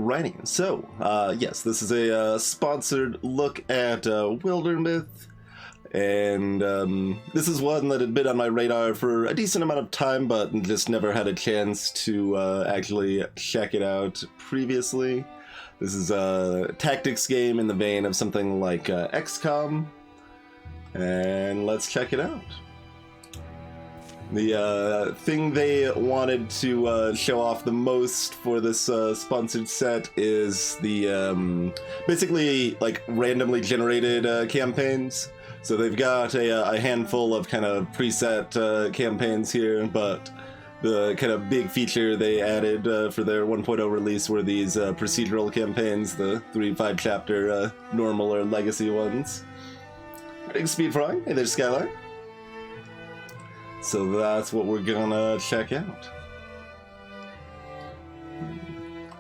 Alrighty, so, yes, this is a sponsored look at Wildermyth, and this is one that had been on my radar for a decent amount of time, but just never had a chance to actually check it out previously. This is a tactics game in the vein of something like XCOM, and let's check it out. The thing they wanted to show off the most for this sponsored set is the basically like randomly generated campaigns. So they've got a handful of kind of preset campaigns here, but the kind of big feature they added for their 1.0 release were these procedural campaigns, the 3-5 chapter normal or legacy ones. Big speed frying. Hey there, Skylar. So that's what we're gonna check out.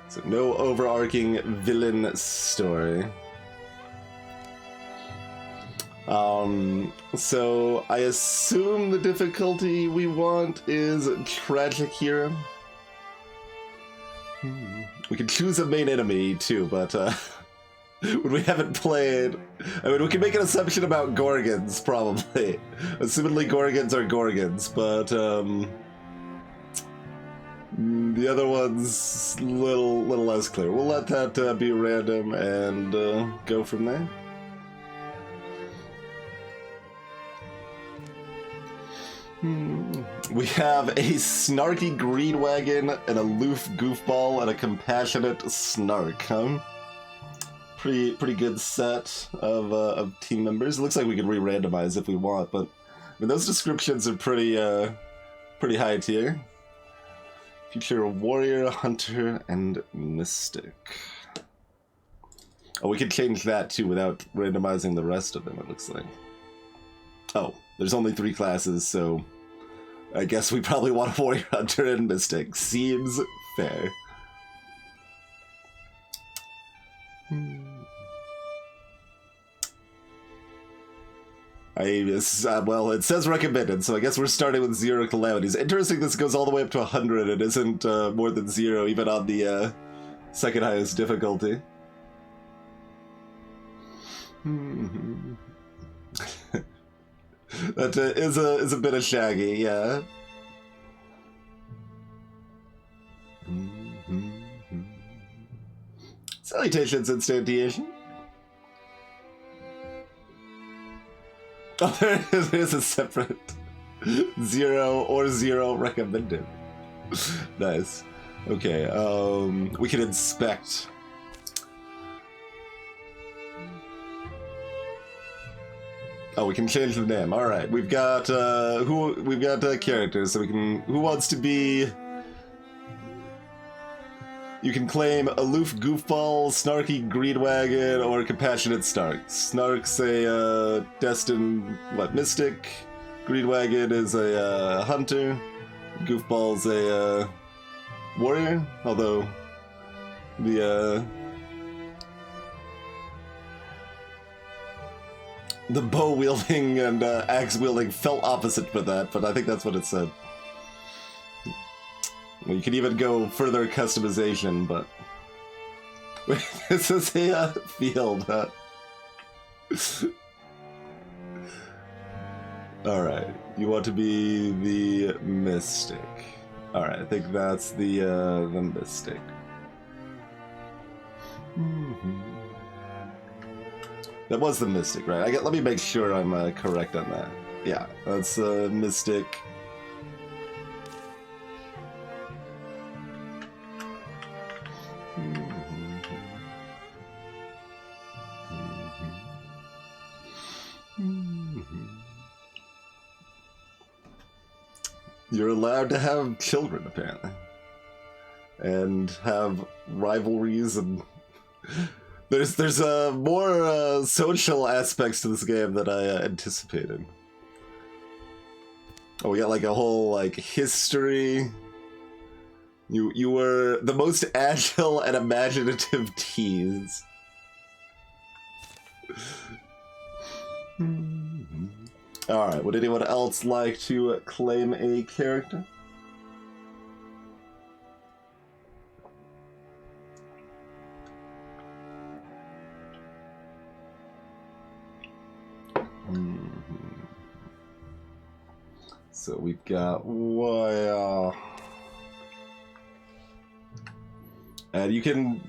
So no overarching villain story. So I assume the difficulty we want is Tragic Hero. We can choose a main enemy too, but when we haven't played, I mean, we can make an assumption about Gorgons, probably. Assumedly Gorgons are Gorgons, but the other one's a little less clear. We'll let that be random and go from there. We have a snarky green wagon, an aloof goofball, and a compassionate snark, huh? Pretty good set of team members. It looks like we can re-randomize if we want, but I mean, those descriptions are pretty high tier. Future warrior, hunter, and mystic. Oh, we could change that too without randomizing the rest of them, it looks like. Oh, there's only 3 classes, so I guess we probably want a warrior, hunter, and mystic. Seems fair. Well, it says recommended, so I guess we're starting with 0 calamities. Interesting, this goes all the way up to 100 and isn't more than 0, even on the second highest difficulty. That is a bit of Shaggy, yeah. Salutations, instantiation. Oh, there is a separate 0 or 0 recommended. Nice. Okay, we can inspect. Oh, we can change the name. All right, we've got characters, so we can. Who wants to be? You can claim aloof goofball, snarky greenwagon, or compassionate snark. Snark's a destined mystic. Greenwagon is a hunter. Goofball's a warrior. Although the bow wielding and axe wielding felt opposite for that, but I think that's what it said. Well, you can even go further customization, but this is a field, huh? Alright, you want to be the mystic. Alright, I think that's the mystic. That was the mystic, right? Let me make sure I'm correct on that. Yeah, that's mystic. You're allowed to have children, apparently. And have rivalries, and there's more social aspects to this game than I anticipated. Oh, we got like a whole like history. You were the most agile and imaginative teens. Alright, would anyone else like to claim a character? So we've got wow. And you can...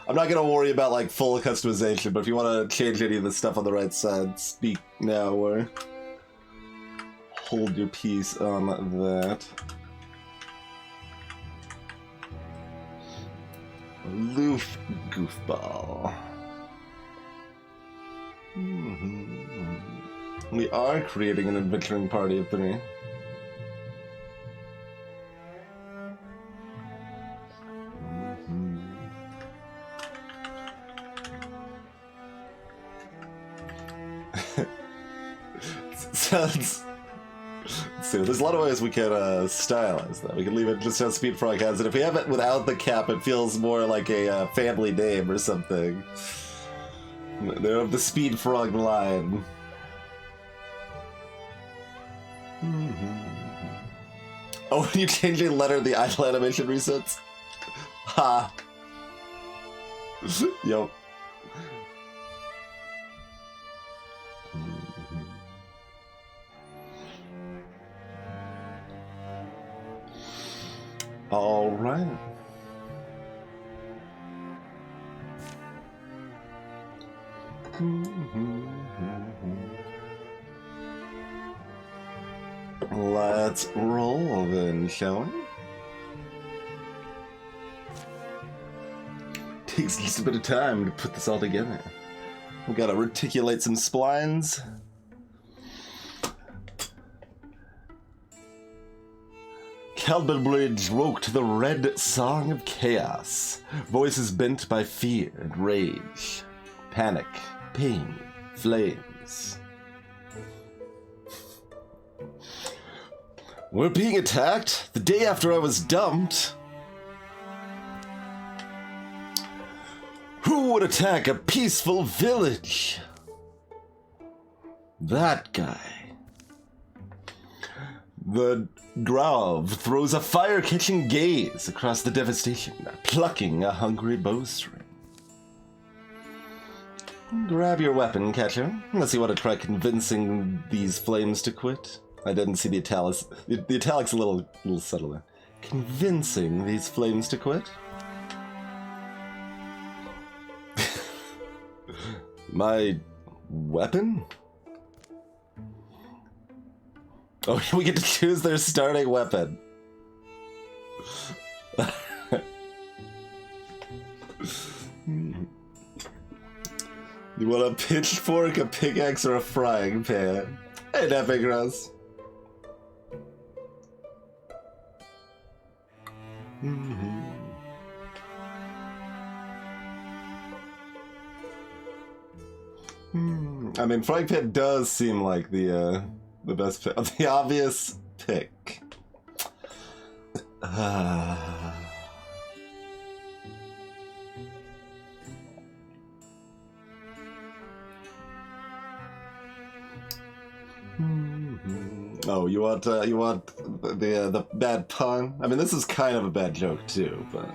I'm not going to worry about like full customization, but if you want to change any of the stuff on the right side, speak now or hold your peace on that. Aloof goofball. We are creating an adventuring party of 3. Sounds... So there's a lot of ways we can stylize that. We can leave it just as Speed Frog has it. If we have it without the cap, it feels more like a family name or something. They're of the Speed Frog line. Oh, when you change a letter, the idle animation resets? Ha! Yup. All right. Let's roll then, shall we? Takes just a bit of time to put this all together. We gotta reticulate some splines. Calbridge woke to the red song of chaos, voices bent by fear and rage, panic, pain, flames. We're being attacked the day after I was dumped. Who would attack a peaceful village? That guy. The Grove throws a fire-catching gaze across the devastation, plucking a hungry bowstring. Grab your weapon, Catcher, unless you want to try convincing these flames to quit. I didn't see the italics. The italics a little subtler. Convincing these flames to quit? My weapon? Oh, we get to choose their starting weapon. You want a pitchfork, a pickaxe, or a frying pan? Hey, Epic Rose. I mean, frying pan does seem like the best pick, the obvious pick. Oh, you want the bad pun? I mean, this is kind of a bad joke too, but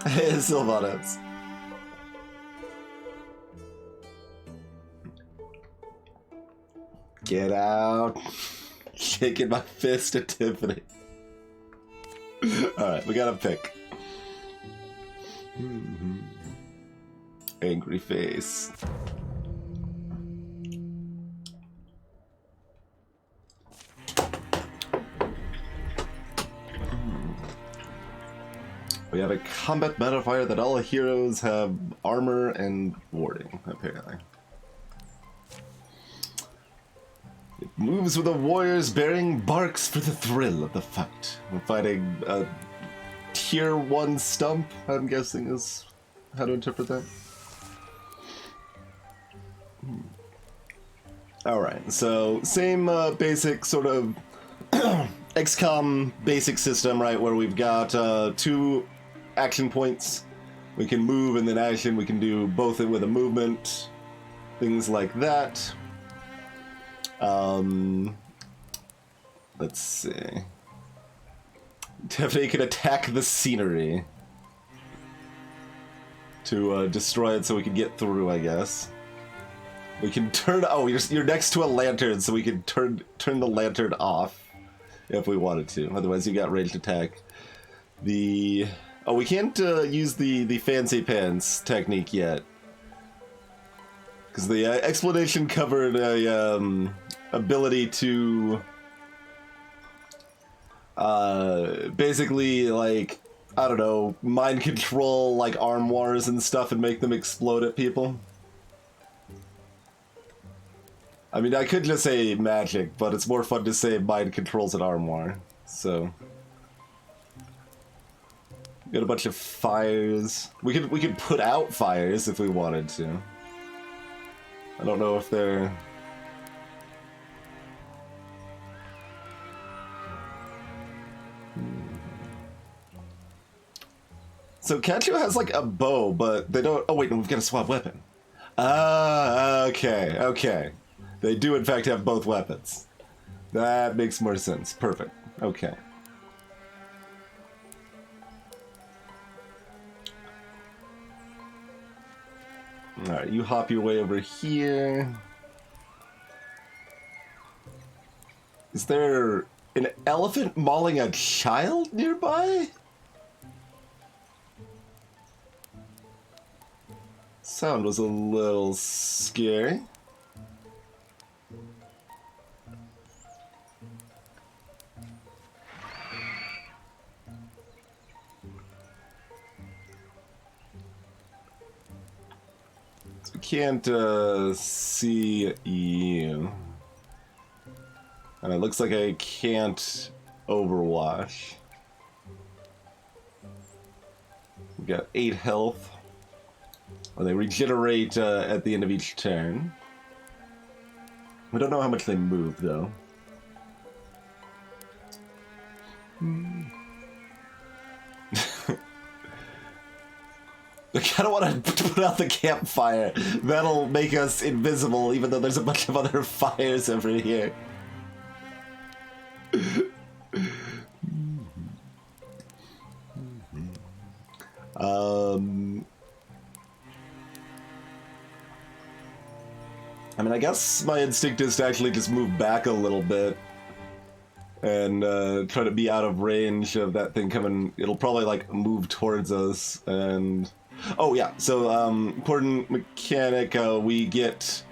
hey, Sylvanas. Get out. Shaking my fist at Tiffany. Alright, we gotta pick. Angry face. We have a combat modifier that all heroes have armor and warding, apparently. It moves with the warriors bearing barks for the thrill of the fight. We're fighting a tier 1 stump, I'm guessing is how to interpret that. Alright, so same basic sort of XCOM basic system, right, where we've got 2 action points. We can move and then action. We can do both with a movement, things like that. Let's see. Tiffany can attack the scenery to destroy it so we can get through, I guess. We can turn. Oh, you're next to a lantern, so we can turn the lantern off if we wanted to. Otherwise, you got ranged attack. We can't use the fancy pants technique yet because the explanation covered a ability to basically, like, I don't know, mind control like armoires and stuff and make them explode at people. I mean, I could just say magic, but it's more fun to say mind controls an armoire. So, got a bunch of fires. We could put out fires if we wanted to. I don't know if they're. So Kacho has like a bow, but they don't. Oh wait, no, we've got a swap weapon. Ah, okay. They do, in fact, have both weapons. That makes more sense. Perfect. Okay. Alright, you hop your way over here. Is there an elephant mauling a child nearby? Sound was a little scary. Can't see you. And it looks like I can't overwash. We got 8 health. Well, they regenerate at the end of each turn. We don't know how much they move, though. I kind of want to put out the campfire. That'll make us invisible, even though there's a bunch of other fires over here. I mean, I guess my instinct is to actually just move back a little bit and try to be out of range of that thing coming. It'll probably like move towards us and. Oh yeah, so important mechanic, we get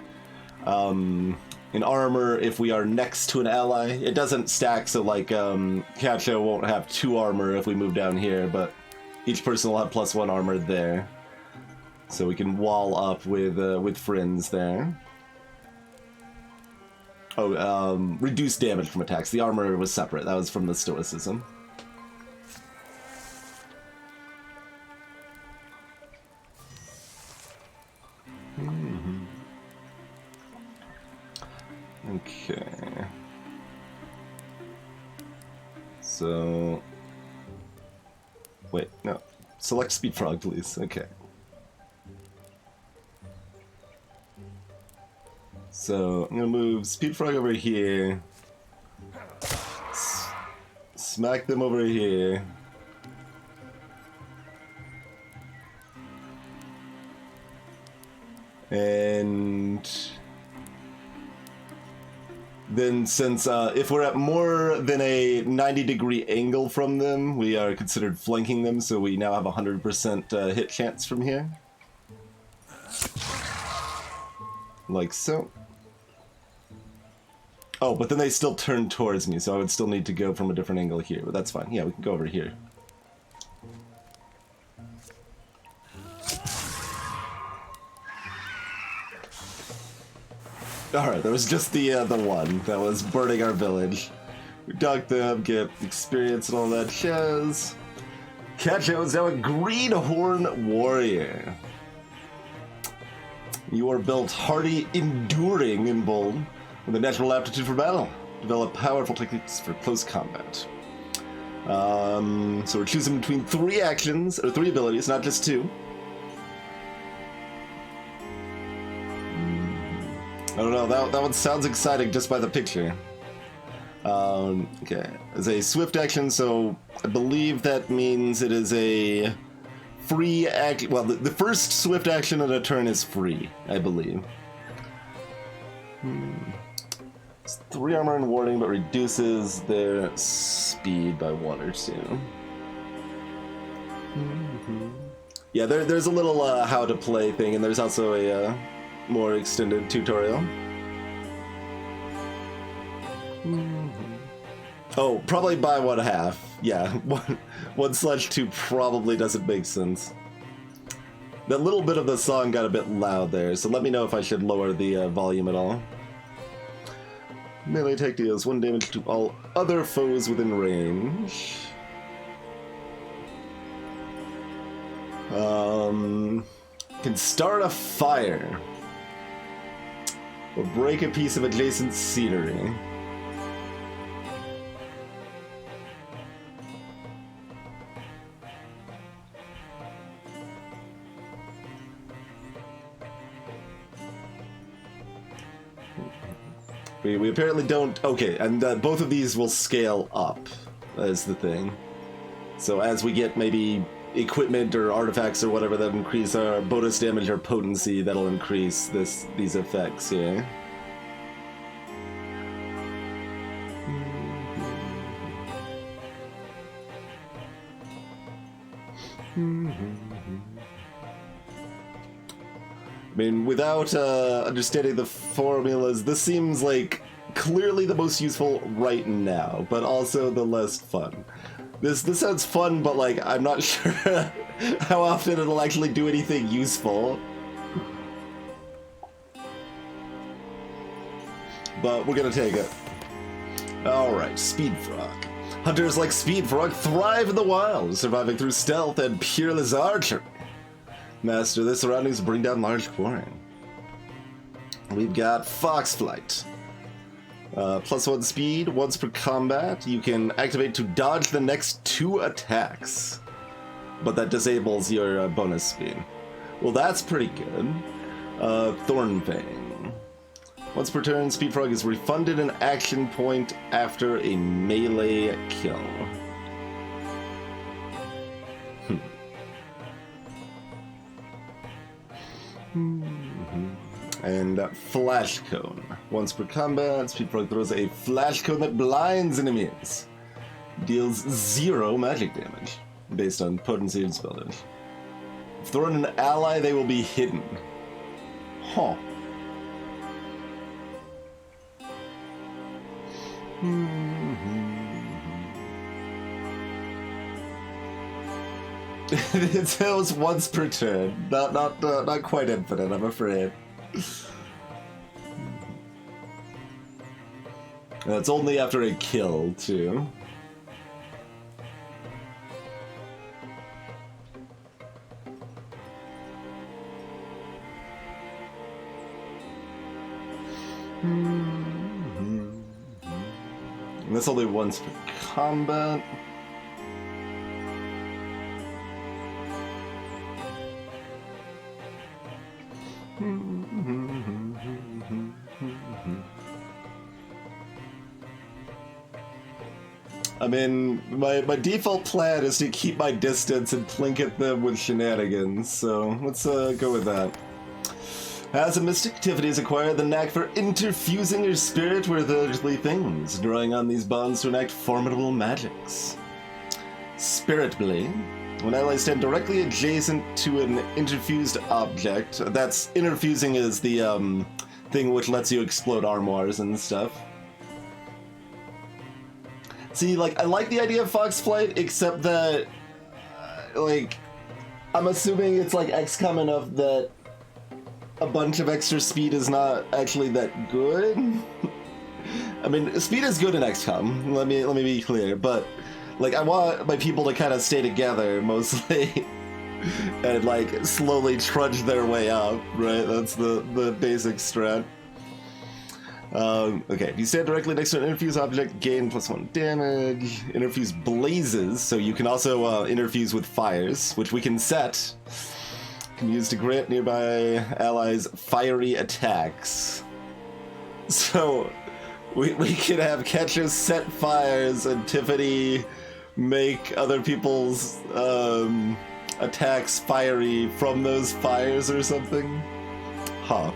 an armor if we are next to an ally. It doesn't stack, so like Kacho won't have 2 armor if we move down here, but each person will have +1 armor there. So we can wall up with friends there. Oh, reduce damage from attacks. The armor was separate, that was from the stoicism. Okay. So. Wait, no. Select Speed Frog, please. Okay. So, I'm gonna move Speed Frog over here. Smack them over here. And. Then since if we're at more than a 90-degree angle from them, we are considered flanking them, so we now have a 100% hit chance from here. Like so. Oh, but then they still turn towards me, so I would still need to go from a different angle here, but that's fine. Yeah, we can go over here. Alright, there was just the one that was burning our village. We dug them, get experience and all that jazz. Kacho is now a Greenhorn Warrior. You are built hardy, enduring, and bold, with a natural aptitude for battle. Develop powerful techniques for close combat. So we're choosing between 3 actions, or 3 abilities, not just 2. I don't know, that one sounds exciting just by the picture. Okay, it's a swift action, so I believe that means it is a free act. Well, the first swift action of a turn is free, I believe. It's 3 armor and warding, but reduces their speed by 1 or 2. Yeah, there's a little how to play thing, and there's also a more extended tutorial. Oh, probably by 1/2. Yeah, 1/2 probably doesn't make sense. That little bit of the song got a bit loud there, so let me know if I should lower the volume at all. Melee attack deals 1 damage to all other foes within range. Can start a fire. Or break a piece of adjacent scenery. We apparently don't... Okay, and both of these will scale up, is the thing. So as we get maybe equipment or artifacts or whatever that increase our bonus damage or potency, that'll increase these effects, yeah. I mean, without understanding the formulas, this seems like clearly the most useful right now, but also the less fun. This sounds fun, but like I'm not sure how often it'll actually do anything useful. But we're gonna take it. Alright, Speed Frog. Hunters like Speed Frog thrive in the wild, surviving through stealth and peerless archery. Master the surroundings to bring down large quarry. We've got Fox Flight. +1 speed, once per combat. You can activate to dodge the next 2 attacks. But that disables your bonus speed. Well, that's pretty good. Thornfang. Once per turn, Speed Frog is refunded an action point after a melee kill. And Flash Cone. Once per combat, Speed Frog throws a Flash Cone that blinds enemies. Deals 0 magic damage, based on potency and spell damage. If thrown an ally, they will be hidden. Huh. It tells once per turn. Not quite infinite, I'm afraid. And it's only after a kill, too. And that's only once per combat. I mean, my default plan is to keep my distance and plink at them with shenanigans, so let's go with that. As a mystic, activity has acquired the knack for interfusing your spirit with earthly things, drawing on these bonds to enact formidable magics. Spirit Blade. When allies stand directly adjacent to an interfused object, that's interfusing is the thing which lets you explode armoires and stuff. See, like, I like the idea of Fox Flight, except that, like, I'm assuming it's like XCOM enough that a bunch of extra speed is not actually that good. I mean, speed is good in XCOM, let me be clear, but, like, I want my people to kind of stay together, mostly, and, like, slowly trudge their way up, right? That's the basic strat. Okay, if you stand directly next to an interfuse object, gain +1 damage. Interfuse blazes, so you can also interfuse with fires, which we can set. Can use to grant nearby allies fiery attacks. So we can have Ketchers set fires and Tiffany make other people's attacks fiery from those fires or something. Huh.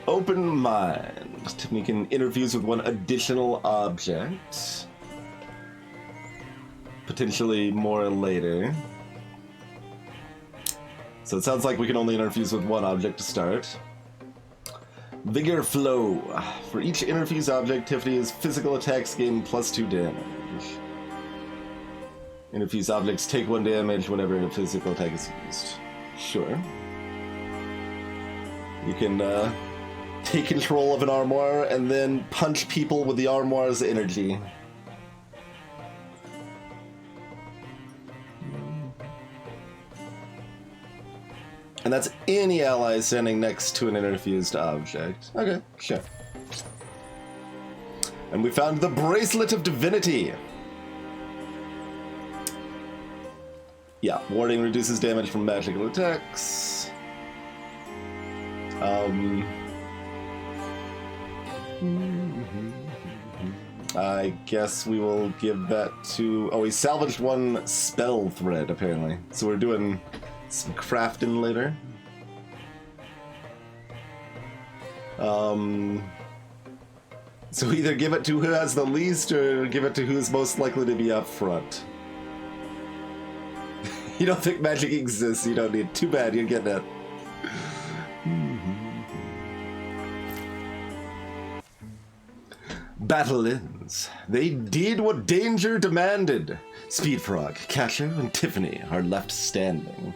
Open mind. Tiffany can interfuse with one additional object. Potentially more later. So it sounds like we can only interfuse with one object to start. Vigor Flow. For each interfuse object, Tiffany's physical attacks gain +2 damage. Interfuse objects take 1 damage whenever a physical attack is used. Sure. You can take control of an armoire and then punch people with the armoire's energy. And that's any ally standing next to an interfused object. Okay, sure. And we found the Bracelet of Divinity. Yeah, warding reduces damage from magical attacks. I guess we will give that to... Oh, we salvaged 1 spell thread, apparently. So we're doing some crafting later. So either give it to who has the least or give it to who's most likely to be up front. You don't think magic exists, you don't need... Too bad, you're getting it. Battle ends. They did what danger demanded. Speedfrog, Catcher, and Tiffany are left standing.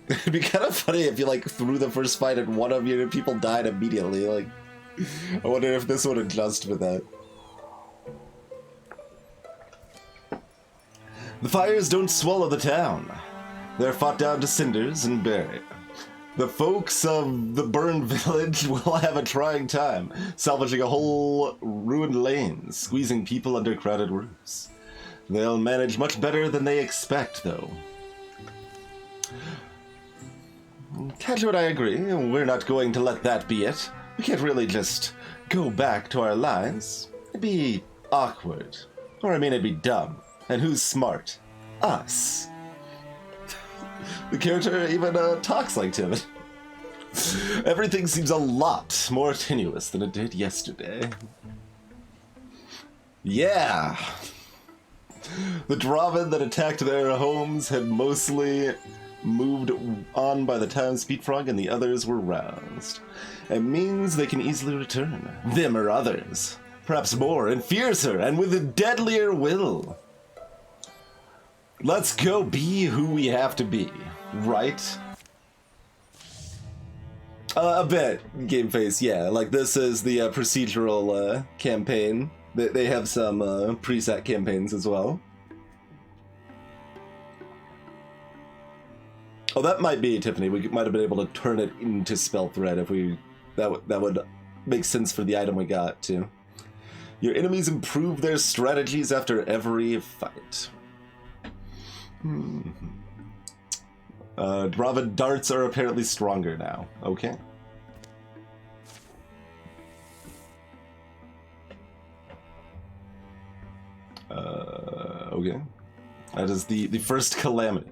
It'd be kind of funny if you, like, threw the first fight and one of your people died immediately. Like, I wonder if this would adjust with that. The fires don't swallow the town. They're fought down to cinders and buried. The folks of the burned village will have a trying time, salvaging a whole ruined lane, squeezing people under crowded roofs. They'll manage much better than they expect, though. Catcher and I agree. We're not going to let that be it. We can't really just go back to our lines. It'd be awkward. Or, I mean, it'd be dumb. And who's smart? Us. The character even talks like Tim. Everything seems a lot more tenuous than it did yesterday. Yeah. The Draven that attacked their homes had mostly moved on by the time Speedfrog and the others were roused. It means they can easily return. Them or others. Perhaps more and fiercer and with a deadlier will. Let's go be who we have to be, right? A bit, Game Face, yeah. Like, this is the procedural campaign. They have some preset campaigns as well. Oh, that might be Tiffany. We might have been able to turn it into spell thread if we... That would make sense for the item we got, too. Your enemies improve their strategies after every fight. Draven darts are apparently stronger now. Okay. Okay. That is the first calamity.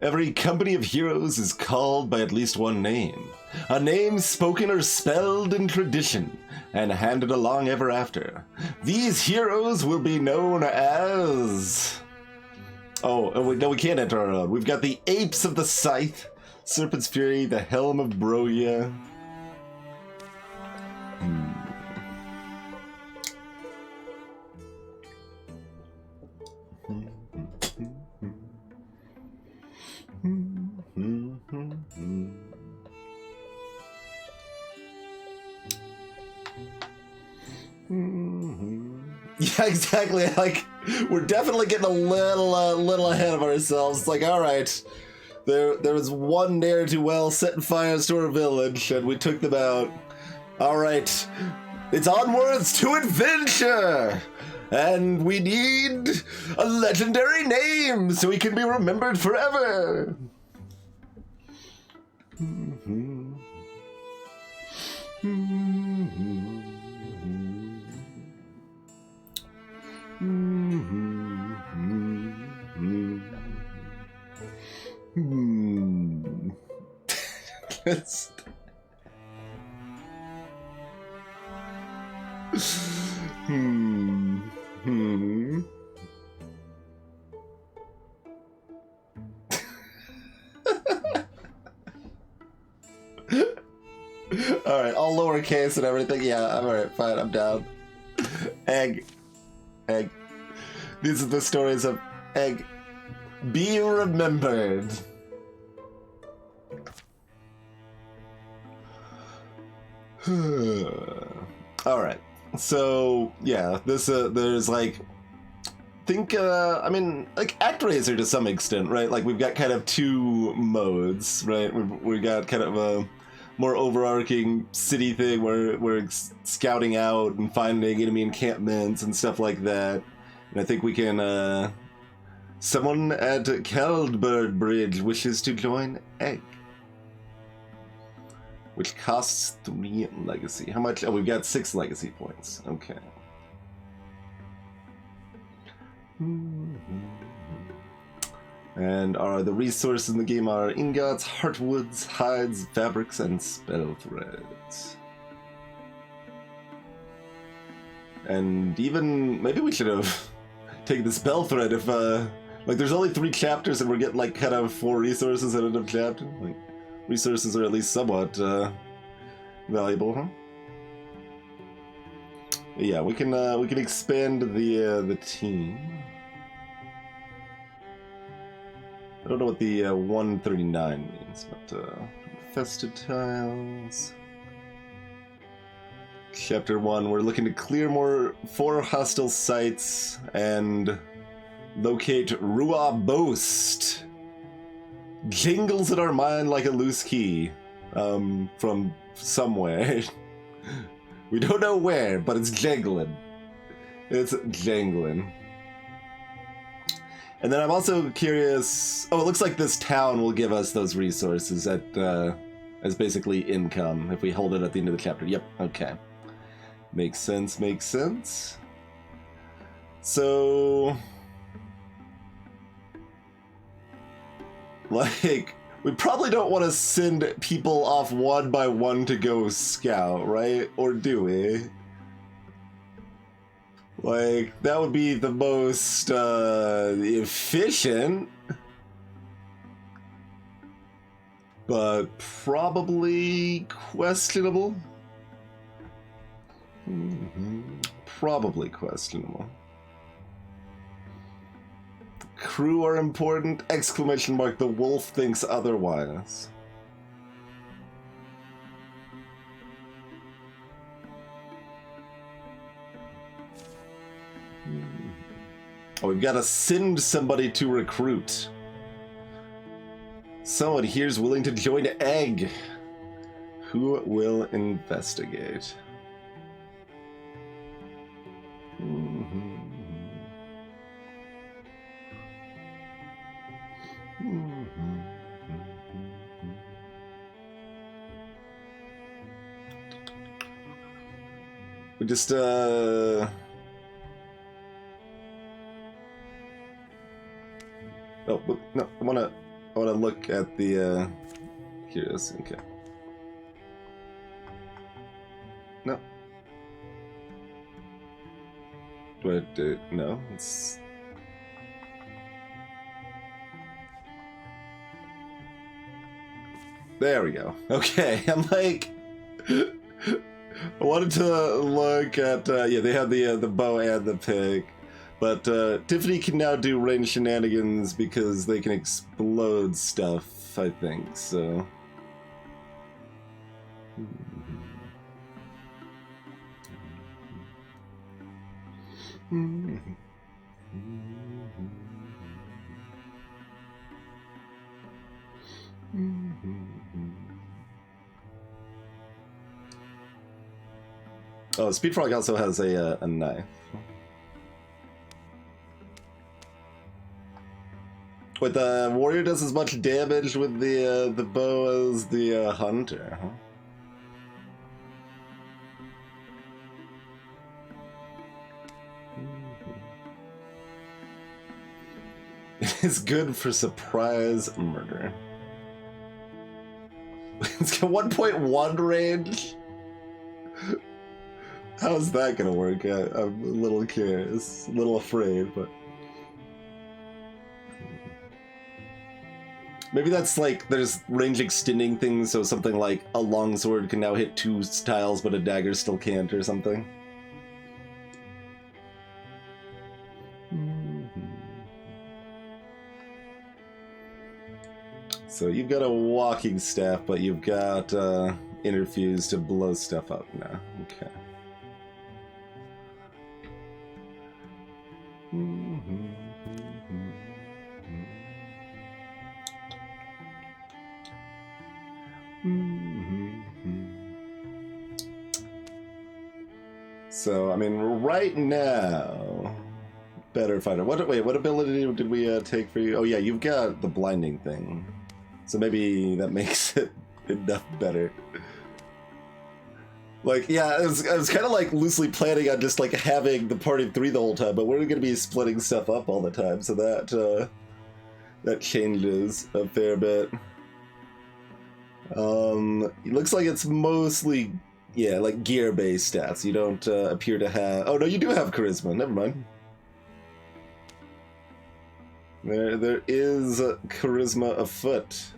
Every company of heroes is called by at least one name. A name spoken or spelled in tradition, and handed along ever after. These heroes will be known as... Oh, no, we can't enter our own. We've got the Apes of the Scythe, Serpent's Fury, the Helm of Broya. Yeah, exactly. Like, we're definitely getting a little ahead of ourselves. It's like, all right, there was one ne'er-do-well setting fires to our village, and we took them out. All right, it's onwards to adventure, and we need a legendary name so we can be remembered forever. Alright, all lowercase and everything. Yeah, I'm alright, fine, I'm down. Egg. Egg. These are the stories of Egg. Be remembered. Alright. So, yeah, this, there's like, I mean, like ActRaiser to some extent, right? Like we've got kind of two modes, right? We've got kind of a more overarching city thing where we're scouting out and finding enemy encampments and stuff like that. And I think we can, someone at Caldbird Bridge wishes to join Egg. Which costs 3 legacy. How much? Oh, we've got 6 legacy points. Okay. And the resources in the game are ingots, heartwoods, hides, fabrics, and spell threads. And even maybe we should have taken the spell thread if like there's only 3 chapters and we're getting like kind of 4 resources at the end of chapter. Like resources are at least somewhat valuable, huh? Yeah, we can expand the team. I don't know what the 139 means, but infested tiles. Chapter 1, we're looking to clear 4 hostile sites and locate Ruah Boast. Jingles in our mind like a loose key from somewhere. We don't know where, but it's jangling. It's jangling. And then I'm also curious... Oh, it looks like this town will give us those resources as basically income if we hold it at the end of the chapter. Yep, okay. Makes sense, makes sense. So... Like, we probably don't want to send people off one by one to go scout, right? Or do we? Like, that would be the most efficient, but probably questionable. Probably questionable. Crew are important! Exclamation mark, the wolf thinks otherwise. Oh, we've got to send somebody to recruit. Someone here's willing to join Egg. Who will investigate? We just, Oh, no, I wanna look at the, here it is, okay. No. Do I do it? No, it's... There we go. Okay, I'm like... I wanted to look at, yeah, they have the bow and the pick. But Tiffany can now do range shenanigans because they can explode stuff, I think, so... Oh, Speedfrog also has a knife. Wait, the warrior does as much damage with the bow as the hunter, huh? It's good for surprise murder. It's got 1.1 range. How's that gonna work? I'm a little curious, a little afraid, but maybe that's like there's range extending things, so something like a longsword can now hit 2 tiles, but a dagger still can't, or something. So you've got a walking staff, but you've got interfuse to blow stuff up now. Okay. So, I mean, right now, better fighter. What ability did we take for you? Oh yeah, you've got the blinding thing. So maybe that makes it enough better. Like, yeah, I was kind of like loosely planning on just like having the party of 3 the whole time, but we're going to be splitting stuff up all the time, so that that changes a fair bit. It looks like it's mostly, yeah, like gear-based stats. You don't appear to have... Oh, no, you do have charisma. Never mind. There is charisma afoot.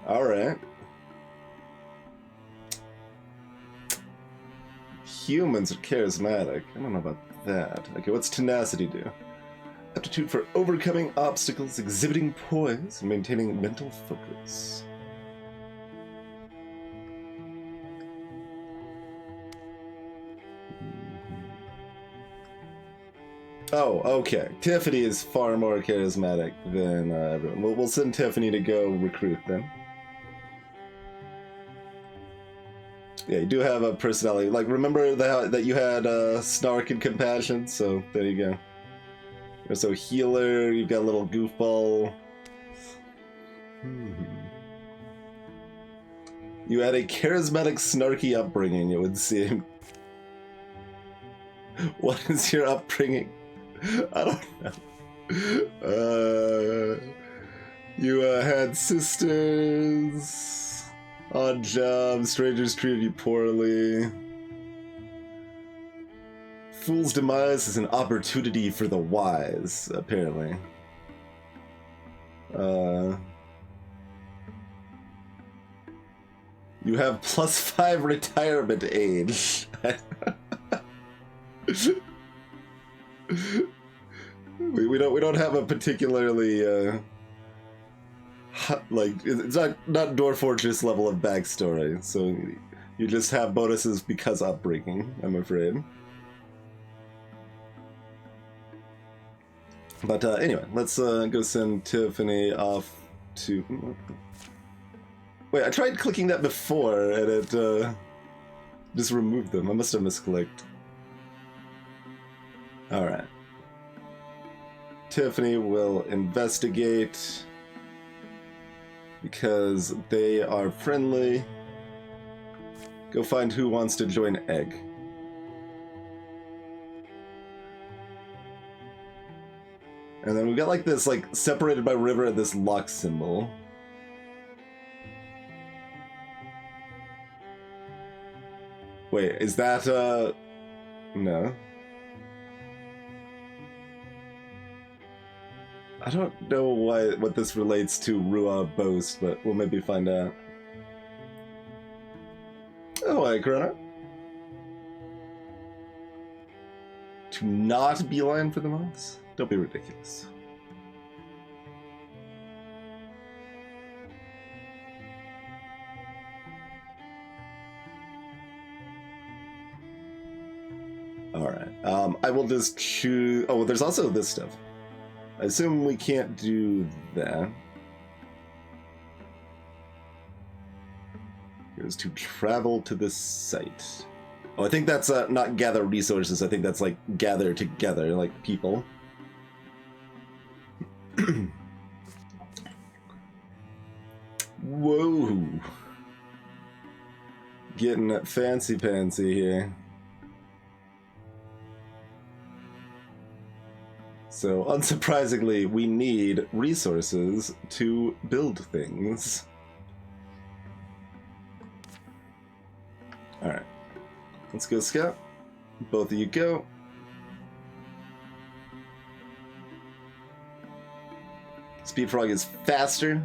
Alright. Humans are charismatic. I don't know about that. Okay, what's tenacity do? Aptitude for overcoming obstacles, exhibiting poise, and maintaining mental focus. Oh, okay. Tiffany is far more charismatic than everyone. We'll send Tiffany to go recruit then. Yeah, you do have a personality. Like, remember that you had snark and compassion? So, there you go. You're so healer, you've got a little goofball. You had a charismatic, snarky upbringing, it would seem. What is your upbringing? I don't know. You had sisters, odd jobs, strangers treated you poorly. Fool's demise is an opportunity for the wise, apparently. You have +5 retirement age. we don't have a particularly like it's not Dwarf Fortress level of backstory, so you just have bonuses because upbringing, I'm afraid. But anyway, let's go send Tiffany off to... Wait, I tried clicking that before and it just removed them. I must have misclicked. Alright. Tiffany will investigate because they are friendly. Go find who wants to join Egg. And then we've got like this, like, separated by river at this lock symbol. Wait, is that, no. I don't know what this relates to Rua Boast, but we'll maybe find out. Oh, hi, Corona. To not beeline for the months? Don't be ridiculous. Alright, I will just choose... Oh, there's also this stuff. I assume we can't do that. Here's to travel to this site. Oh, I think that's not gather resources, I think that's like gather together, like people. Whoa. Getting fancy-pantsy here. So, unsurprisingly, we need resources to build things. Alright. Let's go, Scout. Both of you go. Speed Frog is faster,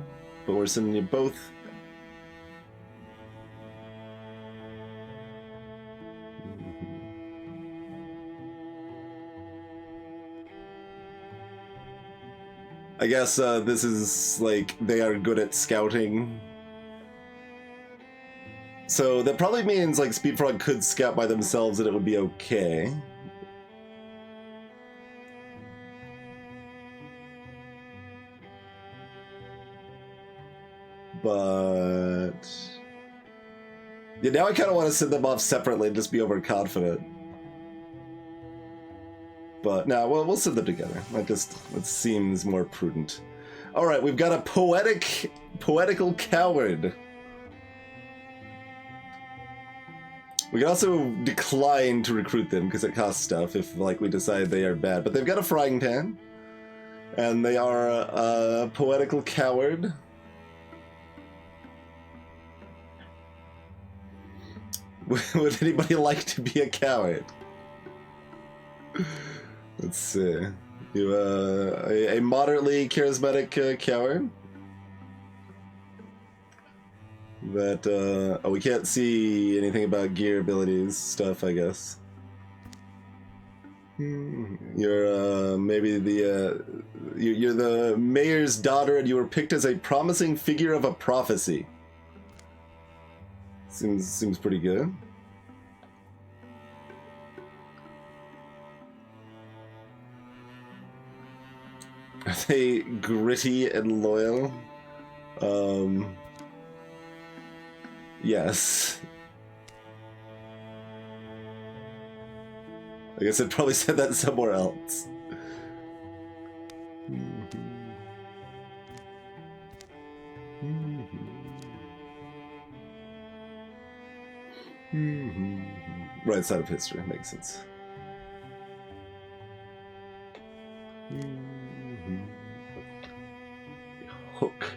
but we're sending you both. I guess this is like they are good at scouting. So that probably means like Speed Frog could scout by themselves and it would be okay. But yeah, now I kind of want to send them off separately and just be overconfident. But no, well, we'll send them together. It seems more prudent. All right, we've got a poetical coward. We can also decline to recruit them because it costs stuff if, like, we decide they are bad. But they've got a frying pan, and they are a poetical coward. Would anybody like to be a coward? Let's see. You a moderately charismatic coward. That oh, we can't see anything about gear abilities stuff, I guess. You're maybe the you're the mayor's daughter, and you were picked as a promising figure of a prophecy. Seems pretty good. Are they gritty and loyal? Yes. I guess I'd probably said that somewhere else. Right side of history, makes sense. Hook.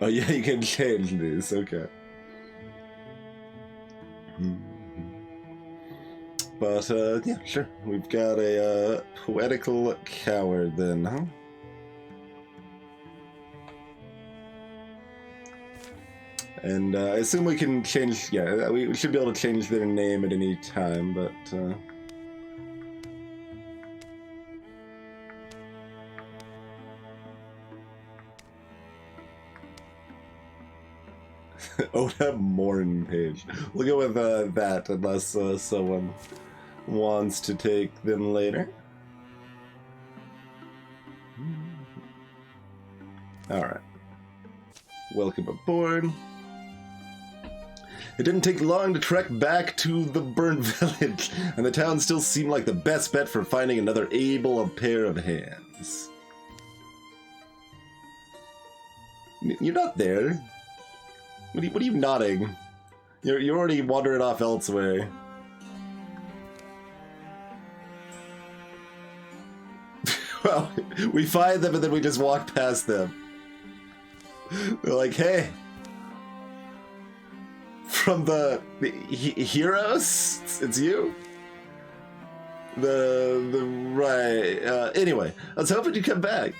Oh yeah, you can change these, okay. But yeah, sure. We've got a poetical coward then, huh? And I assume we can change, yeah, we should be able to change their name at any time, but Oda Morn page. We'll go with that unless someone wants to take them later. Alright. Welcome aboard. It didn't take long to trek back to the burnt village, and the town still seemed like the best bet for finding another able pair of hands. You're not there. What are you nodding? You're already wandering off elsewhere. Well, we find them and then we just walk past them. They're like, hey. From the heroes? It's you? Right. Anyway, I was hoping you'd come back.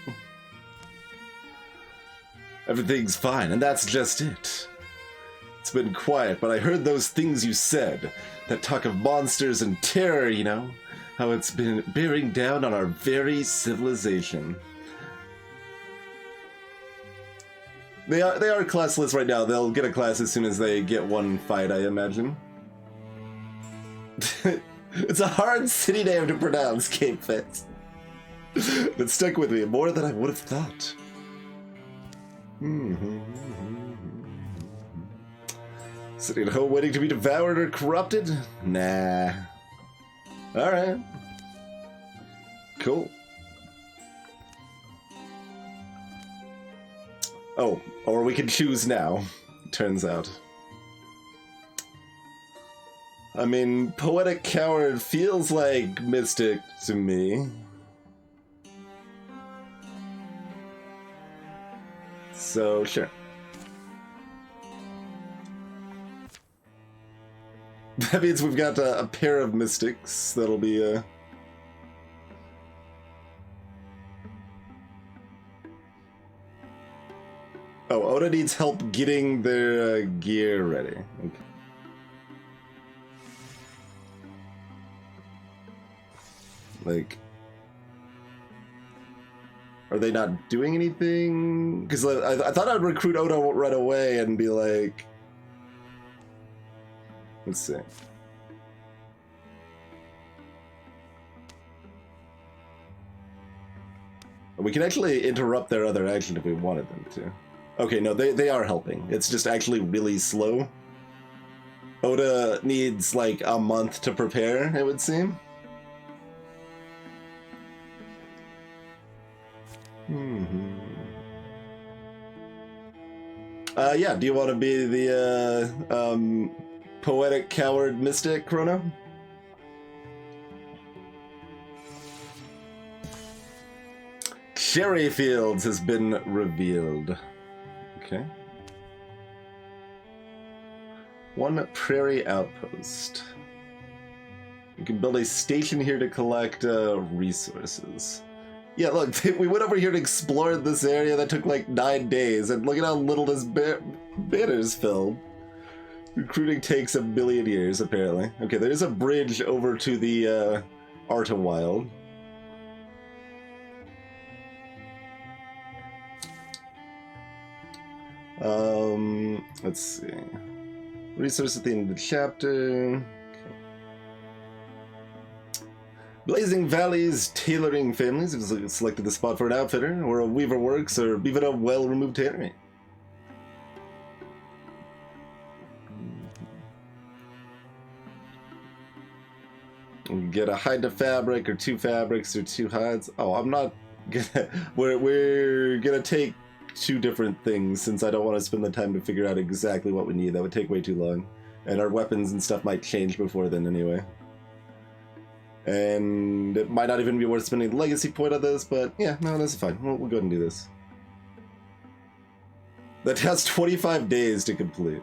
Everything's fine, and that's just it. It's been quiet, but I heard those things you said. That talk of monsters and terror, you know? How it's been bearing down on our very civilization. They are classless right now. They'll get a class as soon as they get one fight, I imagine. It's a hard city name to pronounce, Cape Fitz. But stuck with me more than I would have thought. Sitting at home waiting to be devoured or corrupted? Nah. Alright. Cool. Oh, or we can choose now, turns out. I mean, Poetic Coward feels like Mystic to me. So, sure. That means we've got a pair of mystics that'll be Oh, Oda needs help getting their gear ready. Okay. Like, are they not doing anything? Because I thought I'd recruit Oda right away and be like, let's see. We can actually interrupt their other action if we wanted them to. Okay, no, they are helping. It's just actually really slow. Oda needs like a month to prepare, it would seem. Yeah, do you want to be the poetic coward mystic, Chrono? Cherry Fields has been revealed. Okay. One prairie outpost. You can build a station here to collect resources. Yeah, look, we went over here to explore this area that took like 9 days, and look at how little this banner's filled. Recruiting takes 1 million years, apparently. Okay, there's a bridge over to the Arta Wild. Let's see. Resource at the end of the chapter. Blazing Valleys Tailoring Families have selected the spot for an outfitter, or a weaver works, or even a well-removed tannery. Get a hide to fabric, or 2 fabrics, or 2 hides. Oh, I'm not gonna... We're gonna take 2 different things, since I don't want to spend the time to figure out exactly what we need. That would take way too long. And our weapons and stuff might change before then anyway. And it might not even be worth spending the legacy point on this, but yeah, no, this is fine. We'll go ahead and do this. That has 25 days to complete.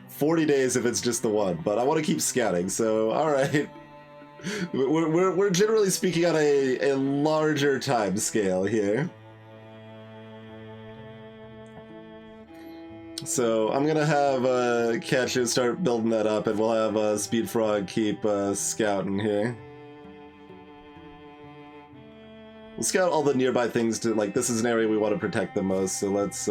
40 days if it's just the one, but I want to keep scouting, so alright. We're generally speaking on a larger time scale here. So I'm gonna have Catcher start building that up, and we'll have Speed Frog keep scouting here. We'll scout all the nearby things to, like, this is an area we want to protect the most, so let's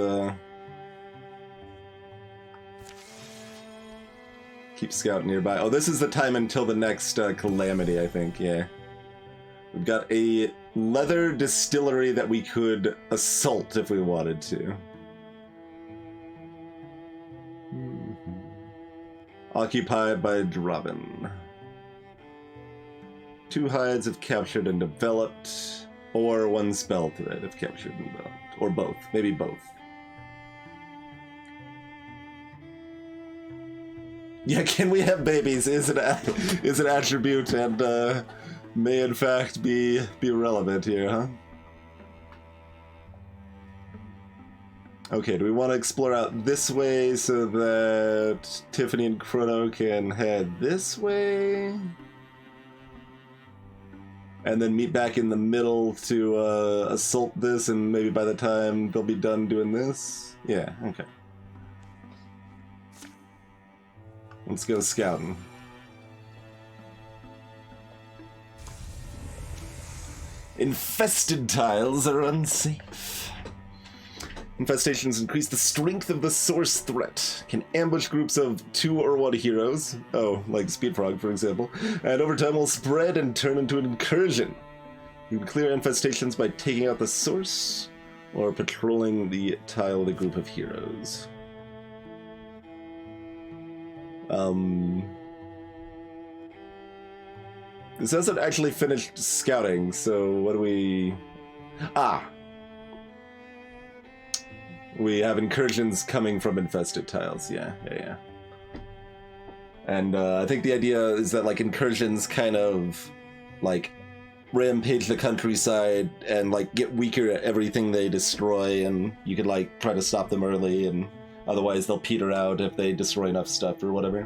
keep scouting nearby. Oh, this is the time until the next calamity, I think, yeah. We've got a leather distillery that we could assault if we wanted to. Occupied by Drabin. 2 hides if captured and developed, or 1 spell thread if captured and developed, or both, maybe both. Yeah, can we have babies is an attribute and may in fact be relevant here, huh? Okay, do we want to explore out this way so that Tiffany and Chrono can head this way? And then meet back in the middle to assault this, and maybe by the time they'll be done doing this? Yeah, okay. Let's go scouting. Infested tiles are unsafe. Infestations increase the strength of the source threat. Can ambush groups of 2 or 1 heroes. Oh, like Speedfrog, for example. And over time will spread and turn into an incursion. You can clear infestations by taking out the source or patrolling the tile of the group of heroes. This hasn't actually finished scouting, so what do we... Ah! We have incursions coming from infested tiles, yeah. And I think the idea is that, like, incursions kind of, like, rampage the countryside and, like, get weaker at everything they destroy, and you can, like, try to stop them early, and Otherwise, they'll peter out if they destroy enough stuff or whatever.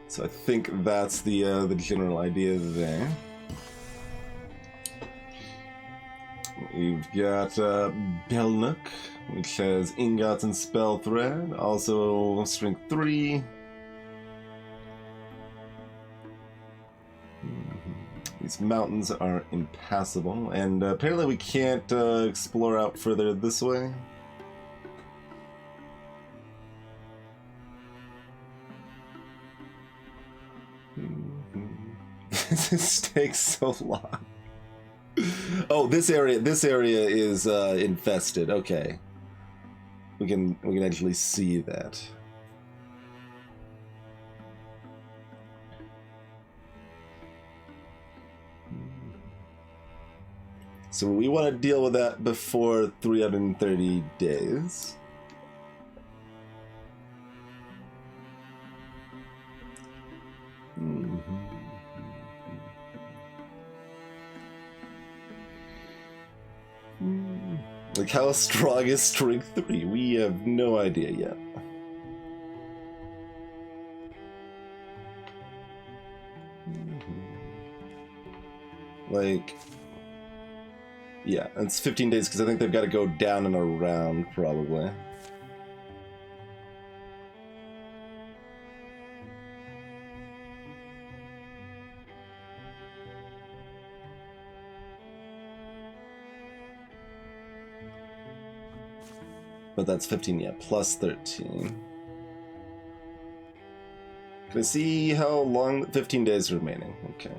So I think that's the general idea there. We've got Belnook, which has ingots and spell thread, also strength 3. These mountains are impassable, and apparently we can't explore out further this way. This takes so long. Oh, this area is infested. Okay, we can actually see that. So we want to deal with that before 330 days. Like, how strong is strength 3? We have no idea yet. Like, yeah, it's 15 days because I think they've got to go down and around, probably. But that's 15, yeah, plus 13. Can I see how long? 15 days remaining, okay.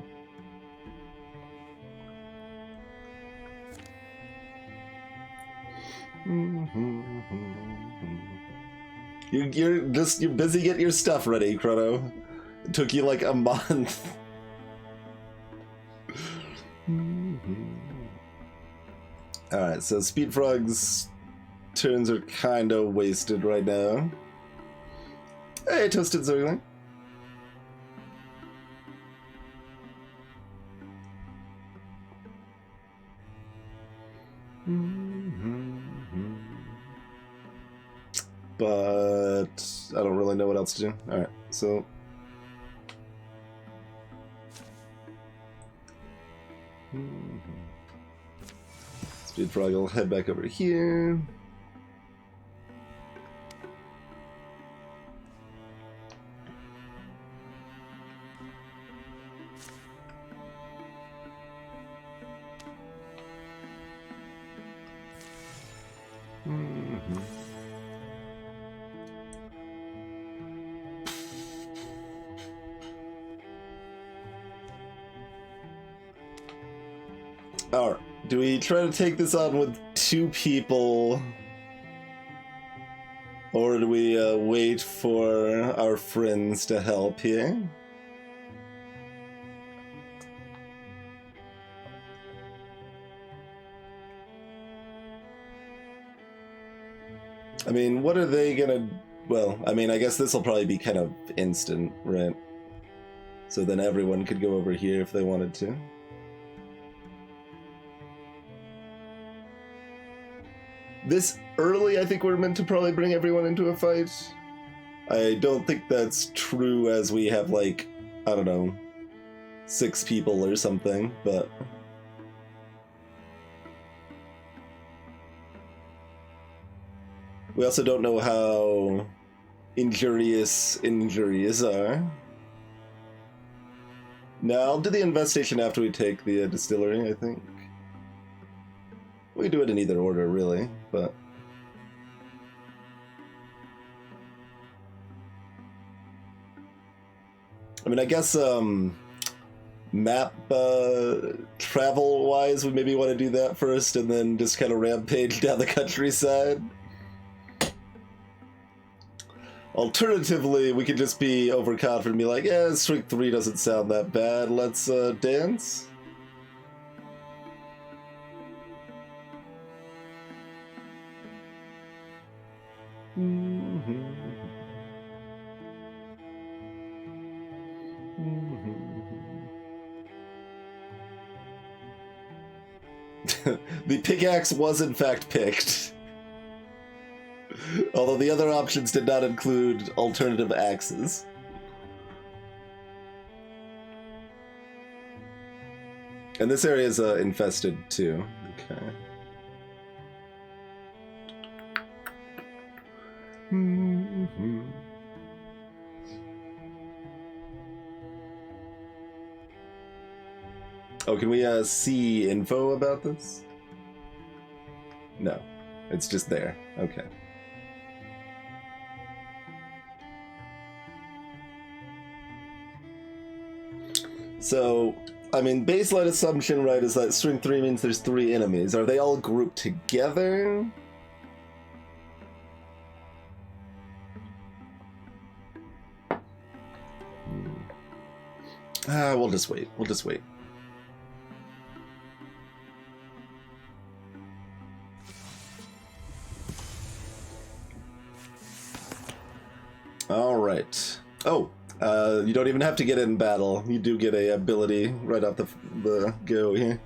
You're busy getting your stuff ready, Chrono. It took you like a month. Alright, so Speed Frog's turns are kind of wasted right now. Hey, Toasted Zergling. But I don't really know what else to do. Alright, so Speed Frog will head back over here. Alright, do we try to take this on with 2 people? Or do we wait for our friends to help here? I mean, what are they gonna... Well, I mean, I guess this will probably be kind of instant, right? So then everyone could go over here if they wanted to. This early, I think we're meant to probably bring everyone into a fight. I don't think that's true as we have, like, I don't know, 6 people or something, but... We also don't know how injurious injuries are. No, I'll do the investigation after we take the distillery, I think. We can do it in either order, really, but... I mean, I guess, map, travel-wise, we maybe want to do that first, and then just kind of rampage down the countryside. Alternatively, we could just be overconfident and be like, yeah, Strength 3 doesn't sound that bad, let's, dance. The pickaxe was in fact picked. Although the other options did not include alternative axes. And this area is infested too. Okay. Oh, can we see info about this? No, it's just there. Okay. So, I mean, baseline assumption, right, is that string 3 means there's 3 enemies. Are they all grouped together? We'll just wait. We'll just wait. All right. Oh, you don't even have to get in battle. You do get a ability right off the go here.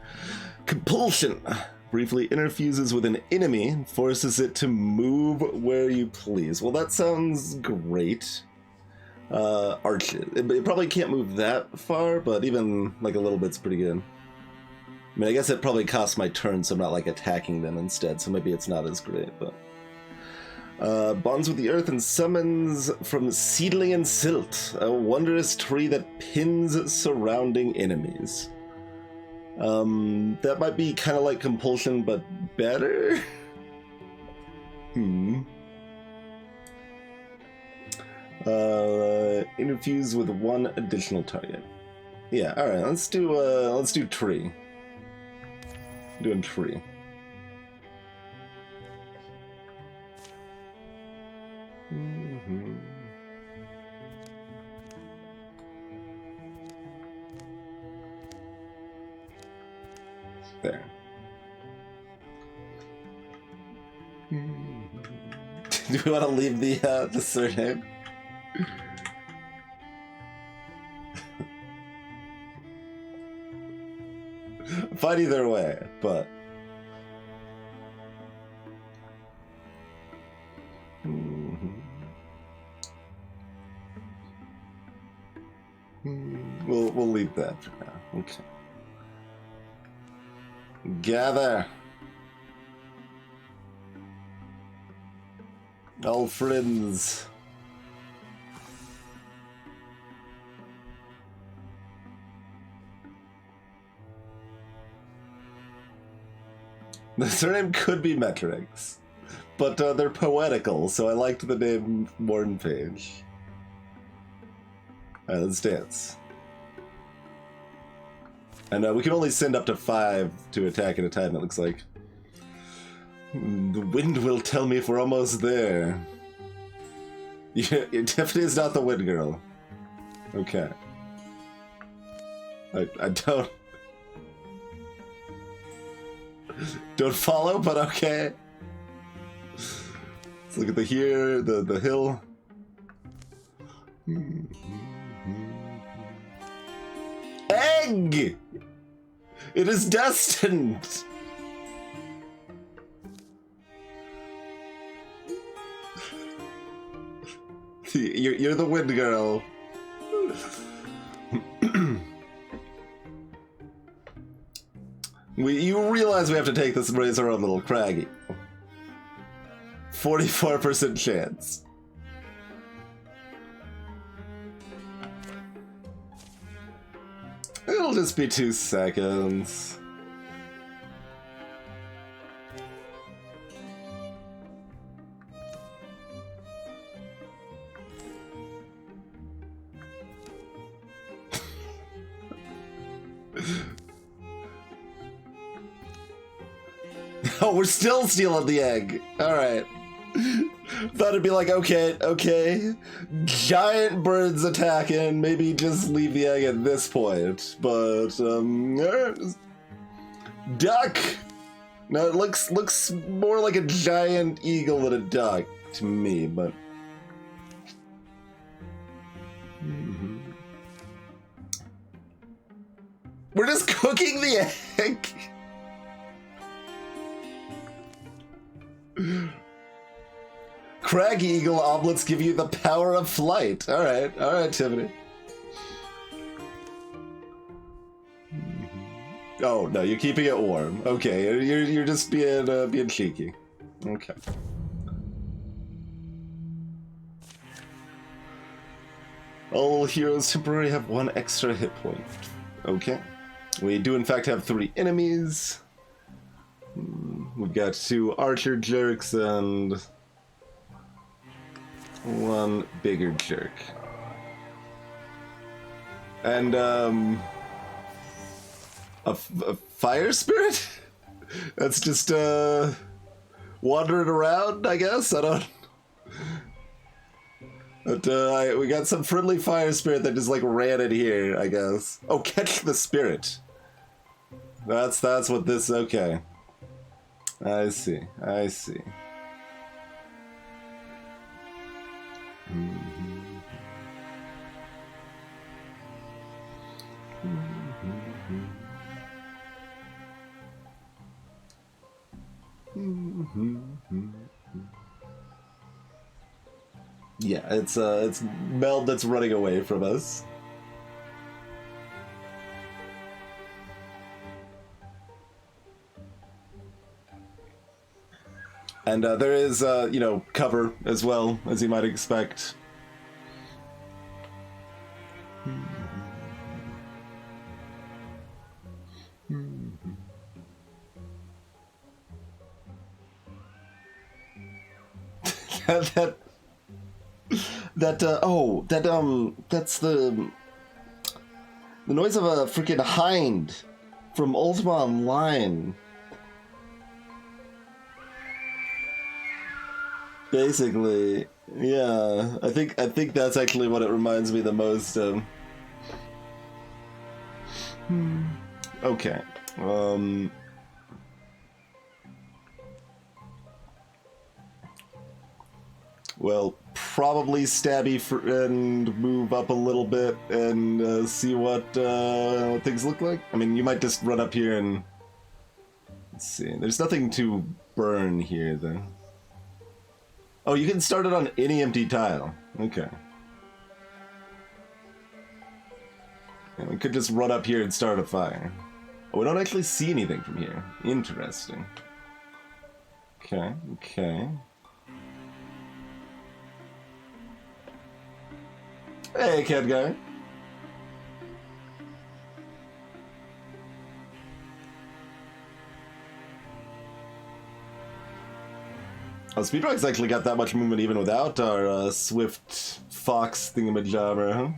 Compulsion. Briefly interfuses with an enemy and forces it to move where you please. Well, that sounds great. Arches. It probably can't move that far, but even like a little bit's pretty good. I mean, I guess it probably costs my turn, so I'm not like attacking them instead, so maybe it's not as great, but... bonds with the earth and summons from Seedling and Silt, a wondrous tree that pins surrounding enemies. That might be kind of like Compulsion, but better? Interfuse with 1 additional target. Yeah, alright, let's do tree. I'm doing tree. There. Do we want to leave the surname? Fine either way, but... We'll leave that for now. Okay. Gather. All friends. The surname could be Metrix, but they're poetical, so I liked the name Morn Page. Alright, let's dance. And we can only send up to 5 to attack at a time, it looks like. The wind will tell me if we're almost there. Yeah, it definitely is not the wind girl. Okay. I don't... Don't follow, but okay. Let's look at the hill. Egg! It is destined! You're the wind girl. You realize we have to take this and raise our own little craggy. 44% chance. It'll just be 2 seconds. Oh, we're still stealing the egg. Alright. Thought it'd be like, okay. Giant birds attacking. Maybe just leave the egg at this point. But, duck! No, it looks more like a giant eagle than a duck to me, but... We're just cooking the egg! Crag Eagle omelets give you the power of flight. All right, Tiffany. Oh no, you're keeping it warm. Okay, you're just being cheeky. Okay. All heroes temporarily have 1 extra hit point. Okay. We do in fact have 3 enemies. We've got 2 archer jerks and 1 bigger jerk. And a fire spirit? That's just wandering around, I guess. I don't. But we got some friendly fire spirit that just like ran in here, I guess. Oh, catch the spirit. That's what this. Okay. I see. Yeah, it's Meld that's running away from us. And there is, cover as well, as you might expect. That's the noise of a freaking hind from Ultima Online. Basically, yeah. I think that's actually what it reminds me the most of. Okay. Well, probably stabby and move up a little bit and see what things look like. I mean, you might just run up here and let's see. There's nothing to burn here, though. Oh, you can start it on any empty tile. Okay. Yeah, we could just run up here and start a fire. Oh, we don't actually see anything from here. Interesting. Okay. Hey, cat guy. Oh, Speedrock's actually got that much movement even without our swift fox thingamajabber, huh?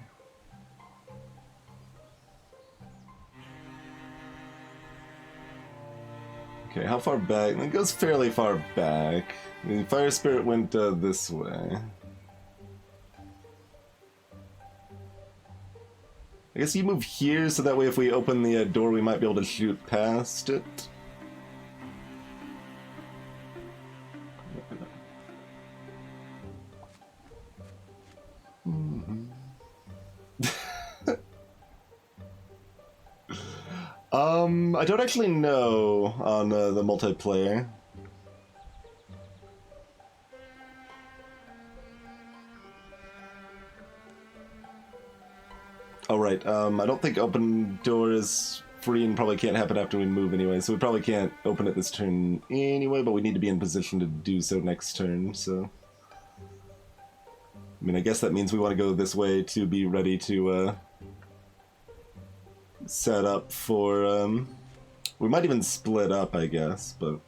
Okay, how far back? It goes fairly far back. The fire spirit went this way. I guess you move here so that way if we open the door we might be able to shoot past it. I don't actually know on the multiplayer. Oh, right. I don't think open door is free and probably can't happen after we move anyway, so we probably can't open it this turn anyway, but we need to be in position to do so next turn, so... I mean, I guess that means we want to go this way to be ready to, set up for, we might even split up, I guess, but...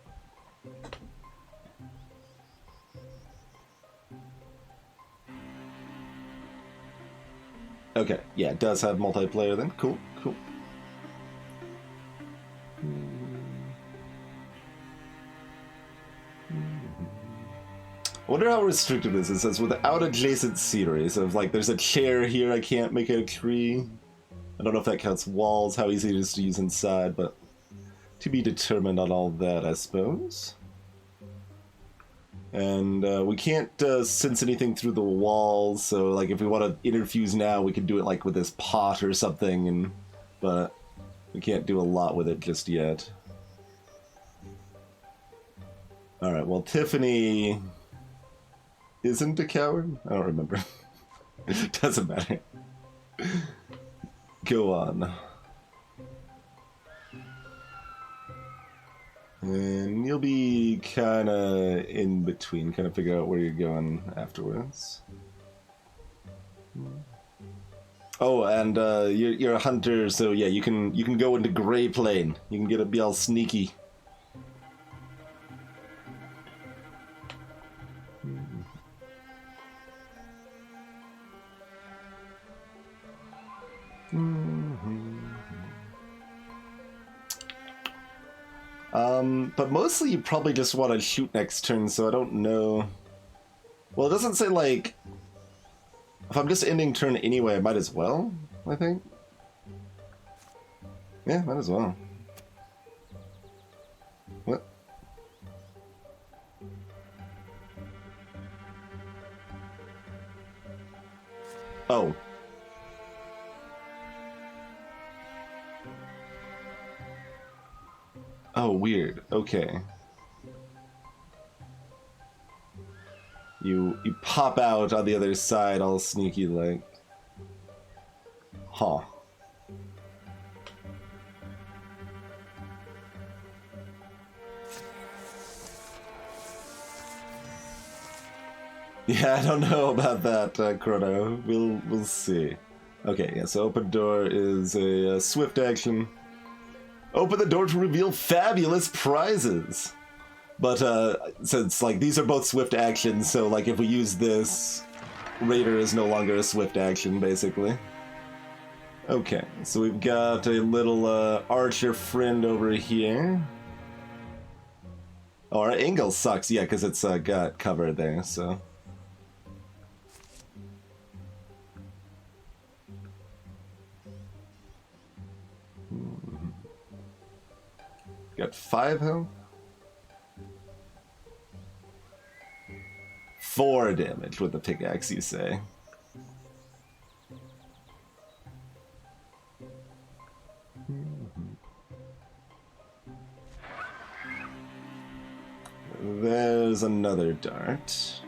Okay, yeah, it does have multiplayer then. Cool. I wonder how restricted this is. It says without adjacent scenery. So if, like, there's a chair here, I can't make it a tree. I don't know if that counts walls, how easy it is to use inside, but to be determined on all that, I suppose. And we can't sense anything through the walls, so like if we want to interfuse now, we could do it like with this pot or something, but we can't do a lot with it just yet. Alright, well Tiffany isn't a coward? I don't remember. Doesn't matter. Go on. And you'll be kind of in between, kind of figure out where you're going afterwards. Oh, and you're a hunter, so yeah, you can go into Gray Plain. You can be all sneaky. But mostly you probably just want to shoot next turn, so I don't know. Well, it doesn't say, like, if I'm just ending turn anyway, I might as well, I think. Yeah, might as well. What? Oh. Oh, weird. Okay. You pop out on the other side all sneaky like. Huh. Yeah, I don't know about that, Chrono. We'll see. Okay, yeah, so open door is a swift action. Open the door to reveal fabulous prizes. But since like these are both swift actions, so like if we use this, Raider is no longer a swift action, basically. Okay, so we've got a little archer friend over here. Oh, our angle sucks, yeah, because it's got cover there, so. Got 5 health? 4 damage with the pickaxe, you say? There's another dart.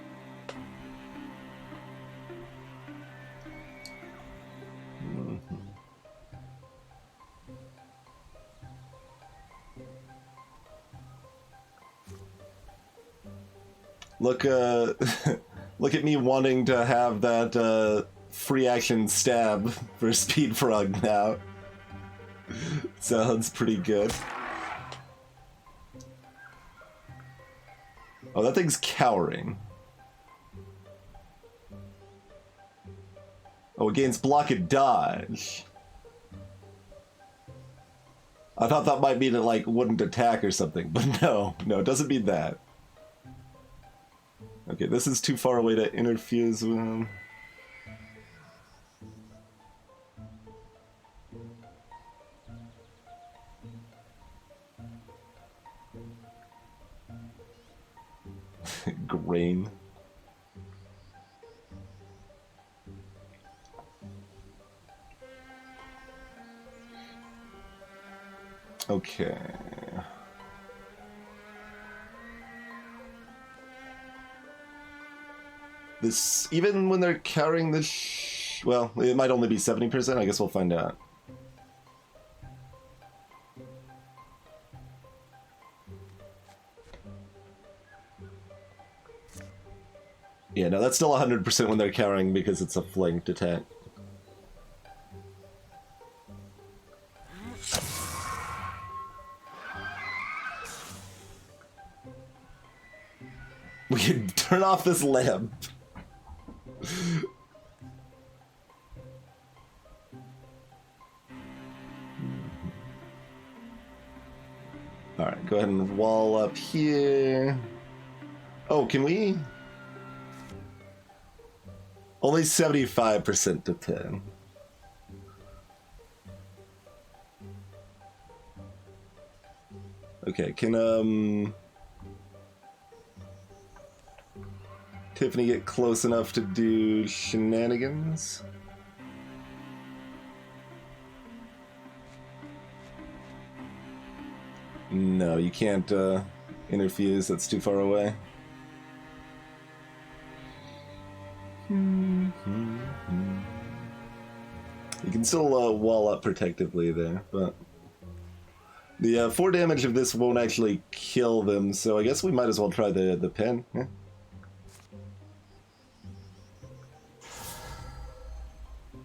Look, look at me wanting to have that free action stab for Speed Frog now. Sounds pretty good. Oh, that thing's cowering. Oh, it gains block and dodge. I thought that might mean it, like, wouldn't attack or something, but no, it doesn't mean that. Okay, this is too far away to interfere with him. Grain. Okay. This, even when they're carrying this, well, it might only be 70%, I guess we'll find out. Yeah, no, that's still 100% when they're carrying because it's a flanked attack. We can turn off this lamp. Alright, go ahead and wall up here. Oh, can we? Only 75% to pin. Okay, can Tiffany get close enough to do shenanigans? No, you can't interfuse, that's too far away. still wall up protectively there, but the 4 damage of this won't actually kill them, so I guess we might as well try the pen. Yeah.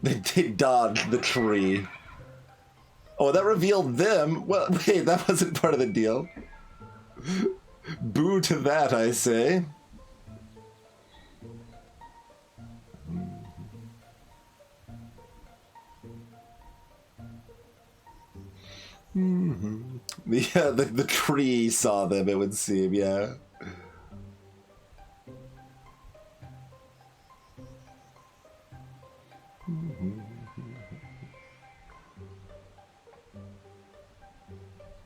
They dodged the tree. Oh, that revealed them? Well, wait, that wasn't part of the deal. Boo to that, I say. Yeah, the tree saw them, it would seem, yeah.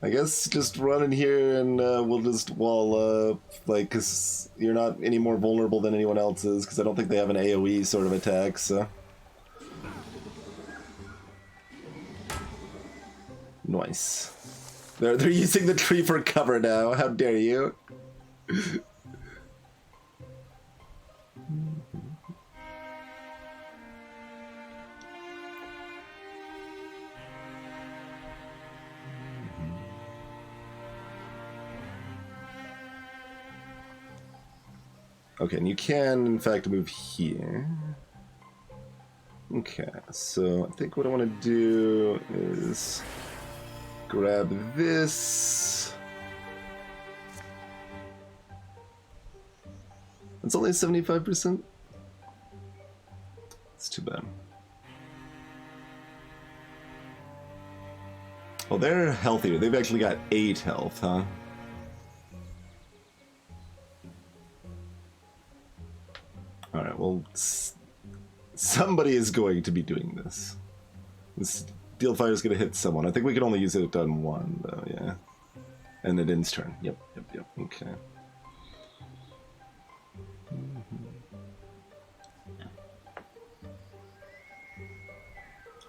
I guess just run in here and we'll just wall up, like, because you're not any more vulnerable than anyone else is, because I don't think they have an AoE sort of attack, so. Nice. They're using the tree for cover now, how dare you? Okay, and you can, in fact, move here. Okay, so I think what I want to do is grab this. It's only 75%. It's too bad. Oh, they're healthier. They've actually got 8 health, huh? Alright, well, somebody is going to be doing this. This Steel Fire is going to hit someone. I think we can only use it on one, though, yeah. And it ends turn. Yep, okay.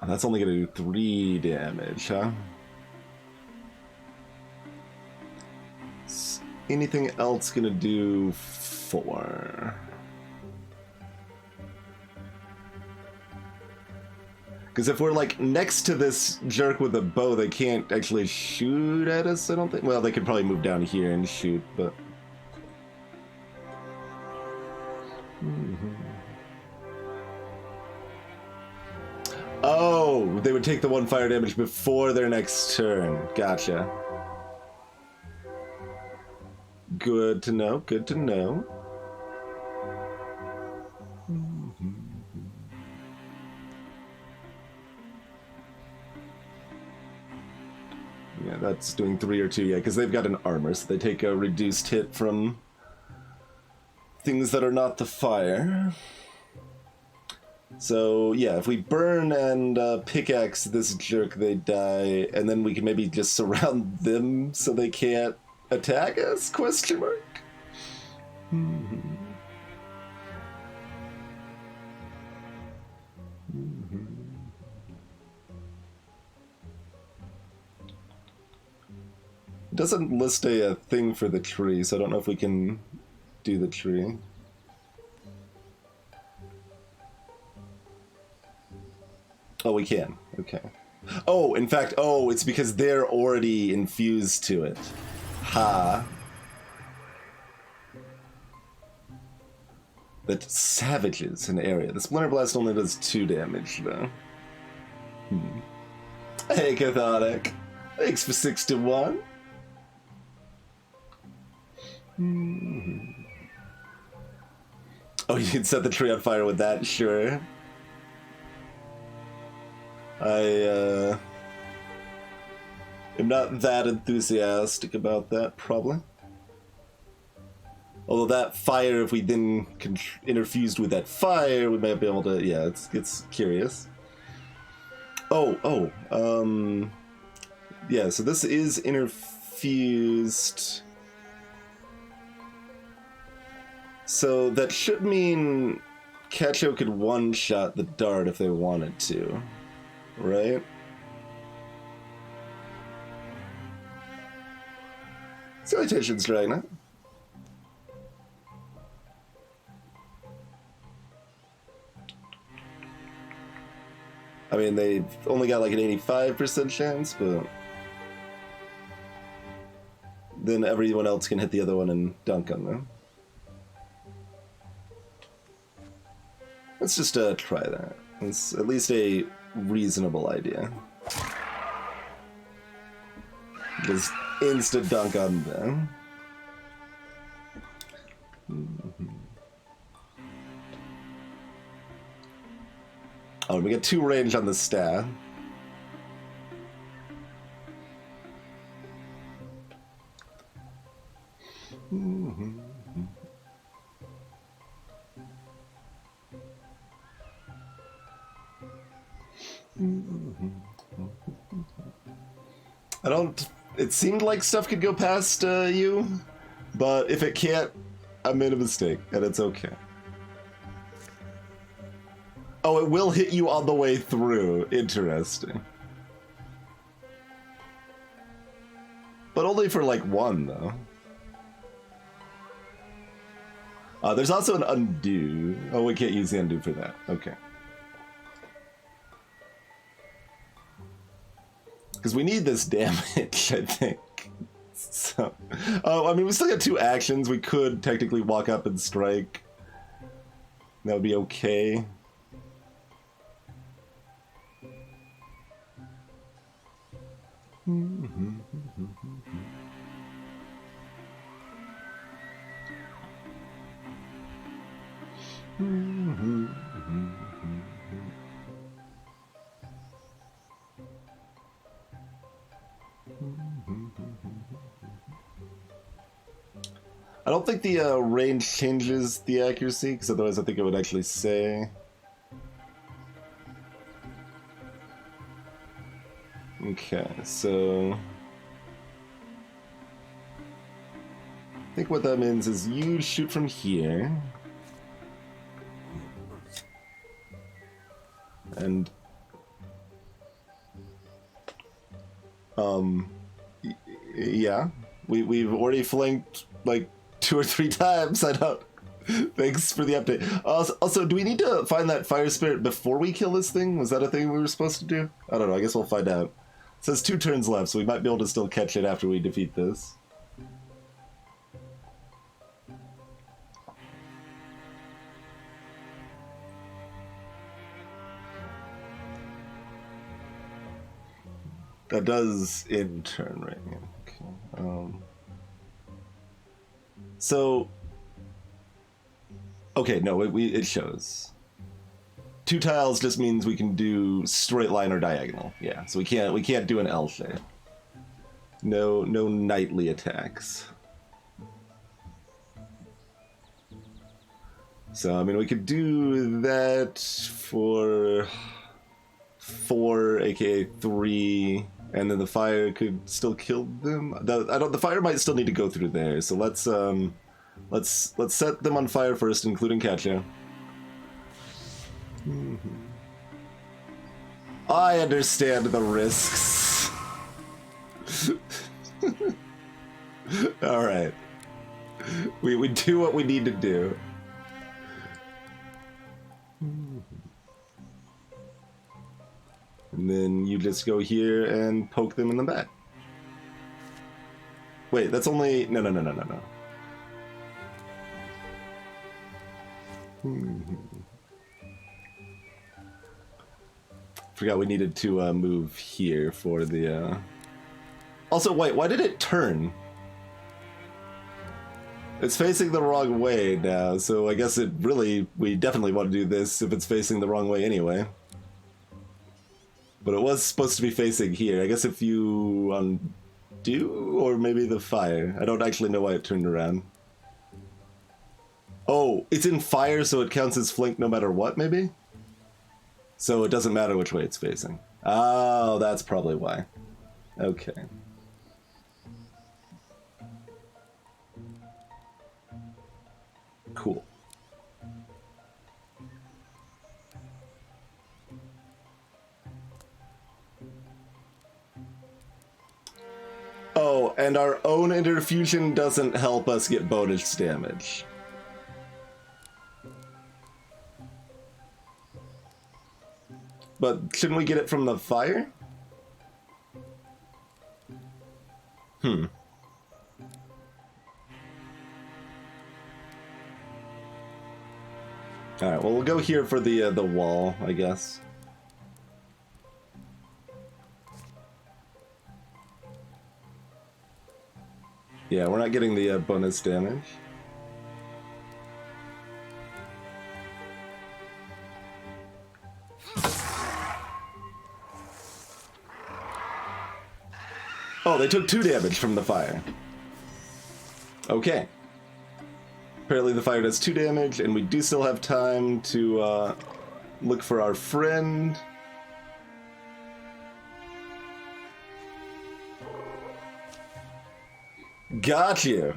Oh, that's only going to do 3 damage, huh? Is anything else going to do 4? Because if we're, like, next to this jerk with a bow, they can't actually shoot at us, I don't think. Well, they could probably move down here and shoot, but... Oh, they would take the 1 fire damage before their next turn. Gotcha. Good to know, good to know. Yeah, that's doing 3 or 2, yeah, because they've got an armor, so they take a reduced hit from things that are not the fire. So, yeah, if we burn and pickaxe this jerk, they die, and then we can maybe just surround them so they can't attack us? Question mark? It doesn't list a thing for the tree, so I don't know if we can do the tree. Oh, we can. Okay. Oh, in fact, oh, it's because they're already infused to it. Ha. That savages an area. The Splinter Blast only does 2 damage, though. Hey, Cathartic. Thanks for 6 to 1. Oh, you can set the tree on fire with that? Sure. I am not that enthusiastic about that, probably. Although that fire, if we then interfused with that fire, we might be able to, yeah, it's curious. Yeah, so this is interfused. So that should mean Cacho could one-shot the dart if they wanted to, right? Salutations, Dragna. I mean, they only got like an 85% chance, but then everyone else can hit the other one and dunk on them. Let's just try that. It's at least a reasonable idea. Just instant dunk on them. Oh, we get 2 range on the staff. I don't... It seemed like stuff could go past you, but if it can't, I made a mistake, and it's okay. Oh, it will hit you on the way through. Interesting. But only for, like, 1, though. There's also an undo. Oh, we can't use the undo for that. Okay. Because we need this damage, I think. So, I mean, we still got 2 actions. We could technically walk up and strike. That would be okay. I don't think the range changes the accuracy, because otherwise I think it would actually say. Okay, so I think what that means is you shoot from here. And yeah, we've already flanked like 2 or 3 times. I don't. Thanks for the update. Also, do we need to find that fire spirit before we kill this thing? Was that a thing we were supposed to do? I don't know. I guess we'll find out. It says 2 turns left, so we might be able to still catch it after we defeat this. That does in turn, right? Okay. So, okay, no, it shows. 2 tiles just means we can do straight line or diagonal. Yeah, so we can't do an L shape. No knightly attacks. So I mean, we could do that for 4, aka 3. And then the fire could still kill them. The fire might still need to go through there. So let's set them on fire first, including Katya. I understand the risks. All right, we do what we need to do. And then you just go here and poke them in the back. Wait, that's only... No. Forgot we needed to move here for the... Also, wait, why did it turn? It's facing the wrong way now, so I guess we definitely want to do this if it's facing the wrong way anyway. But it was supposed to be facing here. I guess if you undo, or maybe the fire. I don't actually know why it turned around. Oh, it's in fire, so it counts as flank no matter what, maybe? So it doesn't matter which way it's facing. Oh, that's probably why. Okay. Cool. Oh, and our own interfusion doesn't help us get bonus damage. But shouldn't we get it from the fire? Alright, well, we'll go here for the wall, I guess. Yeah, we're not getting the bonus damage. Oh, they took 2 damage from the fire. Okay. Apparently the fire does 2 damage, and we do still have time to look for our friend. Got you.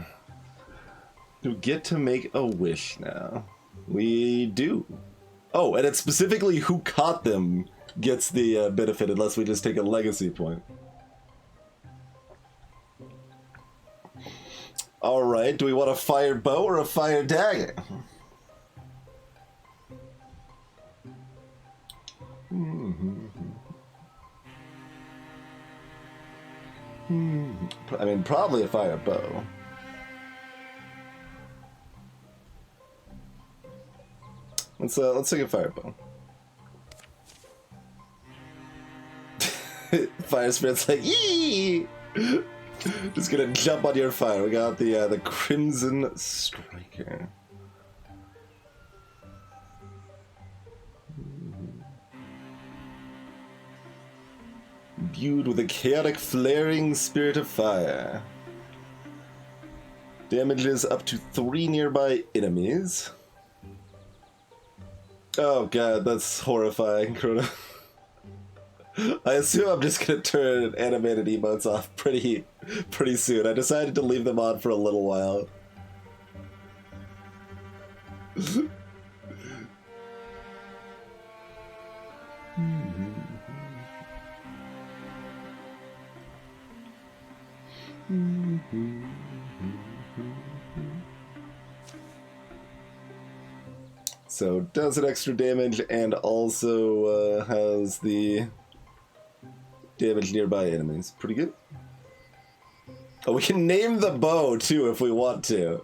You get to make a wish now. We do. Oh, and it's specifically who caught them gets the benefit unless we just take a legacy point. Alright, do we want a fire bow or a fire dagger? I mean, probably a fire bow. Let's take a fire bow. Fire spirit's like, yee! Just gonna jump on your fire. We got the Crimson Striker. Imbued with a chaotic flaring spirit of fire. Damages up to 3 nearby enemies. Oh god, that's horrifying, Chrono. I assume I'm just gonna turn animated emotes off pretty soon. I decided to leave them on for a little while. So does an extra damage and also has the damage nearby enemies. Pretty good. Oh, we can name the bow too if we want to.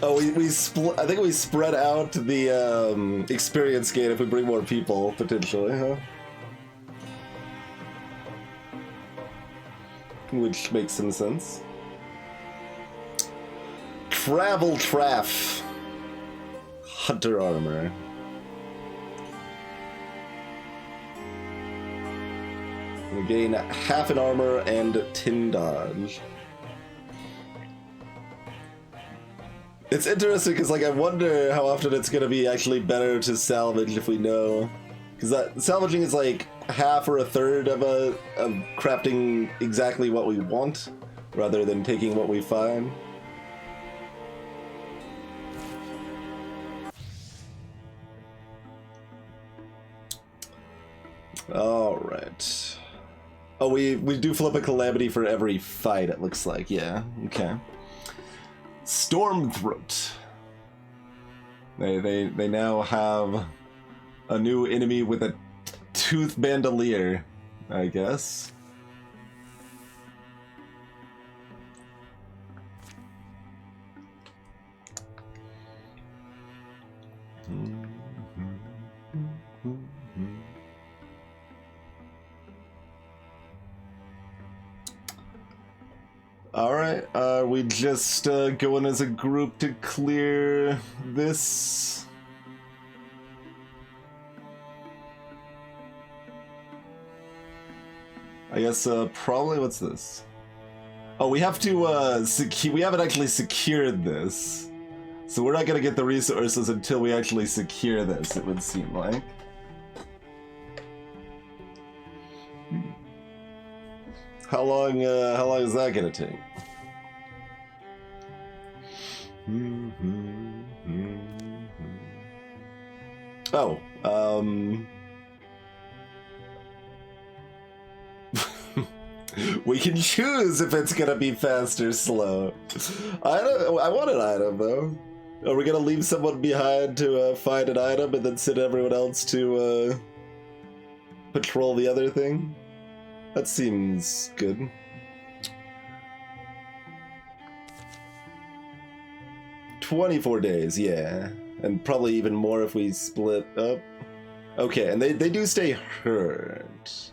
Oh, I think we spread out the experience gain if we bring more people, potentially, huh? Which makes some sense. Travel Traff. Hunter armor. We gain half an armor and 10 dodge. It's interesting because, like, I wonder how often it's going to be actually better to salvage if we know. Because that salvaging is like half or a third of crafting exactly what we want, rather than taking what we find. Alright. Oh, we do flip a calamity for every fight, it looks like. Yeah, okay. Stormthroat. They now have a new enemy with a tooth bandolier, I guess. Alright, are we just going as a group to clear this? I guess, probably, what's this? Oh, we have to, we haven't actually secured this. So we're not gonna get the resources until we actually secure this, it would seem like. How long is that gonna take? Oh, we can choose if it's gonna be fast or slow. I want an item though. Are we gonna leave someone behind to find an item and then send everyone else to patrol the other thing? That seems good. "24 days, yeah. And probably even more if we split up. Okay, and they do stay hurt.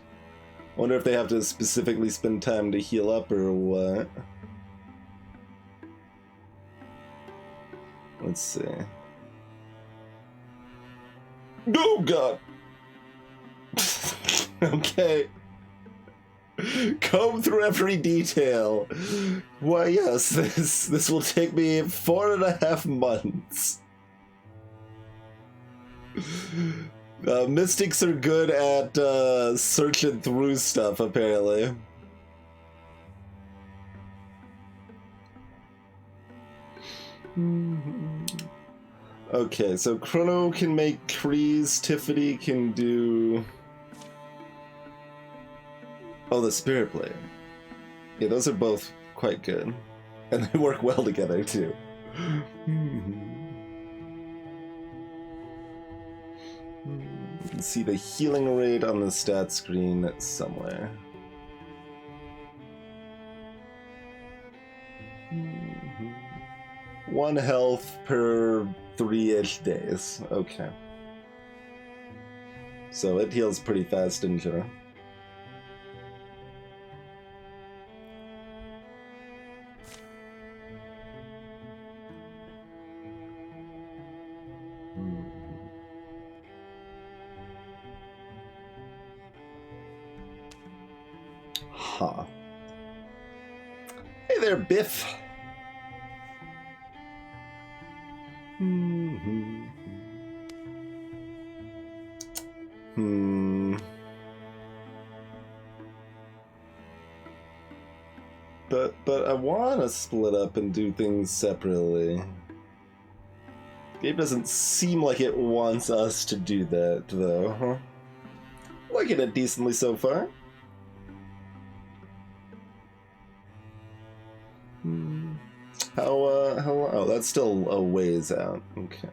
I wonder if they have to specifically spend time to heal up or what. Let's see. Oh god! Okay. Comb through every detail. Why yes, this will take me 4.5 months. Mystics are good at searching through stuff, apparently. Okay, so Chrono can make trees, Tiffany can do... Oh, the Spirit Blade. Yeah, those are both quite good. And they work well together, too. You can see the healing rate on the stat screen somewhere. One health per 3-ish days. Okay. So it heals pretty fast in general. Huh. Hey there, Biff. But I want to split up and do things separately. Game doesn't seem like it wants us to do that, though, huh? Liking it decently so far. How oh, that's still a ways out. Okay.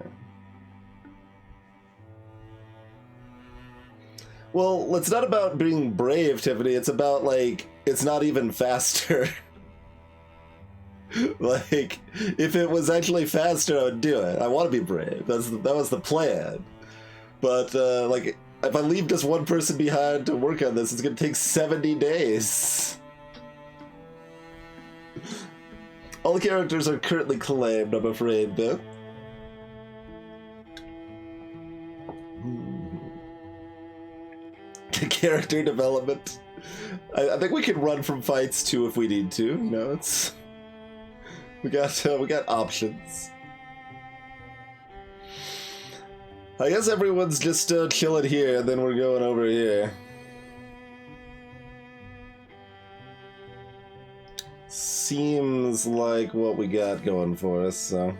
Well, it's not about being brave, Tiffany. It's about, like, it's not even faster. Like, if it was actually faster, I would do it. I want to be brave. That was the plan. But, like, if I leave just one person behind to work on this, it's going to take 70 days. All the characters are currently claimed, I'm afraid, Beth. The character development. I think we can run from fights too if we need to. You know, it's we got options. I guess everyone's just chilling here, and then we're going over here. Seems like what we got going for us, so.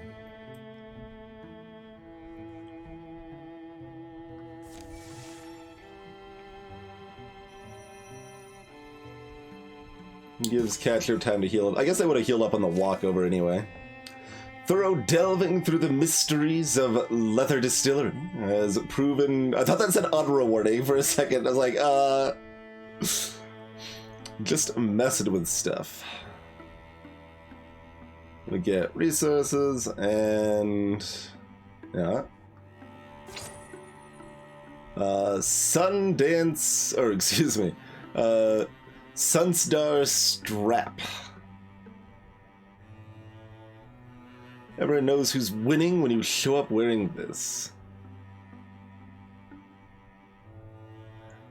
Gives Catcher time to heal up. I guess I would have healed up on the walk over anyway. Thorough delving through the mysteries of Leather Distillery has proven... I thought that said unrewarding for a second. I was like, just messing with stuff. We get resources and... yeah. Sundance... or excuse me. Sunstar Strap. Everyone knows who's winning when you show up wearing this.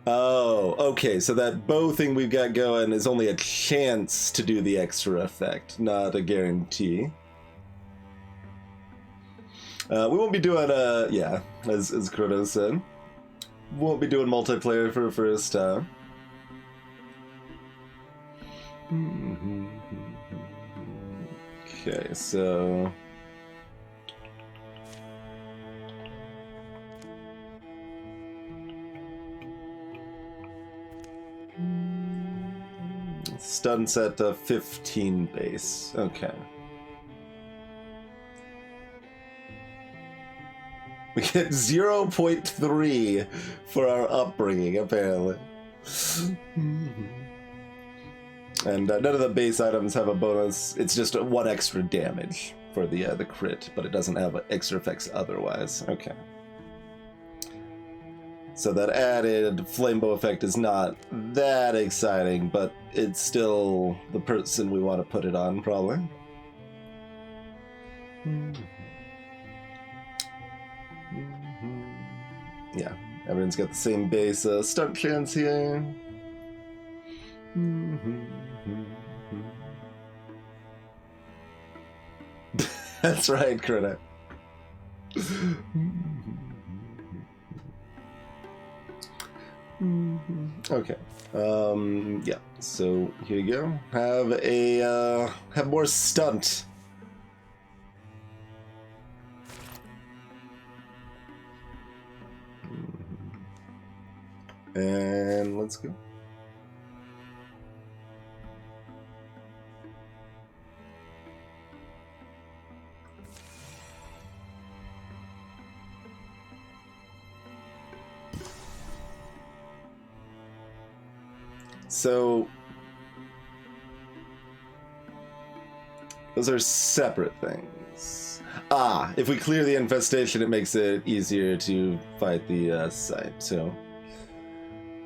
Oh, okay, so that bow thing we've got going is only a chance to do the extra effect, not a guarantee. We won't be doing, yeah, as Kronos said. Won't be doing multiplayer for the first time. Okay, so... Stunts at 15 base. Okay. We get 0.3 for our upbringing, apparently. And none of the base items have a bonus. It's just 1 extra damage for the crit, but it doesn't have extra effects otherwise. Okay. So that added flamebow effect is not that exciting, but it's still the person we want to put it on, probably. Yeah, everyone's got the same base stunt chance here. That's right, Krita. Okay. Yeah. So here you go. Have more stunt. And let's go. So those are separate things. Ah, if we clear the infestation, it makes it easier to fight the site. So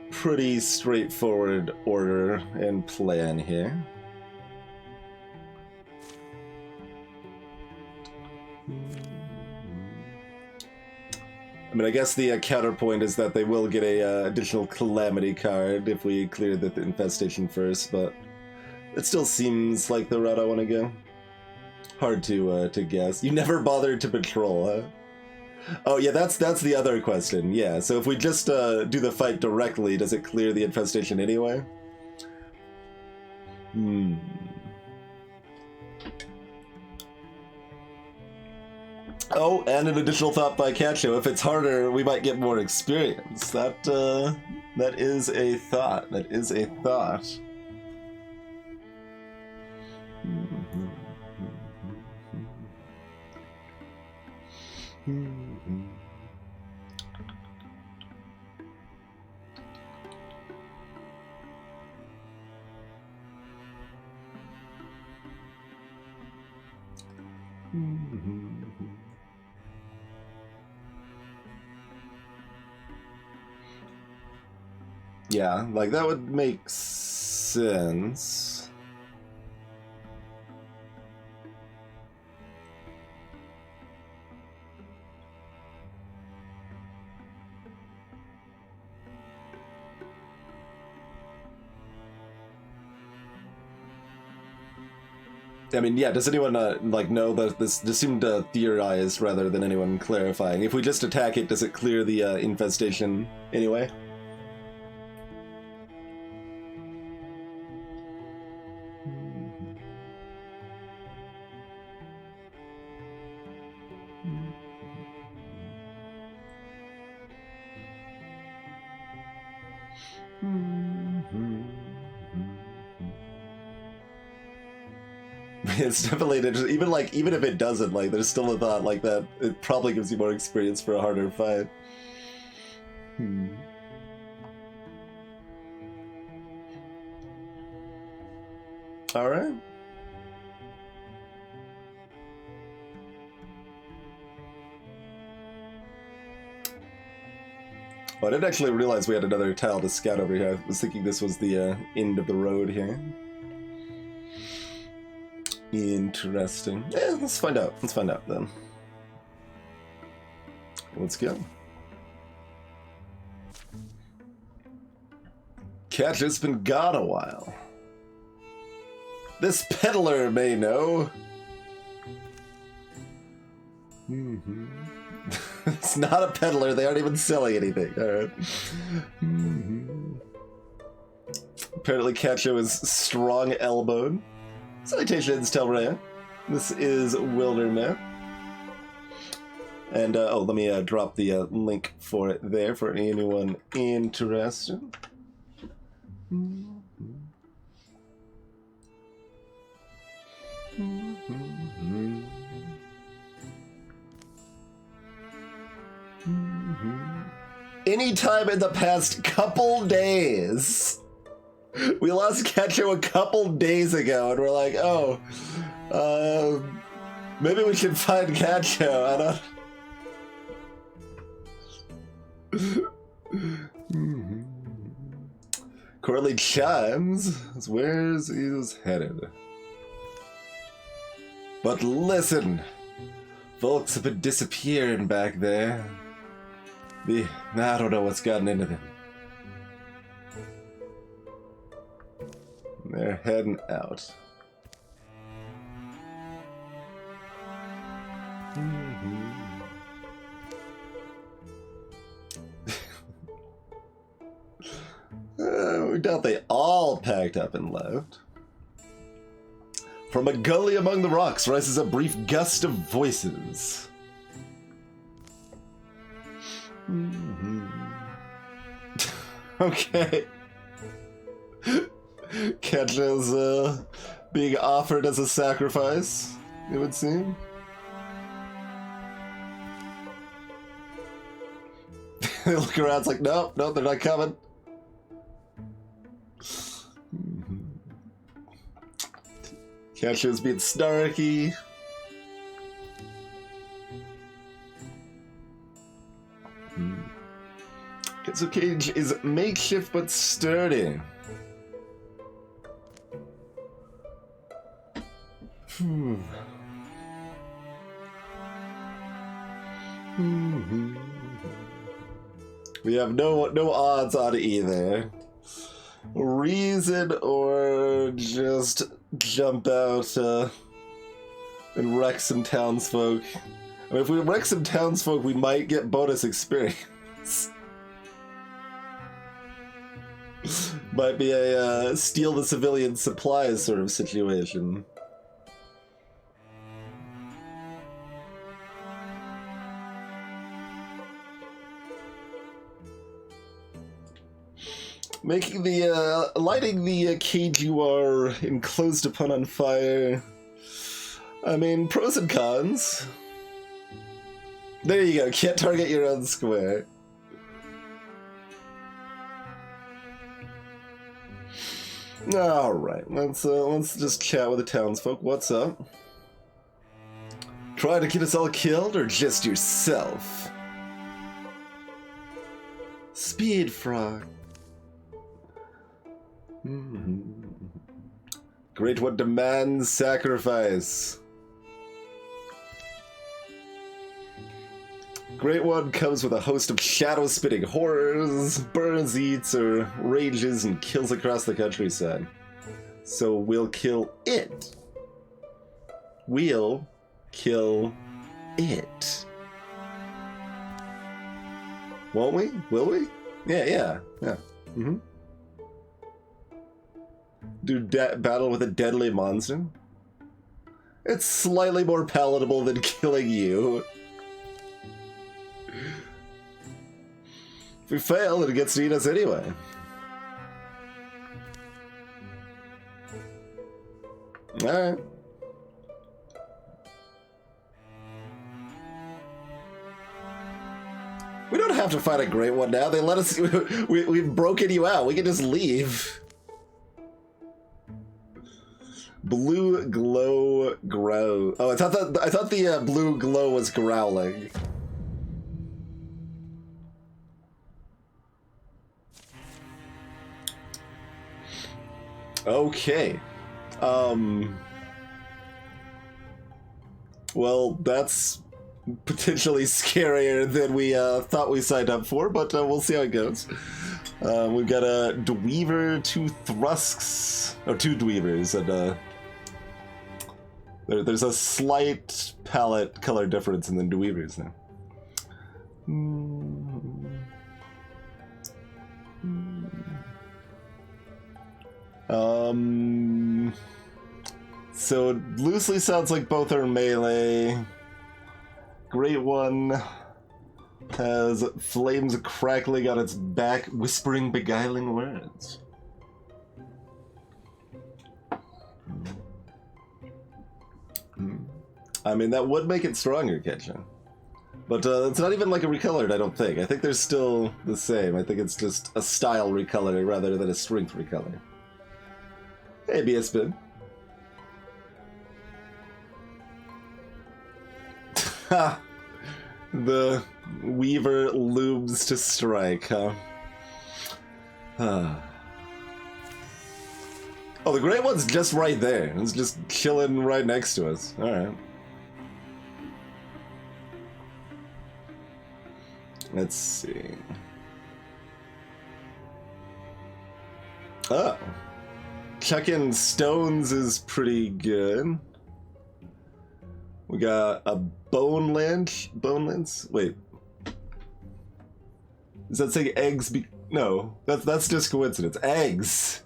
pretty straightforward order and plan here. I mean, I guess the counterpoint is that they will get a additional calamity card if we clear the infestation first, but it still seems like the route I want to go. Hard to guess. You never bothered to patrol, huh? Oh yeah, that's the other question. Yeah, so if we just do the fight directly, does it clear the infestation anyway? Oh, and an additional thought by Cacho. If it's harder, we might get more experience. That is a thought. That is a thought. Yeah, like that would make sense. I mean, yeah, does anyone like know that this just seemed to theorize rather than anyone clarifying? If we just attack it, does it clear the infestation anyway? It's definitely even if it doesn't, like, there's still a thought like that. It probably gives you more experience for a harder fight. All right. Oh, I didn't actually realize we had another tile to scout over here. I was thinking this was the end of the road here. Interesting. Yeah, let's find out. Let's find out then. Let's go. Catch has been gone a while. This peddler may know. It's not a peddler. They aren't even selling anything. All right. Apparently, Cacho is strong-elbowed. Salutations, Telrea. This is Wildermyth. And, oh, let me drop the link for it there for anyone interested. Anytime in the past couple days. We lost Ketcho a couple days ago, and we're like, oh, maybe we should find Ketcho. I don't... Corley chimes. Where's he headed? But listen, folks have been disappearing back there. I don't know what's gotten into them. They're heading out. We doubt they all packed up and left. From a gully among the rocks rises a brief gust of voices. Okay. Ketcha's being offered as a sacrifice, it would seem. They look around, it's like, no, they're not coming. Ketcha's being snarky. Ketsu cage is makeshift but sturdy. We have no odds on either. Reason or just jump out and wreck some townsfolk. I mean, if we wreck some townsfolk, we might get bonus experience. Might be a steal the civilian supplies sort of situation. Making the, lighting the cage you are enclosed upon on fire. I mean, pros and cons. There you go, can't target your own square. Alright, let's just chat with the townsfolk. What's up? Try to get us all killed, or just yourself? Speed frog. Great One demands sacrifice. Great One comes with a host of shadow-spitting horrors, burns, eats, or rages and kills across the countryside. So we'll kill it. We'll kill it. Won't we? Will we? Yeah. Do battle with a deadly monster? It's slightly more palatable than killing you. If we fail, it gets to eat us anyway. Alright. We don't have to fight a Great One now. They let us... We've broken you out. We can just leave. Blue glow grow. Oh, I thought the blue glow was growling. Okay. Well, that's potentially scarier than we thought we signed up for, but we'll see how it goes. We've got a Dweaver, 2 Thrusks, or 2 Dweavers, and there's a slight palette color difference in the Dweavers now. So it loosely sounds like both are melee. Great One has flames crackling on its back, whispering beguiling words. I mean, that would make it stronger, Ketcha. But it's not even like a recolored, I don't think. I think they're still the same. I think it's just a style recoloring rather than a strength recolor. Hey, BSPin. Ha! The Weaver looms to strike, huh? Oh, the Great One's just right there. It's just chilling right next to us. Alright. Let's see. Oh. Chucking stones is pretty good. We got a Bonelands? Wait. Is that saying eggs no, that's just coincidence. Eggs!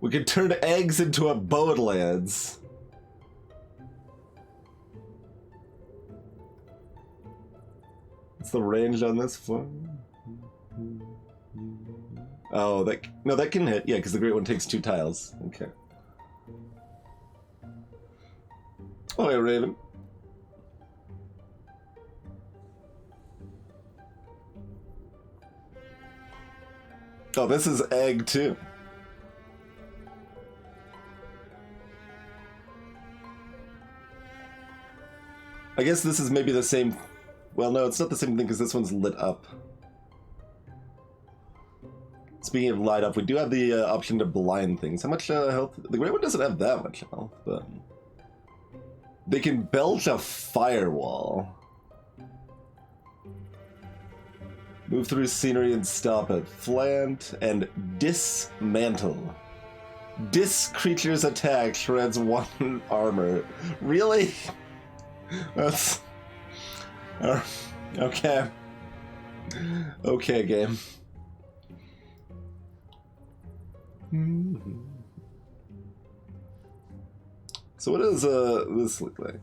We can turn eggs into a Bonelands. What's the range on this one? Oh, that can hit. Yeah, because the Great One takes 2 tiles. Okay. Oh, hey, Raven. Oh, this is egg too. I guess this is maybe the same. Well, no, it's not the same thing because this one's lit up. Speaking of light up, we do have the option to blind things. How much health? The Great One doesn't have that much health, but they can belch a firewall. Move through scenery and stop it. Flant and dismantle. Dis creature's attack shreds 1 armor. Really? That's... okay. Okay, game. So what does this look like?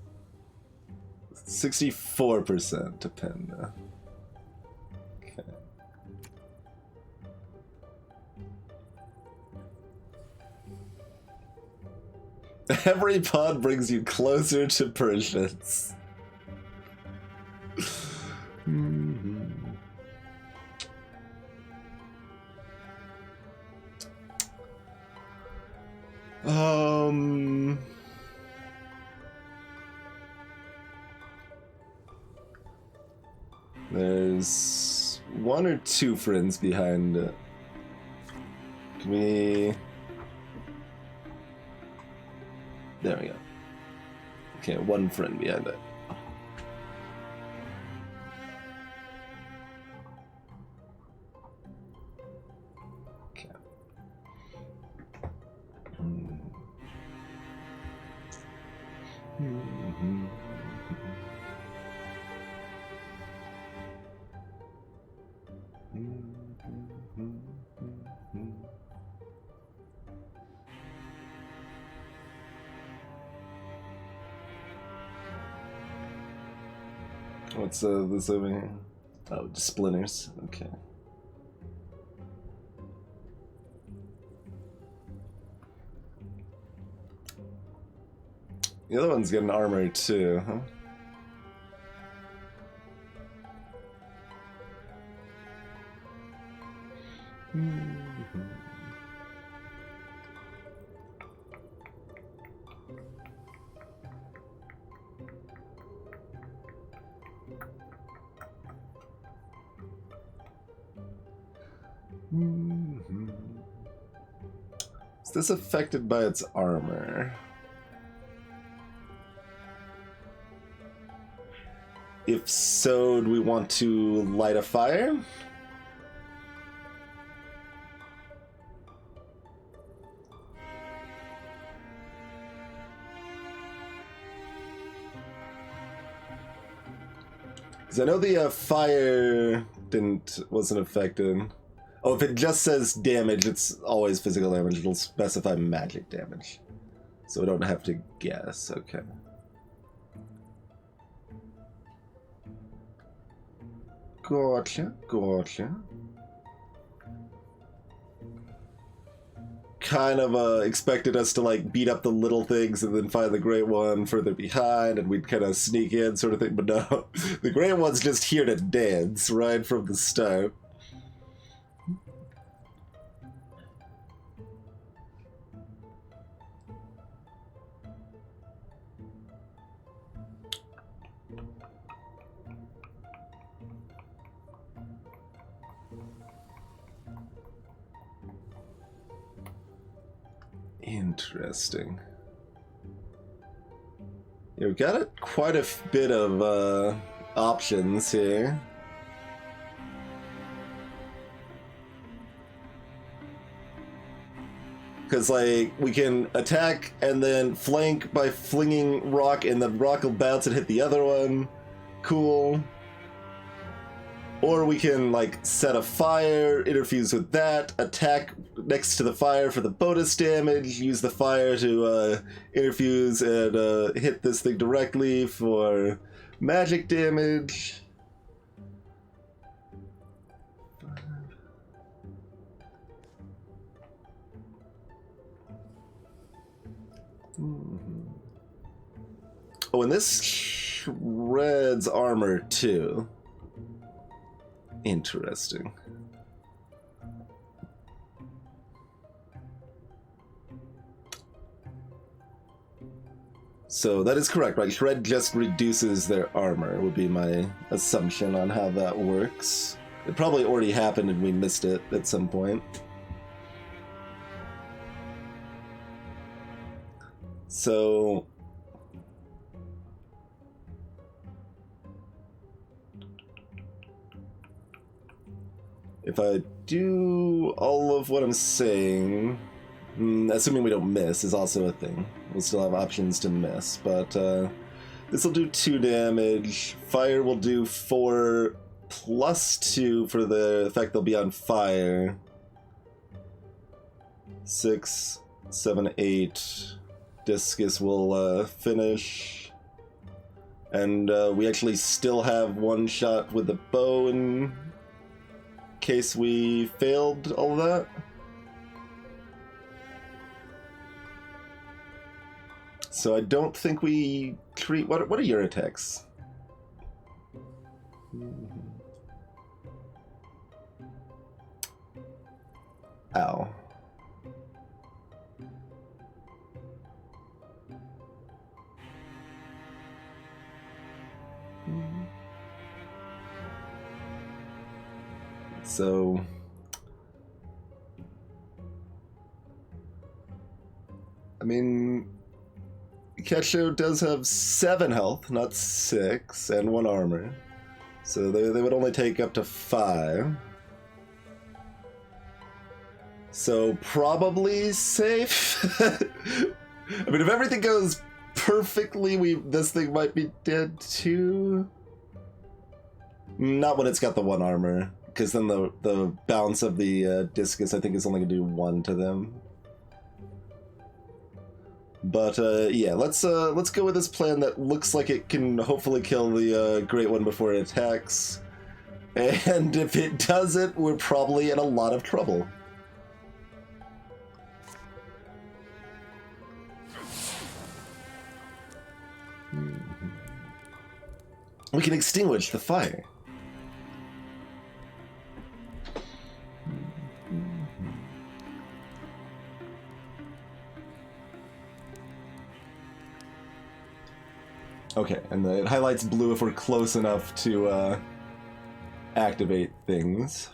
64% to pen. Okay. Every pod brings you closer to Persians. There's 1 or 2 friends behind it. Can we... There we go. Okay, 1 friend behind it. Okay. What's this over here? Oh, just splinters. Okay. The other one's getting armor too, huh? Is this affected by its armor? If so, do we want to light a fire? Because I know the fire wasn't affected. Oh, if it just says damage, it's always physical damage. It'll specify magic damage. So we don't have to guess. Okay. Gotcha, gotcha. kind of expected us to like beat up the little things and then find the great one further behind, and we'd kind of sneak in sort of thing, but no. The great one's just here to dance right from the start. Interesting. Yeah, we've got quite a bit of options here. Because, like, we can attack and then flank by flinging rock, and the rock will bounce and hit the other one. Cool. Or we can, like, set a fire, interfuse with that, attack next to the fire for the bonus damage, use the fire to interfuse and hit this thing directly for magic damage. Oh, and this shreds armor, too. Interesting. So that is correct, right? Shred just reduces their armor, would be my assumption on how that works. It probably already happened and we missed it at some point. So... if I do all of what I'm saying, assuming we don't miss is also a thing. We'll still have options to miss, but this will do 2 damage. Fire will do 4 plus 2 for the effect they'll be on fire. 6, 7, 8. Discus will finish. And we actually still have 1 shot with the bow in case we failed all of that. So I don't think we treat... What are your attacks? Ow. So... I mean... Kesho does have 7 health, not 6, and 1 armor. So they would only take up to 5. So probably safe. I mean, if everything goes perfectly, this thing might be dead too. Not when it's got the 1 armor, because then the bounce of the discus I think is only gonna do 1 to them. But yeah, let's go with this plan that looks like it can hopefully kill the Great One before it attacks. And if it doesn't, we're probably in a lot of trouble. We can extinguish the fire. Okay, and it highlights blue if we're close enough to activate things.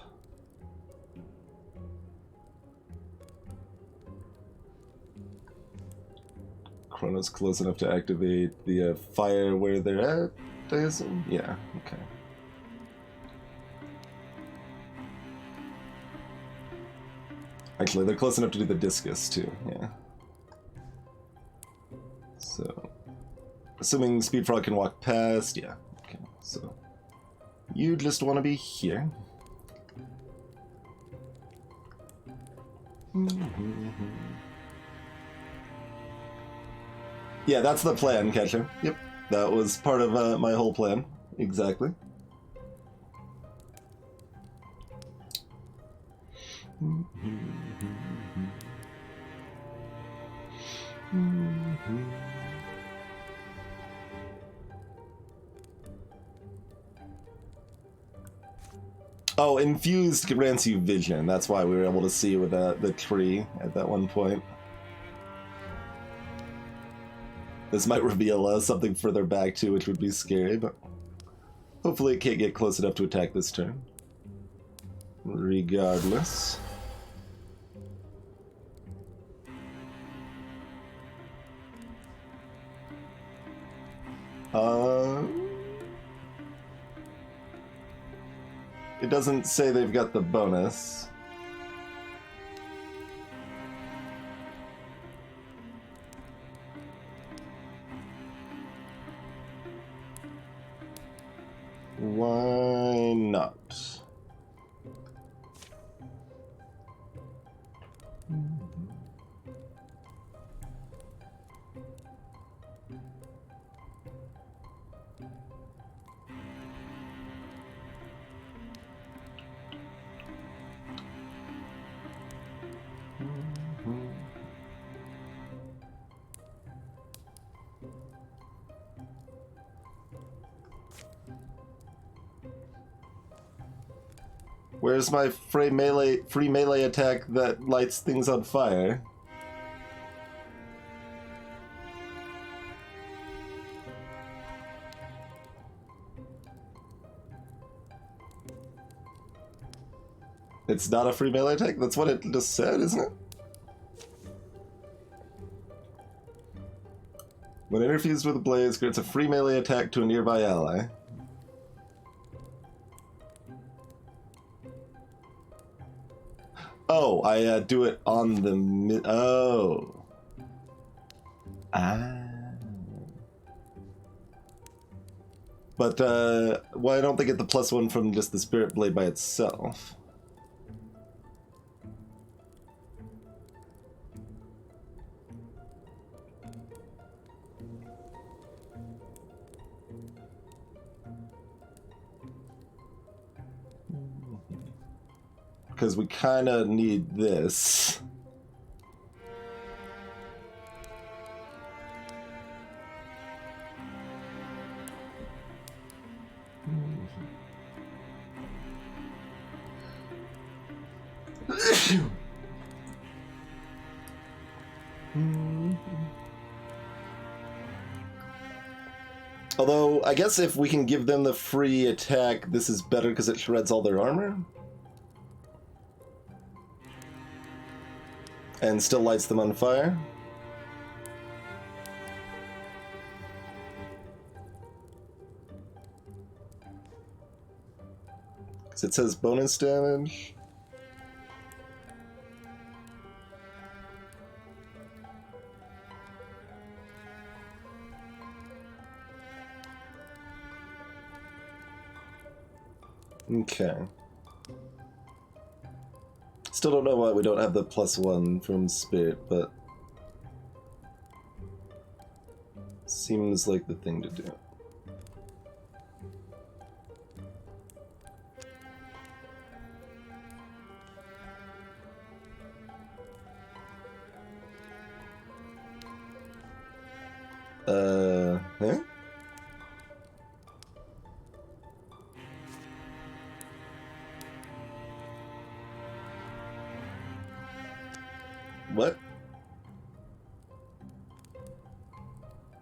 Chrono's close enough to activate the fire where they're at, I assume? Yeah, okay. Actually, they're close enough to do the discus too, yeah. So... assuming Speedfrog can walk past, yeah. Okay, so you just want to be here. Yeah, that's the plan, Kesha. Yep, that was part of my whole plan. Exactly. Oh, infused grants you vision. That's why we were able to see with the tree at that one point. This might reveal something further back too, which would be scary, but hopefully it can't get close enough to attack this turn. Regardless. It doesn't say they've got the bonus. Why not? Where's my free melee attack that lights things on fire? It's not a free melee attack? That's what it just said, isn't it? When interfused with a blaze, grants a free melee attack to a nearby ally. Oh, I do it on the oh. Ah. But well, I don't think get the +1 from just the Spirit Blade by itself. Because we kind of need this. Although, I guess if we can give them the free attack, this is better because it shreds all their armor. And still lights them on fire. Because it says bonus damage. Okay. Still don't know why we don't have the +1 from Spirit, but seems like the thing to do. Huh? What?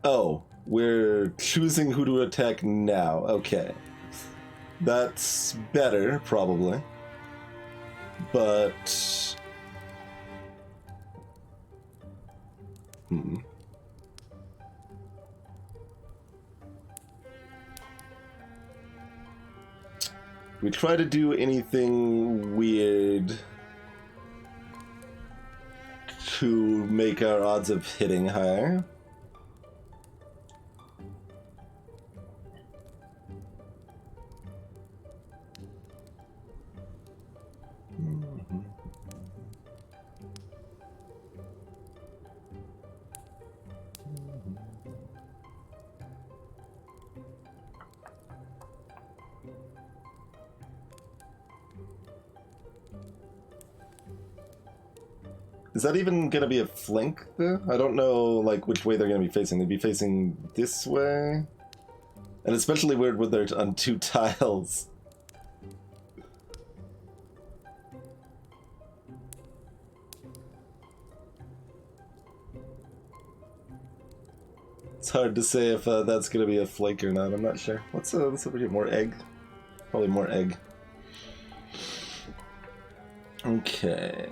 Oh, we're choosing who to attack now. Okay. That's better, probably. But... We try to do anything weird to make our odds of hitting higher. Is that even gonna be a flank, though? I don't know, like, which way they're gonna be facing. They'd be facing this way? And especially weird when they're on 2 tiles. It's hard to say if that's gonna be a flank or not. I'm not sure. What's over here? More egg? Probably more egg. Okay.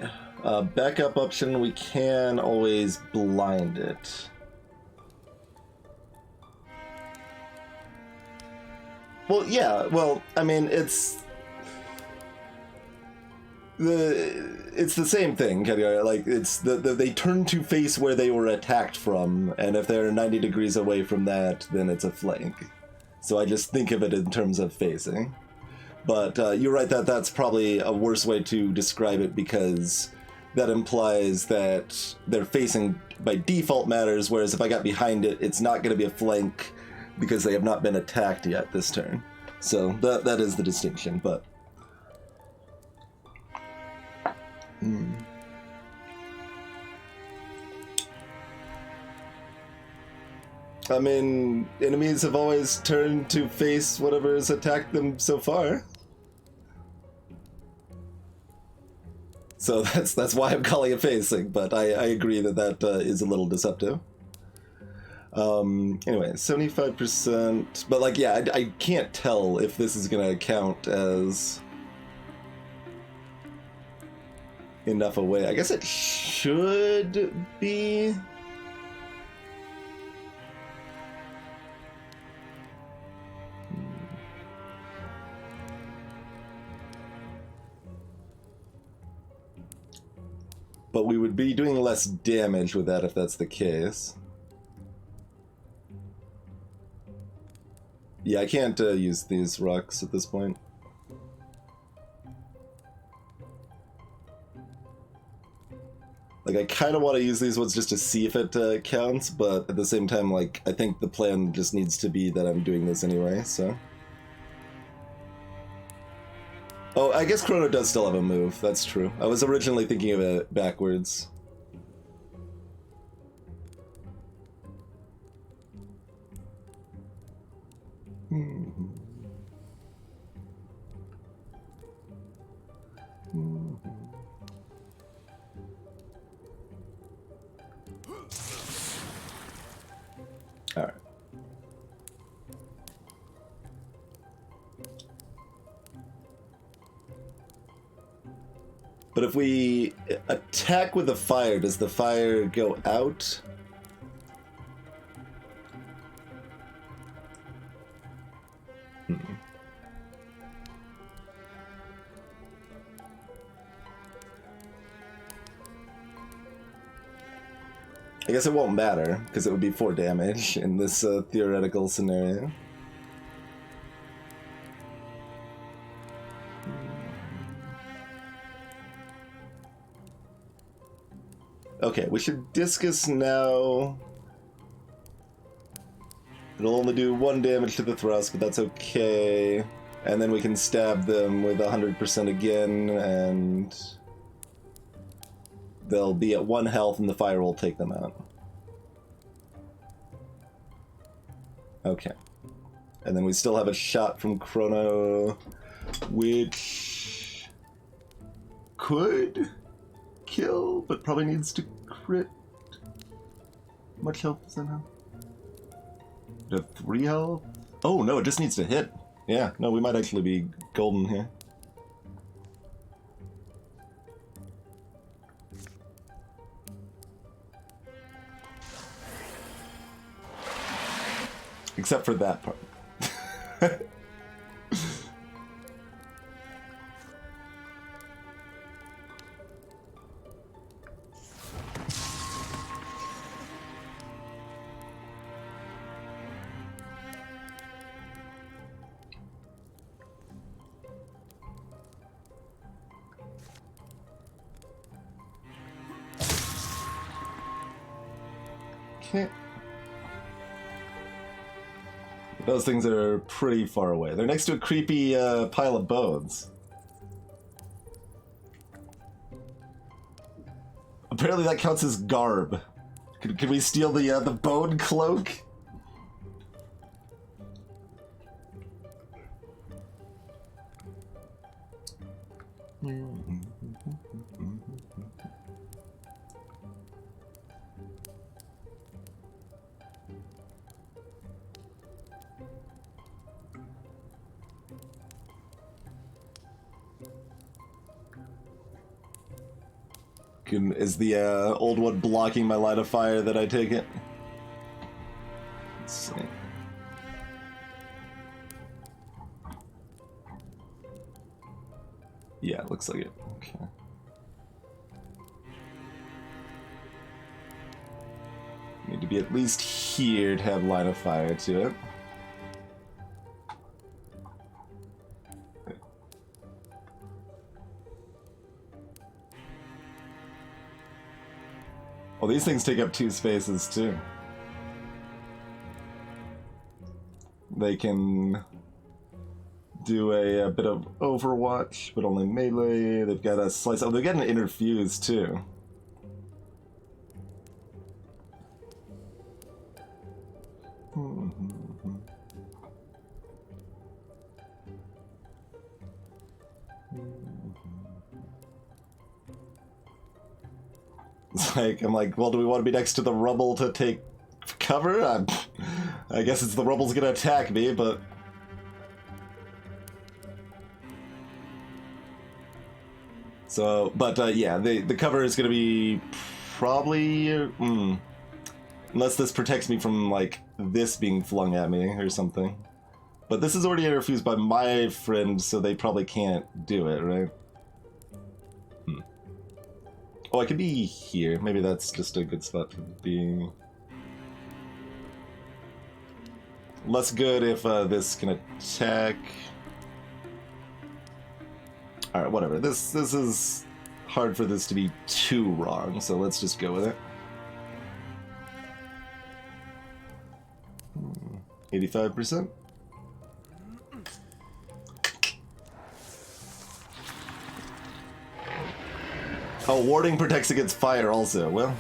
Backup option, we can always blind it. Well, yeah, well, I mean, it's the same thing, like, it's they turn to face where they were attacked from, and if they're 90 degrees away from that, then it's a flank. So I just think of it in terms of facing. But you're right that that's probably a worse way to describe it, because that implies that they're facing by default matters, whereas if I got behind it, it's not going to be a flank because they have not been attacked yet this turn. So that is the distinction, but... I mean, enemies have always turned to face whatever has attacked them so far. So that's why I'm calling it facing, but I agree that is a little deceptive. Anyway, 75%, but like, yeah, I can't tell if this is gonna count as enough away. I guess it should be. But we would be doing less damage with that if that's the case. Yeah, I can't use these rocks at this point. Like, I kind of want to use these ones just to see if it counts, but at the same time, like, I think the plan just needs to be that I'm doing this anyway, so... Oh, I guess Chrono does still have a move, that's true. I was originally thinking of it backwards. Alright. But if we attack with the fire, does the fire go out? I guess it won't matter, because it would be 4 damage in this theoretical scenario. Okay, we should discus now. It'll only do 1 damage to the thrust, but that's okay. And then we can stab them with 100% again, and they'll be at 1 health and the fire will take them out. Okay. And then we still have a shot from Chrono, which could kill, but probably needs to crit. How much health does that have? Does it have 3 health? Oh no, it just needs to hit. Yeah, no, we might actually be golden here. Except for that part. Okay. Those things are pretty far away. They're next to a creepy pile of bones. Apparently that counts as garb. Can we steal the bone cloak? Is the old one blocking my line of fire that I take it? Let's see. Yeah, it looks like it. Okay. Need to be at least here to have line of fire to it. Well, these things take up 2 spaces too. They can do a bit of Overwatch, but only melee. They've got a slice. Oh, they've got an interfuse too. It's like, I'm like, well, do we want to be next to the rubble to take cover? I guess it's the rubble's gonna attack me, but... So, but yeah, the cover is gonna be probably... Unless this protects me from, like, this being flung at me or something. But this is already interfused by my friend, so they probably can't do it, right? Oh, I could be here. Maybe that's just a good spot to be. Less good if this can attack. Alright, whatever. This is hard for this to be too wrong, so let's just go with it. 85%. Oh, warding protects against fire also. Well.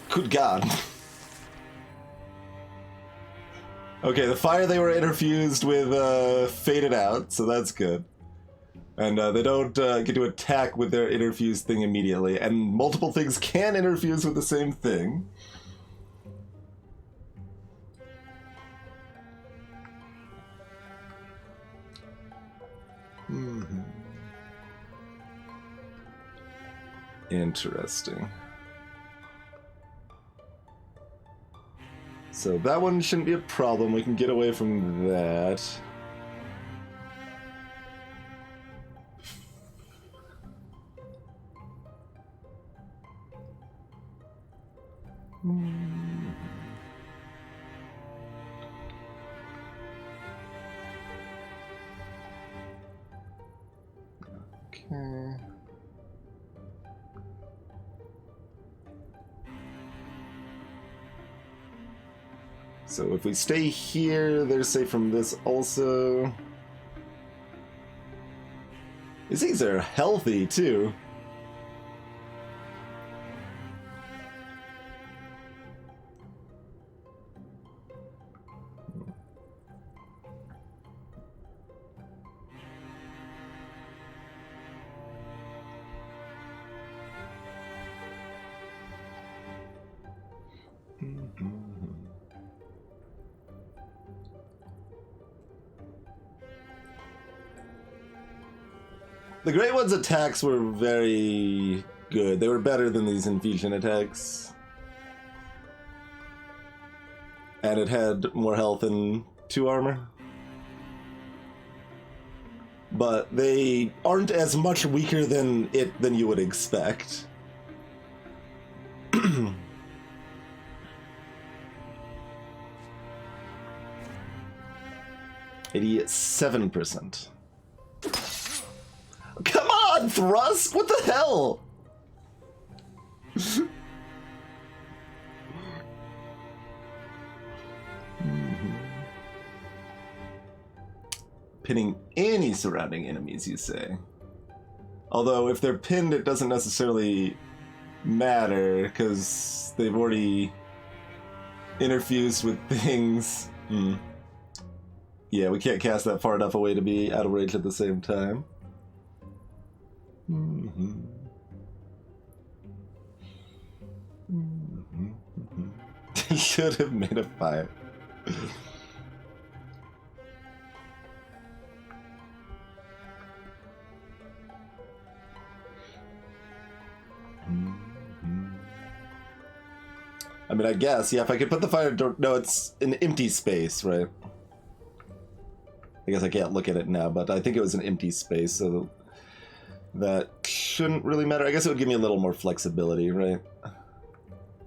Good God. Okay, the fire they were interfused with faded out, so that's good. And they don't get to attack with their interfused thing immediately. And multiple things can interfuse with the same thing. Interesting. So that one shouldn't be a problem. We can get away from that. Okay. So if we stay here, they're safe from this also. These things are healthy too. The Great One's attacks were very good. They were better than these infusion attacks. And it had more health and 2 armor. But they aren't as much weaker than you would expect. 87%. Come on, Thrust! What the hell? Pinning any surrounding enemies, you say? Although, if they're pinned, it doesn't necessarily matter, because they've already interfused with things. Yeah, we can't cast that far enough away to be out of range at the same time. He should have made a fire. I mean, I guess, yeah, if I could put the fire door... No, it's an empty space, right? I guess I can't look at it now, but I think it was an empty space, so that shouldn't really matter. I guess it would give me a little more flexibility, right?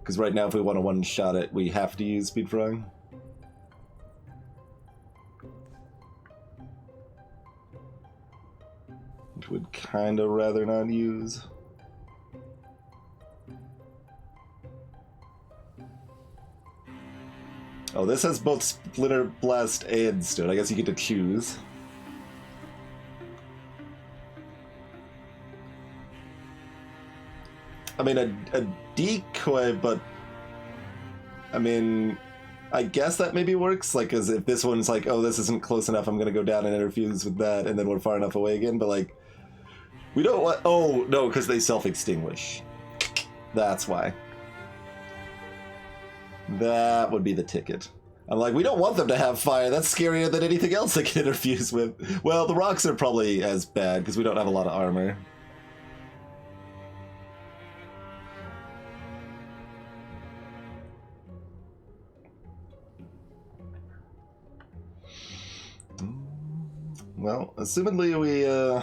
Because right now, if we want to one-shot it, we have to use speed frying. Which would kind of rather not use. Oh, this has both Splinter Blast and Stone. I guess you get to choose. I mean, a decoy, but... I mean, I guess that maybe works. Like, as if this one's like, oh, this isn't close enough, I'm gonna go down and interfuse with that, and then we're far enough away again. But, like, we don't want... Oh, no, because they self-extinguish. That's why. That would be the ticket. I'm like, we don't want them to have fire. That's scarier than anything else I can interfuse with. Well, the rocks are probably as bad because we don't have a lot of armor. Well, assumedly we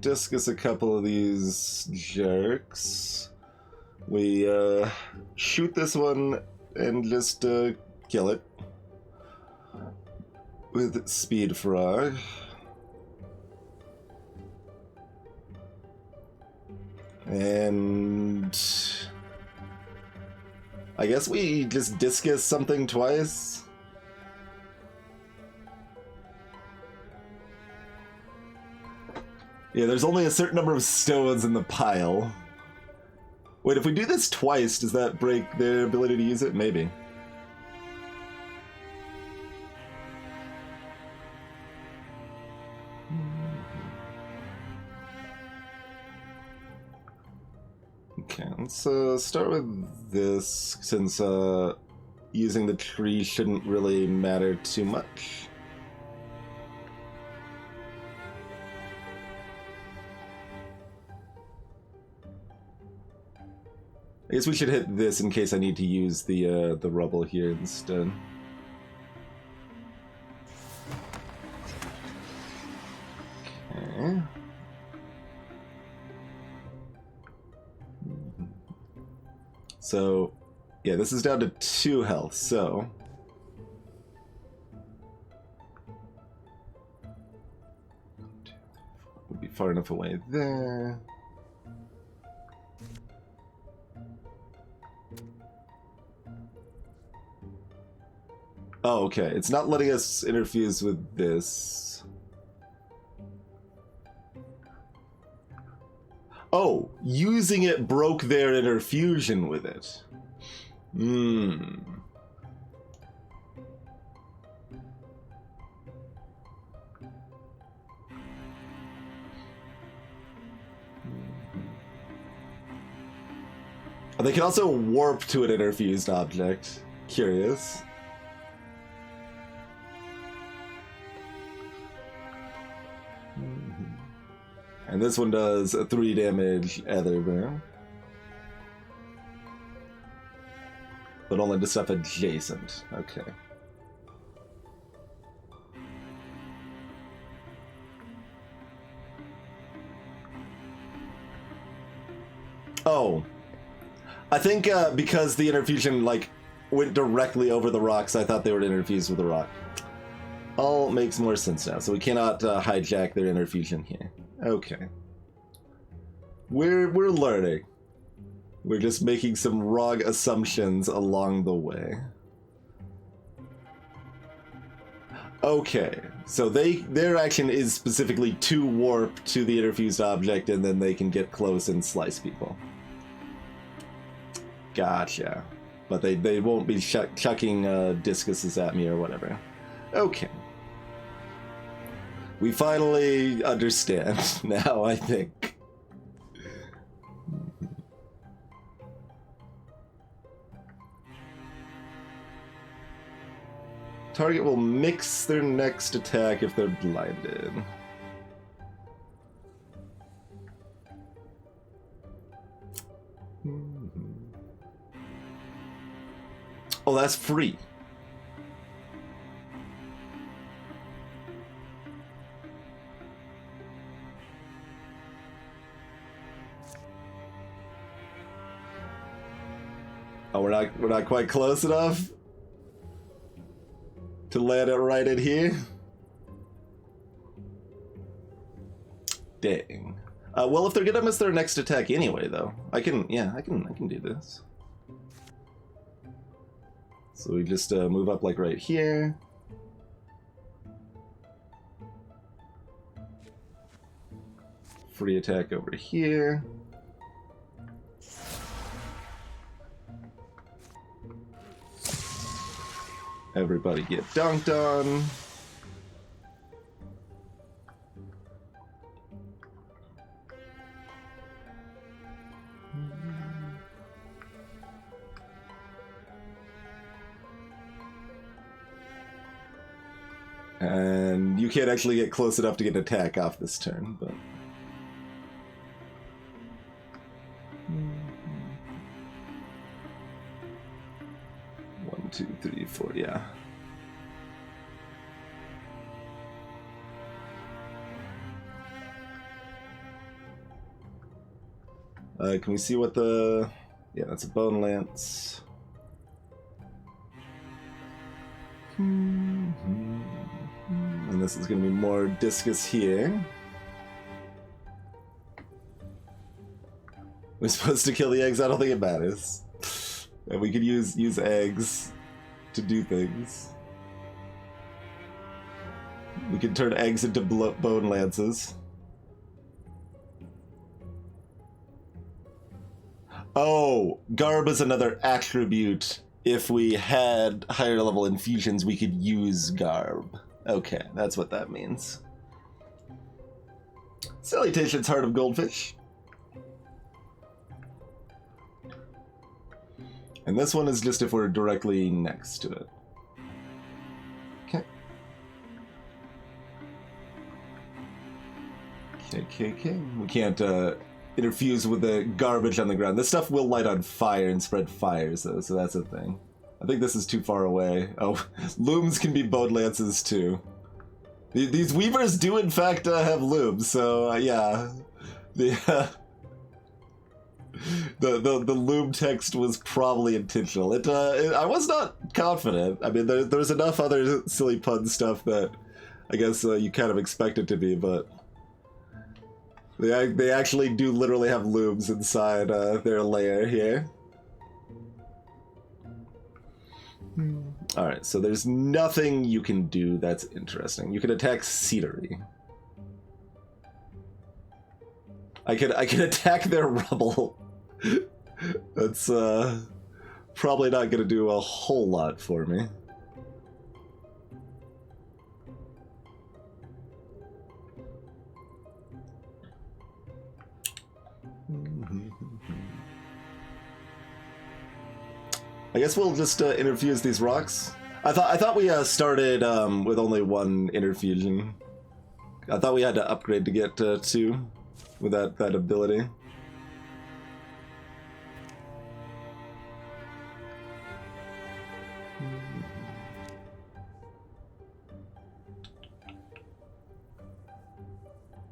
discus a couple of these jerks. We shoot this one and just kill it with Speed Frog. And I guess we just discus something twice. Yeah, there's only a certain number of stones in the pile. Wait, if we do this twice, does that break their ability to use it? Maybe. Okay, let's start with this, since using the tree shouldn't really matter too much. I guess we should hit this in case I need to use the rubble here instead. Okay. So, yeah, this is down to 2 health, so... We'll be far enough away there. Oh, okay. It's not letting us interfuse with this. Oh, using it broke their interfusion with it. Hmm. They can also warp to an interfused object. Curious. And this one does 3 damage either way. But only to stuff adjacent. Okay. Oh. I think because the interfusion, like, went directly over the rocks, I thought they were interfused with the rock. All makes more sense now. So we cannot hijack their interfusion here. Okay. We're learning. We're just making some wrong assumptions along the way. Okay, so their action is specifically to warp to the interfused object, and then they can get close and slice people. Gotcha. But they won't be chucking discuses at me or whatever. Okay. We finally understand now, I think. Target will mix their next attack if they're blinded. Oh, that's free. Oh, we're not quite close enough to land it right in here. Dang. Well, if they're gonna miss their next attack anyway, though, I can do this. So we just move up like right here. Free attack over here. Everybody get dunked on. And you can't actually get close enough to get an attack off this turn, but... 1, 2, 3, 4, yeah. Can we see what the... Yeah, that's a bone lance. And this is going to be more discus here. We're supposed to kill the eggs? I don't think it matters. And we could use eggs to do things. We can turn eggs into bone lances. Oh, Garb is another attribute. If we had higher level infusions, we could use Garb. Okay, that's what that means. Salutations, Heart of Goldfish. And this one is just if we're directly next to it. Okay. Okay. We can't interfuse with the garbage on the ground. This stuff will light on fire and spread fires, though, so that's a thing. I think this is too far away. Oh, looms can be bone lances, too. These weavers do, in fact, have looms, so, yeah. The loom text was probably intentional. I was not confident. I mean, there's enough other silly pun stuff that I guess you kind of expect it to be, but they actually do literally have looms inside their lair here. Alright, so there's nothing you can do that's interesting. You can attack Cedary. I can attack their rubble. That's probably not gonna do a whole lot for me. I guess we'll just interfuse these rocks. I thought we started with only one interfusion. I thought we had to upgrade to get 2 with that ability.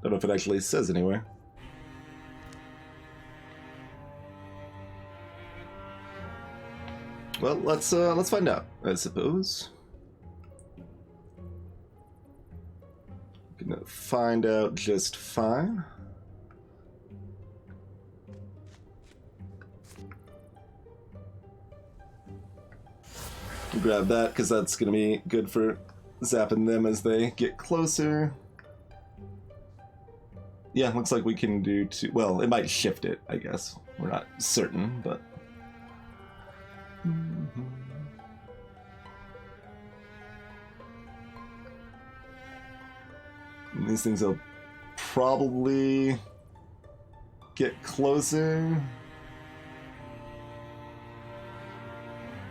Don't know if it actually says anywhere. Well, let's find out, I suppose. Gonna find out just fine. Grab that, because that's gonna be good for zapping them as they get closer. Yeah, looks like we can do 2. Well, it might shift it, I guess. We're not certain, but... These things will probably get closer.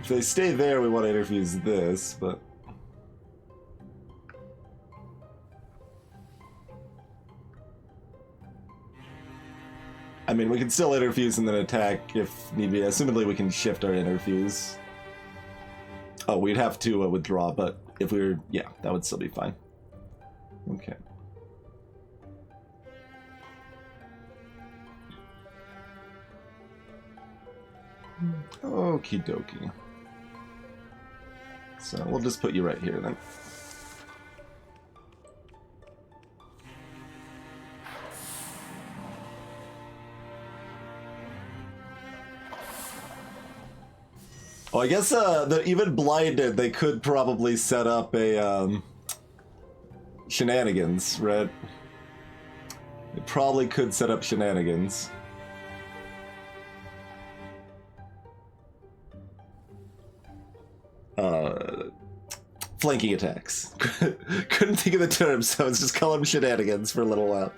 If they stay there, we want to interfuse this, but... I mean, we can still interfuse and then attack if need be. Assumedly, we can shift our interfuse. Oh, we'd have to withdraw, but if we were... Yeah, that would still be fine. Okay. Okie dokie. So we'll just put you right here then. Oh, I guess even blinded, they could probably set up a shenanigans, right? They probably could set up shenanigans. Flanking attacks. Couldn't think of the term, so let's just call them shenanigans for a little while.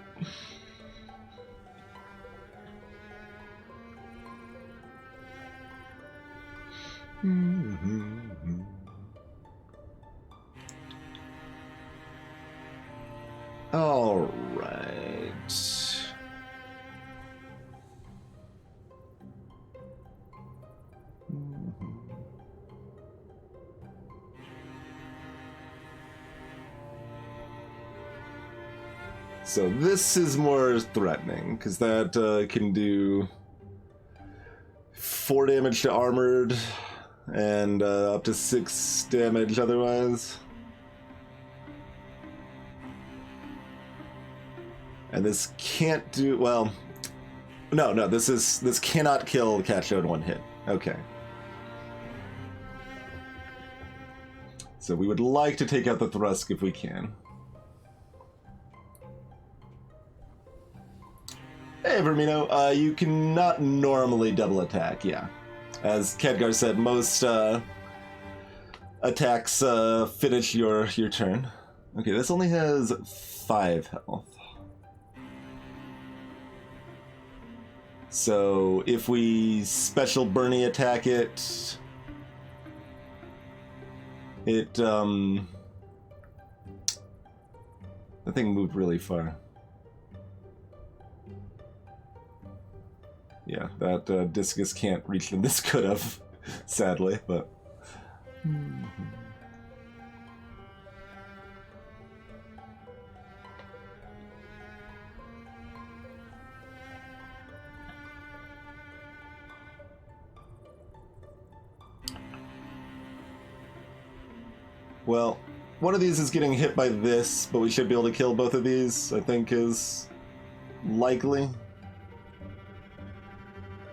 All right. So this is more threatening, because that can do 4 damage to armored, and up to 6 damage otherwise. And this can't do, well, no, this cannot kill the cat show in 1 hit. Okay. So we would like to take out the Thrusk if we can. Hey, Vermino, you cannot normally double attack, yeah. As Khadgar said, most attacks finish your turn. Okay, this only has 5 health. So if we special Bernie attack it, the thing moved really far. Yeah, that discus can't reach them. This could have, sadly, but... Well, one of these is getting hit by this, but we should be able to kill both of these, I think is likely.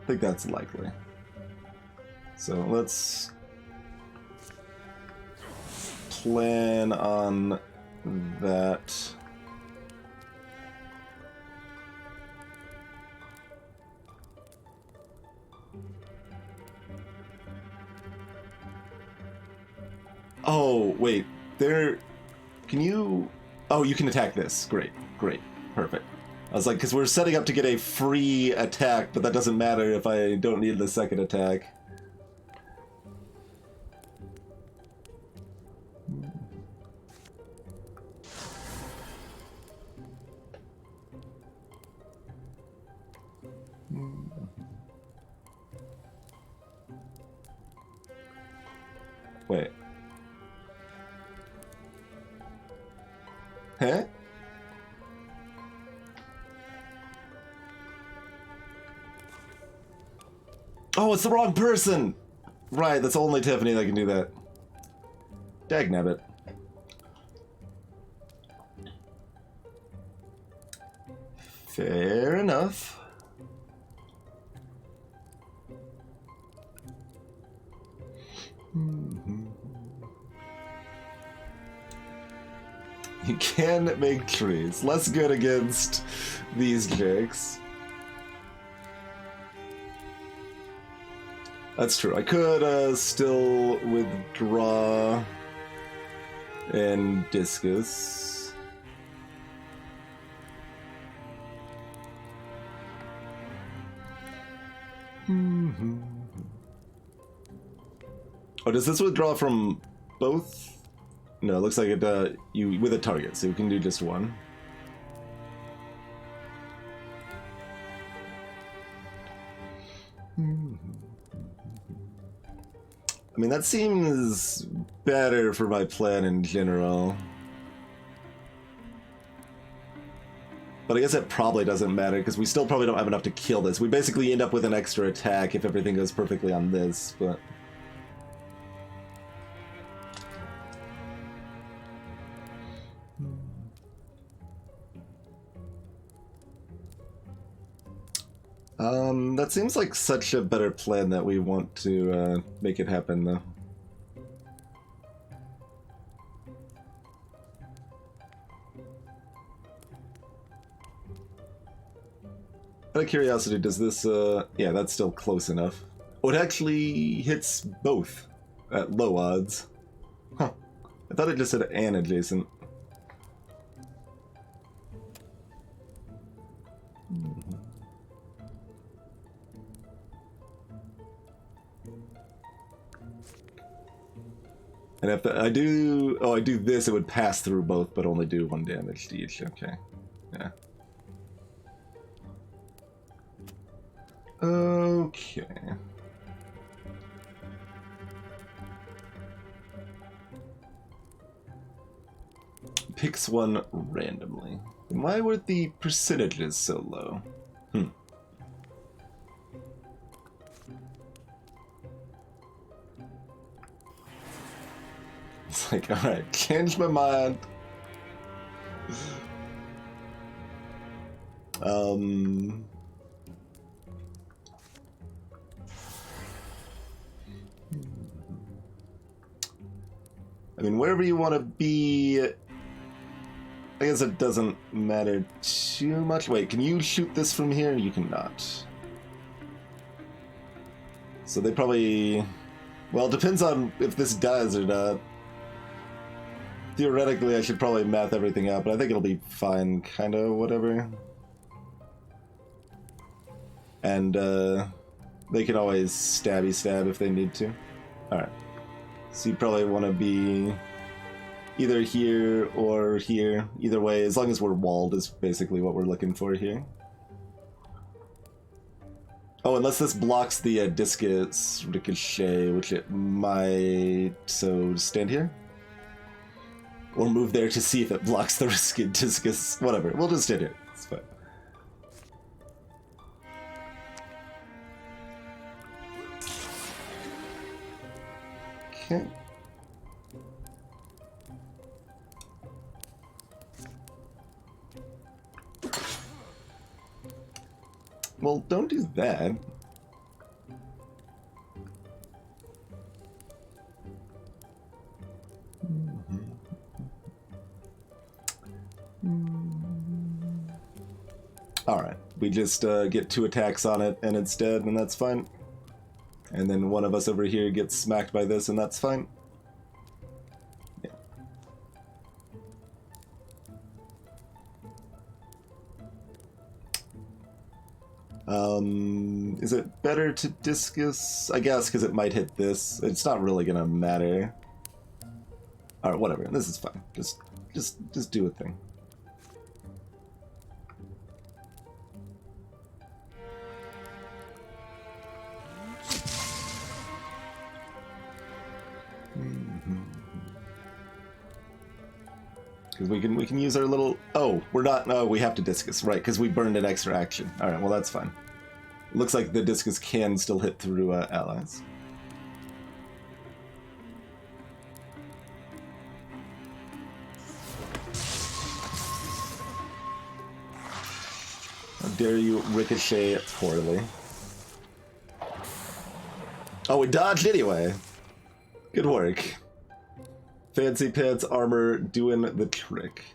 I think that's likely. So let's plan on that. Oh, wait. There... Can you... Oh, you can attack this. Great. Great. Perfect. I was like, because we're setting up to get a free attack, but that doesn't matter if I don't need the second attack. Wait. Huh? Oh, it's the wrong person! Right, that's only Tiffany that can do that. Dagnabbit. Fair enough. You can make trees. Less good against these jerks. That's true. I could still withdraw and discus. Oh, does this withdraw from both? No, it looks like it, you with a target, so you can do just one. mean, that seems better for my plan in general. But I guess it probably doesn't matter, because we still probably don't have enough to kill this. We basically end up with an extra attack if everything goes perfectly on this, but... that seems like such a better plan that we want to make it happen, though. Out of curiosity, does this, yeah, that's still close enough. Oh, it actually hits both at low odds. Huh. I thought it just said an adjacent. And if I do, oh, I do this, it would pass through both, but only do 1 damage to each. Okay, yeah. Okay. Picks one randomly. Why were the percentages so low? It's like, alright, change my mind. I mean, wherever you want to be, I guess it doesn't matter too much. Wait, can you shoot this from here? You cannot. So they probably... Well, it depends on if this dies or not. Theoretically, I should probably math everything out, but I think it'll be fine, kind of, whatever. And, they can always stabby stab if they need to. Alright. So you probably want to be either here or here. Either way, as long as we're walled is basically what we're looking for here. Oh, unless this blocks the discus ricochet, which it might. So stand here? Or move there to see if it blocks the discus. Whatever, we'll just stand here. It's fine. Okay. Well, don't do that. Alright, we just get 2 attacks on it and it's dead, and that's fine. And then one of us over here gets smacked by this, and that's fine. Yeah. Is it better to discus? I guess, because it might hit this. It's not really gonna matter. Alright, whatever. This is fine. Just do a thing. Because we can use our little... Oh, we're not... No, we have to discus, right, because we burned an extra action. Alright, well that's fine. Looks like the discus can still hit through allies. How dare you ricochet poorly. Oh, we dodged anyway. Good work. Fancy pants armor doing the trick.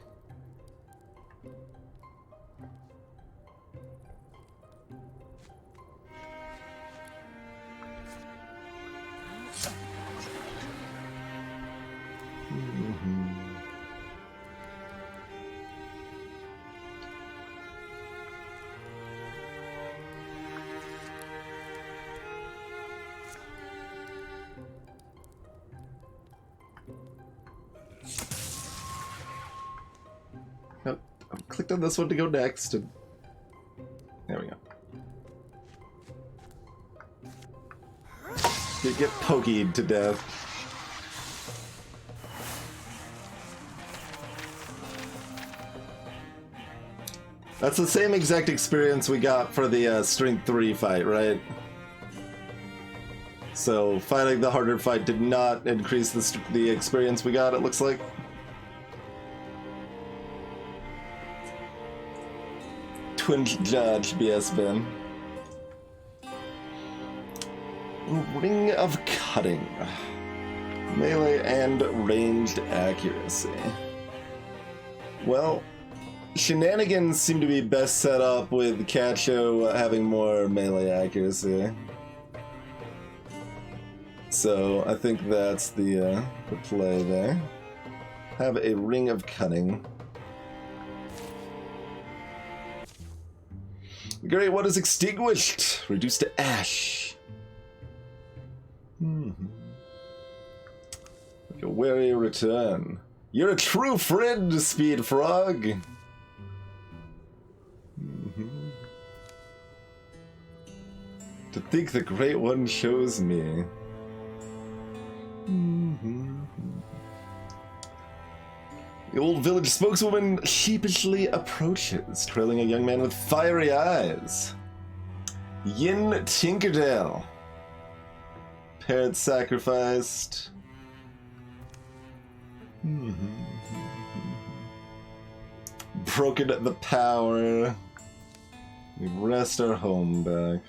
Nope. I clicked on this one to go next, and there we go. They get pokeyed to death. That's the same exact experience we got for the Strength 3 fight, right? So fighting the harder fight did not increase the experience we got, it looks like. Twin Judge, BS Ben. Ring of Cutting. Melee and ranged accuracy. Well, shenanigans seem to be best set up with Cacho having more melee accuracy. So I think that's the play there. Have a Ring of Cutting. The Great One is extinguished, reduced to ash. Like a wary return. You're a true friend, Speed Frog. To think the Great One chose me. The old village spokeswoman sheepishly approaches, trailing a young man with fiery eyes. Yin Tinkerdale. Parents sacrificed. Broken the power. We wrest our home back.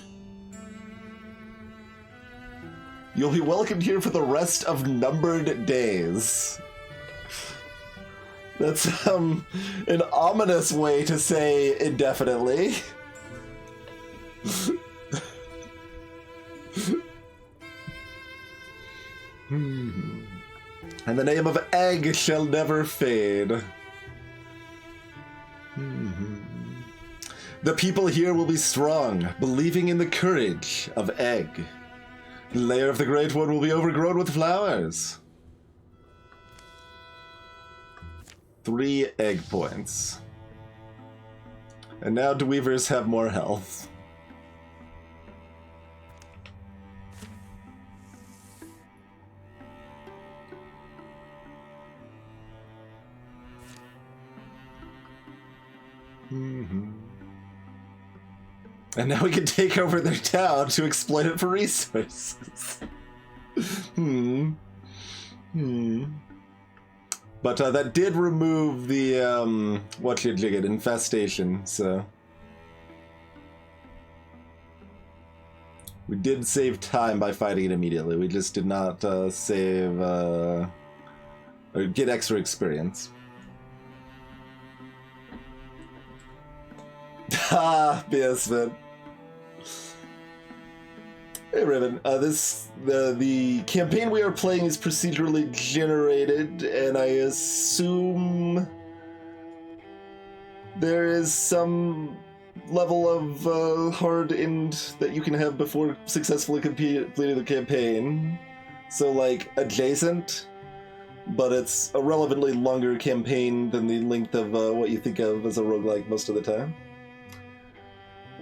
You'll be welcomed here for the rest of numbered days. That's an ominous way to say indefinitely. And the name of Egg shall never fade. The people here will be strong, believing in the courage of Egg. The lair of the Great One will be overgrown with flowers. 3 egg points. And now Dweavers have more health. And now we can take over their town to exploit it for resources. But that did remove the, whatchamajigget, infestation, so... We did save time by fighting it immediately. We just did not save, or get extra experience. Ha! BS, man. Hey, Riven. The campaign we are playing is procedurally generated, and I assume there is some level of hard end that you can have before successfully completing the campaign. So, like, adjacent, but it's a relevantly longer campaign than the length of what you think of as a roguelike most of the time.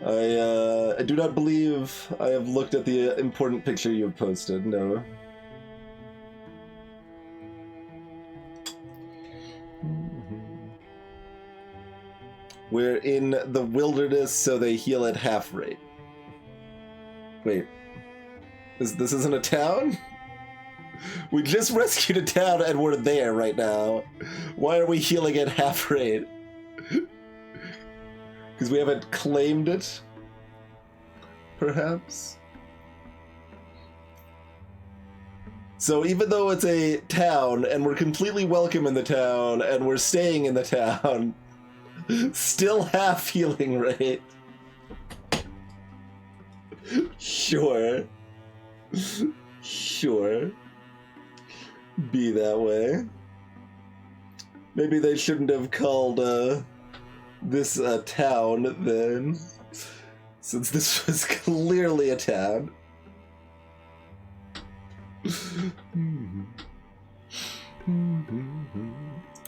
I do not believe I have looked at the important picture you have posted, no. We're in the wilderness, so they heal at half rate. Wait. This isn't a town? We just rescued a town and we're there right now. Why are we healing at half rate? Because we haven't claimed it? Perhaps? So even though it's a town, and we're completely welcome in the town, and we're staying in the town, still half healing rate. Sure. Sure. Be that way. Maybe they shouldn't have called, this town, then, since this was clearly a town.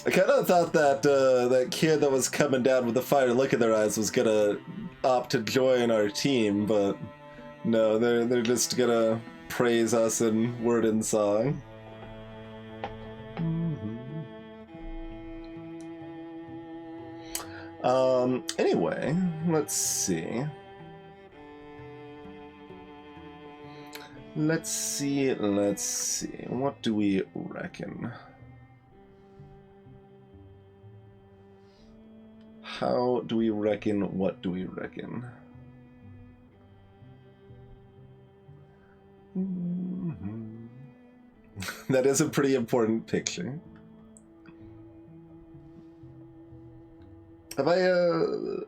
I kind of thought that that kid that was coming down with the fire look in their eyes was gonna opt to join our team, but no, they're just gonna praise us in word and song. Anyway, let's see. Let's see. What do we reckon? How do we reckon? What do we reckon? That is a pretty important picture. Have I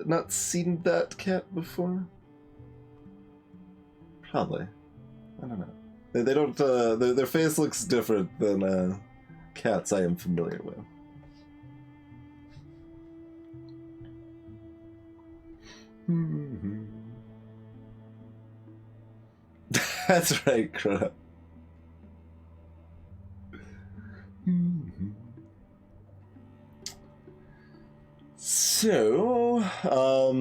not seen that cat before? Probably. I don't know. They don't. Their face looks different than cats I am familiar with. That's right, Crow. So, I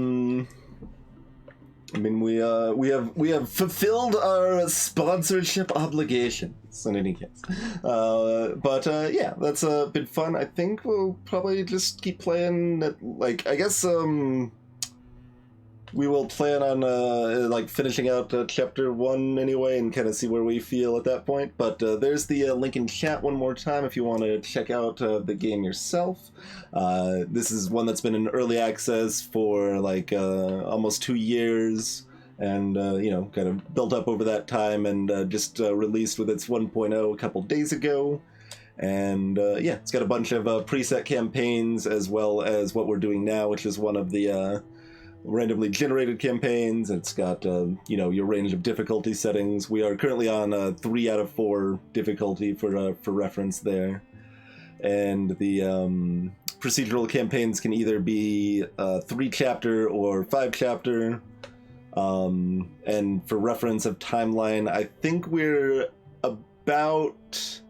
mean, we have fulfilled our sponsorship obligations in any case. But yeah, that's been fun. I think we'll probably just keep playing. Like, I guess we will plan on like finishing out chapter 1 anyway, and kind of see where we feel at that point. But there's the link in chat one more time if you want to check out the game yourself. This is one that's been in early access for like almost 2 years, and you know, kind of built up over that time, and just released with its 1.0 a couple days ago. And yeah, it's got a bunch of preset campaigns as well as what we're doing now, which is one of the randomly generated campaigns. It's got you know, your range of difficulty settings. We are currently on 3 out of 4 difficulty for reference there, and the procedural campaigns can either be 3 chapter or 5 chapter. And for reference of timeline, I think we're about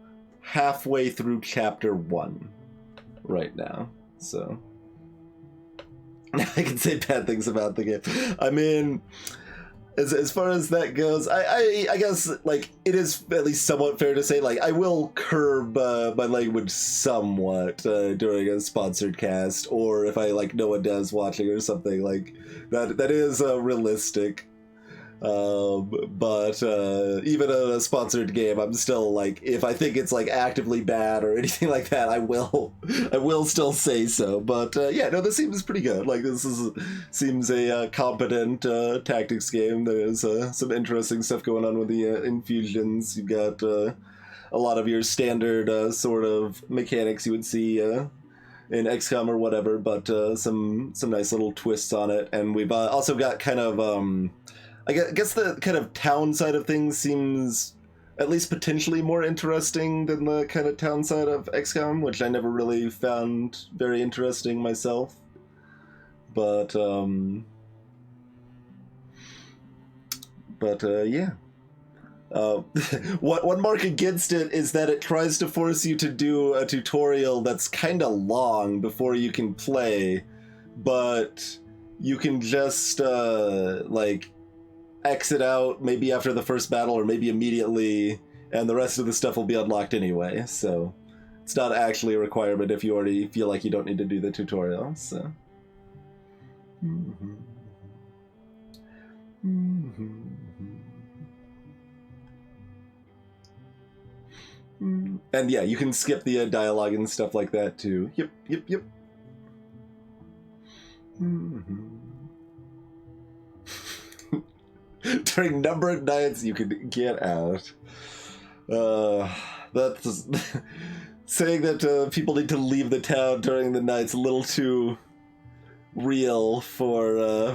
halfway through chapter 1 right now, so I can say bad things about the game. I mean, as far as that goes, I guess, like, it is at least somewhat fair to say, like, I will curb my language somewhat during a sponsored cast, or if I, like, know a dev's watching or something, like, that is realistic. But even in a sponsored game, I'm still, like, if I think it's, like, actively bad or anything like that, I will still say so. But yeah, no, this seems pretty good. Like, seems a competent tactics game. There's some interesting stuff going on with the infusions. You've got a lot of your standard sort of mechanics you would see in XCOM or whatever, but some nice little twists on it. And we've also got kind of I guess the kind of town side of things seems at least potentially more interesting than the kind of town side of XCOM, which I never really found very interesting myself. But yeah. One mark against it is that it tries to force you to do a tutorial that's kind of long before you can play, but you can just like exit out maybe after the first battle or maybe immediately, and the rest of the stuff will be unlocked anyway, so it's not actually a requirement if you already feel like you don't need to do the tutorial. So and yeah, you can skip the dialogue and stuff like that too. Yep. During numbered nights, you can get out. That's saying that people need to leave the town during the night's a little too real for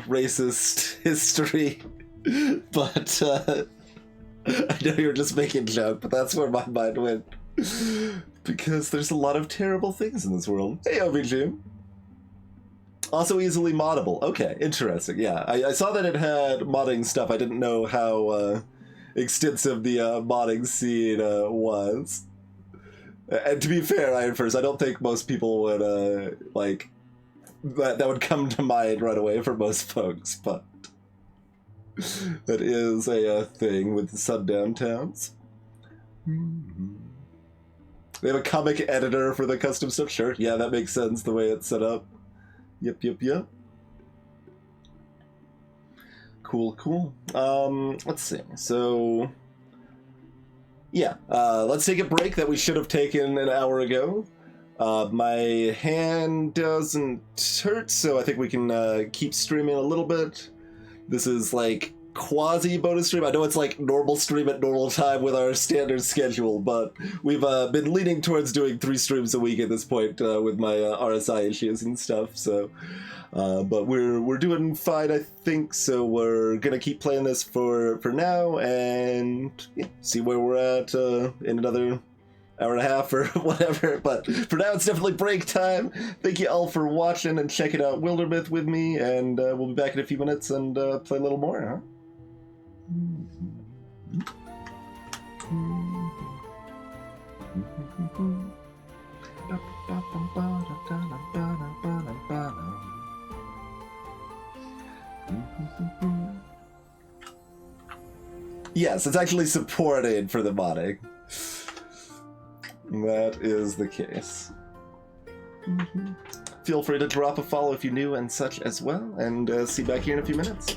racist history. But I know you're just making a joke, but that's where my mind went. Because there's a lot of terrible things in this world. Hey, OVG. Also easily moddable. Okay, interesting. Yeah, I saw that it had modding stuff. I didn't know how extensive the modding scene was. And to be fair, I don't think most people would like that would come to mind right away for most folks. But That is a thing with the sundown towns. They have a comic editor for the custom stuff. Sure, yeah, that makes sense the way it's set up. Yep. Cool. Let's see. So, yeah, let's take a break that we should have taken an hour ago. My hand doesn't hurt, so I think we can keep streaming a little bit. This is like quasi bonus stream. I know it's like normal stream at normal time with our standard schedule, but we've been leaning towards doing 3 streams a week at this point with my RSI issues and stuff. So, but we're doing fine, I think. So we're gonna keep playing this for now and see where we're at in another hour and a half or whatever. But for now, it's definitely break time. Thank you all for watching and checking out Wildermyth with me, and we'll be back in a few minutes and play a little more, huh? Yes, it's actually supported for the modding. That is the case. Feel free to drop a follow if you're new and such as well, and see you back here in a few minutes.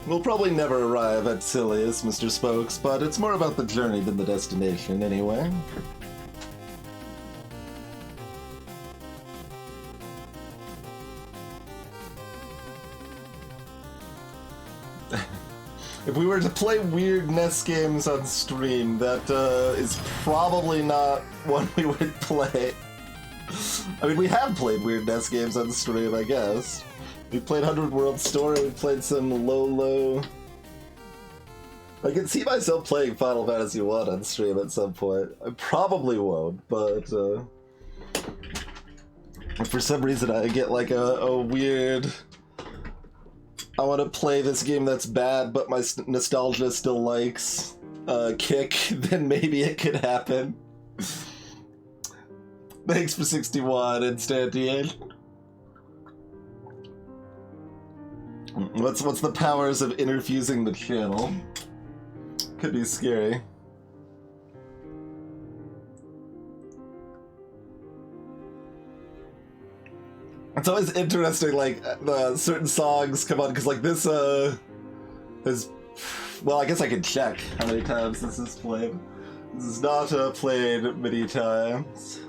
We'll probably never arrive at Silius, Mr. Spokes, but it's more about the journey than the destination, anyway. If we were to play weird NES games on stream, that is probably not one we would play. I mean, we have played weird NES games on stream, I guess. We played 100 World Story, we played some Lolo. I can see myself playing Final Fantasy 1 on stream at some point. I probably won't, but for some reason I get like a weird... I want to play this game that's bad, but my nostalgia still likes kick, then maybe it could happen. Thanks for 61, Instantiate. What's the powers of interfusing the channel? Could be scary. It's always interesting, like, certain songs come on, because, like, this, is... Well, I guess I could check how many times this is played. This is not played many times.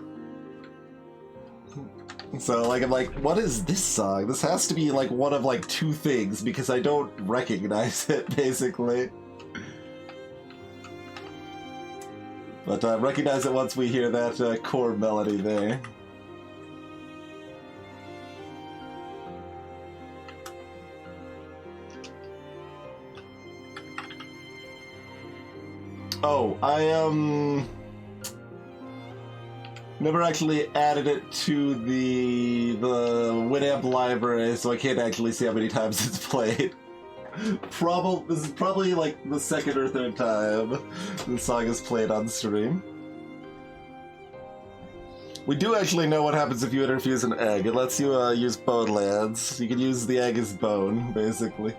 So, like, I'm like, what is this song? This has to be, like, one of, like, two things, because I don't recognize it, basically. But I recognize it once we hear that core melody there. Oh, I never actually added it to the Winamp library, so I can't actually see how many times it's played. This is probably like the second or third time the song is played on stream. We do actually know what happens if you interfuse an egg. It lets you use bone lands. You can use the egg as bone, basically.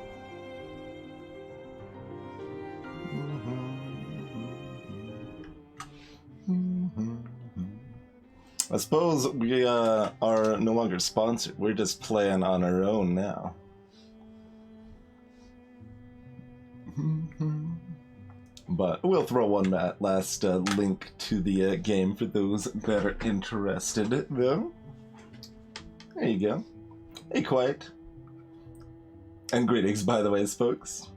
I suppose we are no longer sponsored. We're just playing on our own now. But we'll throw one last link to the game for those that are interested, though. There you go. Hey, Quiet. And greetings, by the way, folks.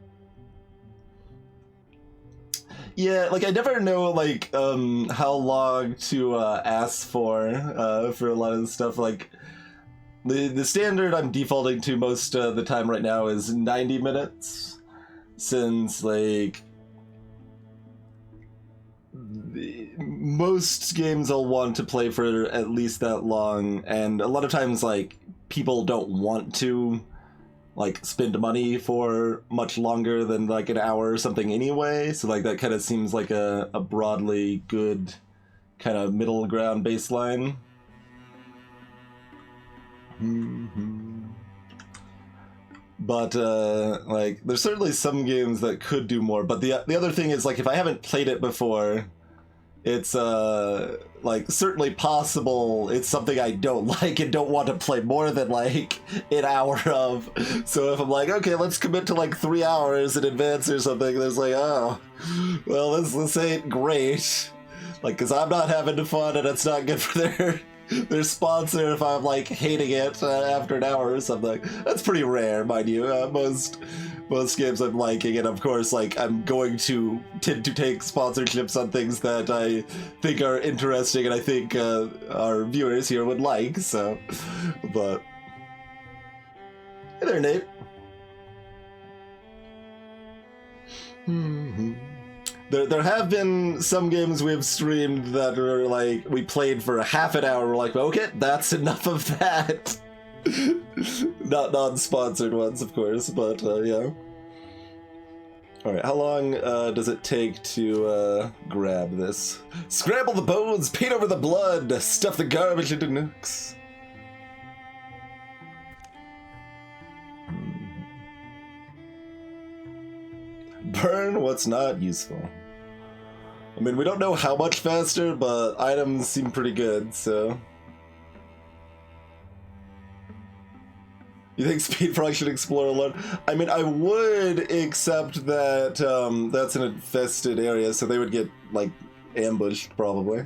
Yeah, like, I never know, like, how long to ask for a lot of the stuff. Like, the standard I'm defaulting to most of the time right now is 90 minutes. Since, like, most games I'll want to play for at least that long, and a lot of times, like, people don't want to, like, spend money for much longer than, like, an hour or something anyway, so, like, that kind of seems like a broadly good kind of middle ground baseline. But, like, there's certainly some games that could do more, but the other thing is, like, if I haven't played it before, it's, like, certainly possible it's something I don't like and don't want to play more than, like, an hour of. So if I'm like, okay, let's commit to, like, 3 hours in advance or something, there's like, oh, well, this ain't great. Like, because I'm not having fun and it's not good for their sponsor if I'm, like, hating it after an hour or something. That's pretty rare, mind you. Most games I'm liking, and of course, like, I'm going to tend to take sponsorships on things that I think are interesting and I think our viewers here would like, so, but... Hey there, Nate. There have been some games we've streamed that are like, we played for a half an hour, we're like, okay, that's enough of that. Not non-sponsored ones, of course, but yeah. Alright, how long does it take to grab this? Scramble the bones, paint over the blood, stuff the garbage into nooks. Burn what's not useful. I mean, we don't know how much faster, but items seem pretty good, so... You think Speed Frog should explore alone? I mean, I would, except that that's an infested area, so they would get, like, ambushed, probably.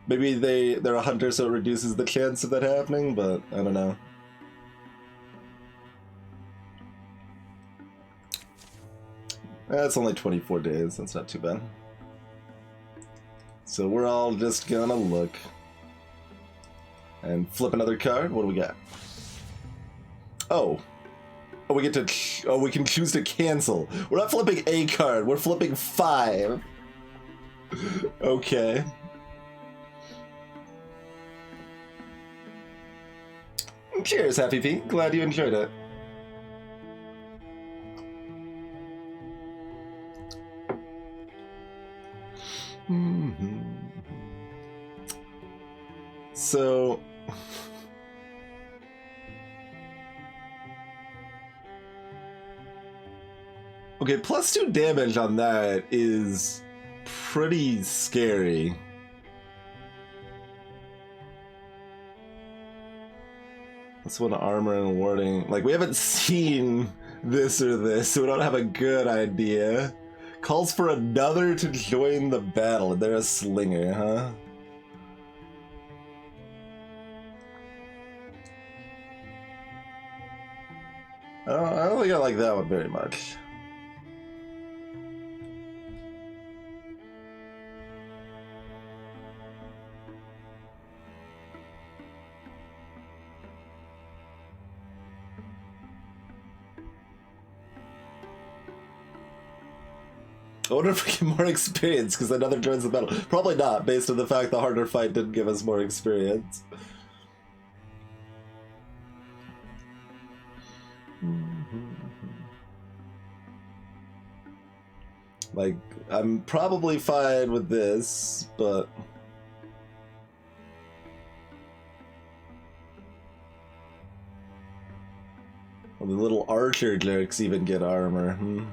Maybe they're a hunter, so it reduces the chance of that happening, but I don't know. That's only 24 days, that's not too bad. So we're all just gonna look. And flip another card. What do we got? Oh. Oh, we get to... Oh, we can choose to cancel. We're not flipping a card. We're flipping 5. Okay. Cheers, Happy Pete. Glad you enjoyed it. So... Okay, +2 damage on that is pretty scary. That's one armor and warding. Like, we haven't seen this or this, so we don't have a good idea. Calls for another to join the battle. They're a slinger, huh? I don't think I like that one very much. I wonder if we get more experience because another joins the battle. Probably not, based on the fact the harder fight didn't give us more experience. Like, I'm probably fine with this, but... Well, the little archer jerks even get armor.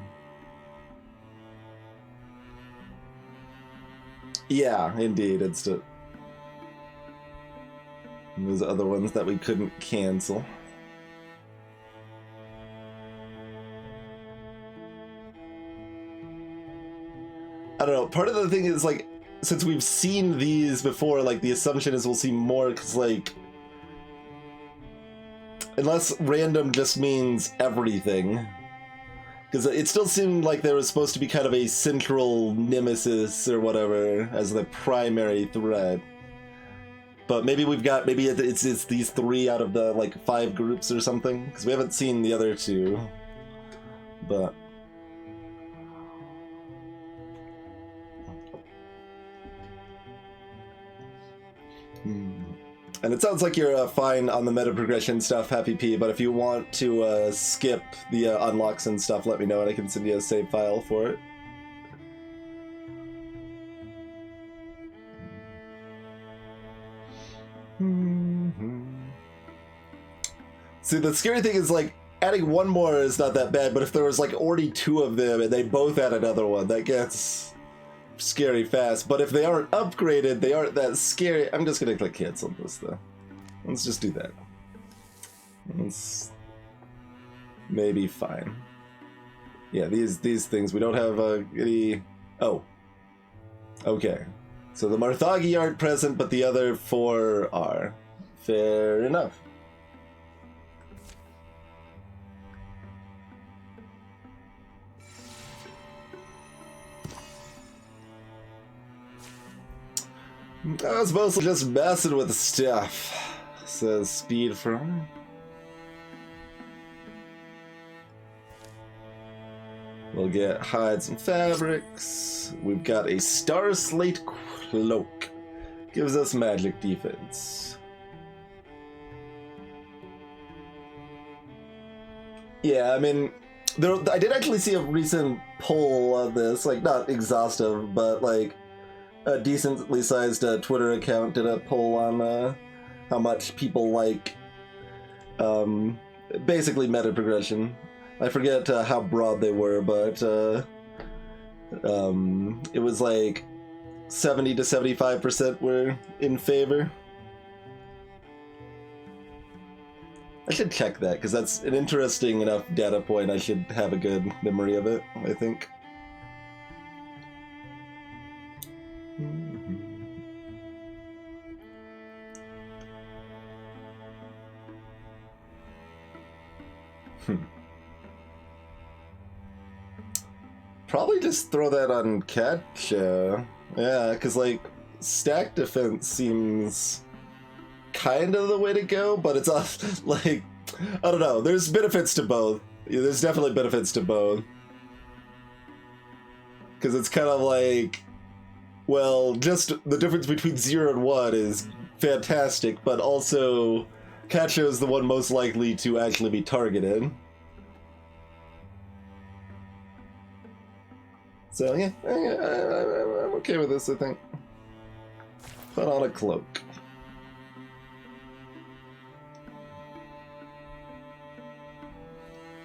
Yeah, indeed, it's the... Those other ones that we couldn't cancel. I don't know, part of the thing is, like, since we've seen these before, like, the assumption is we'll see more, because, like... Unless random just means everything. Because it still seemed like there was supposed to be kind of a central nemesis or whatever as the primary threat. But maybe we've got, maybe it's these 3 out of the, like, 5 groups or something. Because we haven't seen the other 2. But... And it sounds like you're fine on the meta progression stuff, Happy P, but if you want to skip the unlocks and stuff, let me know and I can send you a save file for it. See, the scary thing is, like, adding one more is not that bad, but if there was, like, already 2 of them and they both add another one, that gets scary fast. But if they aren't upgraded, they aren't that scary. I'm just gonna click cancel this though. Let's just do that. It's maybe fine. Yeah, these things we don't have any. Oh, okay. So the Marthagi aren't present, but the other 4 are. Fair enough. I was mostly just messing with the stuff, says Speed from. We'll get hides and fabrics. We've got a Star Slate Cloak. Gives us magic defense. Yeah, I mean, I did actually see a recent poll of this, like, not exhaustive, but, like, a decently sized Twitter account did a poll on how much people like basically meta progression. I forget how broad they were, but it was like 70 to 75% were in favor. I should check that, because that's an interesting enough data point. I should have a good memory of it, I think. Probably just throw that on Catcha. Yeah, because, like, stack defense seems kind of the way to go, but it's like, I don't know. There's benefits to both. Yeah, there's definitely benefits to both. Because it's kind of like, well, just the difference between 0 and 1 is fantastic, but also Catcha is the one most likely to actually be targeted. So yeah, I'm okay with this, I think. Put on a cloak.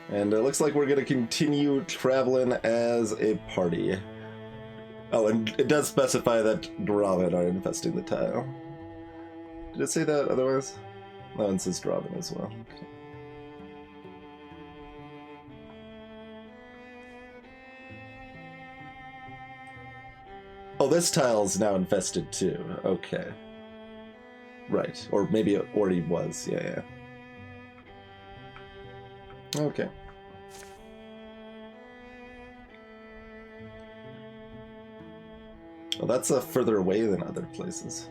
And it looks like we're going to continue traveling as a party. Oh, and it does specify that Draven are infesting the tile. Did it say that otherwise? No, it says Draven as well. Okay. Oh, this tile's now infested too. Okay. Right. Or maybe it already was. Yeah. Okay. Well, that's further away than other places.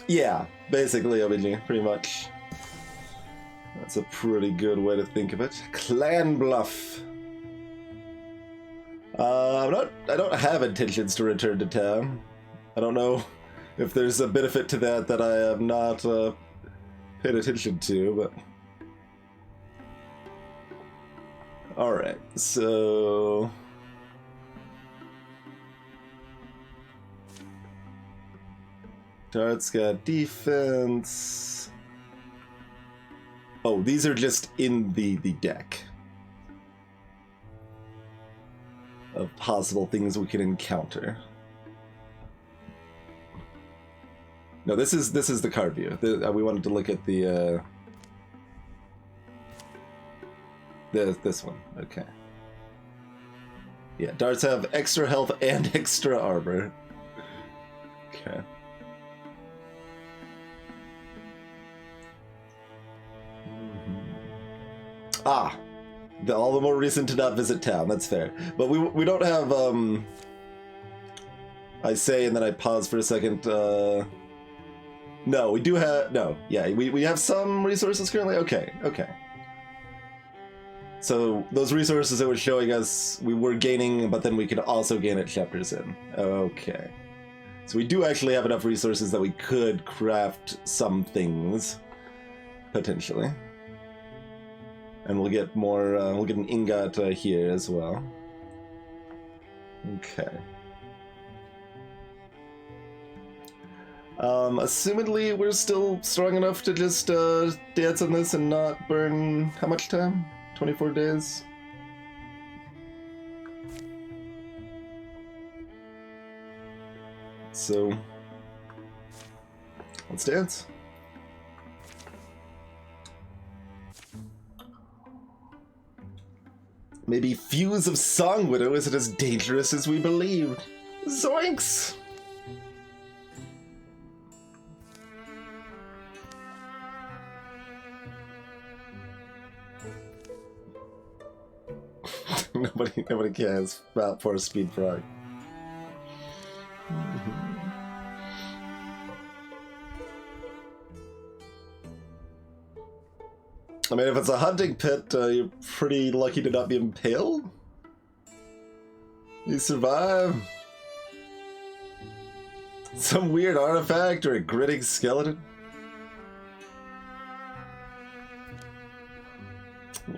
Yeah, basically, OBG, pretty much. That's a pretty good way to think of it. Clan Bluff. I don't have intentions to return to town. I don't know if there's a benefit to that I have not paid attention to, but... Alright, so... Dart's got defense... Oh, these are just in the deck of possible things we can encounter. No, this is the card view. We wanted to look at the this one. Okay. Yeah, darts have extra health and extra armor. Okay. Ah, all the more reason to not visit town. That's fair. But we don't have I say and then I pause for a second. No, we do have no. Yeah, we have some resources currently. Okay. So those resources that were showing us we were gaining, but then we could also gain at chapters in. Okay. So we do actually have enough resources that we could craft some things potentially. And we'll get more, we'll get an ingot here as well. Okay. Assumedly, we're still strong enough to just dance on this and not burn how much time? 24 days? So, let's dance. Maybe Fuse of Song Widow isn't as dangerous as we believed. Zoinks! Nobody cares about for a speed frog. I mean, if it's a hunting pit, you're pretty lucky to not be impaled. You survive. Some weird artifact or a gritting skeleton.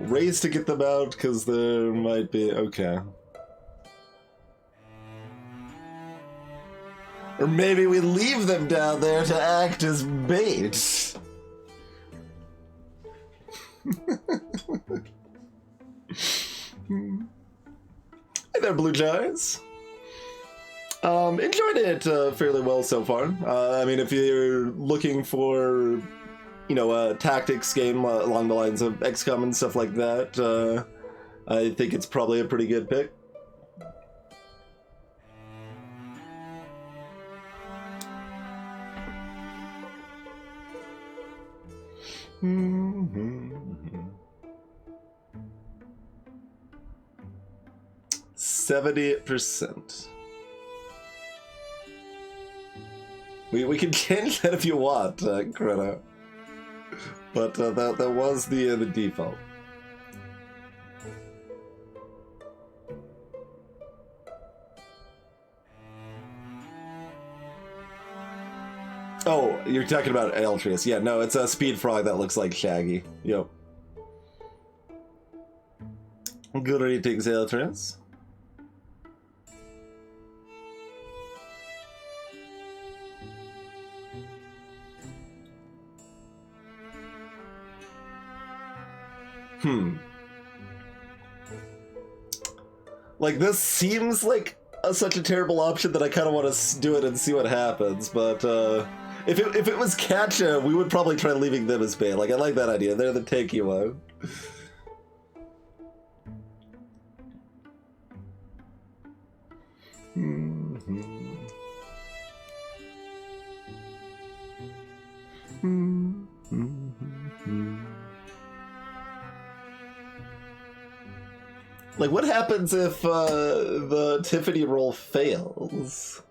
Race to get them out, because there might be... Okay. Or maybe we leave them down there to act as bait. Hey there, Blue Giants. Enjoyed it fairly well so far. I mean, if you're looking for, you know, a tactics game along the lines of XCOM and stuff like that, I think it's probably a pretty good pick. Mm-hmm. 70%. We can change that if you want, Greta. But that was the default. Oh, you're talking about Eltrius. Yeah, no, it's a speed frog that looks like Shaggy. Yep. Greetings, Eltrius. Like, this seems like such a terrible option that I kind of want to do it and see what happens, but if it was Katja, we would probably try leaving them as bait. Like, I like that idea. They're the tanky one. Like, what happens if the Tiffany roll fails?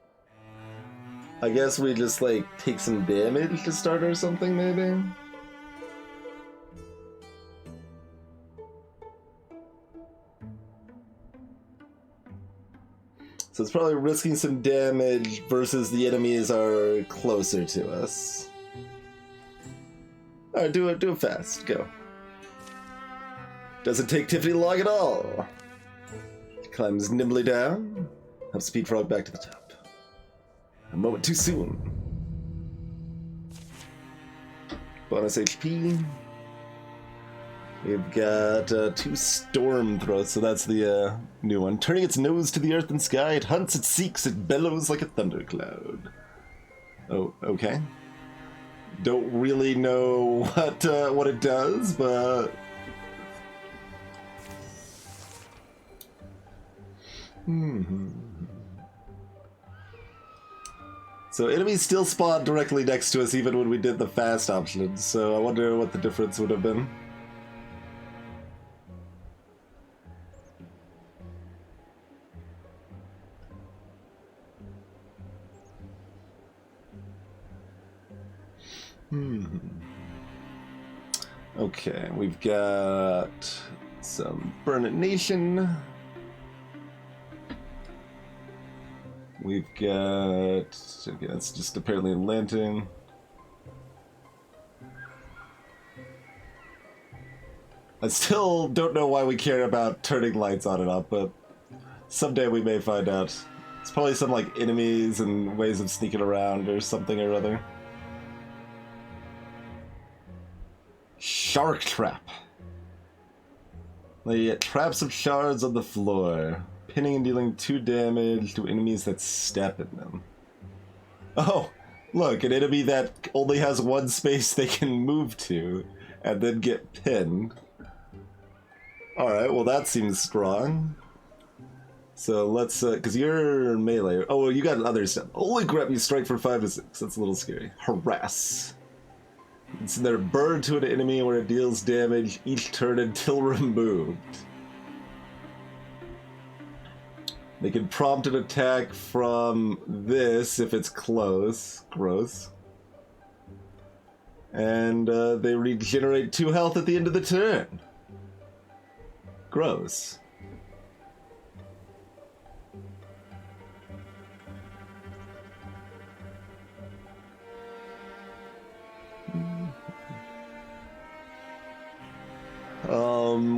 I guess we just, like, take some damage to start or something, maybe? So it's probably risking some damage versus the enemies are closer to us. Alright, do it fast. Go. Doesn't take Tiffany long at all. Climbs nimbly down. Helps Speed Frog back to the top. A moment too soon. Bonus HP. We've got 2 Storm Throats, so that's the new one. Turning its nose to the earth and sky, it hunts, it seeks, it bellows like a thundercloud. Oh, okay. Don't really know what it does, but... So enemies still spawn directly next to us even when we did the fast option, so I wonder what the difference would have been. Okay, we've got some Burn It Nation. We've got... Okay, that's just apparently a lantern. I still don't know why we care about turning lights on and off, but someday we may find out. It's probably some, like, enemies and ways of sneaking around or something or other. Shark Trap. They get traps of shards on the floor, pinning and dealing 2 damage to enemies that step in them. Oh, look, an enemy that only has 1 space they can move to, and then get pinned. Alright, well that seems strong. So let's, cause you're melee. Oh, well, you got other stuff. Holy crap, you strike for 5 to 6. That's a little scary. Harass. It's their burn to an enemy where it deals damage each turn until removed. They can prompt an attack from this if it's close. Gross. And they regenerate 2 health at the end of the turn. Gross.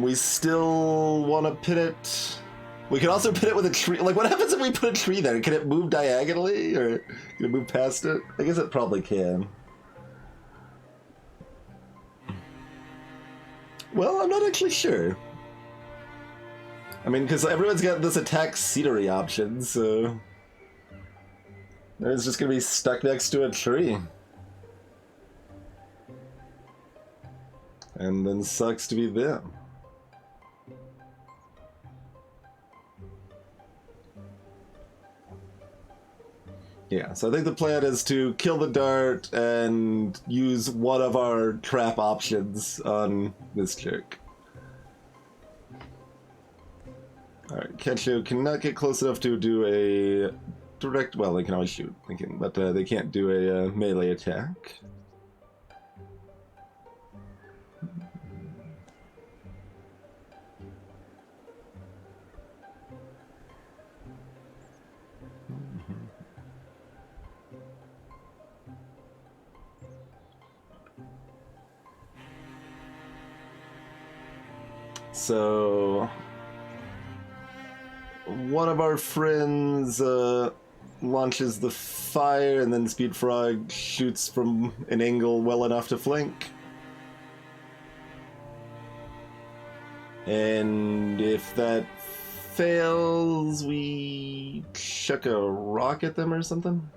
We still want to pin it. We can also pin it with a tree. Like, what happens if we put a tree there? Can it move diagonally, or can it move past it? I guess it probably can. Well, I'm not actually sure. I mean, because everyone's got this attack scenery option, so... It's just gonna be stuck next to a tree. And then sucks to be them. Yeah, so I think the plan is to kill the dart and use one of our trap options on this jerk. Alright, Ketchu cannot get close enough to do a direct... Well, they can always shoot, but they can't do a melee attack. So, one of our friends launches the fire, and then Speed Frog shoots from an angle well enough to flank. And if that fails, we chuck a rock at them or something?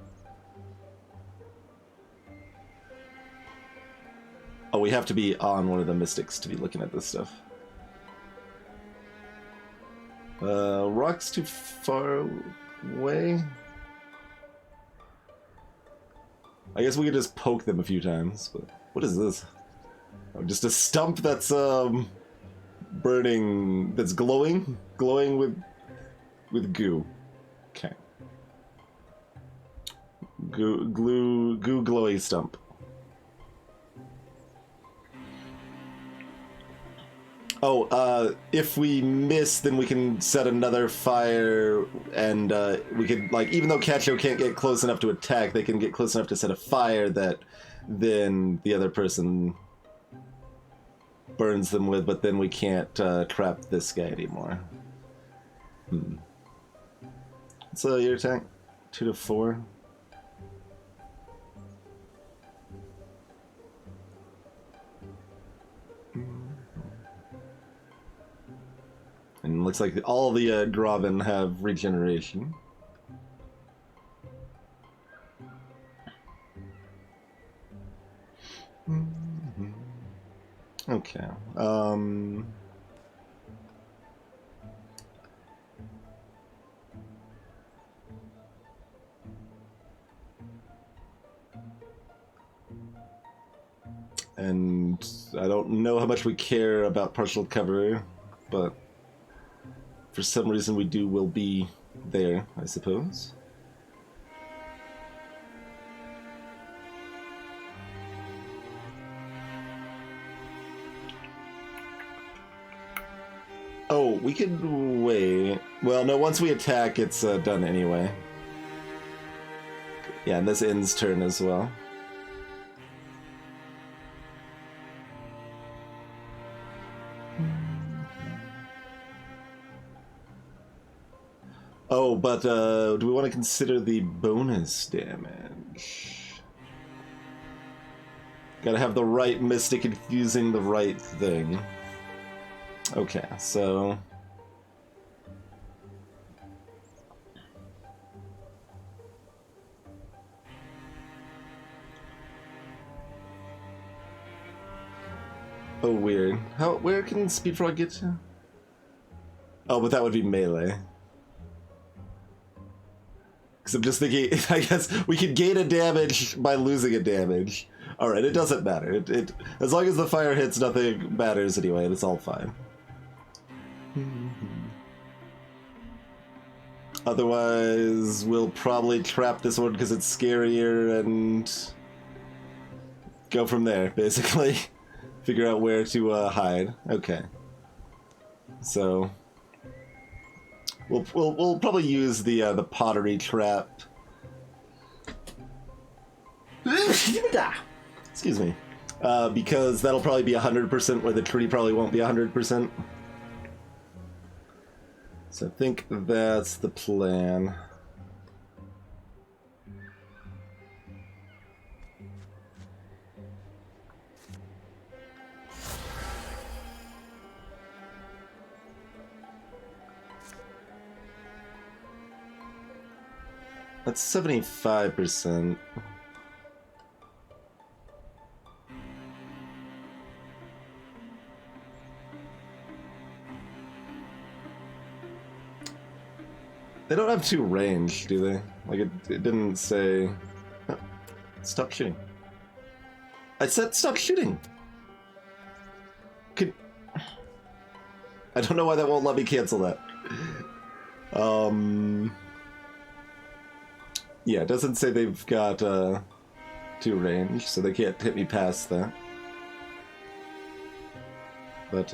Oh, we have to be on one of the mystics to be looking at this stuff. Rock's too far away. I guess we could just poke them a few times, but what is this? Oh, just a stump that's burning, that's glowing with goo. Okay. Goo glowy stump. Oh, if we miss, then we can set another fire, and we could, like, even though Cacho can't get close enough to attack, they can get close enough to set a fire that then the other person burns them with, but then we can't trap this guy anymore. So your attack? 2 to 4. And it looks like all the Graven have regeneration. Okay. And I don't know how much we care about partial cover, but for some reason we will be there, I suppose. Oh, we could wait. Well, no, once we attack, it's done anyway. Yeah, and this ends turn as well. Oh, but do we want to consider the bonus damage? Gotta have the right mystic infusing the right thing. Okay, so... Oh, weird. Where can Speed Frog get to? Oh, but that would be melee. Because I'm just thinking, I guess we could gain a damage by losing a damage. Alright, it doesn't matter. It as long as the fire hits, nothing matters anyway, and it's all fine. Otherwise, we'll probably trap this one because it's scarier and go from there, basically. Figure out where to hide. Okay. So... We'll probably use the pottery trap. Excuse me, because that'll probably be 100%, where the tree probably won't be 100%. So I think that's the plan. That's 75%. They don't have 2 range, do they? Like, it didn't say... Oh, stop shooting. I said stop shooting! Could... I don't know why that won't let me cancel that. Yeah, it doesn't say they've got 2 range, so they can't hit me past that. But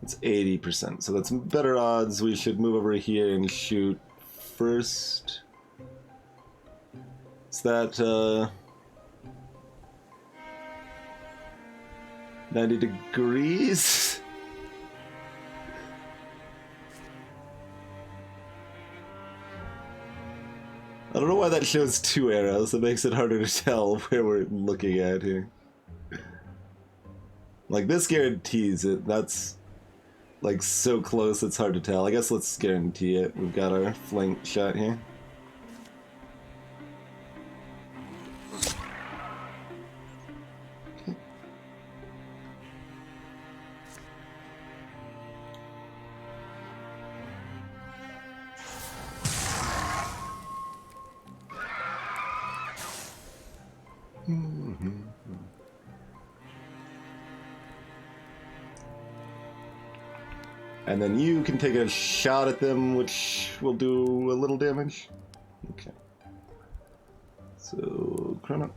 it's 80%, so that's better odds. We should move over here and shoot first. Is that 90 degrees? I don't know why that shows 2 arrows. It makes it harder to tell where we're looking at here. Like, this guarantees it. That's, like, so close it's hard to tell. I guess let's guarantee it. We've got our flank shot here. And then you can take a shot at them, which will do a little damage. Okay. So, chrono.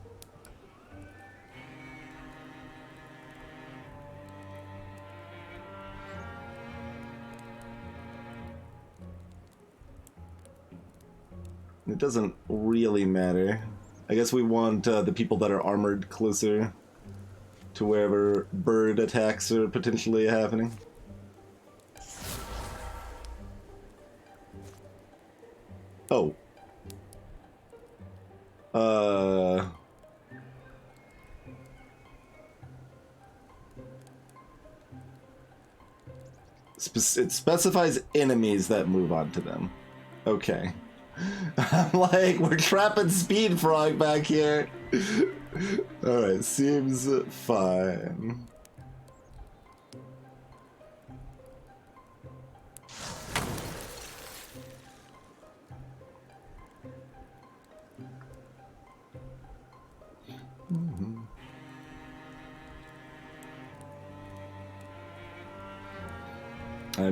It doesn't really matter. I guess we want the people that are armored closer to wherever bird attacks are potentially happening. Oh. It specifies enemies that move onto them. Okay. I'm like, we're trapping Speed Frog back here. Alright, seems fine.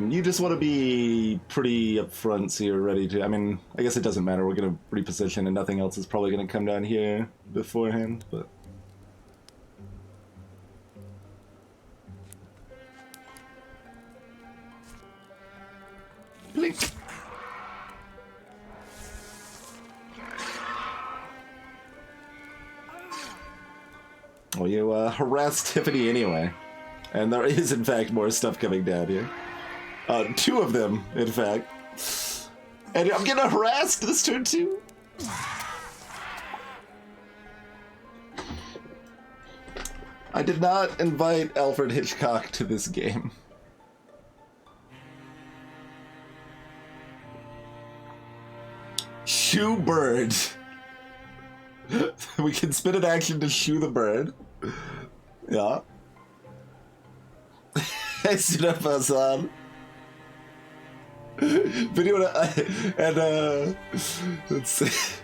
You just want to be pretty upfront so you're ready to... I mean, I guess it doesn't matter. We're going to reposition and nothing else is probably going to come down here beforehand, but... Blink! Well, you harassed Tiffany anyway. And there is, in fact, more stuff coming down here. 2 of them, in fact. And I'm getting harassed this turn, too. I did not invite Alfred Hitchcock to this game. Shoo bird. We can spin an action to shoo the bird. Yeah. Hey, Hassan. Video and let's see.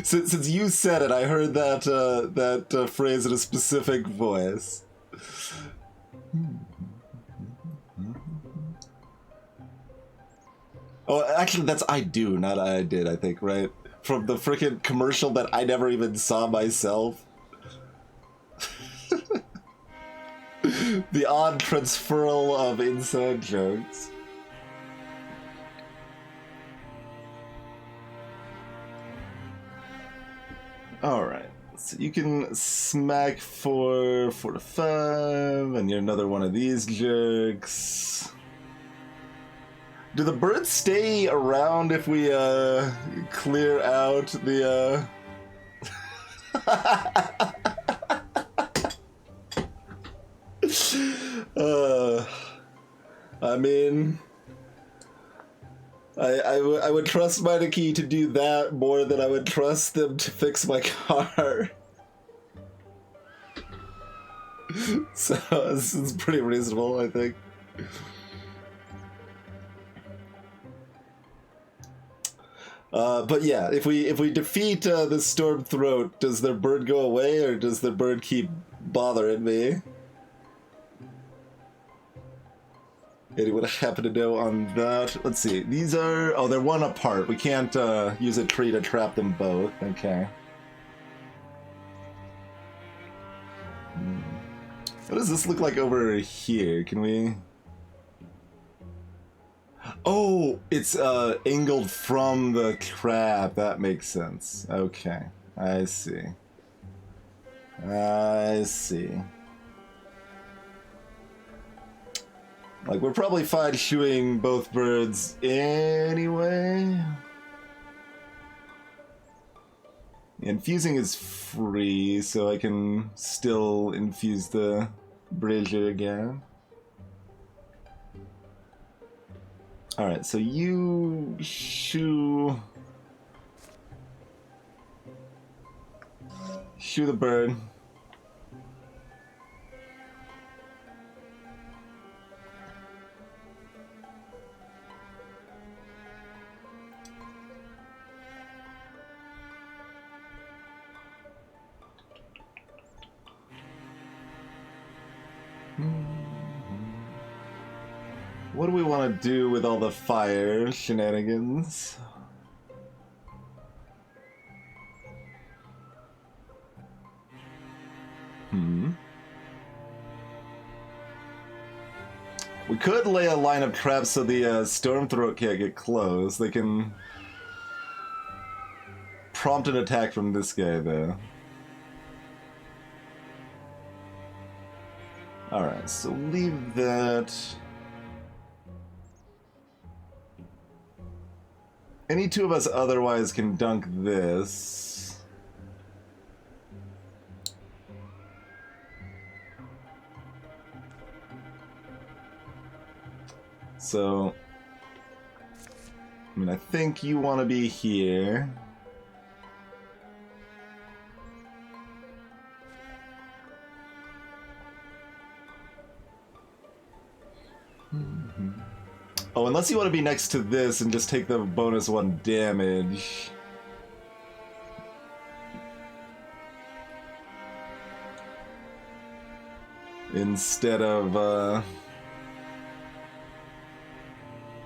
Since you said it, I heard that that phrase in a specific voice. Oh, actually, that's I do, not I did. I think, right, from the freaking commercial that I never even saw myself. The odd transferal of inside jokes. Alright, so you can smack for 4 to 5, and you're another one of these jerks. Do the birds stay around if we clear out the I mean, I would trust Meineke to do that more than I would trust them to fix my car. So this is pretty reasonable, I think. But yeah, if we defeat the Storm Throat, does their bird go away, or does the bird keep bothering me? Anyone happen to know on that? Let's see. These are... Oh, they're one apart. We can't use a tree to trap them both. Okay. What does this look like over here? Can we... Oh, it's angled from the trap. That makes sense. Okay. I see. I see. Like, we're probably fine shooing both birds anyway. Infusing is free, so I can still infuse the brazier again. Alright, so you shoo the bird. What do we want to do with all the fire shenanigans? We could lay a line of traps so the Stormthroat can't get close. They can prompt an attack from this guy, though. Alright, so leave that. Any two of us otherwise can dunk this. So, I mean, I think you want to be here. Oh, unless you want to be next to this and just take the bonus 1 damage. Instead of,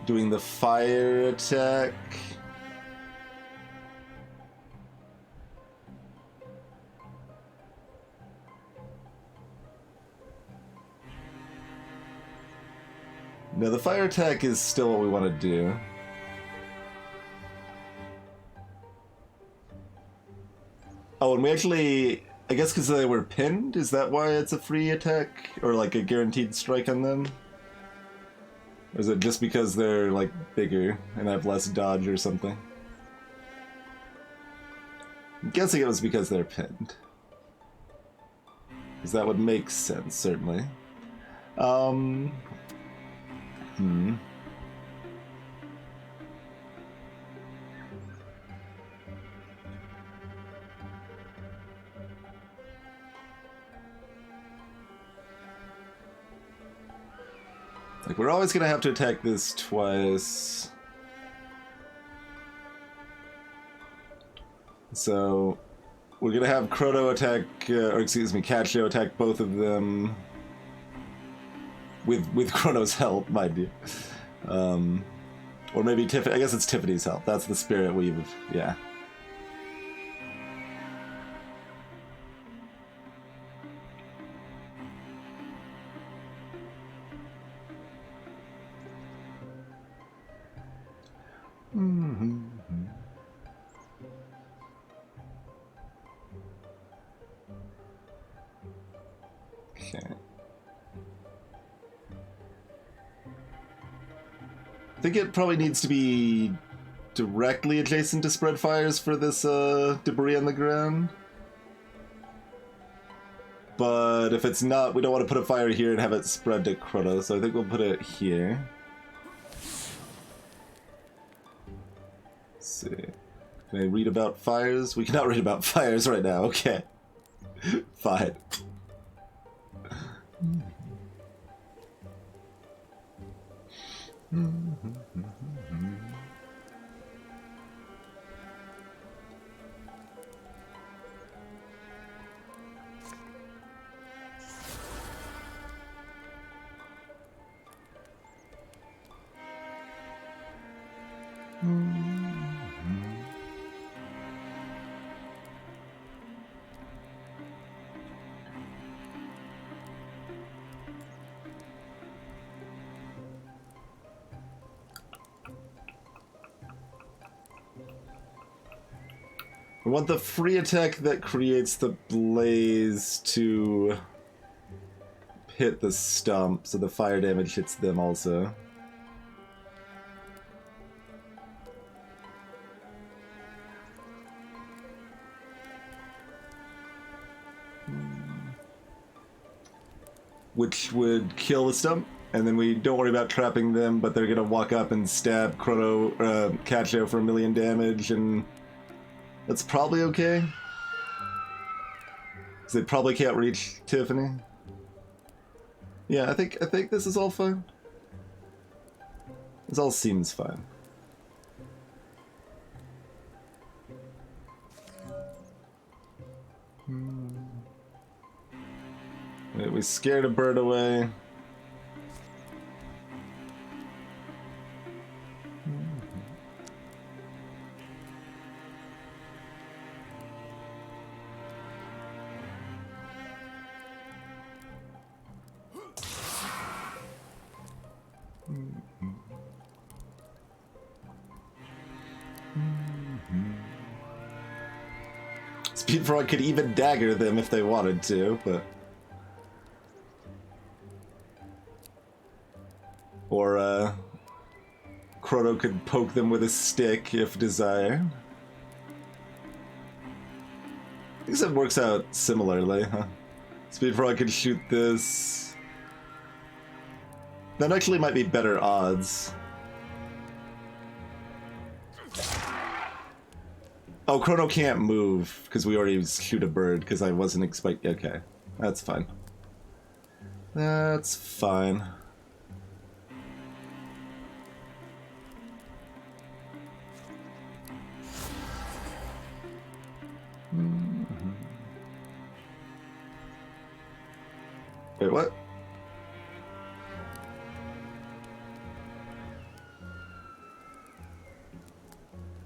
doing the fire attack. No, the fire attack is still what we want to do. Oh, and we actually... I guess because they were pinned? Is that why it's a free attack? Or like a guaranteed strike on them? Or is it just because they're like bigger and have less dodge or something? I'm guessing it was because they're pinned. Because that would make sense, certainly. Like, we're always gonna have to attack this twice. So, we're gonna have Chrono attack, or excuse me, Caccio attack both of them. With Chrono's help, mind you. Or maybe Tiffany, I guess it's Tiffany's help. That's the spirit we've, yeah. Okay. I think it probably needs to be directly adjacent to spread fires for this debris on the ground. But if it's not, we don't want to put a fire here and have it spread to Chrono, so I think we'll put it here. see. Can I read about fires? We cannot read about fires right now. Okay. Fine. I want the free attack that creates the blaze to hit the stump, so the fire damage hits them also. Which would kill the stump, and then we don't worry about trapping them, but they're gonna walk up and stab Cacho for 1,000,000 damage, and that's probably okay. Because they probably can't reach Tiffany. Yeah, I think this is all fine. This all seems fine. Wait, we scared a bird away. Speed Frog could even dagger them if they wanted to, but... Or, Croto could poke them with a stick if desired. I guess it works out similarly, huh? Speed Frog could shoot this. That actually might be better odds. Oh, Chrono can't move, because we already shoot a bird, because I wasn't expecting... Okay, that's fine. That's fine. Wait, what?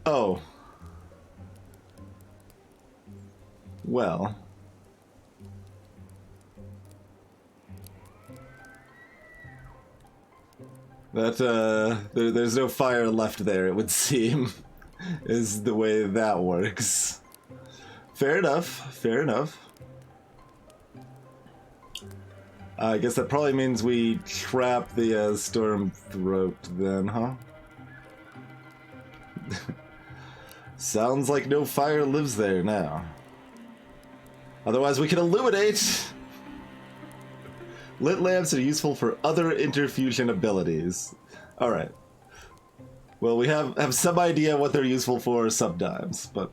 Oh. Well. That, there's no fire left there, it would seem, is the way that works. Fair enough, fair enough. I guess that probably means we trap the, Storm Throat then, huh? Sounds like no fire lives there now. Otherwise we can illuminate! Lit lamps are useful for other interfusion abilities. Alright. Well, we have some idea what they're useful for sometimes, but...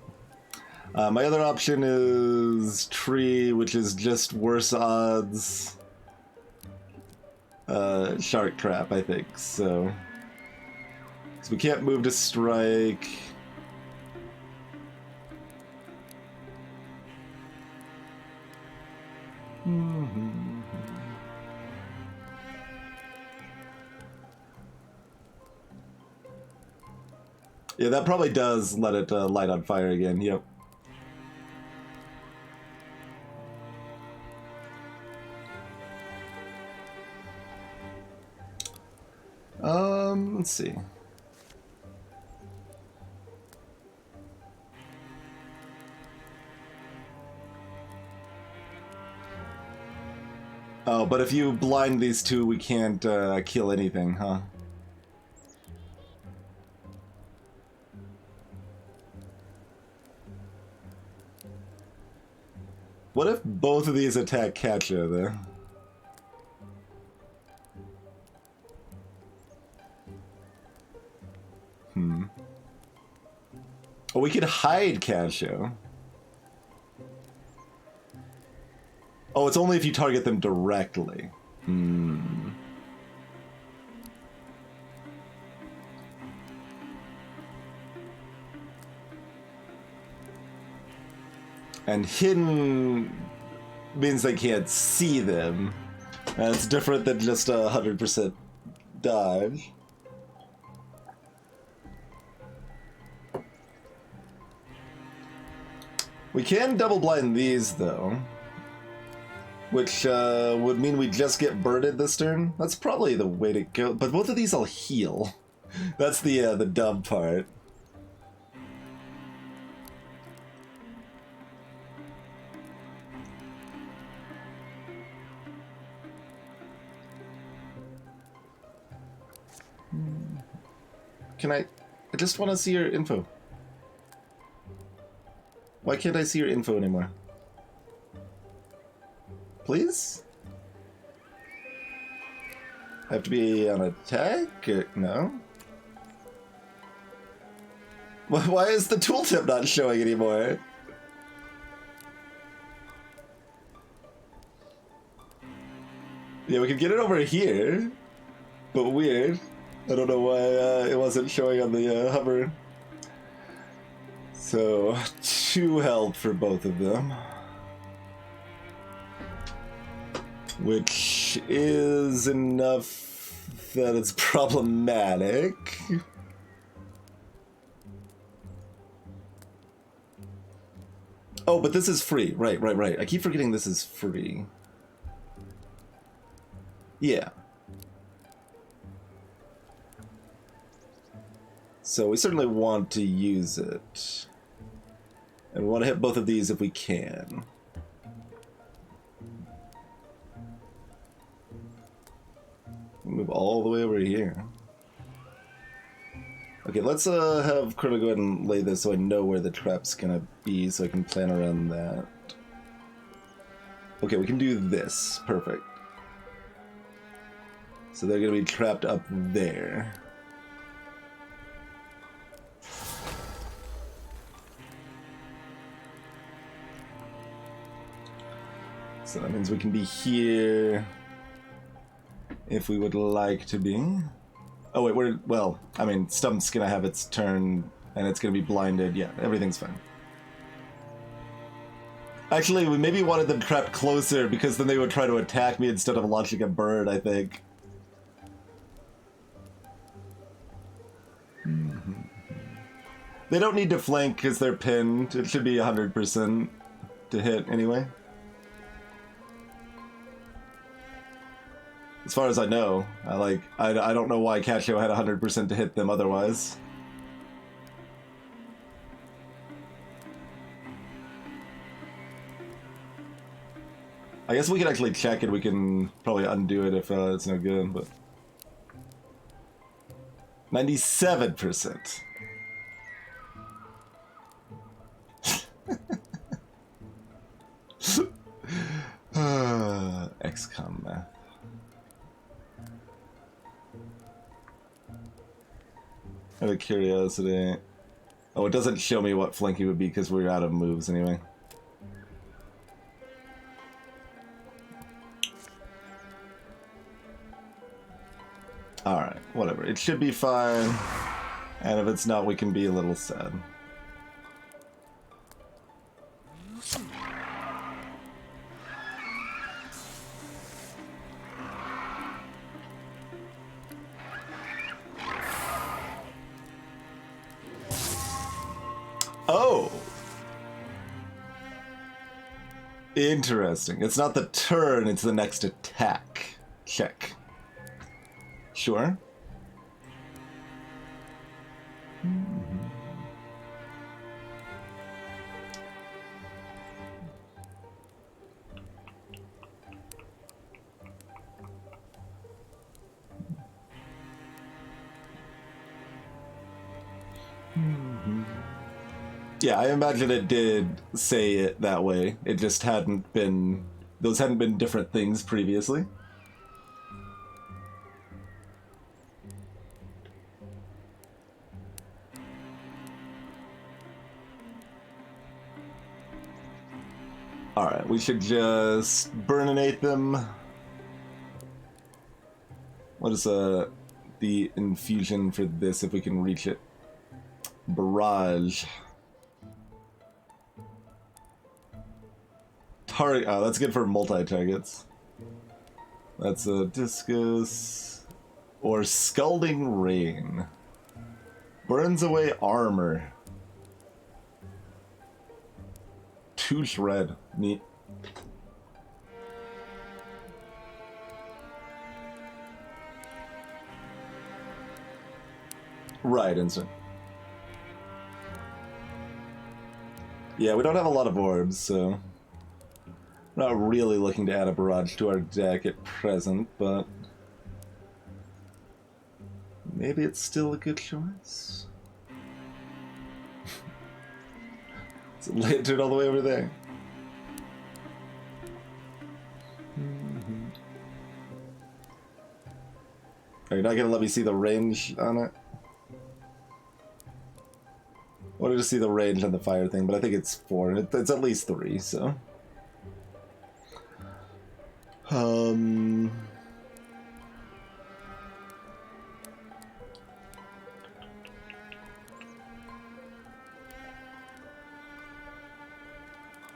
my other option is Tree, which is just worse odds. Shark Trap, I think, so... So we can't move to strike... Yeah, that probably does let it light on fire again, yep. Let's see. Oh, but if you blind these two, we can't kill anything, huh? What if both of these attack Katja, though? Oh, we could hide Casio. Oh, it's only if you target them directly. Hmm. And hidden means they can't see them. And it's different than just 100% dodge. We can double blind these though, which would mean we just get birded this turn. That's probably the way to go. But both of these I'll heal. That's the dumb part. Can I just want to see your info. Why can't I see your info anymore? Please? Have to be on attack? Or no? Why is the tooltip not showing anymore? Yeah, we could get it over here, but weird. I don't know why it wasn't showing on the hover. So, 2 health for both of them. Which is enough that it's problematic. Oh, but this is free. Right. I keep forgetting this is free. Yeah. So we certainly want to use it. And we want to hit both of these if we can. Move all the way over here. Okay, let's have Kurta go ahead and lay this so I know where the trap's gonna be, so I can plan around that. Okay, we can do this. Perfect. So they're gonna be trapped up there. So that means we can be here if we would like to be. Oh wait, well, I mean, Stump's gonna have its turn and it's gonna be blinded. Yeah, everything's fine. Actually, we maybe wanted them trapped closer because then they would try to attack me instead of launching a bird, I think. They don't need to flank because they're pinned. It should be 100% to hit anyway. As far as I know, I don't know why Casio had 100% to hit them otherwise. I guess we can actually check it. We can probably undo it if it's no good, but 97%. XCOM math. Out of curiosity. Oh, it doesn't show me what flanking would be because we're out of moves anyway. Alright, whatever. It should be fine. And if it's not, we can be a little sad. Oh! Interesting. It's not the turn, it's the next attack. Check. Sure. Yeah, I imagine it did say it that way. It just hadn't been... Those hadn't been different things previously. Alright, we should just burninate them. What is the infusion for this if we can reach it? Barrage. Target. Oh, that's good for multi-targets. That's a discus. Or scalding rain. Burns away armor. 2 shred. Neat. Right, instant. Yeah, we don't have a lot of orbs, so we're not really looking to add a barrage to our deck at present, but maybe it's still a good choice. It's a lantern all the way over there. Are you not gonna let me see the range on it? I wanted to see the range on the fire thing, but I think it's 4, and it's at least 3, so.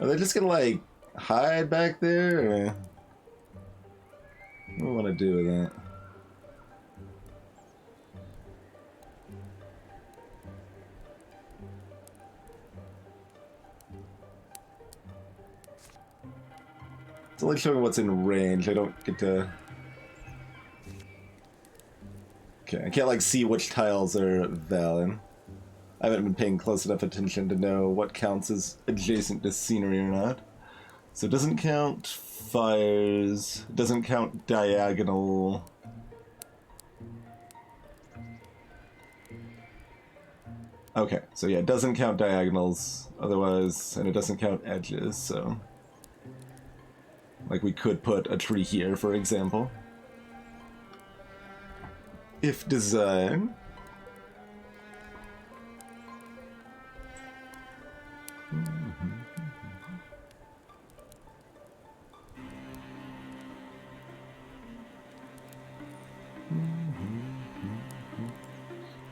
Are they just gonna, like, hide back there, or what do I want to do with that? It's only showing what's in range. I don't get to... Okay, I can't, like, see which tiles are valid. I haven't been paying close enough attention to know what counts as adjacent to scenery or not. So it doesn't count fires, it doesn't count diagonal. Okay, so yeah, it doesn't count diagonals otherwise, and it doesn't count edges, so... Like, we could put a tree here, for example. If desired.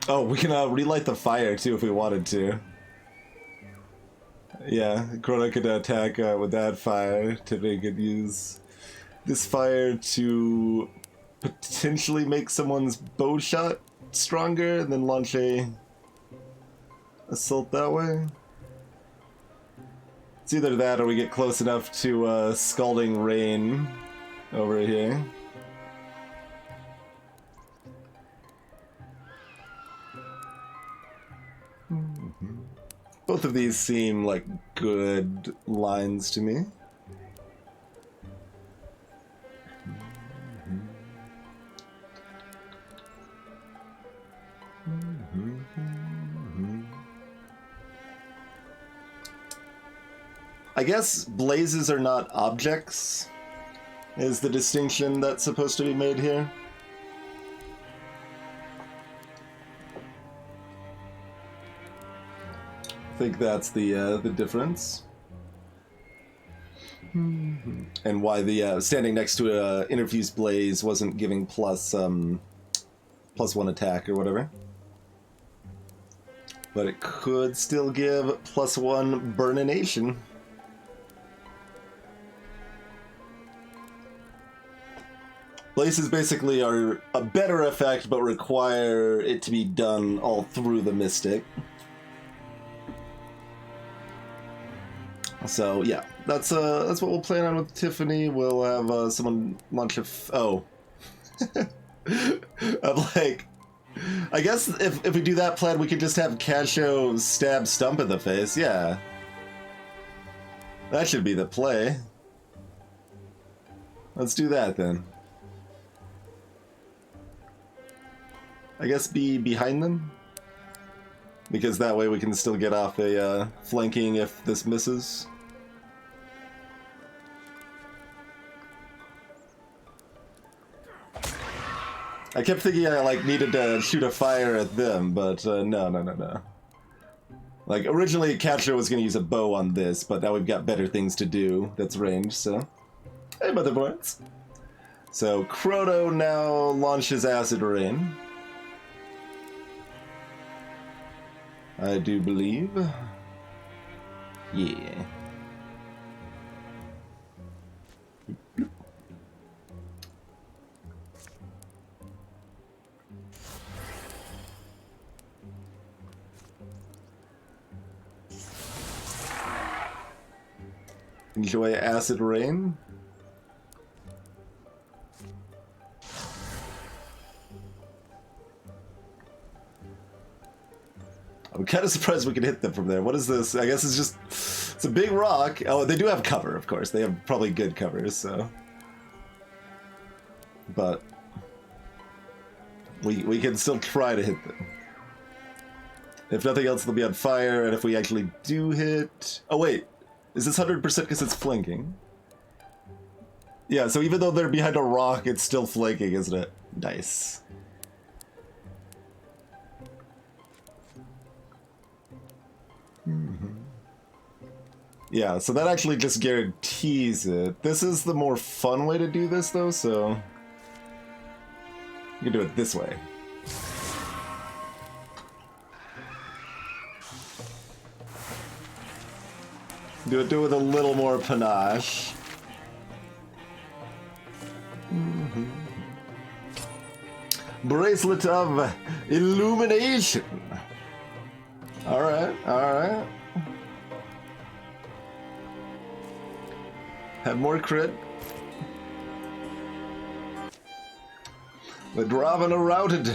Oh, we can relight the fire, too, if we wanted to. Yeah, Crota could attack with that fire. Tipping could use this fire to potentially make someone's bow shot stronger and then launch a assault that way. It's either that or we get close enough to Scalding Rain over here. Both of these seem like good lines to me. I guess blazes are not objects, is the distinction that's supposed to be made here. I think that's the difference. And why the standing next to a interfused blaze wasn't giving +1 attack or whatever. But it could still give +1 burnination. Blazes basically are a better effect, but require it to be done all through the Mystic. So yeah, that's what we'll plan on with Tiffany. We'll have someone launch a I'm like, I guess if we do that plan, we could just have Casho stab Stump in the face. Yeah, that should be the play. Let's do that then. I guess be behind them, because that way we can still get off a flanking if this misses. I kept thinking I like needed to shoot a fire at them, but no. Like, originally, Catcher was going to use a bow on this, but now we've got better things to do that's ranged, so... Hey, motherboards! So, Croto now launches Acid Rain. I do believe. Yeah. Enjoy Acid Rain. I'm kind of surprised we can hit them from there. What is this? I guess it's just... It's a big rock. Oh, they do have cover, of course. They have probably good covers, so... But... We can still try to hit them. If nothing else, they'll be on fire, and if we actually do hit... Oh, wait. Is this 100% because it's flanking? Yeah, so even though they're behind a rock, it's still flanking, isn't it? Nice. Yeah, so that actually just guarantees it. This is the more fun way to do this, though, so... You can do it this way. Do it with a little more panache. Bracelet of Illumination. Alright, alright. Have more crit. The Draven are routed.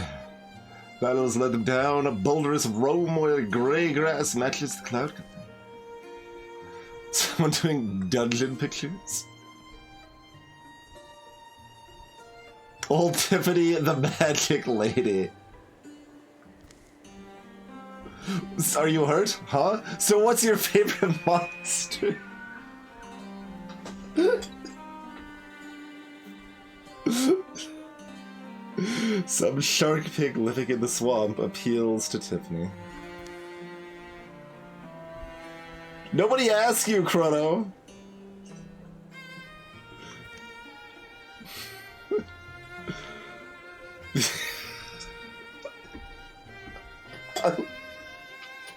Battles let them down. A boulderous Rome where gray grass matches the cloud. Someone doing dungeon pictures? Old Tiffany, the magic lady. Are you hurt? Huh? So what's your favorite monster? Some shark pig living in the swamp appeals to Tiffany. Nobody asked you, Chrono.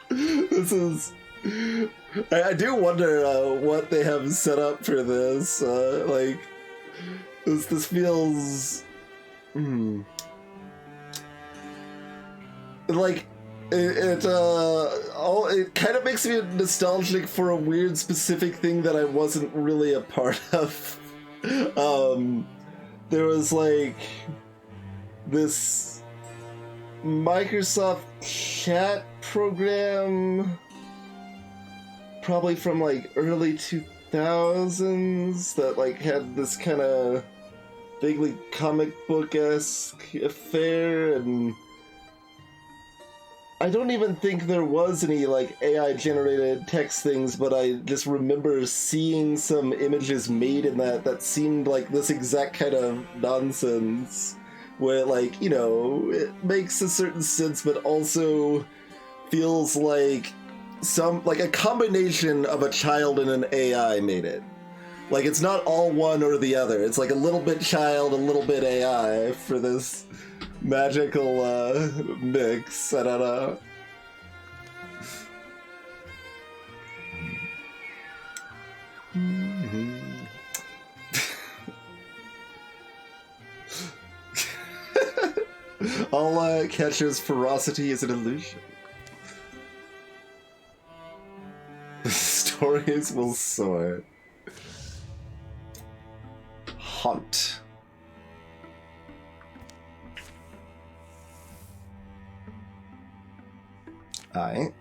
This is... I do wonder what they have set up for this. Like, this feels... Like, it kind of makes me nostalgic for a weird specific thing that I wasn't really a part of. There was like this Microsoft chat program, probably from like early 2000s, that like had this kind of vaguely comic book-esque affair, and I don't even think there was any like AI-generated text things, but I just remember seeing some images made in that seemed like this exact kind of nonsense, where like, you know, it makes a certain sense, but also feels like a combination of a child and an AI made it. Like, it's not all one or the other. It's like a little bit child, a little bit AI for this magical mix. I don't know. All Catcher's ferocity is an illusion. Stories will soar. Hunt. Aye.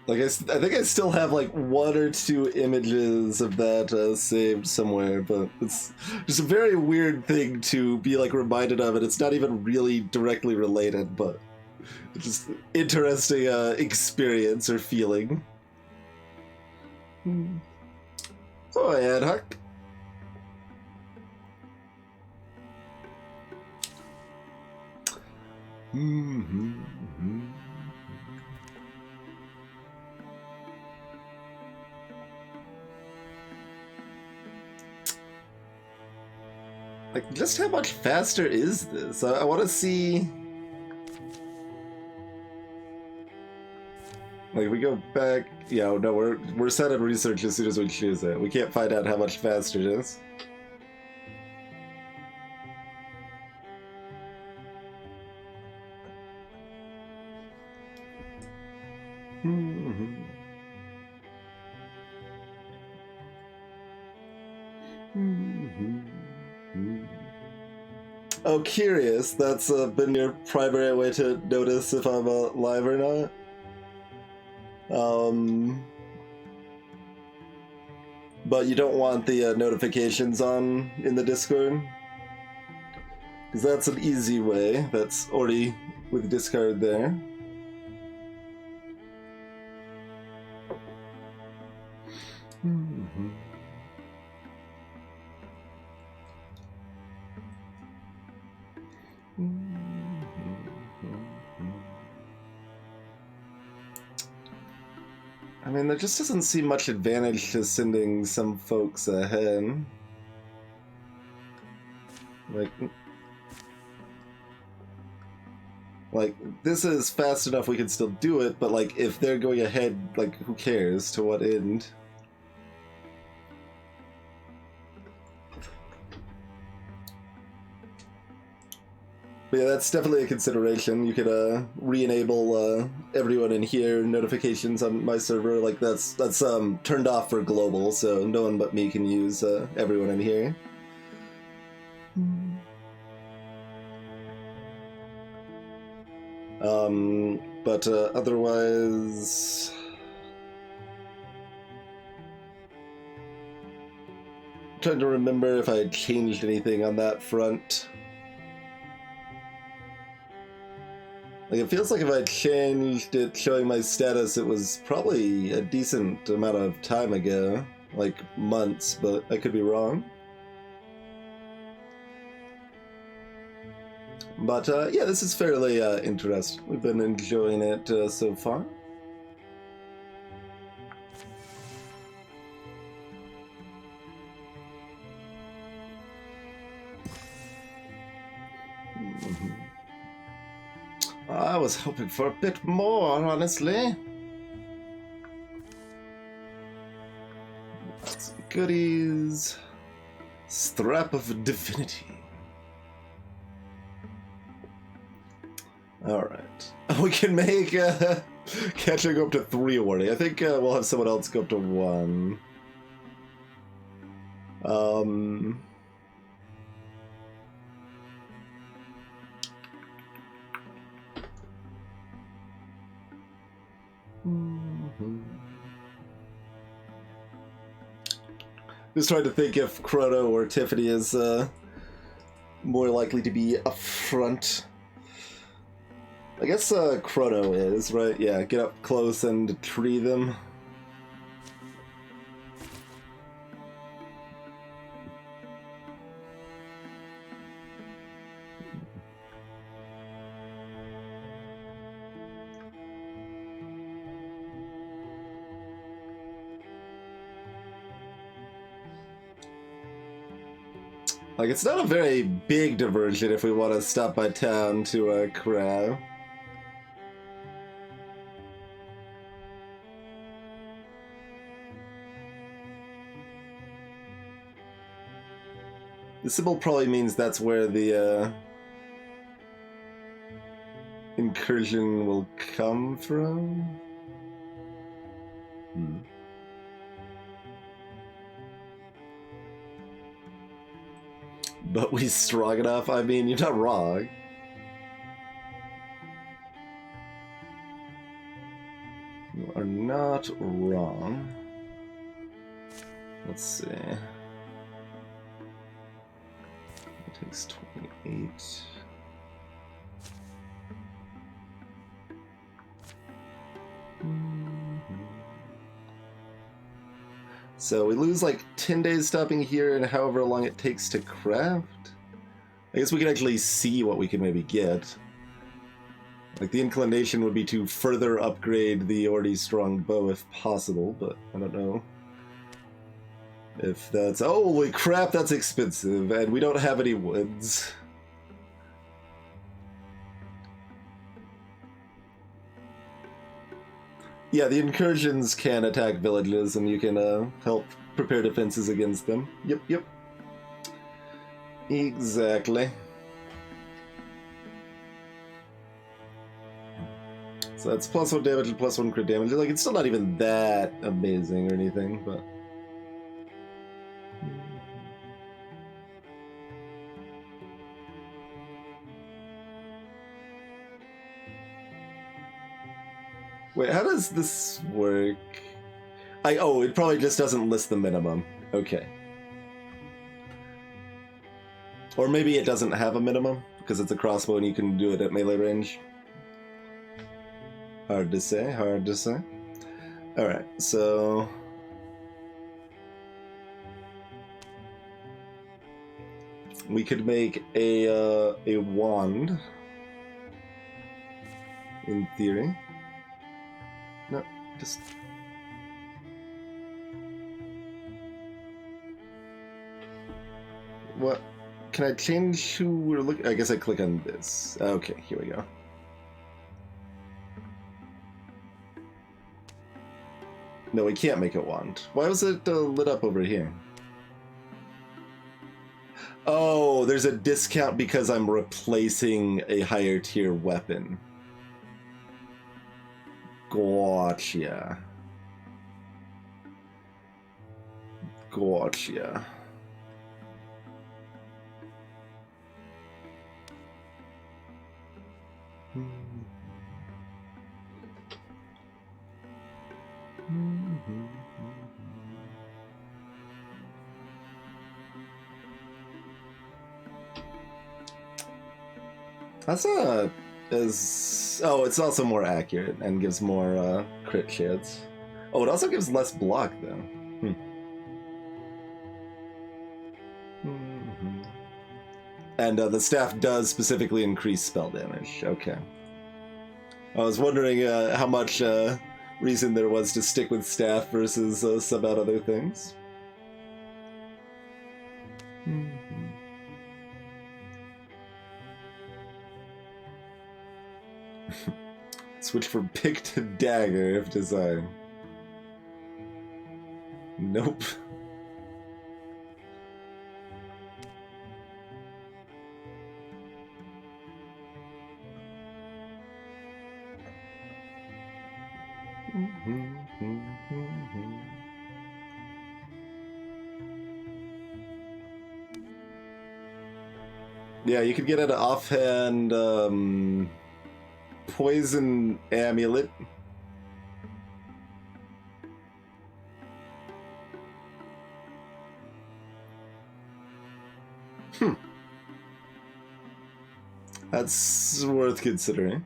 Like, I think I still have like one or two images of that saved somewhere, but it's just a very weird thing to be like reminded of, and it's not even really directly related, but it's just interesting experience or feeling. Oh, ad hoc. Like, just how much faster is this? I want to see... Like, we go back... Yeah, no, we're set on research as soon as we choose it. We can't find out how much faster it is. Oh, curious. That's been your primary way to notice if I'm live or not. But you don't want the notifications on in the Discord? Because that's an easy way. That's already with Discord there. I mean, there just doesn't seem much advantage to sending some folks ahead. Like, this is fast enough we can still do it, but, like, if they're going ahead, like, who cares? To what end? But yeah, that's definitely a consideration. You could re-enable everyone in here notifications on my server. Like that's turned off for global, so no one but me can use everyone in here. But otherwise, I'm trying to remember if I had changed anything on that front. Like, it feels like if I changed it showing my status, it was probably a decent amount of time ago. Like, months, but I could be wrong. But, yeah, this is fairly interesting. We've been enjoying it so far. I was hoping for a bit more, honestly. Some goodies. Strap of Divinity. Alright. We can make catching up to 3 already. I think we'll have someone else go up to 1. Just trying to think if Chrono or Tiffany is more likely to be up front. I guess Chrono is, right? Yeah, get up close and tree them. Like, it's not a very big diversion if we want to stop by town to Crow. The symbol probably means that's where the incursion will come from. But we strong enough? I mean, you're not wrong. You are not wrong. Let's see. It takes 28. So we lose like 10 days stopping here and however long it takes to craft. I guess we can actually see what we can maybe get. Like, the inclination would be to further upgrade the already strong bow if possible, but I don't know if that's... Holy crap, that's expensive, and we don't have any woods. Yeah, the incursions can attack villages, and you can help prepare defenses against them. Yep. Exactly. So that's +1 damage and +1 crit damage. Like, it's still not even that amazing or anything, but... Wait, how does this work? Oh, it probably just doesn't list the minimum. Okay. Or maybe it doesn't have a minimum, because it's a crossbow and you can do it at melee range. Hard to say, hard to say. Alright, so... we could make a wand. In theory. No, just... What? Can I change who we're looking... I guess I click on this. Okay, here we go. No, we can't make a wand. Why was it lit up over here? Oh, there's a discount because I'm replacing a higher tier weapon. Gotcha. Gotcha. That's not as... Oh, it's also more accurate and gives more crit chance. Oh, it also gives less block, though. And the staff does specifically increase spell damage. Okay. I was wondering how much reason there was to stick with staff versus sub out other things. Switch from pick to dagger if desired. Nope. Yeah, you could get an offhand poison amulet. That's worth considering.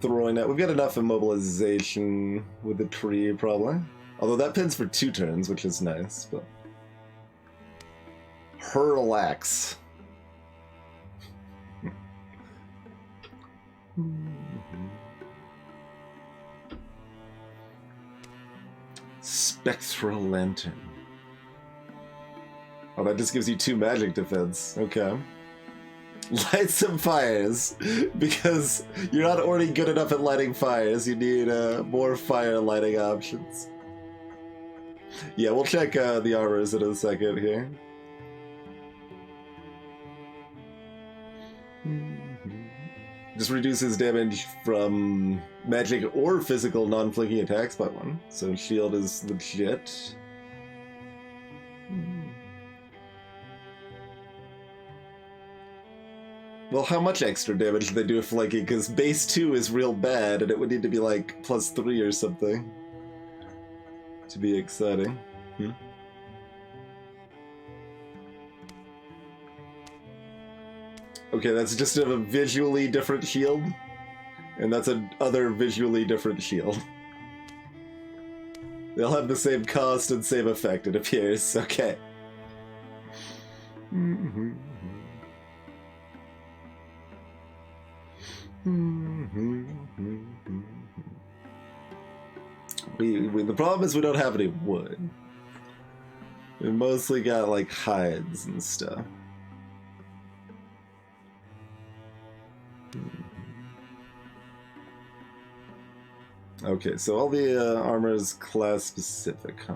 Throwing out. We've got enough immobilization with the tree, probably. Although that pins for 2 turns, which is nice, but... Hurlax. Spectral Lantern. Oh, that just gives you 2 magic defense. Okay. Light some fires, because you're not already good enough at lighting fires. You need more fire lighting options. Yeah, we'll check the armors in a second here. Just reduces damage from magic or physical non-flinking attacks by 1. So shield is legit. Well, how much extra damage do they do with flanking? Because base 2 is real bad, and it would need to be like +3 or something to be exciting. Okay, that's just a visually different shield, and that's an other visually different shield. They'll have the same cost and same effect, it appears. Okay. The problem is we don't have any wood. We mostly got like hides and stuff. Okay, so all the armor is class specific, huh?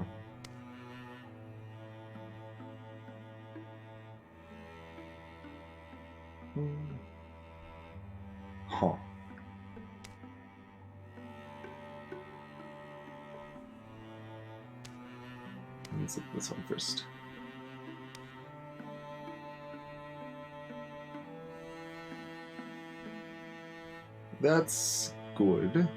Huh. Let's look at this one first. That's good.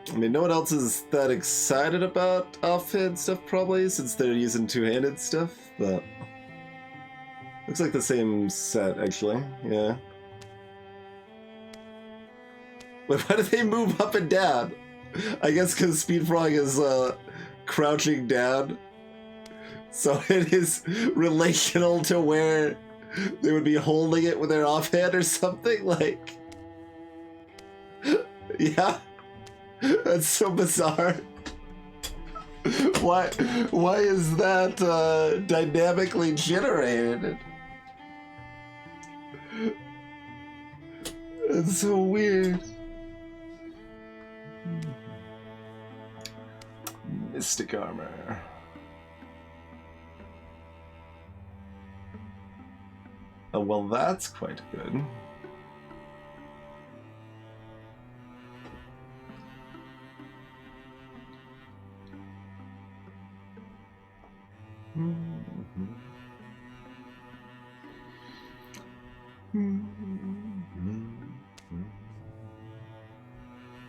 I mean, no one else is that excited about offhand stuff, probably, since they're using two-handed stuff, but... Looks like the same set, actually, yeah. Wait, why do they move up and down? I guess because Speed Frog is crouching down, so it is relational to where they would be holding it with their offhand or something, like... Yeah. That's so bizarre. Why is that dynamically generated? It's so weird. Mystic armor. Oh, well, that's quite good.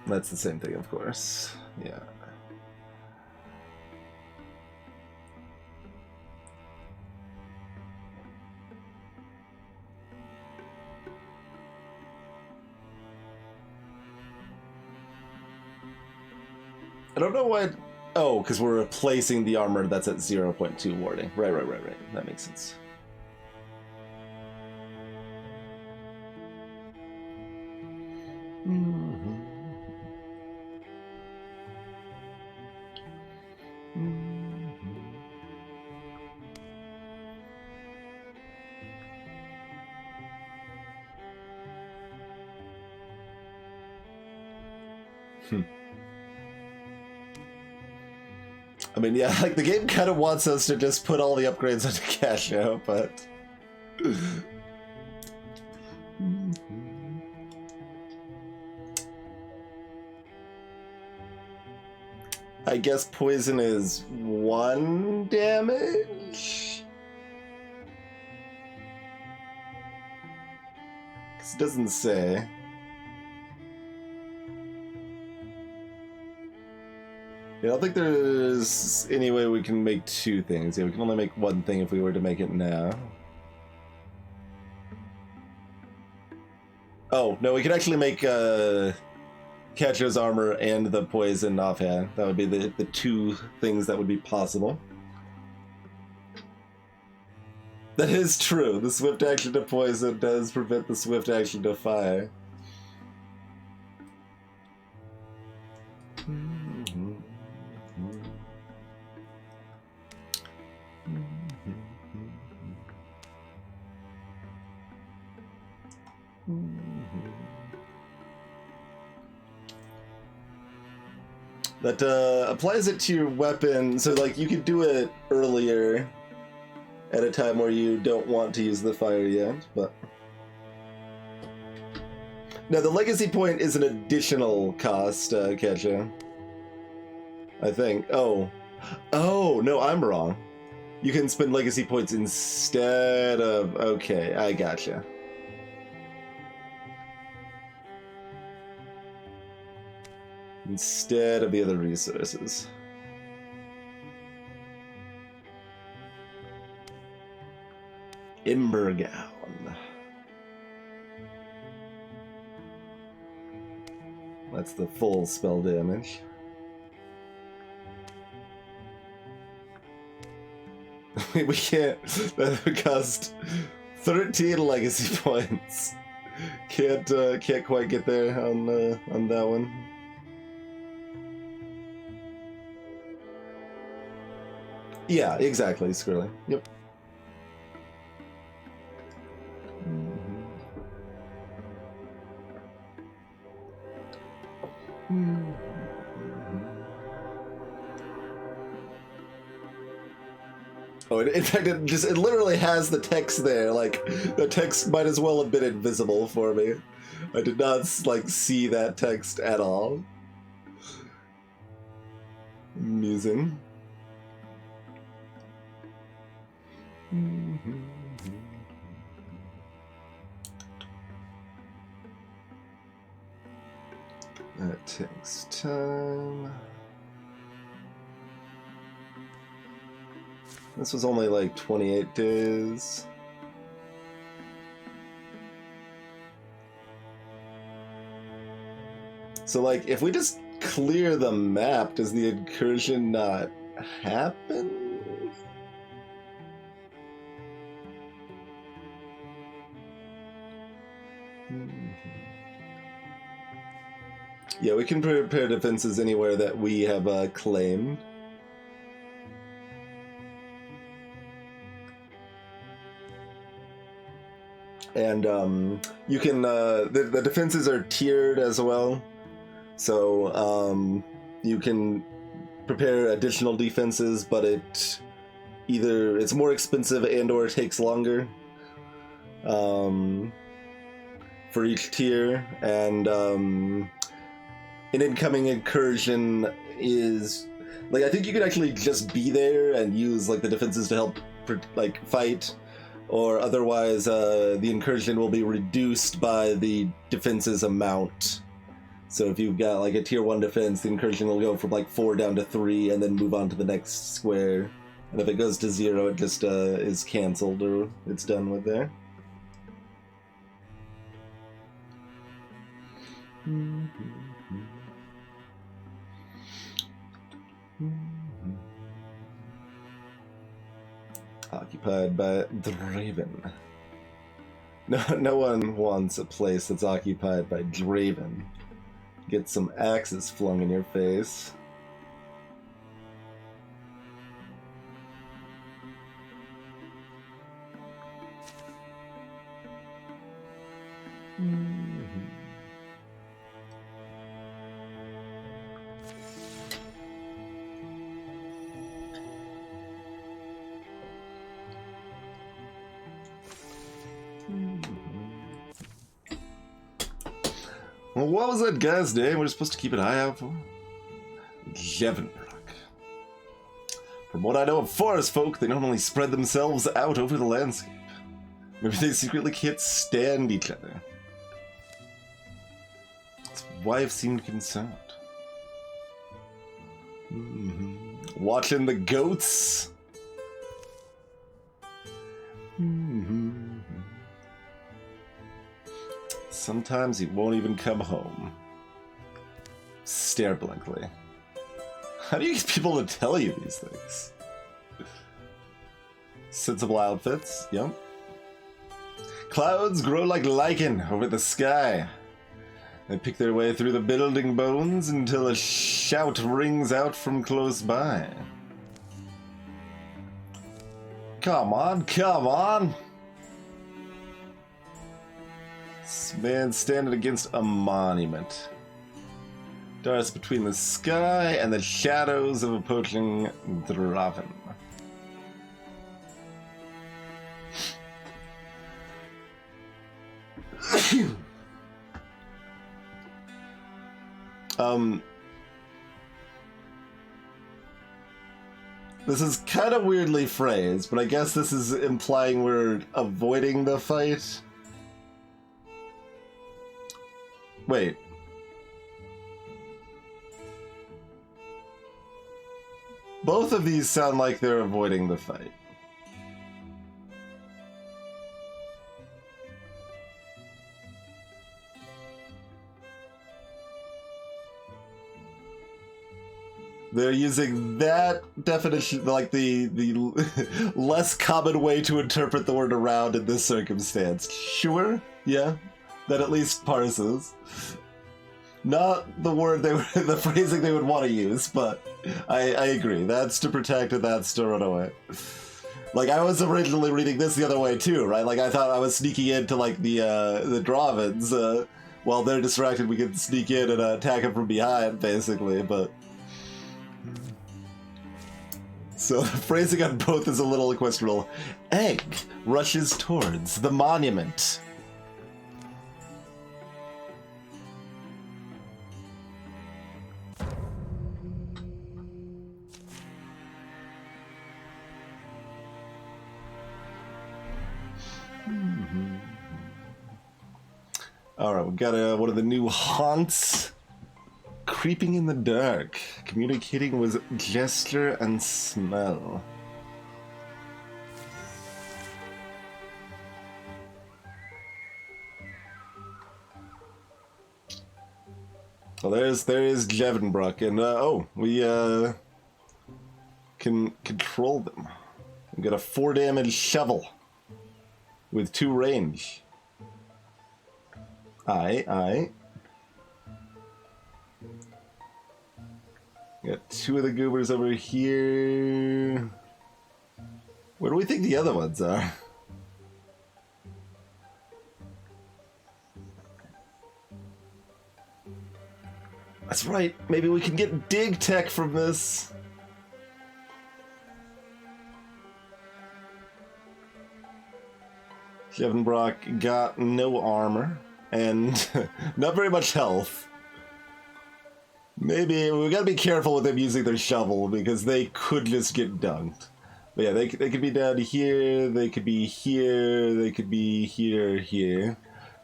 That's the same thing, of course. Yeah. I don't know why. Oh, because we're replacing the armor that's at 0.2 warding. Right. That makes sense. I mean, yeah, like the game kind of wants us to just put all the upgrades onto Casio, but... I guess poison is 1 damage? Because it doesn't say. Yeah, I don't think there's any way we can make 2 things. Yeah, we can only make 1 thing if we were to make it now. Oh, no, we could actually make Kacho's armor and the poison offhand. That would be the 2 things that would be possible. That is true. The swift action to poison does prevent the swift action to fire. That applies it to your weapon, so like you could do it earlier at a time where you don't want to use the fire yet, but... Now the legacy point is an additional cost, Ketcha. I think. Oh, no, I'm wrong. You can spend legacy points instead of... Okay, I gotcha. Instead of the other resources. Embergown. That's the full spell damage. We can't. That would cost 13 legacy points. Can't quite get there on that one. Yeah, exactly, Squirrely. Yep. Oh, in fact, it literally has the text there. Like, the text might as well have been invisible for me. I did not, like, see that text at all. Amusing. That takes time. This was only like 28 days. So, like, if we just clear the map, does the incursion not happen? Yeah, we can prepare defenses anywhere that we have claimed. And you can the defenses are tiered as well, so you can prepare additional defenses, but it's more expensive and or takes longer for each tier. And an incoming incursion is like, I think you could actually just be there and use like the defenses to help like fight. Or otherwise, the incursion will be reduced by the defense's amount. So if you've got like a tier 1 defense, the incursion will go from like 4 down to 3 and then move on to the next square. And if it goes to 0, it just is cancelled or it's done with there. Occupied by Draven. No one wants a place that's occupied by Draven. Get some axes flung in your face. Well, what was that guy's name we're supposed to keep an eye out for? Jevenbrock. From what I know of forest folk, they normally spread themselves out over the landscape. Maybe they secretly can't stand each other. His wife seemed concerned. Watching the goats? Sometimes he won't even come home. Stare blankly. How do you get people to tell you these things? Sensible outfits, yep. Clouds grow like lichen over the sky. They pick their way through the building bones until a shout rings out from close by. Come on, come on! This man standing against a monument. Darts between the sky and the shadows of approaching Draven. This is kind of weirdly phrased, but I guess this is implying we're avoiding the fight. Wait. Both of these sound like they're avoiding the fight. They're using that definition, like the less common way to interpret the word around in this circumstance. Sure, yeah, that at least parses. Not the word the phrasing they would want to use, but I agree. That's to protect and that's to run away. Like, I was originally reading this the other way too, right? Like, I thought I was sneaking into, like, the Dravins. While they're distracted, we can sneak in and attack them from behind, basically, but... So, the phrasing on both is a little questionable. Egg rushes towards the monument. Alright, we've got one of the new haunts. Creeping in the dark. Communicating with gesture and smell. Well, there is Jevenbrock, and we can control them. We've got a 4 damage shovel with 2 range. Aye. Got 2 of the goobers over here. Where do we think the other ones are? That's right. Maybe we can get dig tech from this. Jevenbrock got no armor and not very much health. Maybe we gotta be careful with them using their shovel because they could just get dunked. But yeah, they could be down here, they could be here, they could be here.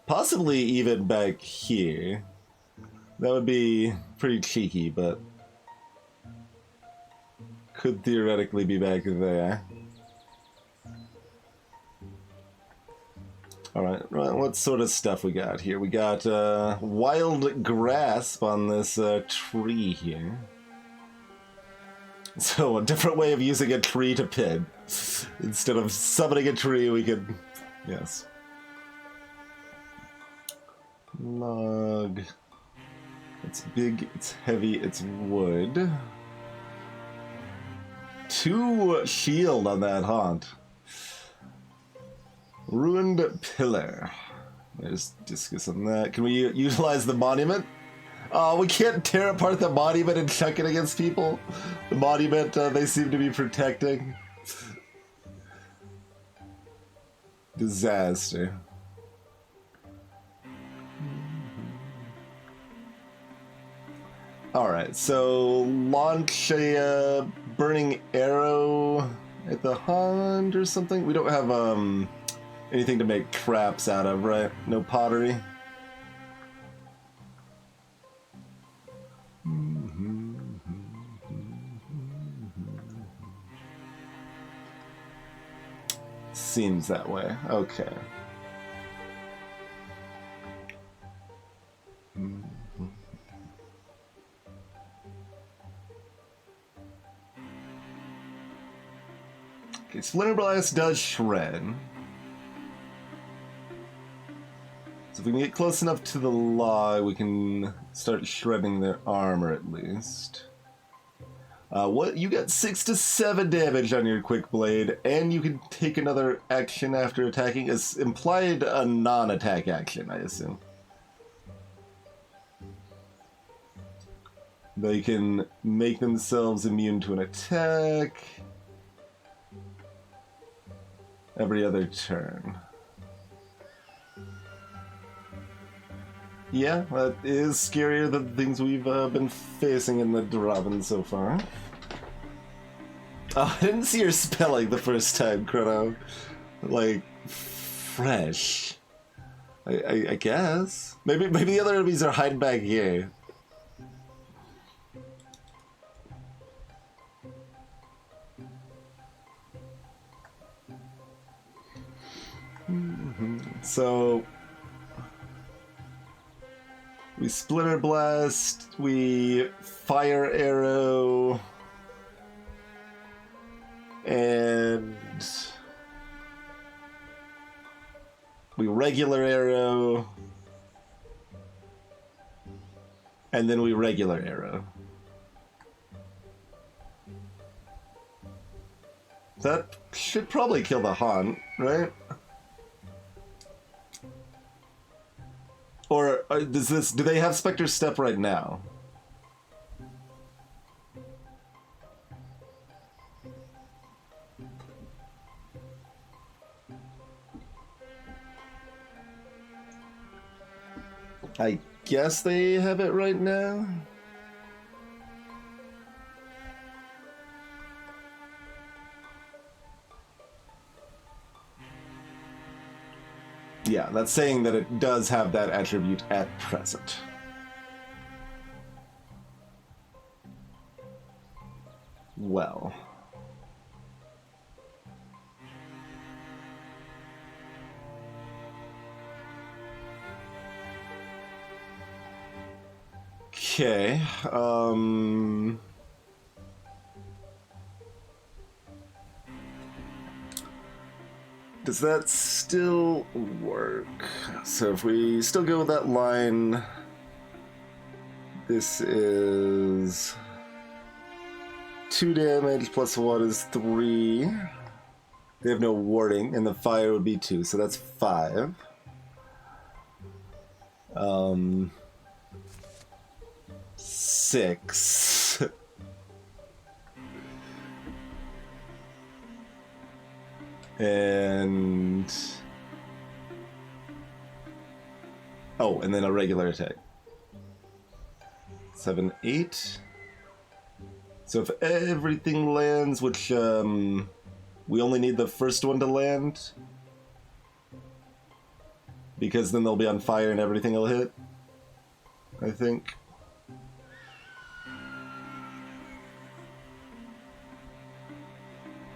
Possibly even back here. That would be pretty cheeky, but could theoretically be back there. Alright, what sort of stuff we got here? We got wild grasp on this tree here. So a different way of using a tree to pin. Instead of summoning a tree, we could... Yes. Log. It's big, it's heavy, it's wood. 2 shield on that haunt. Ruined pillar. There's discus on that. Can we utilize the monument? Oh, we can't tear apart the monument and chuck it against people. The monument they seem to be protecting. Disaster. Alright, so launch a burning arrow at the hunt or something? We don't have anything to make traps out of, right? No pottery? Seems that way. Okay. Okay, Splinter Blast does shred. So if we can get close enough to the log, we can start shredding their armor at least. What? You got 6 to 7 damage on your quick blade, and you can take another action after attacking. It's implied a non-attack action, I assume. They can make themselves immune to an attack every other turn. Yeah, that is scarier than things we've been facing in the Dravin so far. Oh, I didn't see your spelling the first time, Chrono. Like, fresh. I guess. Maybe the other enemies are hiding back here. So We Splinter Blast, we Fire Arrow, and we Regular Arrow, and then we Regular Arrow. That should probably kill the Haunt, right? Or does this? Do they have Spectre Step right now? I guess they have it right now. Yeah, that's saying that it does have that attribute at present. Well. Okay, does that still work? So if we still go with that line, this is 2 damage plus 1 is 3. They have no warding, and the fire would be 2, so that's 5. 6. And oh, and then a regular attack. 7, 8. So if everything lands, which we only need the first one to land, because then they'll be on fire and everything will hit, I think.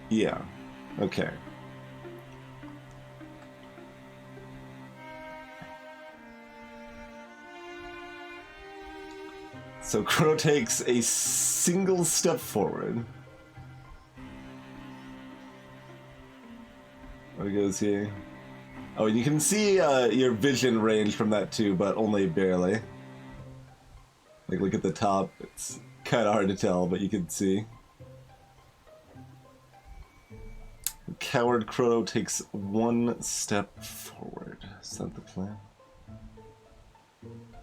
Yeah. Okay. So Crow takes a single step forward. What goes here? Oh, you can see your vision range from that too, but only barely. Like, look at the top. It's kind of hard to tell, but you can see. Coward Crow takes 1 step forward. Is that the plan?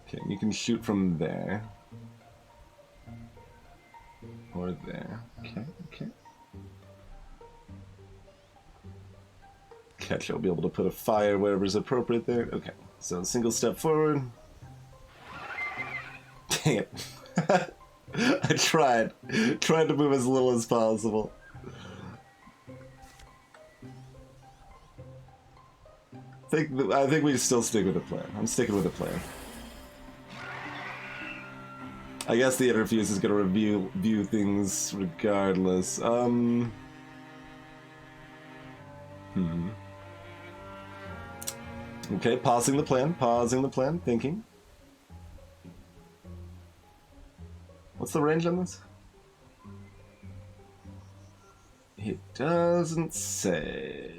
Okay, you can shoot from there. Or there. Okay, okay. Catch, I'll be able to put a fire wherever's appropriate there. Okay, so single step forward. Dang it. I tried to move as little as possible. I think we still stick with the plan. I'm sticking with the plan. I guess the interfuse is going to view things regardless. Okay, pausing the plan, thinking. What's the range on this? It doesn't say.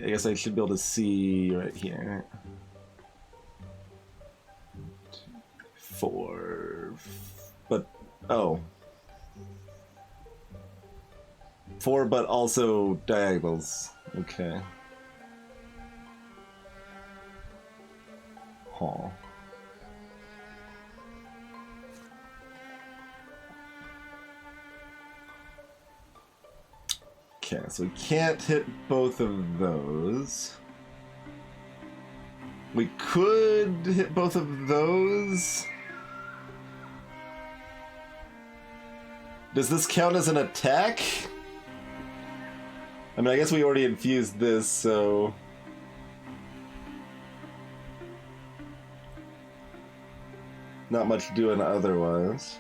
I guess I should be able to see right here. 4. But, oh. 4, but also diagonals. Okay. Huh. Okay, so we can't hit both of those. We could hit both of those. Does this count as an attack? I mean, I guess we already infused this, so... not much doing otherwise.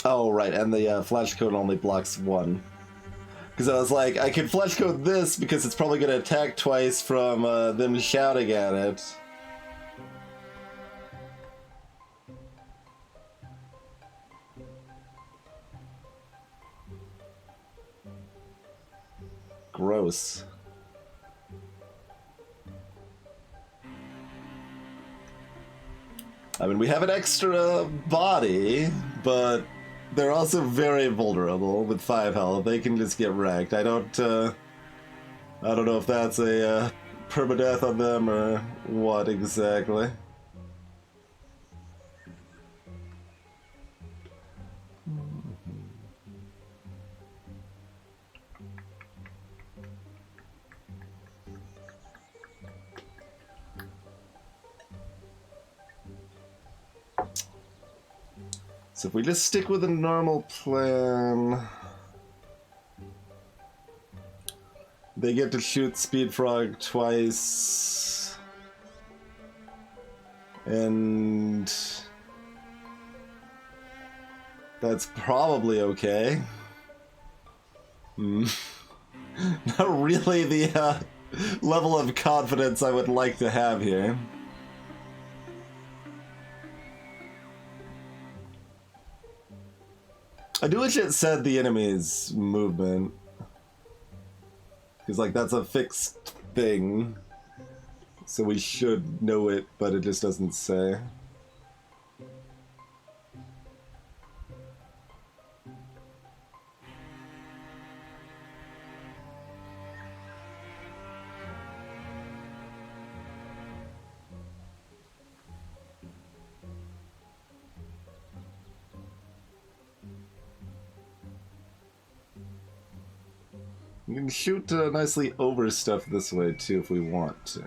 Oh, right, and the flash cone only blocks one. Because I was like, I could flash code this because it's probably going to attack twice from them shouting at it. Gross. I mean, we have an extra body, but they're also very vulnerable with 5 health. They can just get wrecked. I don't know if that's a permadeath on them or what exactly. So if we just stick with a normal plan, they get to shoot Speed Frog twice, and that's probably okay. Not really the level of confidence I would like to have here. I do wish it said the enemy's movement. Because, like, that's a fixed thing. So we should know it, but it just doesn't say. We can shoot nicely over stuff this way too if we want to.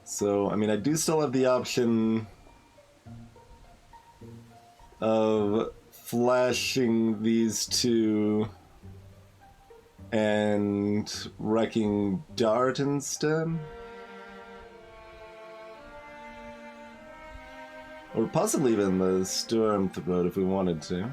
So, I mean, I do still have the option of flashing these two and wrecking Dart instead. Or possibly even the Storm Throat if we wanted to.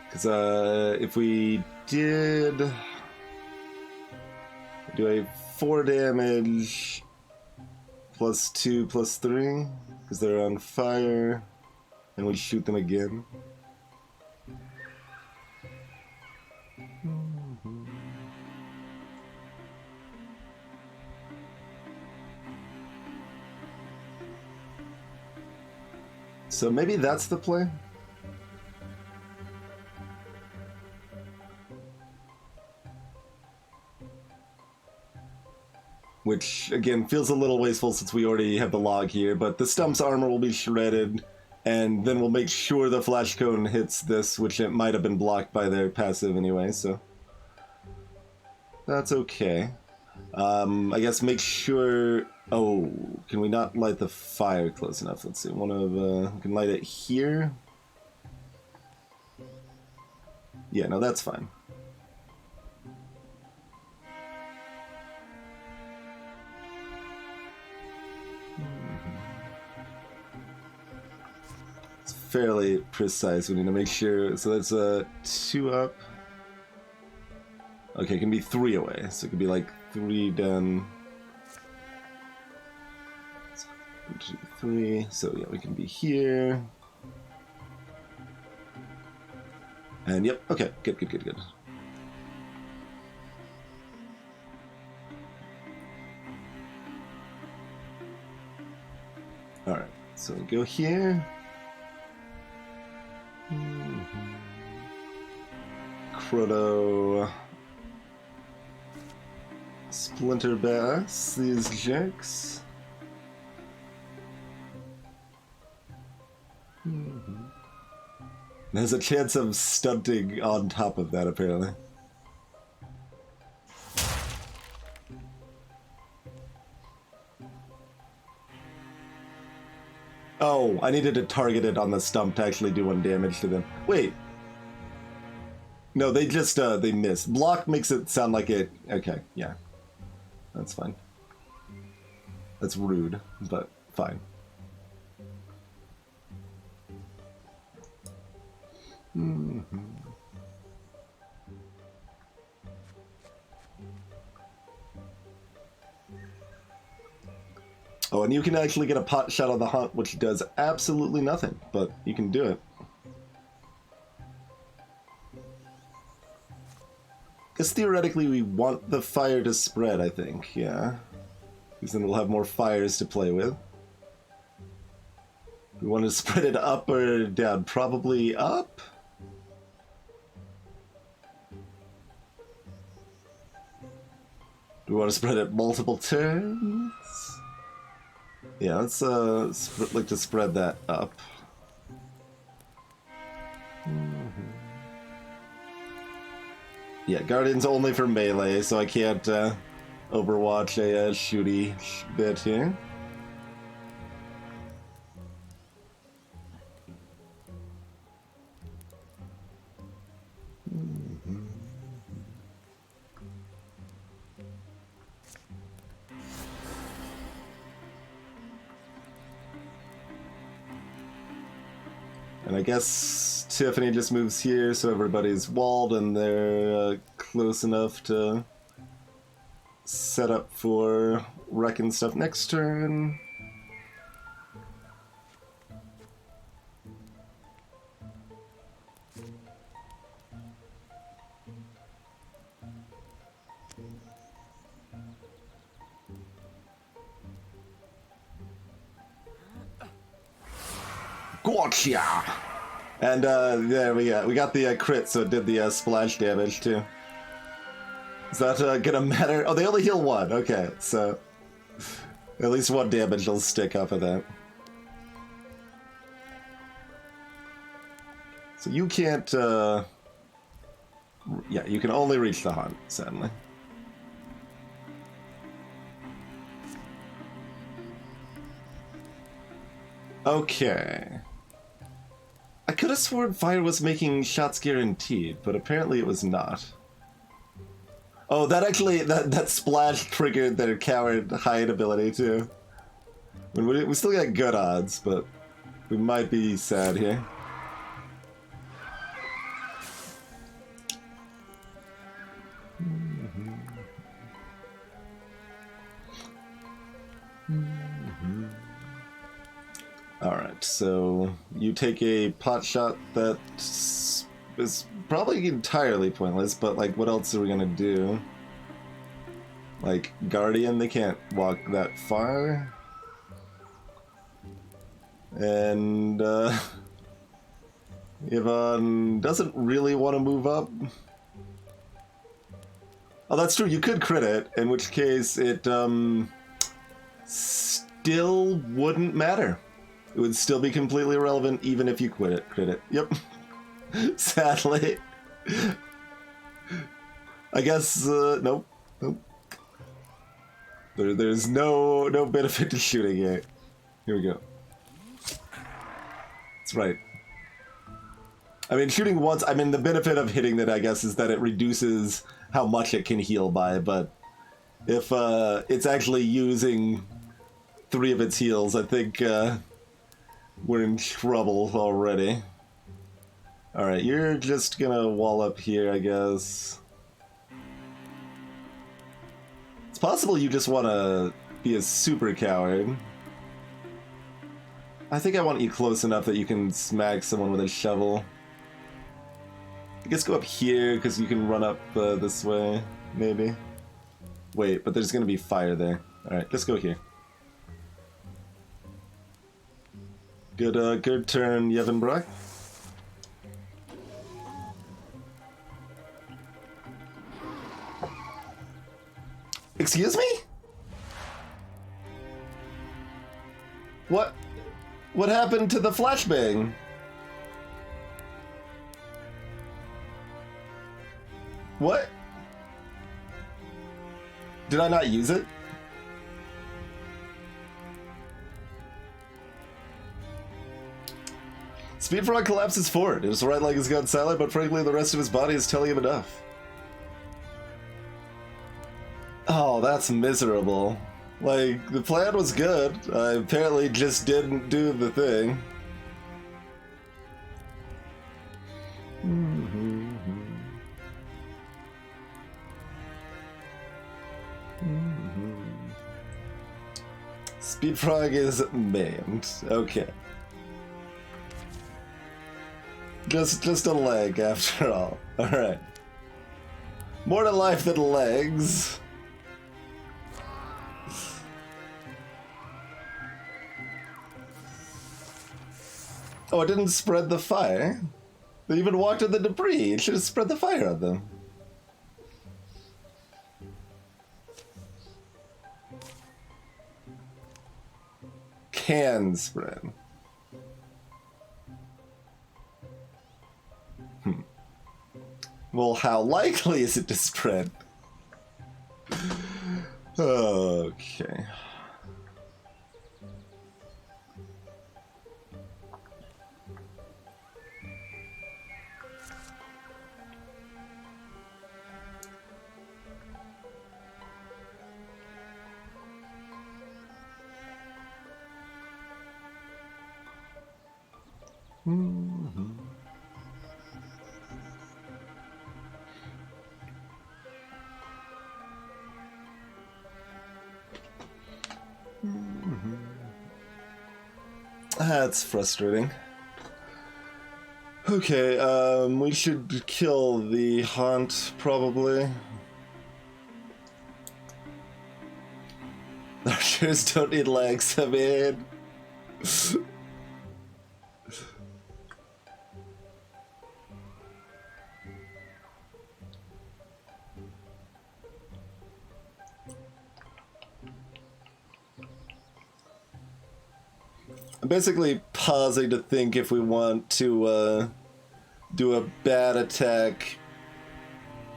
Because if we did do a 4 damage plus 2 plus 3, because they're on fire, and we shoot them again. So maybe that's the play? Which, again, feels a little wasteful since we already have the log here, but the Stump's armor will be shredded, and then we'll make sure the flash cone hits this, which it might have been blocked by their passive anyway, so that's okay. I guess make sure... Oh, can we not light the fire close enough? Let's see, we can light it here. Yeah, no, that's fine. It's fairly precise. We need to make sure. So that's 2 up. Okay, it can be 3 away. So it could be like 3 done. 1, 2, 3. So yeah, we can be here. And yep, okay, good, good, good, good. Alright, so we go here. Chrono. Splinter Bass, these jerks. There's a chance of stunting on top of that, apparently. Oh, I needed to target it on the stump to actually do 1 damage to them. Wait. No, they just, they missed. Block makes it sound like it... Okay, yeah. That's fine. That's rude, but fine. Mm-hmm. Oh, and you can actually get a pot shot on the hunt, which does absolutely nothing, but you can do it. Because theoretically we want the fire to spread, I think, yeah. Because then we'll have more fires to play with. We want to spread it up or down? Probably up? Do we want to spread it multiple turns? Yeah, let's like to spread that up. Yeah, Guardian's only for melee, so I can't overwatch a shooty bit here. And I guess Tiffany just moves here, so everybody's walled and they're close enough to set up for wrecking stuff next turn. Gotcha! And there we got the crit, so it did the splash damage too. Is that gonna matter? Oh, they only heal 1. Okay, so at least 1 damage will stick off of that. So you can't. Yeah, you can only reach the hunt, sadly. Okay. I could have sworn fire was making shots guaranteed, but apparently it was not. Oh, that actually, that splash triggered their coward hide ability too. I mean, we still got good odds, but we might be sad here. Alright, so you take a pot shot that is probably entirely pointless, but like what else are we gonna do? Like Guardian, they can't walk that far. And Yvonne doesn't really want to move up. Oh, that's true, you could crit it, in which case it still wouldn't matter. It would still be completely irrelevant even if you crit it. Yep. Sadly. I guess, nope. There's no benefit to shooting it. Here we go. That's right. I mean, shooting once, I mean, the benefit of hitting that, I guess, is that it reduces how much it can heal by, but if it's actually using 3 of its heals, I think, we're in trouble already. Alright, you're just gonna wall up here, I guess. It's possible you just want to be a super coward. I think I want you close enough that you can smack someone with a shovel. I guess go up here, because you can run up this way, maybe. Wait, but there's gonna be fire there. Alright, let's go here. Good turn, Yevonbrock. Excuse me? What happened to the flashbang? What? Did I not use it? Speed Frog collapses forward. His right leg has gone silent, but frankly, the rest of his body is telling him enough. Oh, that's miserable. Like, the plan was good. I apparently just didn't do the thing. Speed Frog is maimed. Okay. Just a leg after all. Alright. More to life than legs. Oh, it didn't spread the fire. They even walked in the debris. It should have spread the fire on them. Can spread. Well, how likely is it to spread? Okay. That's frustrating. Okay, we should kill the haunt, probably. Archers don't need legs, I mean. I'm basically pausing to think if we want to do a bad attack.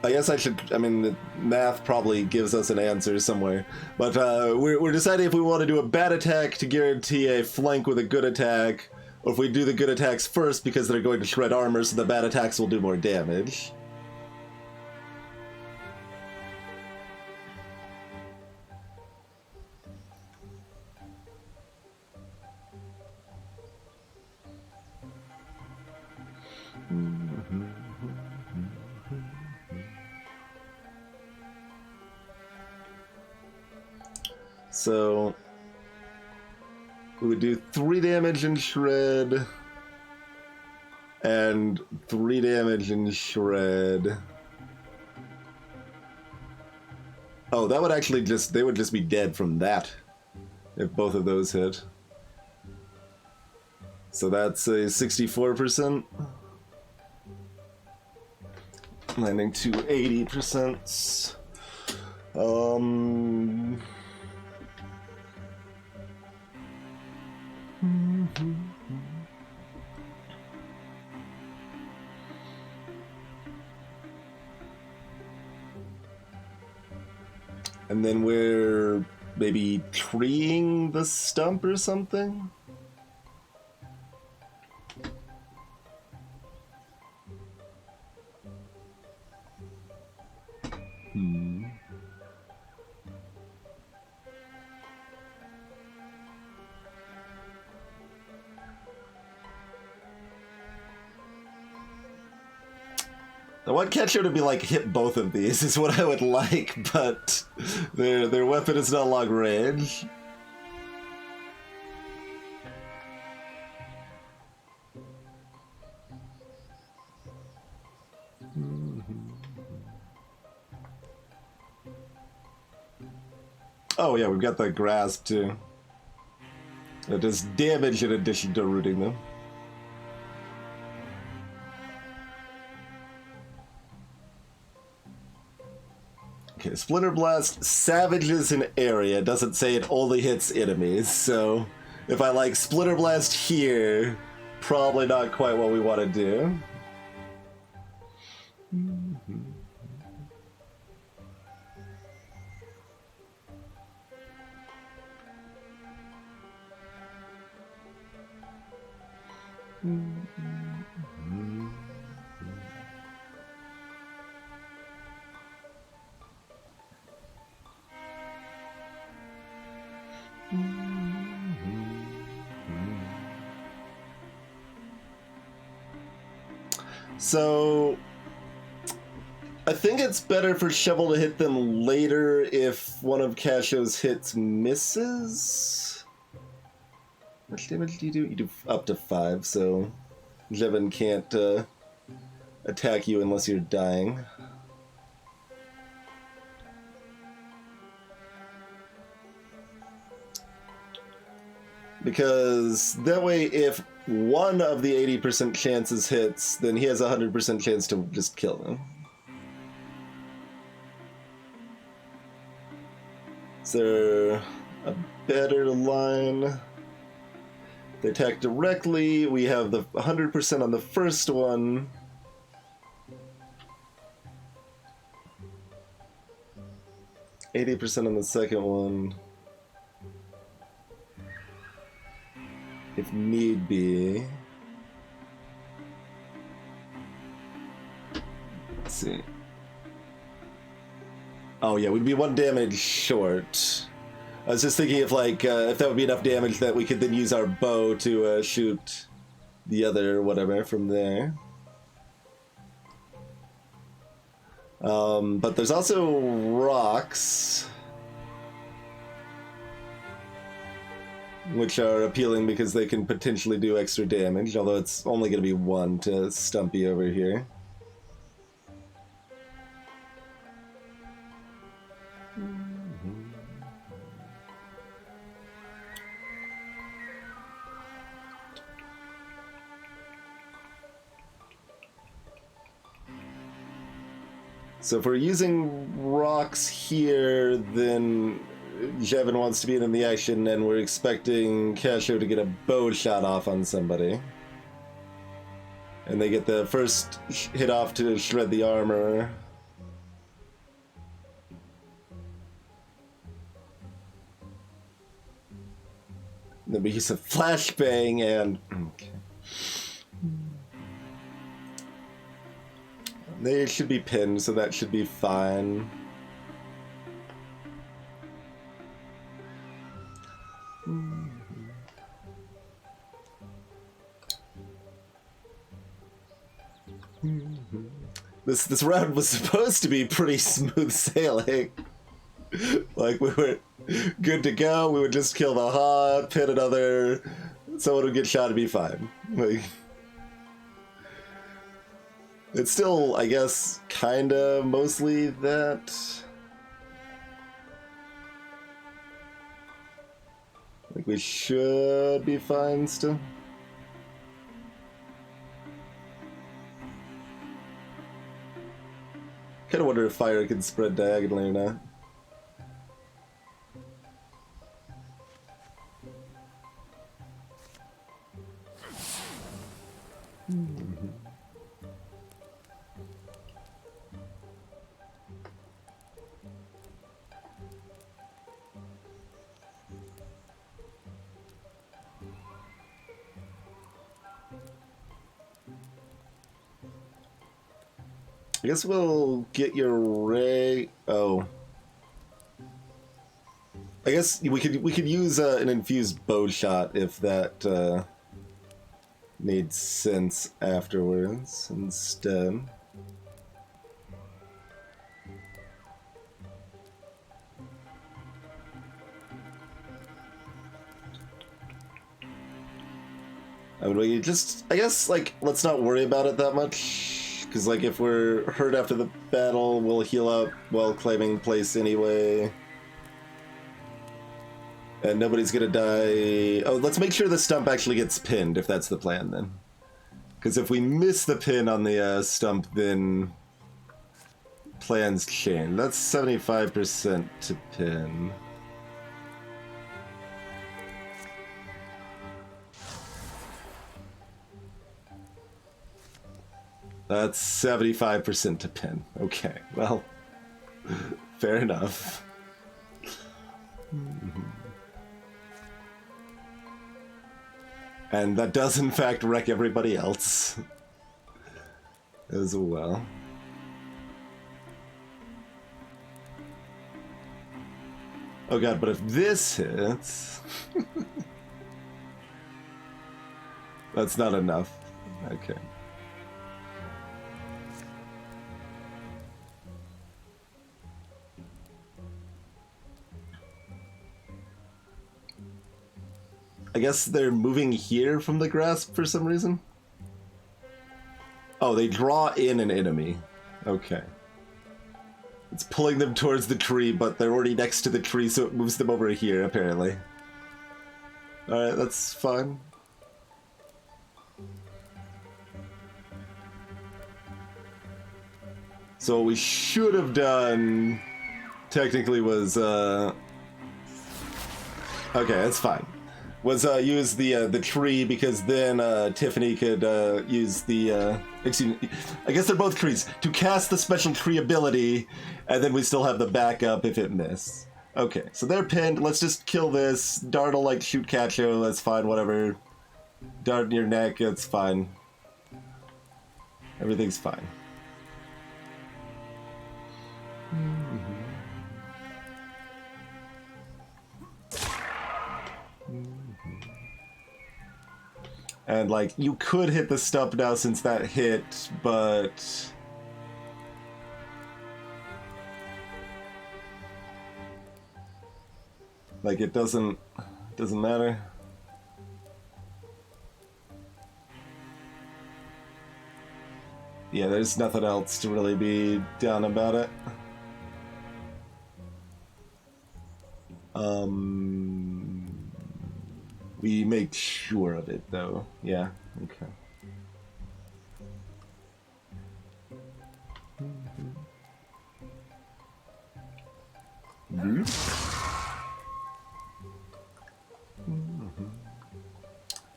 I guess I should, I mean, the math probably gives us an answer somewhere. But we're deciding if we want to do a bad attack to guarantee a flank with a good attack, or if we do the good attacks first because they're going to shred armor so the bad attacks will do more damage. So we would do 3 damage in shred and 3 damage in shred. Oh, that would actually just, they would just be dead from that if both of those hit. So that's a 64%. Landing to 80%. And then we're maybe treeing the stump or something? I want Ketcher to be like, hit both of these is what I would like, but their weapon is not long range. Oh yeah, we've got the grasp too. It does damage in addition to rooting them. Okay, Splinter Blast savages an area. It doesn't say it only hits enemies, so if I like Splinter Blast here, probably not quite what we want to do. So I think it's better for Shovel to hit them later if one of Casho's hits misses. How much damage do you do? You do up to 5, so Jevin can't attack you unless you're dying. Because that way, if one of the 80% chances hits, then he has a 100% chance to just kill them. Is there a better line? They attack directly. We have the 100% on the first one. %80 on the second one. If need be. Let's see. Oh yeah, we'd be 1 damage short. I was just thinking if like if that would be enough damage that we could then use our bow to shoot the other whatever from there. But there's also rocks, which are appealing because they can potentially do extra damage, although it's only going to be 1 to Stumpy over here. So if we're using rocks here, then Jevin wants to be in the action, and we're expecting Casho to get a bow shot off on somebody. And they get the first hit off to shred the armor. Then we use a flashbang and... Okay. They should be pinned, so that should be fine. This round was supposed to be pretty smooth sailing. Like, we were good to go, we would just kill the hot, pin another, someone would get shot and be fine. Like, it's still, I guess, kinda mostly that. Like, we should be fine still. Kinda wonder if fire can spread diagonally or not. I guess we'll get your ray. Oh, I guess we could use an infused bow shot if that made sense afterwards instead. I mean, we just, I guess, like, let's not worry about it that much. Because, like, if we're hurt after the battle, we'll heal up while claiming place anyway. And nobody's gonna die. Oh, let's make sure the stump actually gets pinned, if that's the plan, then. Because if we miss the pin on the stump, then plans change. That's 75% to pin. That's 75% to pin. Okay, well, fair enough. And that does in fact wreck everybody else as well. Oh god, but if this hits... That's not enough. Okay. I guess they're moving here from the grasp for some reason? Oh, they draw in an enemy. Okay. It's pulling them towards the tree, but they're already next to the tree, so it moves them over here, apparently. Alright, that's fine. So what we should have done, technically, was, Okay, that's fine. Was use the tree, because then Tiffany could use the excuse me, I guess they're both trees, to cast the special tree ability, and then we still have the backup if it misses. Okay, so they're pinned. Let's just kill this. Dart will like shoot Cacho. That's fine. Whatever. Dart in your neck. That's fine. Everything's fine. And, like, you could hit the stump now since that hit, but... like, it doesn't matter. Yeah, there's nothing else to really be done about it. We make sure of it, though. Yeah, okay.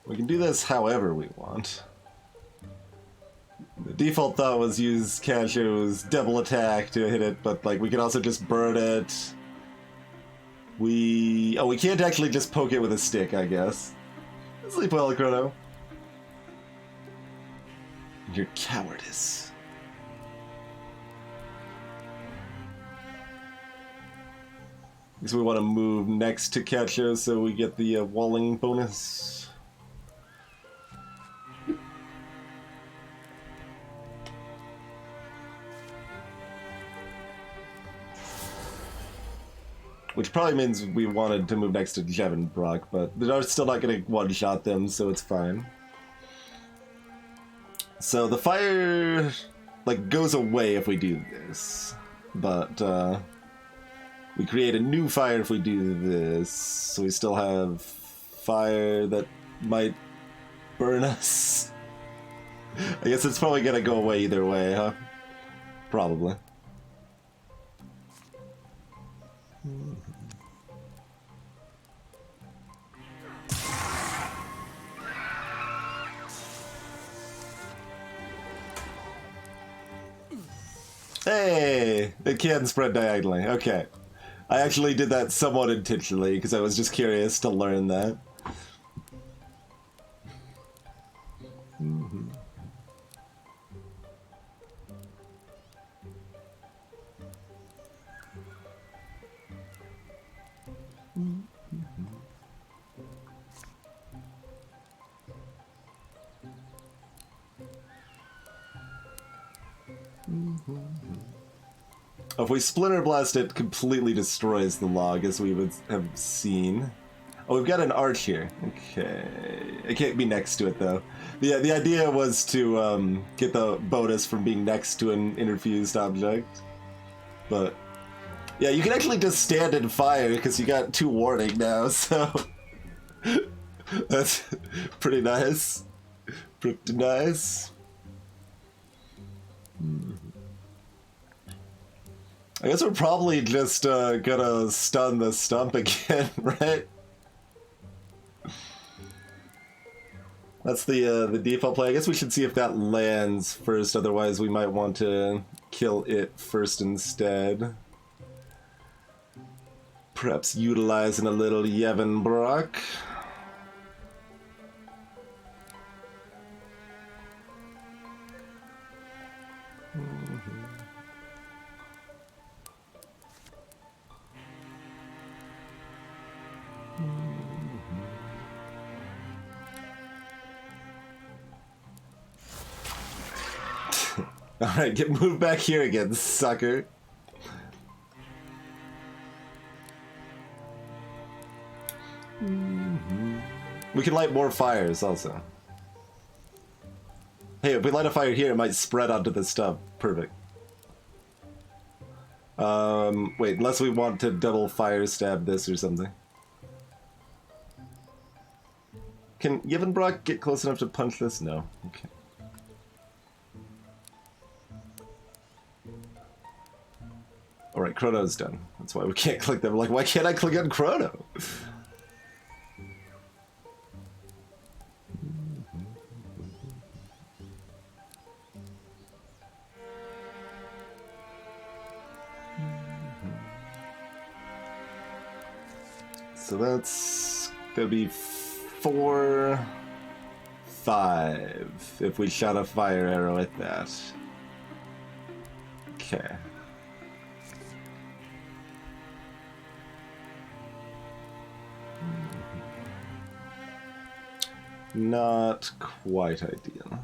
We can do this however we want. The default thought was use Cassio's double attack to hit it, but like we could also just burn it. We can't actually just poke it with a stick, I guess. Sleep well, Chrono. Your cowardice. Guess we want to move next to Cacho so we get the walling bonus. Which probably means we wanted to move next to Jev and Brock, but they're still not going to one-shot them, so it's fine. So the fire, like, goes away if we do this, but we create a new fire if we do this, so we still have fire that might burn us. I guess it's probably going to go away either way, huh? Probably. Hey! It can spread diagonally. Okay. I actually did that somewhat intentionally, because I was just curious to learn that. Mm-hmm. If we Splinter Blast, it completely destroys the log, as we would have seen. Oh, we've got an arch here. Okay. It can't be next to it, though. The idea was to get the bonus from being next to an interfused object. But, yeah, you can actually just stand and fire, because you got 2 warning now, so... That's pretty nice. Pretty nice. I guess we're probably just gonna stun the stump again, right? That's the default play. I guess we should see if that lands first, otherwise we might want to kill it first instead. Perhaps utilizing a little Yevon Brock. Alright, get moved back here again, sucker. We can light more fires also. Hey, if we light a fire here, it might spread onto this stuff. Perfect. Wait, unless we want to double fire stab this or something. Can Yevonbrock get close enough to punch this? No. Okay. Alright, Chrono's done. That's why we can't click them. We're like, why can't I click on Chrono? So that's gonna be 4, 5 if we shot a fire arrow at that. Okay. Not quite ideal.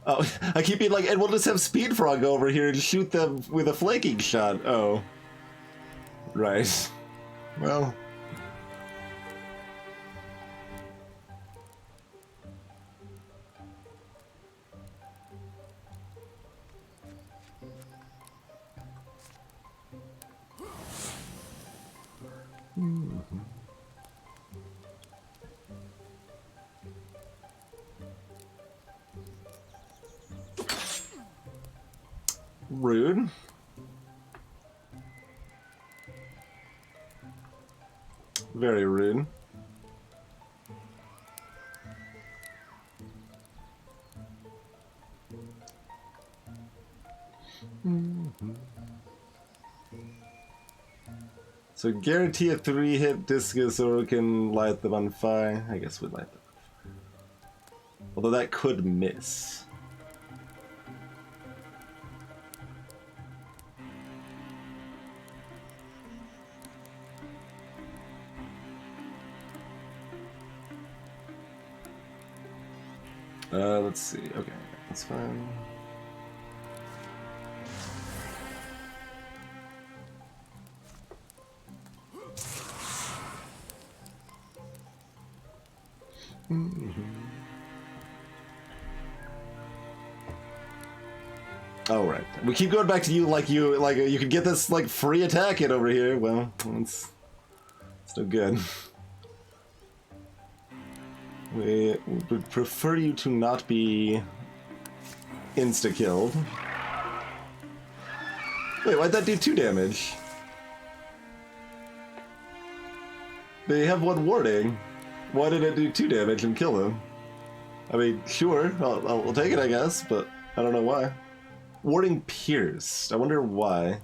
Oh, I keep being like, and we'll just have Speed Frog go over here and shoot them with a flanking shot. Oh. Right. Well. Rude. Very rude. So guarantee a 3-hit discus or we can light them on fire. I guess we'd light them on fire. Although that could miss. Let's see. Okay, that's fine. Oh, right. We keep going back to you like you could get this like free attack in over here. Well, it's no good. We would prefer you to not be insta-killed. Wait, why'd that do 2 damage? They have 1 warning. Why did it do 2 damage and kill him? I mean, sure, I'll take it, I guess, but I don't know why. Warning pierced. I wonder why.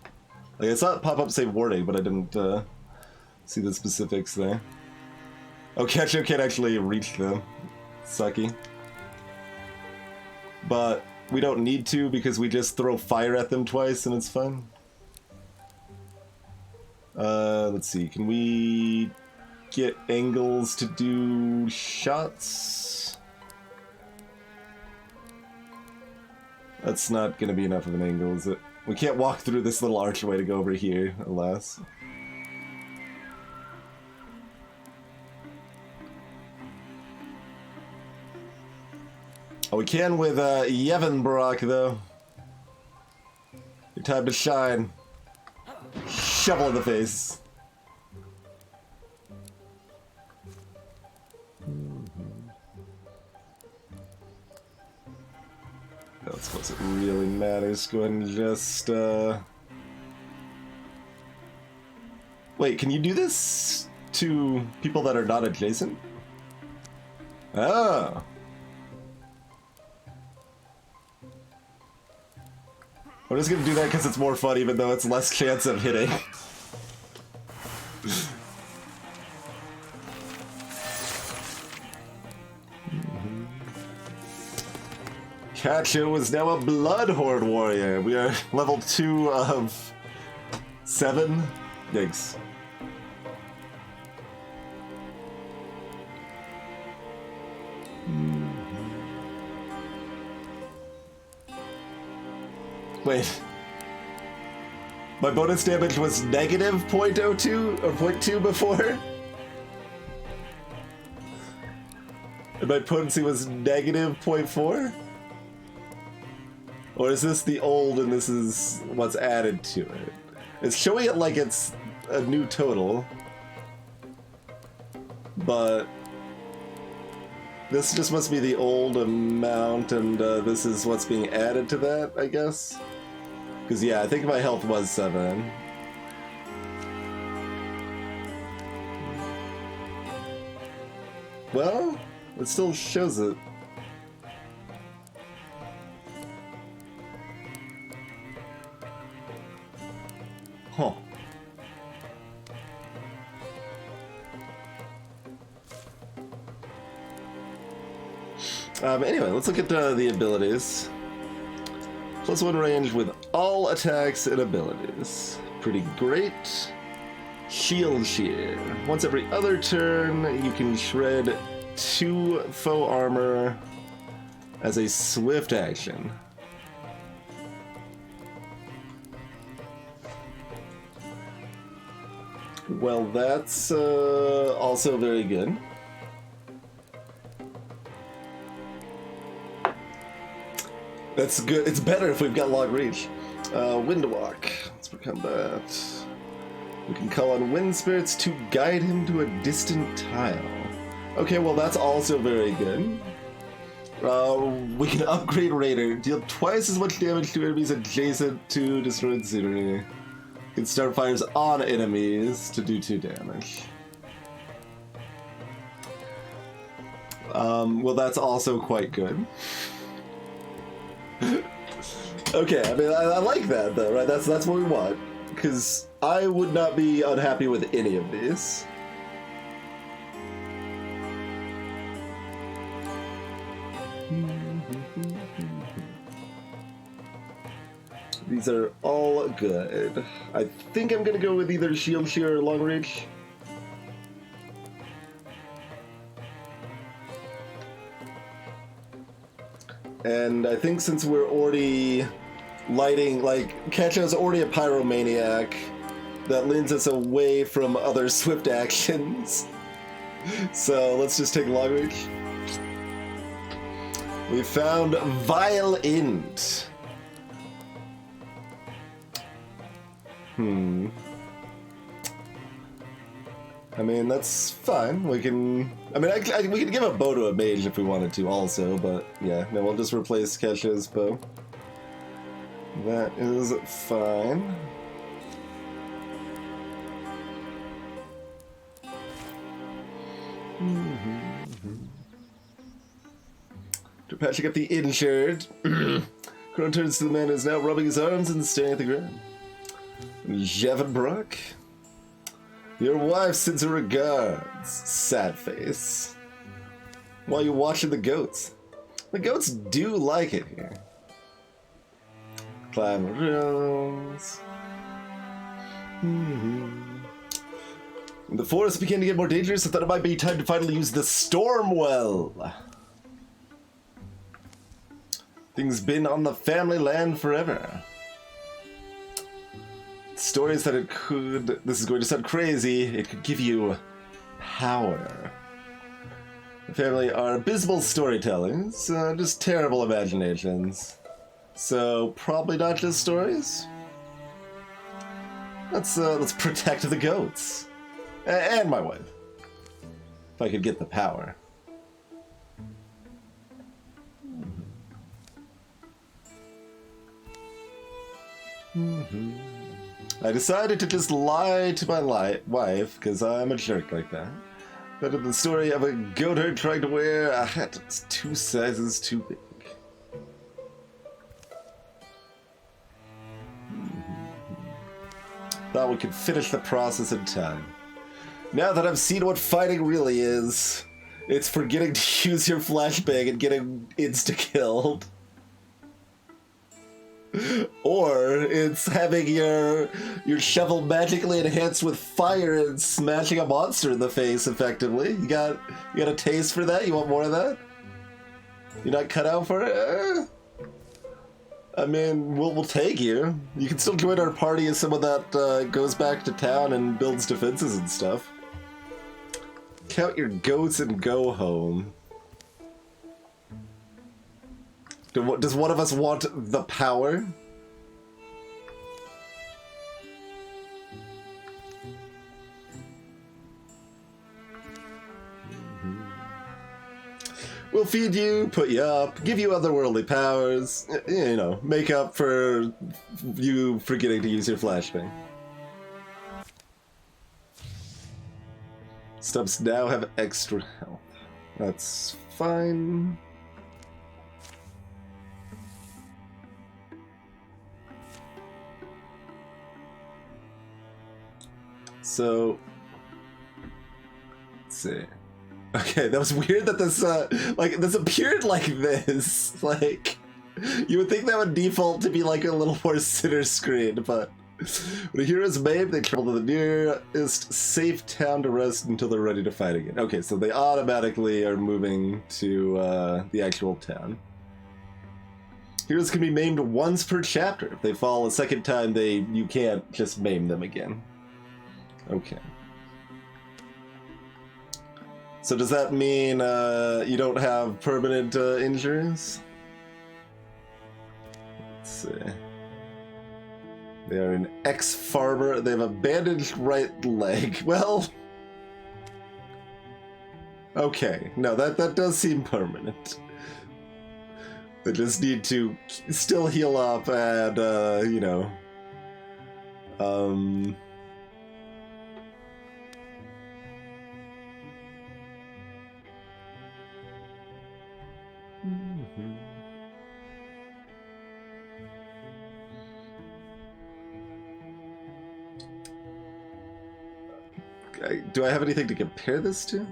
Like, I saw it pop up say warning, but I didn't see the specifics there. Oh, Ketchup can't actually reach them. Sucky. But we don't need to because we just throw fire at them twice and it's fun. Let's see. Can we get angles to do shots? That's not going to be enough of an angle, is it? We can't walk through this little archway to go over here, alas. Oh, we can with Yevonbrock, though. Your time to shine. Shovel in the face. I don't suppose it really matters. Go ahead and just, Wait, can you do this to people that are not adjacent? Oh. I'm just gonna do that because it's more fun, even though it's less chance of hitting. Kacho is now a Bloodhorde warrior. We are level 2 of 7. Yikes. Wait. My bonus damage was negative 0.02 or 0.2 before? And my potency was negative 0.4? Or is this the old and this is what's added to it? It's showing it like it's a new total. But this just must be the old amount, and this is what's being added to that, I guess? Because, yeah, I think my health was 7. Well, it still shows it. Huh. Anyway, let's look at the abilities. +1 range with all attacks and abilities. Pretty great. Shield Shear. Once every other turn, you can shred 2 foe armor as a swift action. Well, that's also very good. That's good. It's better if we've got long reach. Wind Walk. Let's for combat. We can call on wind spirits to guide him to a distant tile. Okay, well that's also very good. We can upgrade Raider. Deal twice as much damage to enemies adjacent to destroyed scenery. Can start fires on enemies to do 2 damage. Well, that's also quite good. Okay, I mean, I like that though, right? That's what we want, because I would not be unhappy with any of these. These are all good. I think I'm gonna go with either Shield Shear or Long Reach. And I think since we're already lighting, like, Ketcha's already a pyromaniac, that leans us away from other swift actions. So let's just take Long Reach. We found Vile Int. I mean, that's fine. We can... I mean, we could give a bow to a mage if we wanted to also, but yeah, no, we'll just replace Kesha's bow. That is fine. To patching up the injured, Crow turns to the man who is now rubbing his arms and staring at the ground. Jevenbrock, your wife sends her regards, sad face. While you're watching the goats. The goats do like it here. Climb rooms. When the forest began to get more dangerous, I thought it might be time to finally use the storm well. Things been on the family land forever. Stories that it could... This is going to sound crazy. It could give you power. The family are abysmal storytellers, just terrible imaginations. So probably not just stories. Let's protect the goats and my wife. If I could get the power. I decided to just lie to my wife, because I'm a jerk like that. But the story of a goat herd trying to wear a hat that's 2 sizes too big. Thought we could finish the process in time. Now that I've seen what fighting really is, it's forgetting to use your flashbang and getting insta-killed. Or it's having your shovel magically enhanced with fire and smashing a monster in the face effectively. You got a taste for that? You want more of that? You're not cut out for it? I mean, we'll take you. You can still join our party as someone that goes back to town and builds defenses and stuff. Count your goats and go home. Does one of us want the power? We'll feed you, put you up, give you otherworldly powers, you know, make up for you forgetting to use your flashbang. Stubs now have extra health. That's fine. So, let's see. Okay, that was weird that this, this appeared like this. Like, you would think that would default to be like a little more center screen, but when a hero is maimed, they travel to the nearest safe town to rest until they're ready to fight again. Okay, so they automatically are moving to the actual town. Heroes can be maimed once per chapter. If they fall a second time, you can't just maim them again. Okay. So does that mean you don't have permanent injuries? Let's see. They are an ex-farmer. They have a bandaged right leg. Well, okay. No, that does seem permanent. They just need to still heal up and, you know, do I have anything to compare this to?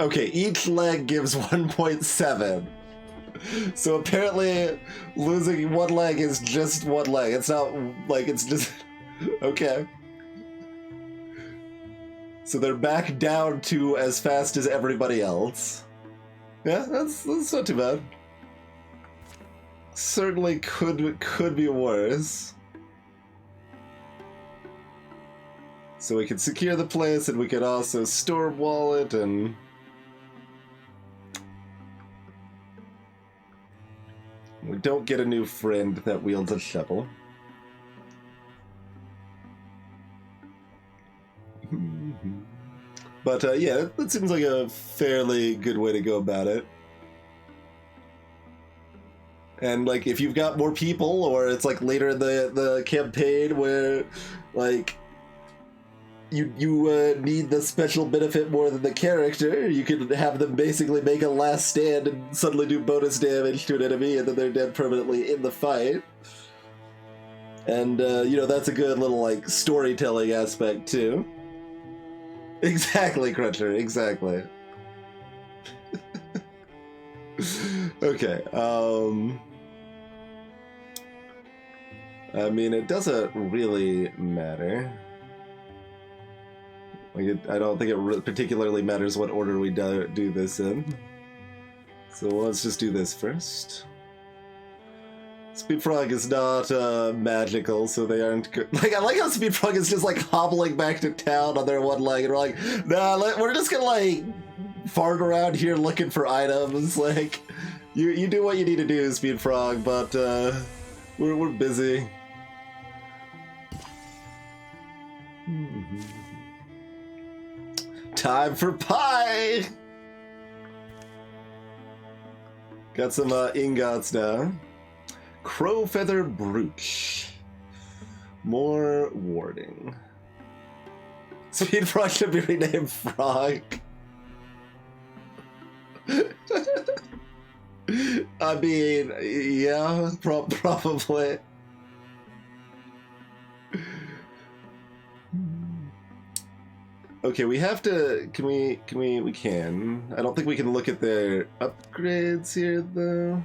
Okay, each leg gives 1.7. So apparently losing one leg is just one leg. It's not like it's just... Okay. So they're back down to as fast as everybody else. Yeah, that's not too bad. Certainly could be worse. So we can secure the place, and we could also store wallet, and... we don't get a new friend that wields a shovel. But yeah, that seems like a fairly good way to go about it. And like, if you've got more people, or it's like later in the campaign where like you need the special benefit more than the character, you can have them basically make a last stand and suddenly do bonus damage to an enemy, and then they're dead permanently in the fight. And you know, that's a good little like storytelling aspect too. Exactly, Cruncher, exactly. Okay, I mean, it doesn't really matter. Like, I don't think it particularly matters what order we do this in. So let's just do this first. Speed Frog is not magical, so they aren't good. Like, I like how Speed Frog is just like hobbling back to town on their one leg, and we're like, nah, we're just gonna like fart around here looking for items. Like, you do what you need to do, Speed Frog, but we're busy. Time for pie! Got some ingots now. Crow Feather Brooch. More warding. Speed Frog should be renamed Frog. I mean, yeah, probably. Okay, we have to, we can. I don't think we can look at their upgrades here, though.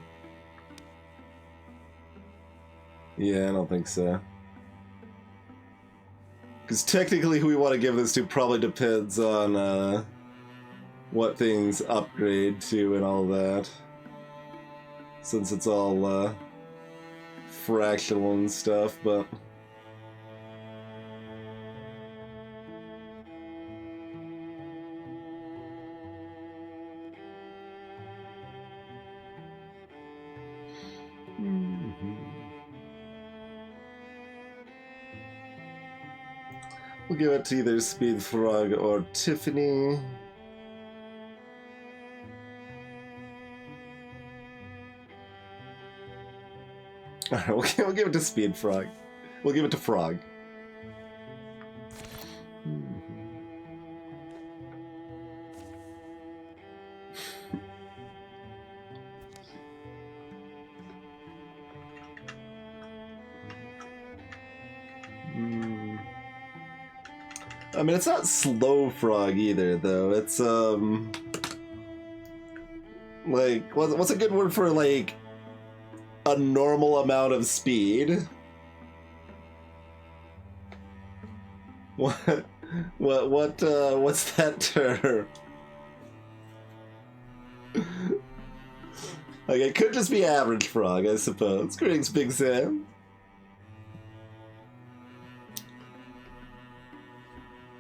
Yeah, I don't think so. Because technically who we want to give this to probably depends on what things upgrade to and all that. Since it's all fractional and stuff, but... We'll give it to either Speed Frog or Tiffany. Alright, we'll give it to Speed Frog. We'll give it to Frog. I mean, it's not Slow Frog either, though. It's, like, what's a good word for, like, a normal amount of speed? What's that term? Like, it could just be average frog, I suppose. Greetings, Big Sam.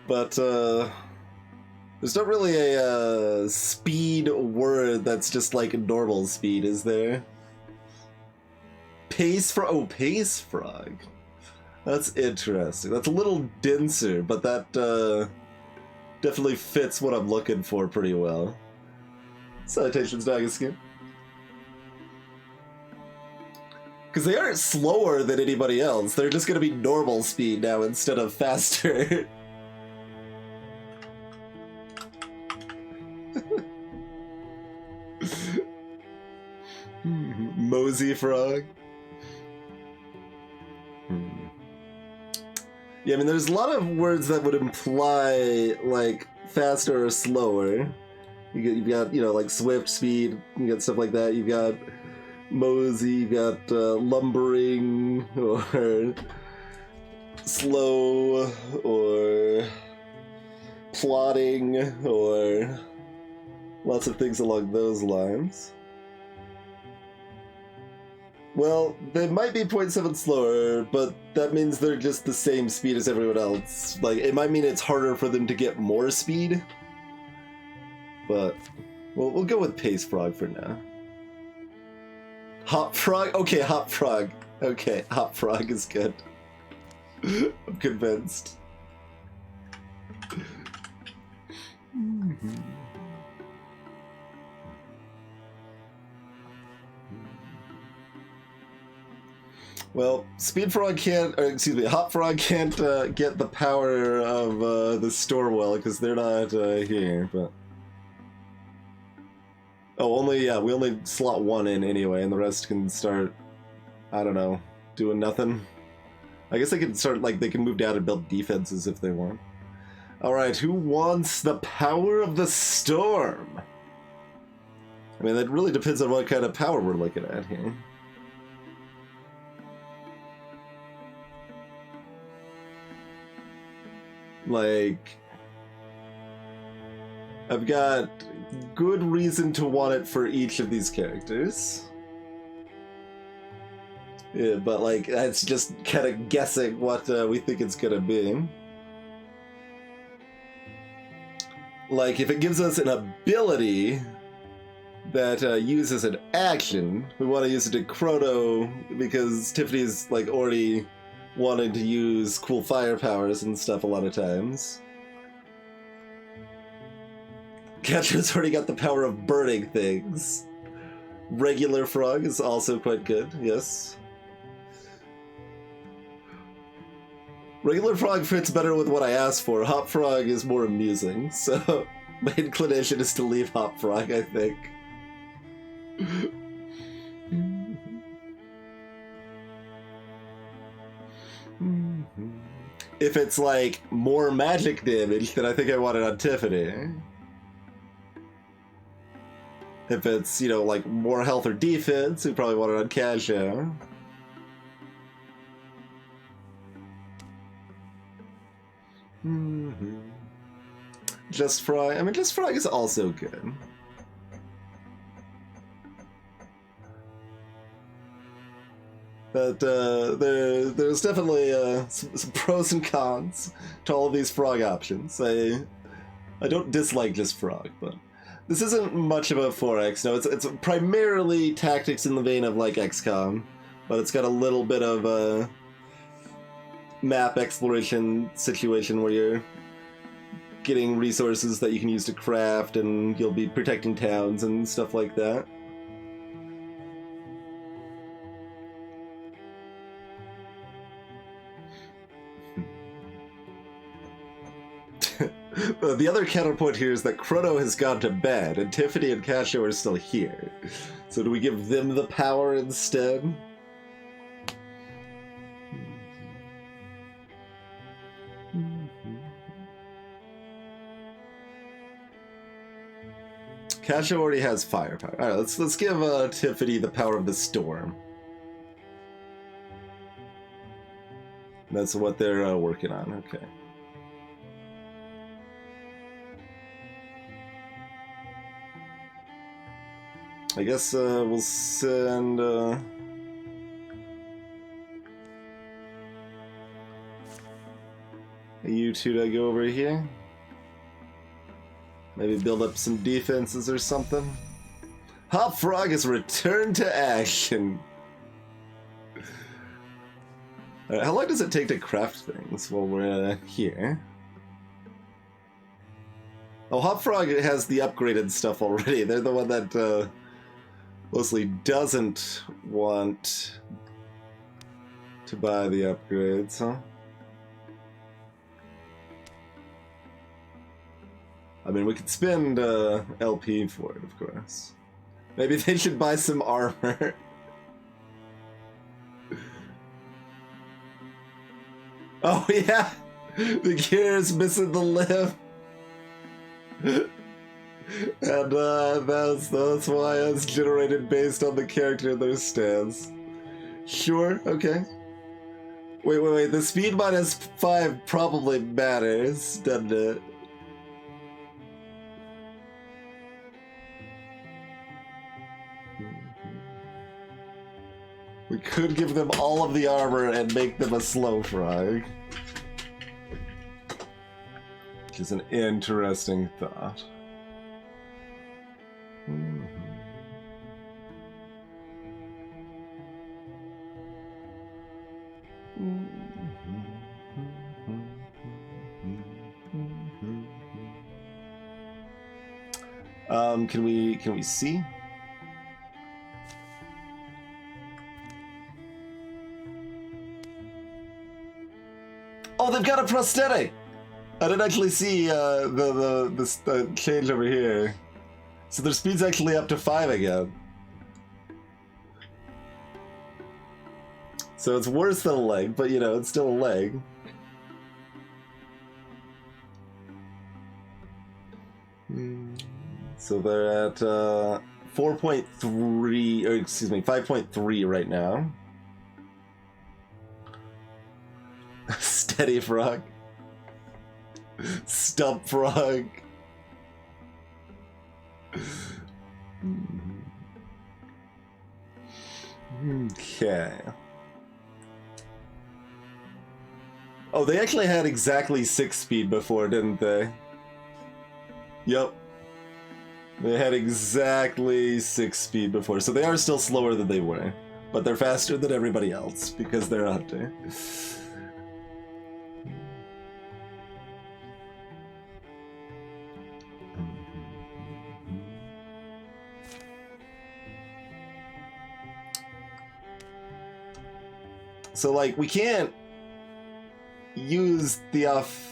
But, there's not really a, speed word that's just like normal speed, is there? Pace frog? Oh, pace frog. That's interesting. That's a little denser, but that, definitely fits what I'm looking for pretty well. Salutations, Dagaskin. Because they aren't slower than anybody else. They're just going to be normal speed now instead of faster. Mosey frog. Yeah, I mean, there's a lot of words that would imply, like, faster or slower. You've got, you know, like swift, speed, you got stuff like that. You've got mosey, you've got lumbering, or slow, or plodding, or lots of things along those lines. Well, they might be 0.7 slower, but that means they're just the same speed as everyone else. Like, it might mean it's harder for them to get more speed. But, well, we'll go with Pace Frog for now. Hop Frog? Okay, Hop Frog. Okay, Hop Frog is good. I'm convinced. Well, Speed Frog can't, or excuse me, Hop Frog can't get the power of the Storewell because they're not here, but... Oh, only, yeah, we only slot one in anyway, and the rest can start, I don't know, doing nothing. I guess they can start, like, they can move down and build defenses if they want. Alright, who wants the power of the storm? I mean, that really depends on what kind of power we're looking at here. Like, I've got good reason to want it for each of these characters. Yeah, but like, that's just kind of guessing what we think it's gonna be. Like, if it gives us an ability that uses an action, we want to use it to Chrono because Tiffany's like already wanting to use cool fire powers and stuff a lot of times. Catra's already got the power of burning things. Regular Frog is also quite good, yes. Regular Frog fits better with what I asked for. Hop Frog is more amusing, so my inclination is to leave Hop Frog, I think. If it's like more magic damage, then I think I want it on Tiffany. If it's, you know, like more health or defense, we probably want it on Casio. Just Frog. I mean, Just Frog is also good. that there's definitely some pros and cons to all of these frog options. I don't dislike just frog, but this isn't much of a 4X. No, it's primarily tactics in the vein of like XCOM, but it's got a little bit of a map exploration situation where you're getting resources that you can use to craft, and you'll be protecting towns and stuff like that. The other counterpoint here is that Chrono has gone to bed, and Tiffany and Casio are still here. So do we give them the power instead? Casio already has firepower. All right, let's give Tiffany the power of the storm. That's what they're working on. Okay. I guess we'll send you two to go over here. Maybe build up some defenses or something. Hop Frog has returned to action. How long does it take to craft things while we're here? Oh, Hop Frog has the upgraded stuff already. They're the one that mostly doesn't want to buy the upgrades, huh? I mean, we could spend LP for it, of course. Maybe they should buy some armor. Oh yeah, the gear's missing the limb. And that's why it's generated based on the character in their stance. Sure, okay. Wait, the speed -5 probably matters, doesn't it? We could give them all of the armor and make them a slow frog. Which is an interesting thought. Can we see? Oh, they've got a prosthetic! I didn't actually see the change over here. So their speed's actually up to 5 again. So it's worse than a leg, but you know, it's still a leg. So they're at 4.3, or excuse me, 5.3 right now. Steady frog. Stump frog. Okay. Oh, they actually had exactly 6 speed before, didn't they? Yep. They had exactly 6 speed before, so they are still slower than they were. But they're faster than everybody else, because they're a hunter. So, like, we can't use the off...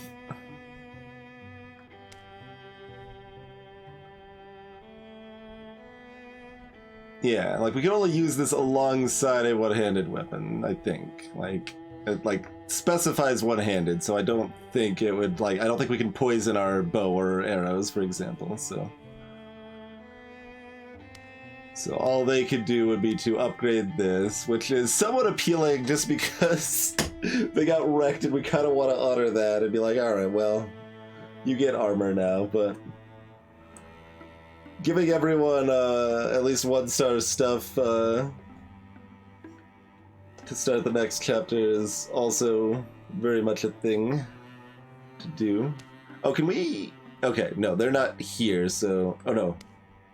Yeah, like, we can only use this alongside a one-handed weapon, I think. Like, it, like, specifies one-handed, so I don't think it would, like, I don't think we can poison our bow or arrows, for example, so... So all they could do would be to upgrade this, which is somewhat appealing just because they got wrecked and we kind of want to honor that and be like, alright, well, you get armor now, but... Giving everyone at least 1-star stuff to start the next chapter is also very much a thing to do. Oh, can we... Okay, no, they're not here, so... Oh, no.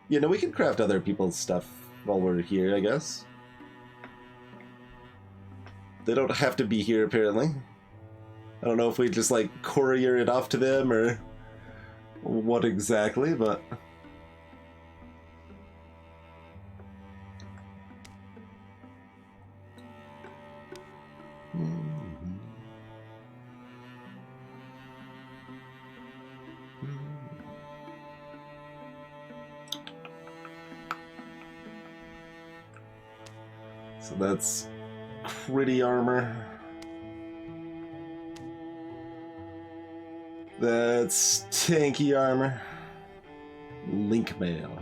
Yeah, no, we can craft other people's stuff while we're here, I guess. They don't have to be here, apparently. I don't know if we just, like, courier it off to them, or what exactly, but... So that's pretty armor. That's tanky armor. Link mail.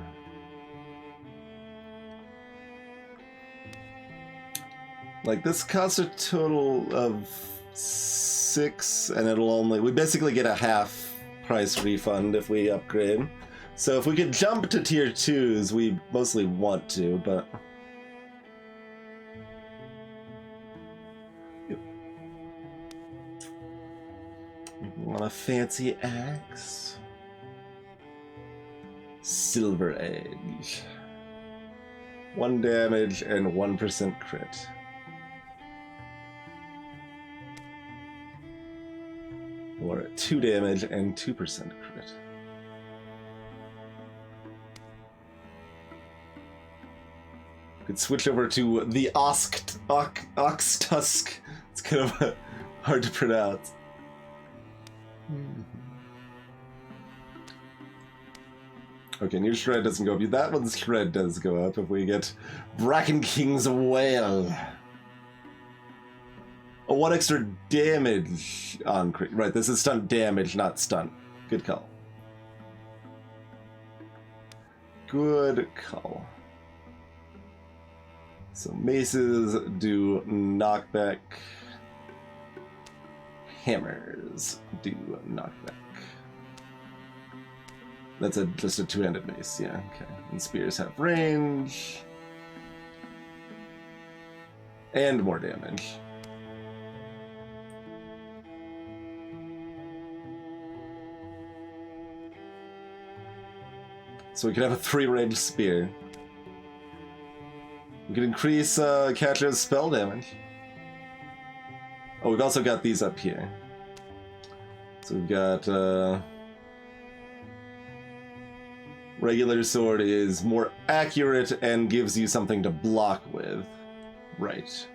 Like, this costs a total of 6, and it'll only... We basically get a half price refund if we upgrade. So if we could jump to tier 2s, we mostly want to, but... Want a fancy axe? Silver Edge. 1 damage and 1% crit. Or 2 damage and 2% crit. Could switch over to the Ox Tusk. It's kind of hard to pronounce. Okay, new shred doesn't go up. That one's shred does go up if we get Bracken King's Whale. Oh, 1 extra damage on crit. Right, this is stunt damage, not stunt. Good call. Good call. So maces do knockback. Hammers do knockback. That's just a 2-handed mace, yeah, okay. And spears have range. And more damage. So we could have a 3-range spear. We can increase Catra's spell damage. Oh, we've also got these up here. So we've got regular sword is more accurate and gives you something to block with. Right.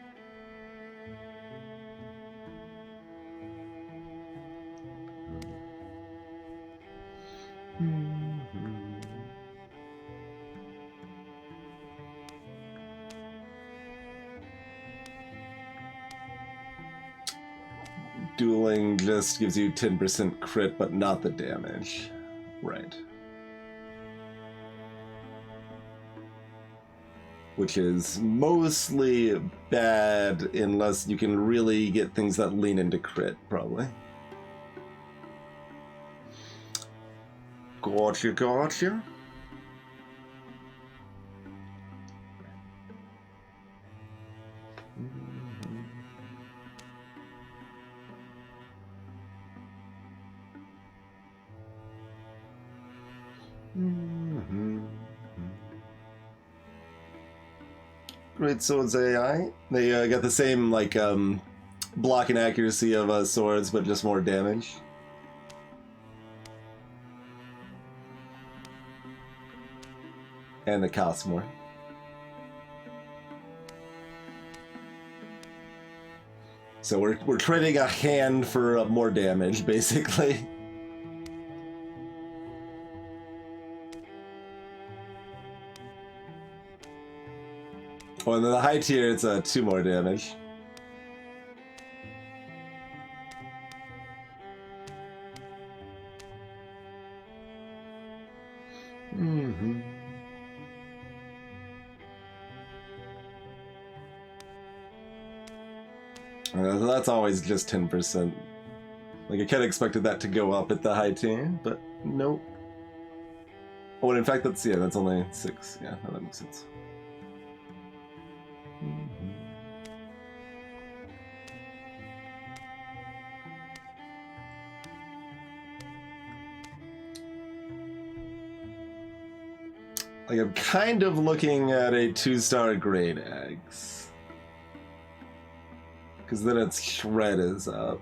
Dueling just gives you 10% crit, but not the damage. Right. Which is mostly bad unless you can really get things that lean into crit, probably. Gotcha, gotcha. Great Swords AI. They got the same, like, block and accuracy of swords, but just more damage. And they cost more. So we're trading a hand for more damage, basically. Oh, and then the high tier, it's 2 more damage. That's always just 10%. Like, I kind of expected that to go up at the high tier, but nope. Oh, and in fact, that's only 6. Yeah, that makes sense. Like, I'm kind of looking at a 2-star Great Axe. Because then its shred is up.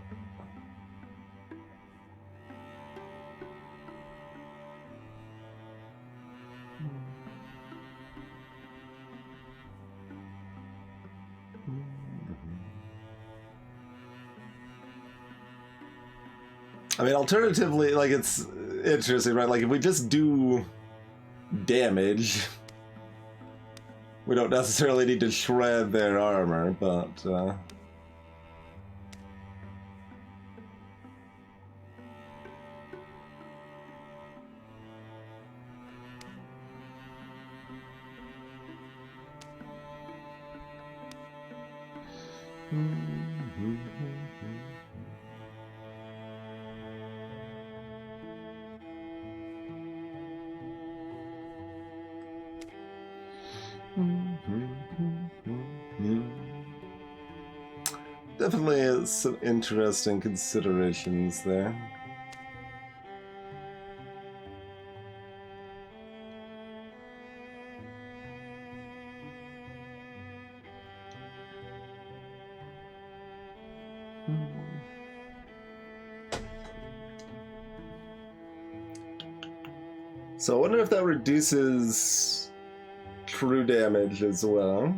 I mean, alternatively, like, it's interesting, right? Like, if we just do damage, we don't necessarily need to shred their armor, but, definitely some interesting considerations there. So I wonder if that reduces true damage as well.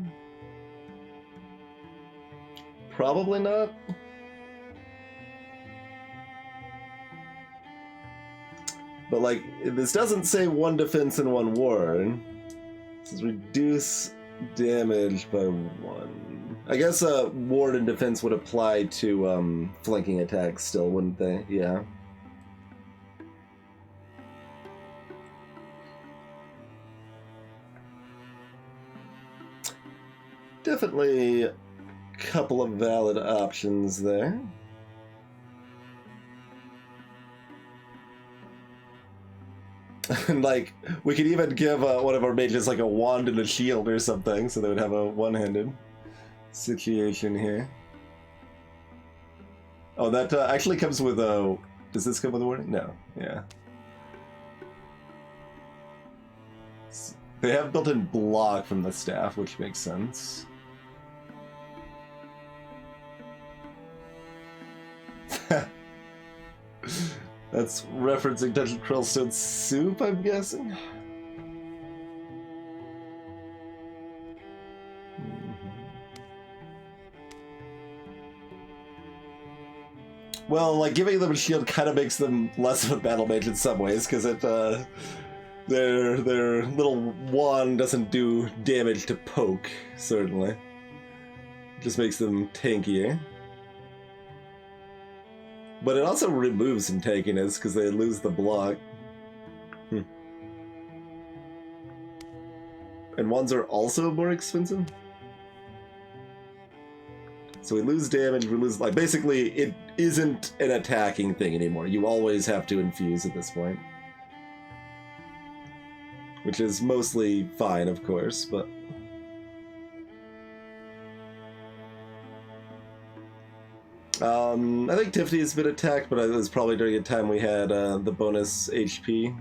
Probably not. But like, this doesn't say 1 defense and 1 ward. It says reduce damage by 1. I guess ward and defense would apply to flanking attacks still, wouldn't they? Yeah. Definitely a couple of valid options there. And like, we could even give one of our mages like a wand and a shield or something, so they would have a one-handed situation here. Oh, that actually comes with a... Does this come with a warning? No. Yeah. They have built-in block from the staff, which makes sense. That's referencing Dungeon Crawl Stone Soup, I'm guessing. Well, like, giving them a shield kind of makes them less of a battle mage in some ways, because it, their little wand doesn't do damage to poke, certainly. It just makes them tankier. But it also removes some tankiness, because they lose the block. And wands are also more expensive? So we lose damage, we lose... Like, basically, it isn't an attacking thing anymore. You always have to infuse at this point. Which is mostly fine, of course, but... I think Tiffany's been attacked, but it was probably during a time we had the bonus HP.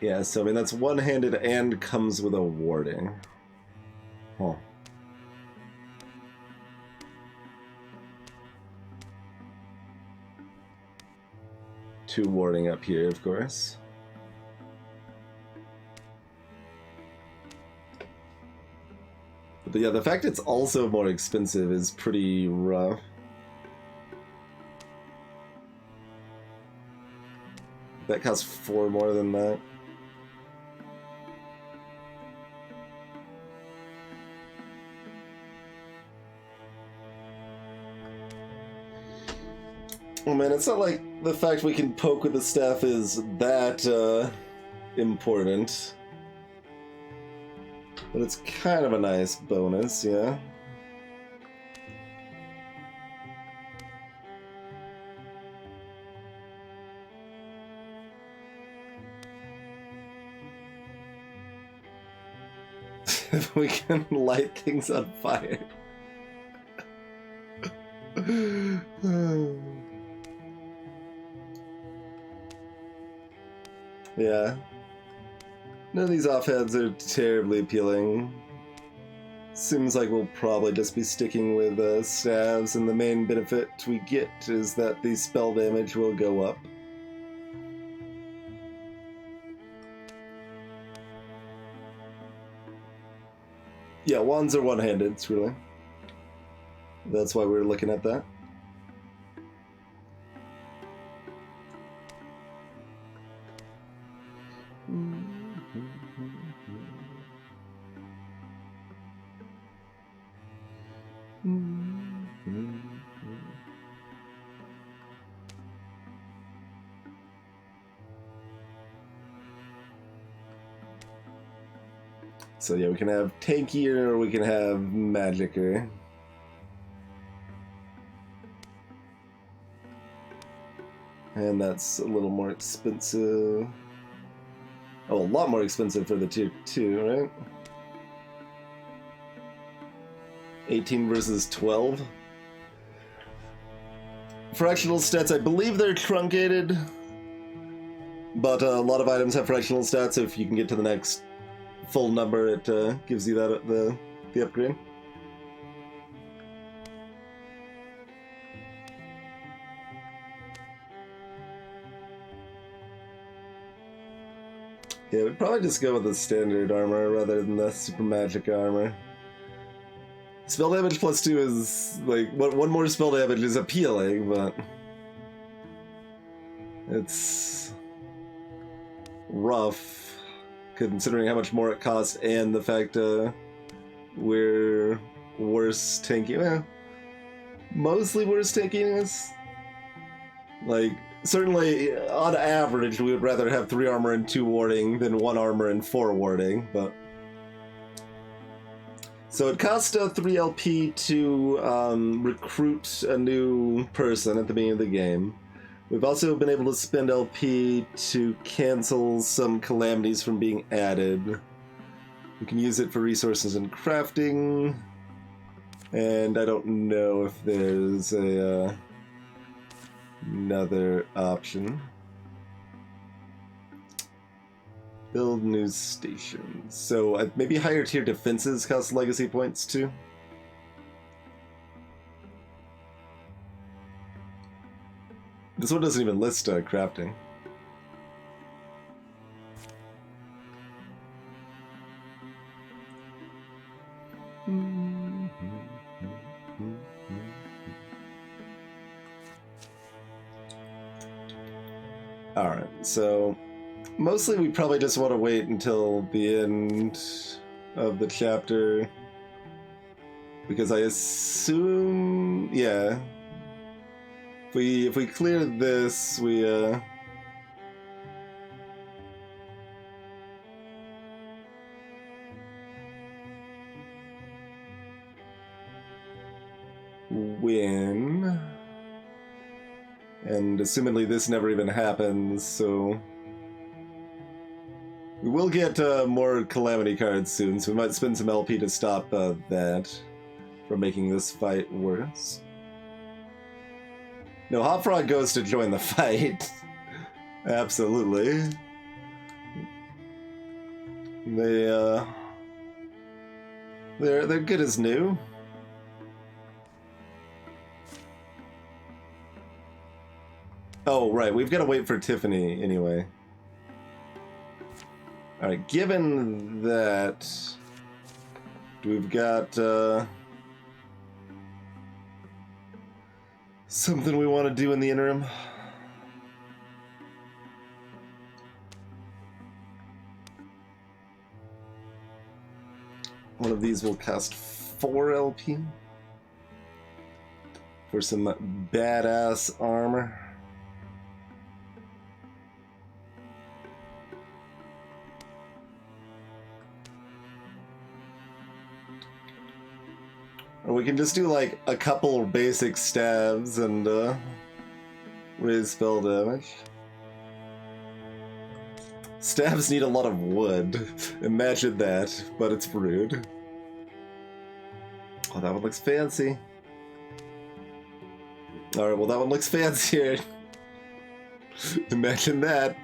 Yeah, so I mean that's one-handed and comes with a warding. Huh. Two warding up here, of course. But yeah, the fact it's also more expensive is pretty rough. That costs 4 more than that. Oh man, it's not like the fact we can poke with the staff is that important. But it's kind of a nice bonus, yeah. If we can light things on fire. Yeah. None of these offheads are terribly appealing. Seems like we'll probably just be sticking with staves, and the main benefit we get is that the spell damage will go up. Yeah, wands are one-handed, really. That's why we're looking at that. So yeah, we can have tankier or we can have magicer. And that's a little more expensive. Oh, a lot more expensive for the tier 2, right? 18 versus 12. Fractional stats, I believe they're truncated. But a lot of items have fractional stats, so if you can get to the next full number, it gives you that the upgrade. Yeah, we'd probably just go with the standard armor rather than the super magic armor. Spell damage plus 2 is, like, one more spell damage is appealing, but it's rough considering how much more it costs and the fact we're worse tanking. Well, mostly worse tanking is, like, certainly on average we would rather have 3 armor and 2 warding than 1 armor and 4 warding, but so it costs 3 LP to recruit a new person at the beginning of the game. We've also been able to spend LP to cancel some calamities from being added. We can use it for resources and crafting. And I don't know if there's another option. Build new stations. So maybe higher tier defenses cost legacy points too. This one doesn't even list crafting. Alright, so mostly we probably just want to wait until the end of the chapter, because I assume, yeah, if we clear this, we win, and assumedly this never even happens, so we will get more calamity cards soon, so we might spend some LP to stop that from making this fight worse. No, Hot Frog goes to join the fight. Absolutely. They're good as new. Oh, right, we've got to wait for Tiffany anyway. Alright, given that we've got something we want to do in the interim. One of these will cost 4 LP for some badass armor. Or we can just do like a couple basic stabs and raise spell damage. Stabs need a lot of wood. Imagine that, but it's rude. Oh, that one looks fancy. Alright, well that one looks fancier. Imagine that.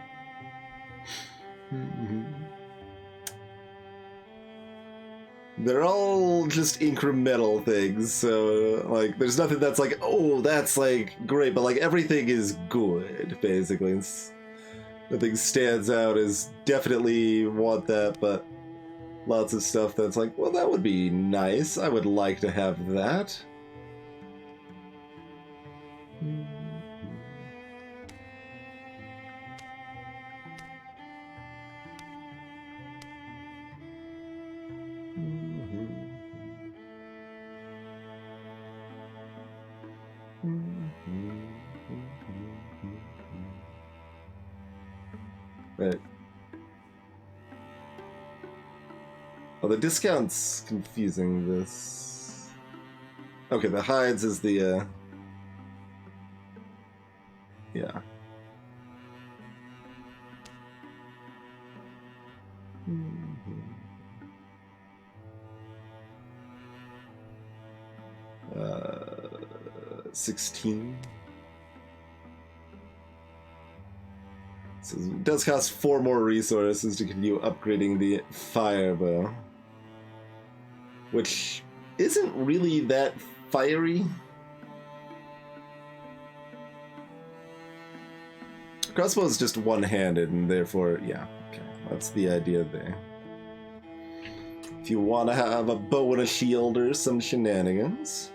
They're all just incremental things, so, like, there's nothing that's like, oh, that's, like, great, but, like, everything is good, basically. Nothing stands out as definitely want that, but lots of stuff that's like, well, that would be nice. I would like to have that. Right. Oh, the discount's confusing this. Okay, the hides is the, yeah. Mm-hmm. 16. So it does cost 4 more resources to continue upgrading the fire bow, which isn't really that fiery. Crossbow is just one-handed, and therefore, yeah, okay, that's the idea there. If you want to have a bow and a shield or some shenanigans.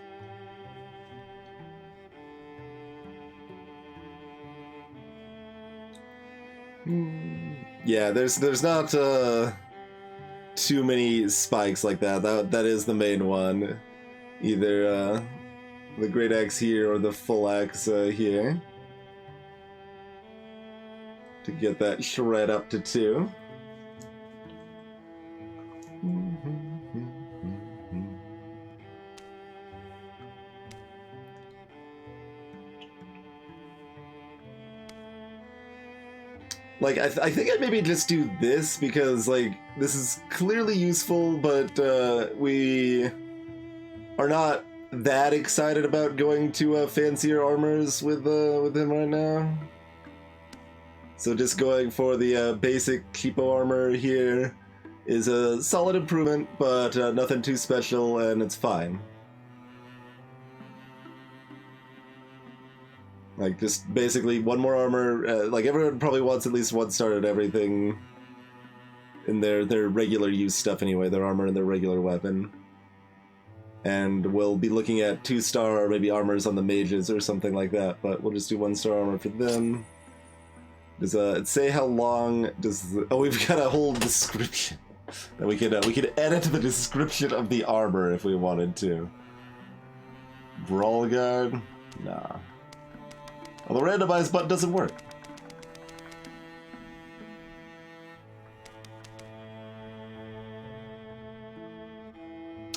Yeah, there's not too many spikes like that. That is the main one. Either the great axe here or the full axe here. To get that shred up to 2. Like, I think I'd maybe just do this, because, like, this is clearly useful, but we are not that excited about going to fancier armors with him right now. So just going for the basic cheapo armor here is a solid improvement, but nothing too special, and it's fine. Like, just basically 1 more armor. Like, everyone probably wants at least 1 star at everything in their regular use stuff anyway, their armor and their regular weapon. And we'll be looking at 2-star or maybe armors on the mages or something like that, but we'll just do 1-star armor for them. Does it say how long does oh, we've got a whole description that we could edit the description of the armor if we wanted to. Brawl guard? Nah. Well, the randomize button doesn't work.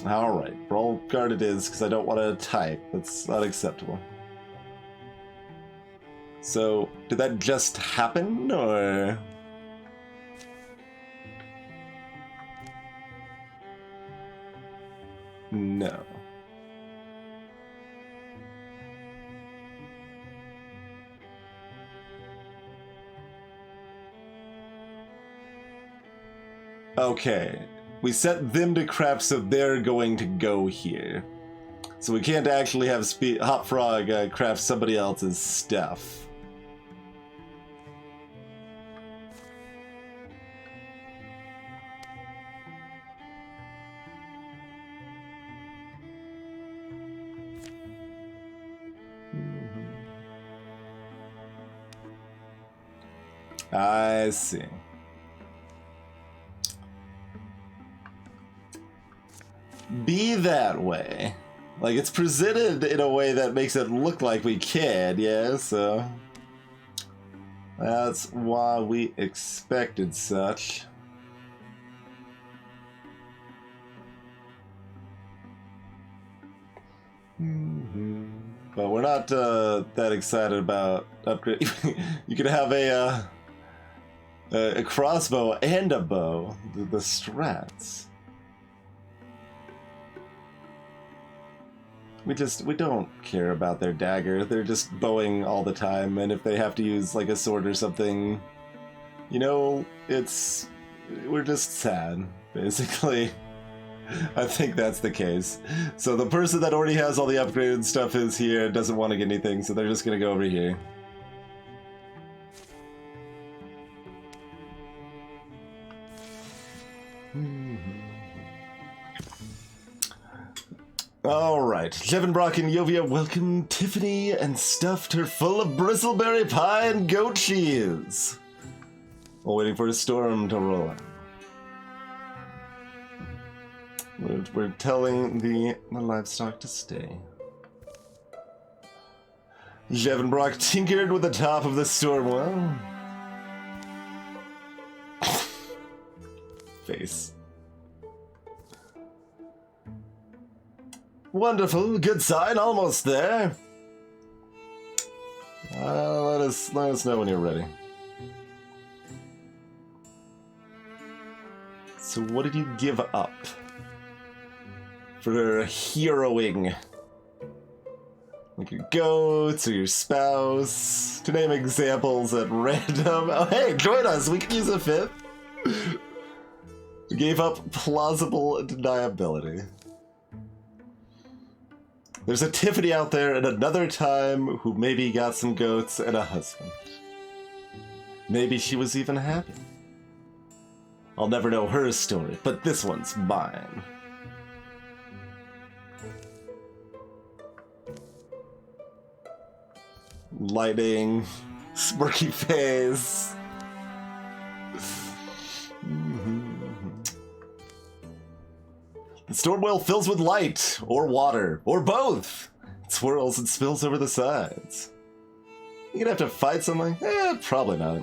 Alright, brawl guard it is, because I don't want to type. That's not acceptable. So, did that just happen, or...? No. Okay, we set them to craft, so they're going to go here. So we can't actually have Hot Frog craft somebody else's stuff. I see. Be that way. Like, it's presented in a way that makes it look like we can, yeah, so... That's why we expected such. But we're not that excited about upgrade. You could have a crossbow and a bow. The strats. We don't care about their dagger. They're just bowing all the time, and if they have to use like a sword or something, You know, we're just sad, basically. I think that's the case. So the person that already has all the upgraded stuff is here, doesn't want to get anything, so they're just gonna go over here. Alright, Jevenbrock and Yovia welcome Tiffany and stuffed her full of bristleberry pie and goat cheese. While waiting for a storm to roll in. We're telling the livestock to stay. Jevenbrock tinkered with the top of the storm well. Face. Wonderful, good sign, almost there. Let us know when you're ready. So what did you give up for heroing? Like your goats or your spouse? To name examples at random. Oh hey, join us, we can use a fifth. You gave up plausible deniability. There's a Tiffany out there at another time who maybe got some goats and a husband. Maybe she was even happy. I'll never know her story, but this one's mine. Lighting, smirky face. The storm wheel fills with light, or water, or both. It swirls and spills over the sides. You gonna have to fight something? Probably not.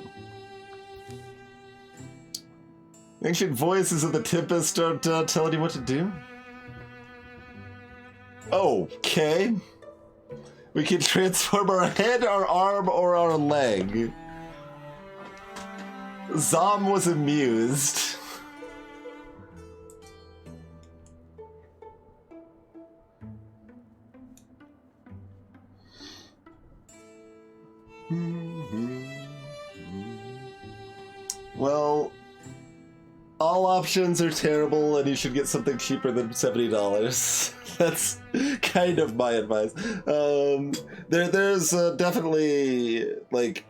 Ancient voices of the Tempest don't telling you what to do? Okay. We can transform our head, our arm, or our leg. Zom was amused. Well, all options are terrible and you should get something cheaper than $70. That's kind of my advice. There's definitely, like,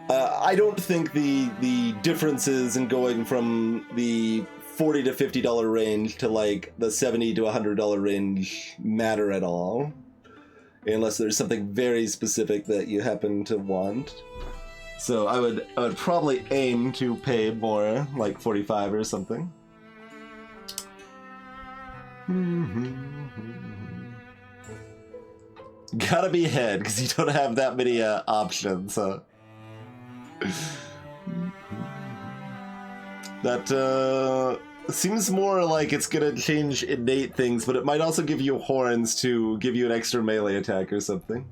I don't think the differences in going from the $40 to $50 range to, like, the $70 to $100 range matter at all. Unless there's something very specific that you happen to want. So I would probably aim to pay more, like 45 or something. Gotta be head, because you don't have that many options. That seems more like it's gonna change innate things, but it might also give you horns to give you an extra melee attack or something.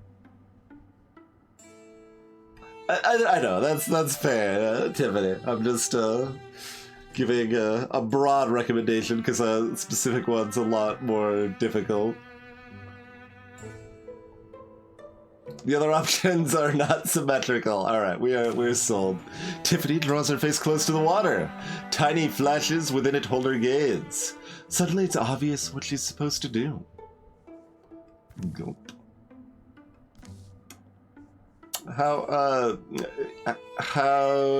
I know, that's fair, Tiffany. I'm just giving a broad recommendation because a specific one's a lot more difficult. The other options are not symmetrical. Alright, we're sold. Tiffany draws her face close to the water. Tiny flashes within it hold her gaze. Suddenly it's obvious what she's supposed to do. Gulp. How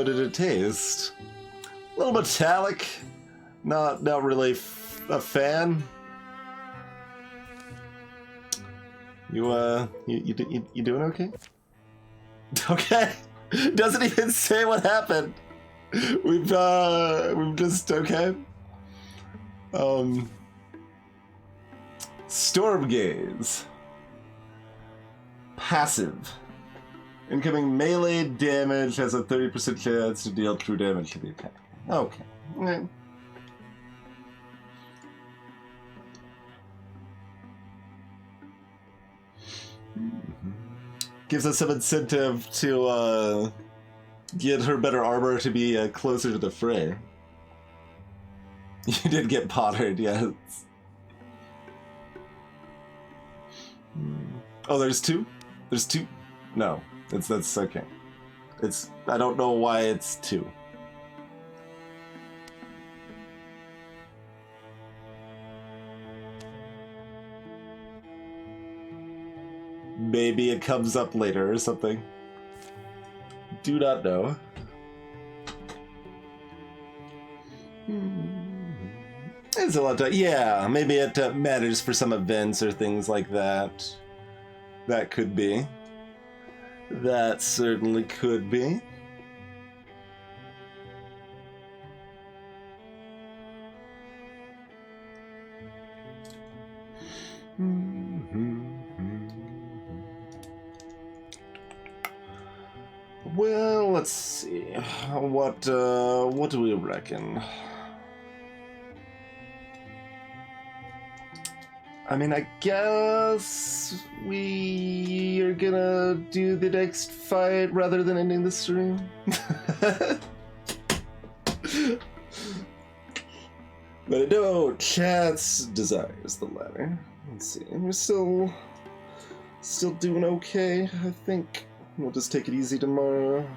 did it taste? A little metallic. Not really a fan. You doing okay? Okay. Doesn't even say what happened. We've just okay. Storm gaze. Passive. Incoming melee damage has a 30% chance to deal true damage to the attack. Okay. Okay. Gives us some incentive to get her better armor to be closer to the fray. You did get pottered, yes. Oh, there's two? There's two? No, that's okay. I don't know why it's 2. Maybe it comes up later or something. Do not know. It's a lot of, yeah, maybe it matters for some events or things like that. That could be. That certainly could be. Well, let's see. What do we reckon? I mean, I guess we are gonna do the next fight rather than ending the stream. But no, chat's desires the latter. Let's see. We're still doing okay, I think. We'll just take it easy tomorrow.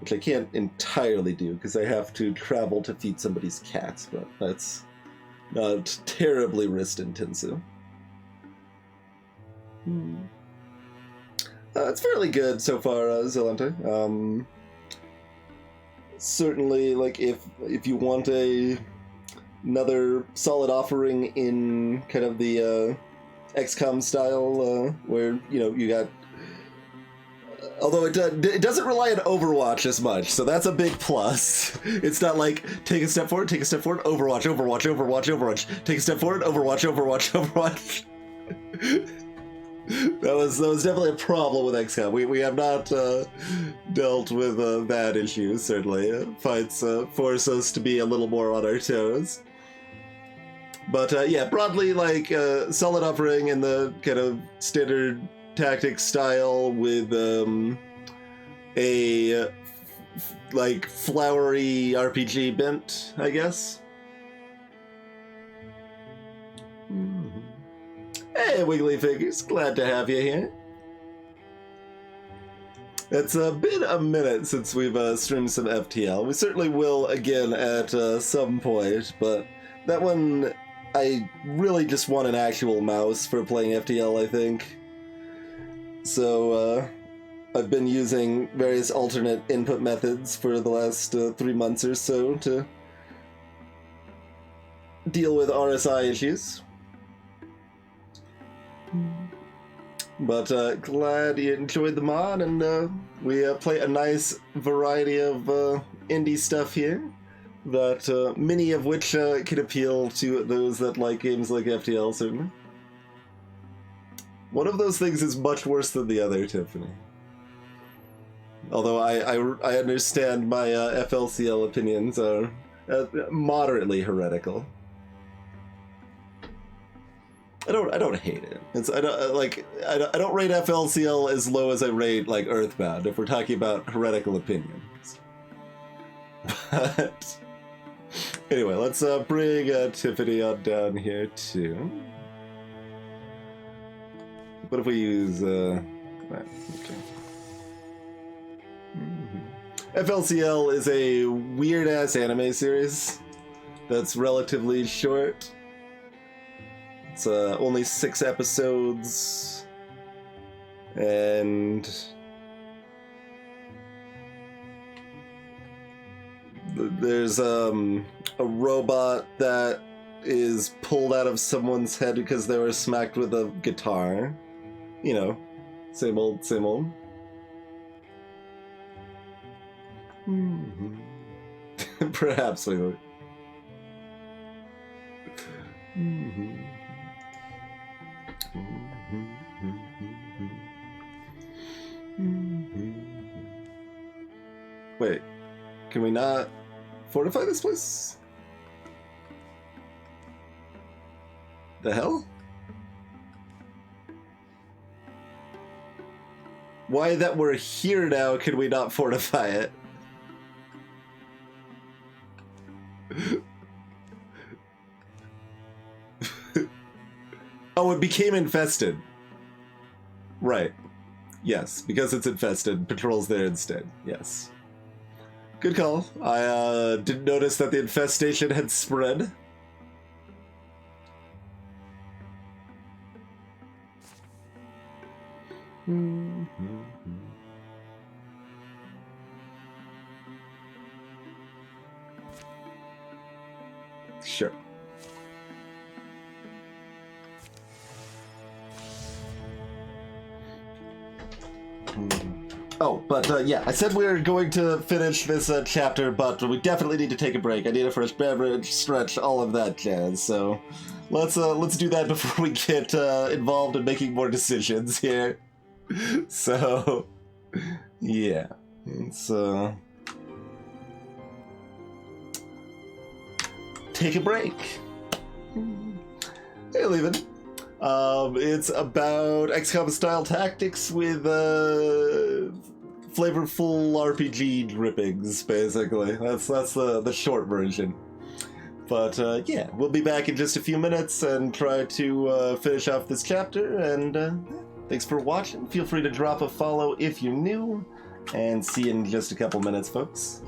Which I can't entirely do because I have to travel to feed somebody's cats, but that's not terribly wrist intensive. It's fairly good so far, Zelante. Certainly, like if you want another solid offering in kind of the XCOM style, where you got. Although it doesn't rely on Overwatch as much, so that's a big plus. It's not like take a step forward, Overwatch, take a step forward, Overwatch. That was definitely a problem with XCOM. We have not dealt with that issue, certainly. Fights force us to be a little more on our toes. But yeah, broadly, like, solid offering in the kind of standard tactics style with a like flowery RPG bent, I guess. Hey, Wiggly Figures, glad to have you here. It's been a minute since we've streamed some FTL. We certainly will again at some point, but that one, I really just want an actual mouse for playing FTL, I think. So, I've been using various alternate input methods for the last 3 months or so to deal with RSI issues. But glad you enjoyed the mod, and we play a nice variety of indie stuff here, that many of which can appeal to those that like games like FTL, certainly. One of those things is much worse than the other, Tiffany. Although I understand my FLCL opinions are moderately heretical. I don't hate it. I don't rate FLCL as low as I rate like Earthbound if we're talking about heretical opinions. But anyway, let's bring Tiffany on down here too. What if we use okay. FLCL is a weird ass anime series that's relatively short. It's only 6 episodes, and there's a robot that is pulled out of someone's head because they were smacked with a guitar. You know, same old, same old. Perhaps we would. Wait, can we not fortify this place? The hell? Why that we're here now, can we not fortify it? Oh, it became infested. Right. Yes, because it's infested, patrol's there instead. Yes. Good call. I didn't notice that the infestation had spread. Sure. Oh, but yeah, I said we were going to finish this chapter, but we definitely need to take a break. I need a fresh beverage, stretch, all of that jazz. So let's do that before we get involved in making more decisions here. So yeah, let's take a break. Hey, Levin. It's about XCOM style tactics with flavorful RPG drippings, basically. That's the short version. But yeah, we'll be back in just a few minutes and try to finish off this chapter. And thanks for watching. Feel free to drop a follow if you're new, and see you in just a couple minutes, folks.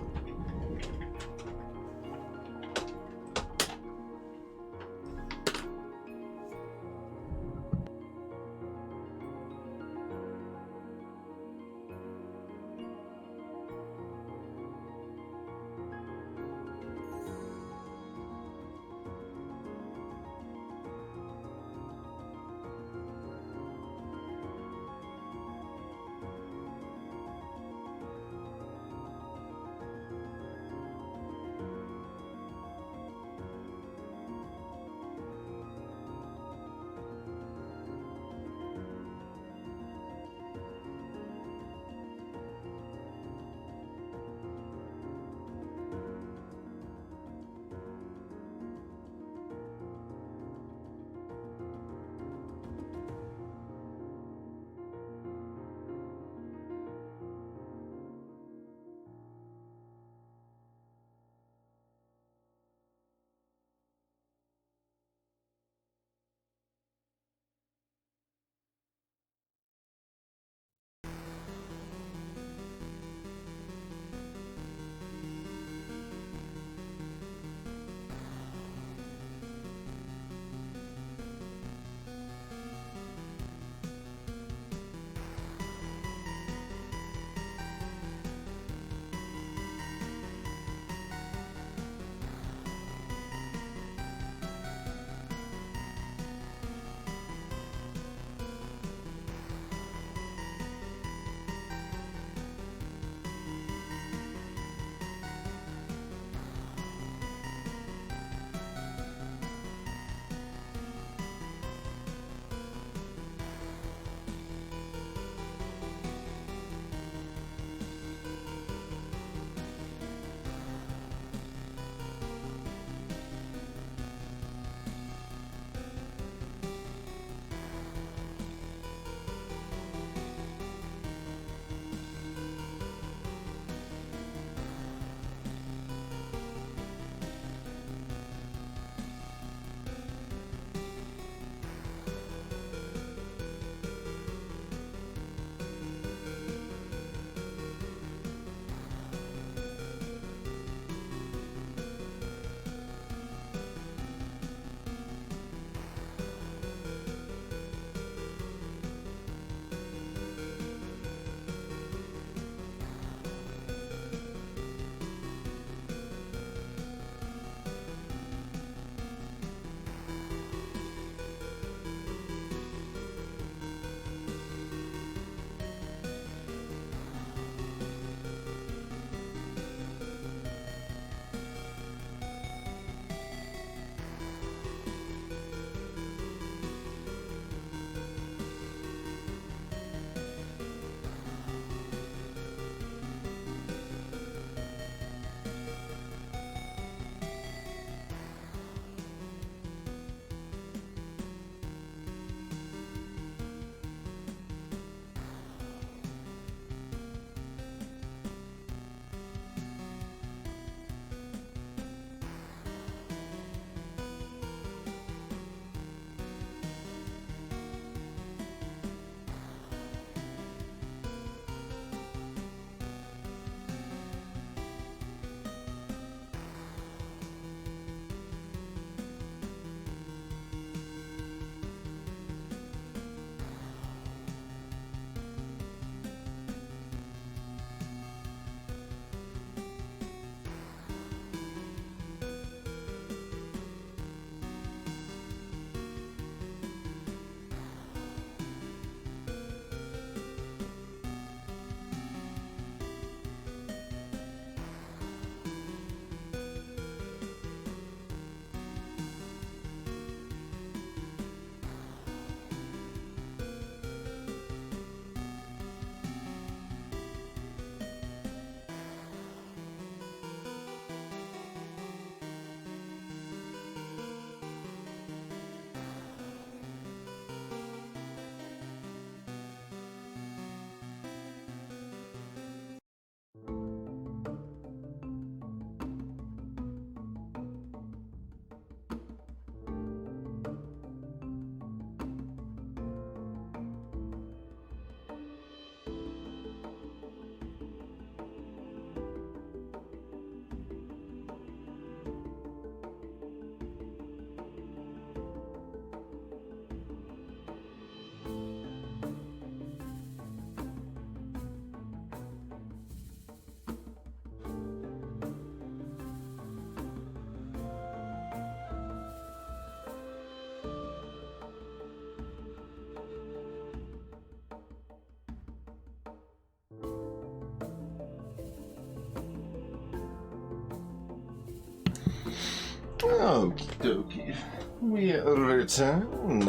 Okie dokie. We return.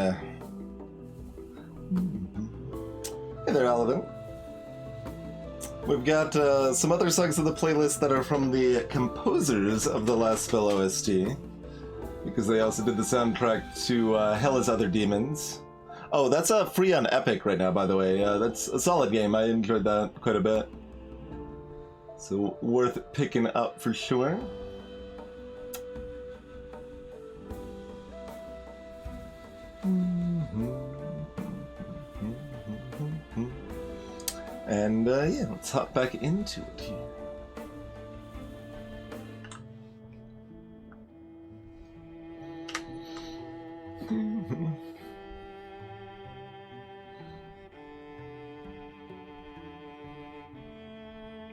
Hey there, Alvin. We've got some other songs on the playlist that are from the composers of the last spell OST, because they also did the soundtrack to Hell is Other Demons. Oh, that's free on Epic right now, by the way. That's a solid game. I enjoyed that quite a bit. So worth picking up for sure. And yeah, let's hop back into it here.